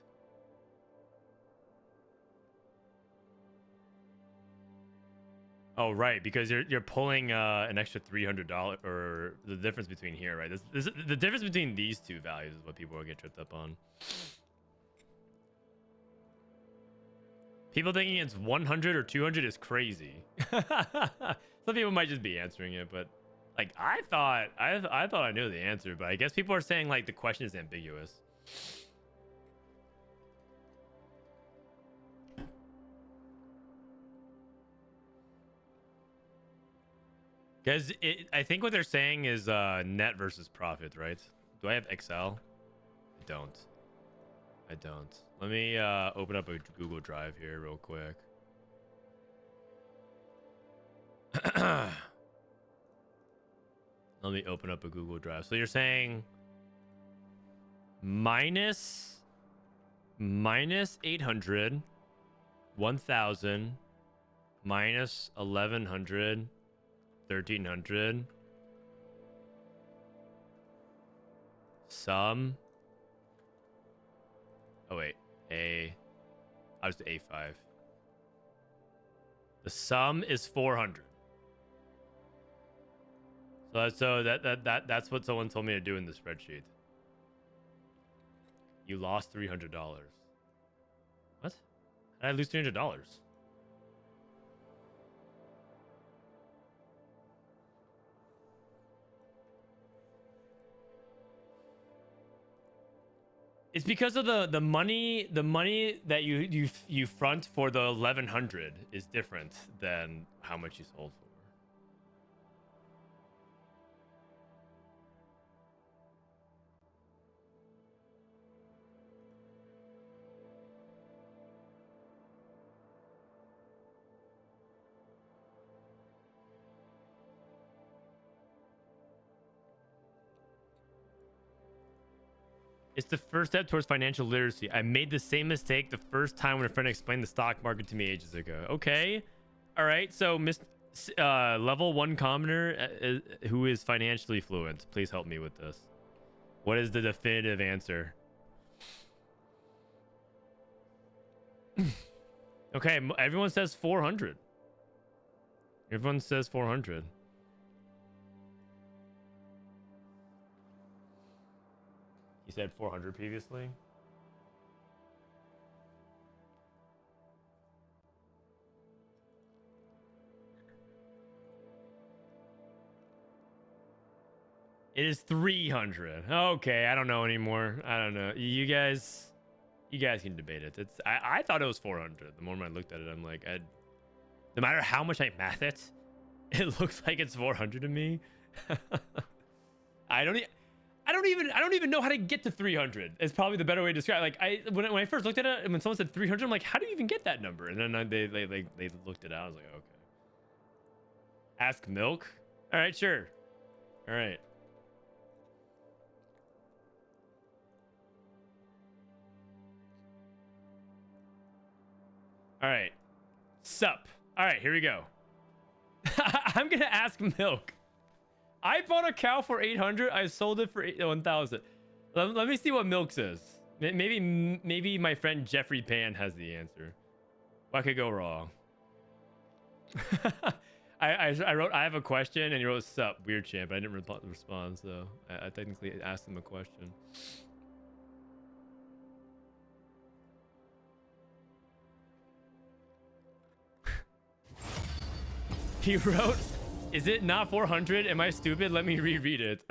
Oh, right, because you're pulling an extra $300, or the difference between here, right? The difference between these two values is what people will get tripped up on. People thinking it's 100 or 200 is crazy. Some people might just be answering it, but like I thought I knew the answer, but I guess people are saying like the question is ambiguous. Guys, I think what they're saying is net versus profit, right? Do I have Excel? I don't. Let me open up a Google Drive here real quick. Let me open up a Google Drive. So you're saying minus 800, 1,000, minus 1,100, 1,300, sum. Oh wait, I was to A5. The sum is 400. So that's what someone told me to do in the spreadsheet. You lost $300. What? How did I lose $300? It's because of the money that you front for the 1,100 is different than how much you sold for. It's the first step towards financial literacy. I made the same mistake the first time when a friend explained the stock market to me ages ago. Okay. All right. So, level 1 commoner who is financially fluent, please help me with this. What is the definitive answer? Okay. Everyone says 400. Everyone says 400. You said 400 previously? It is 300. Okay, I don't know anymore. I don't know. You guys can debate it. I thought it was 400. The moment I looked at it, I'm like, no matter how much I math it, it looks like it's 400 to me. I don't even know how to get to 300. It's probably the better way to describe it. Like when I first looked at it, and when someone said 300, I'm like, how do you even get that number? And then they looked it out. I was like, okay. Ask milk. All right, sure. All right. All right. Sup. All right, here we go. I'm gonna ask milk. I bought a cow for 800. I sold it for 1,000. Let me see what milk says. Maybe my friend Jeffrey Pan has the answer. What could go wrong? I wrote, I have a question, and he wrote, sup, weird champ. I didn't respond, so I technically asked him a question. He wrote, is it not 400? Am I stupid? Let me reread it.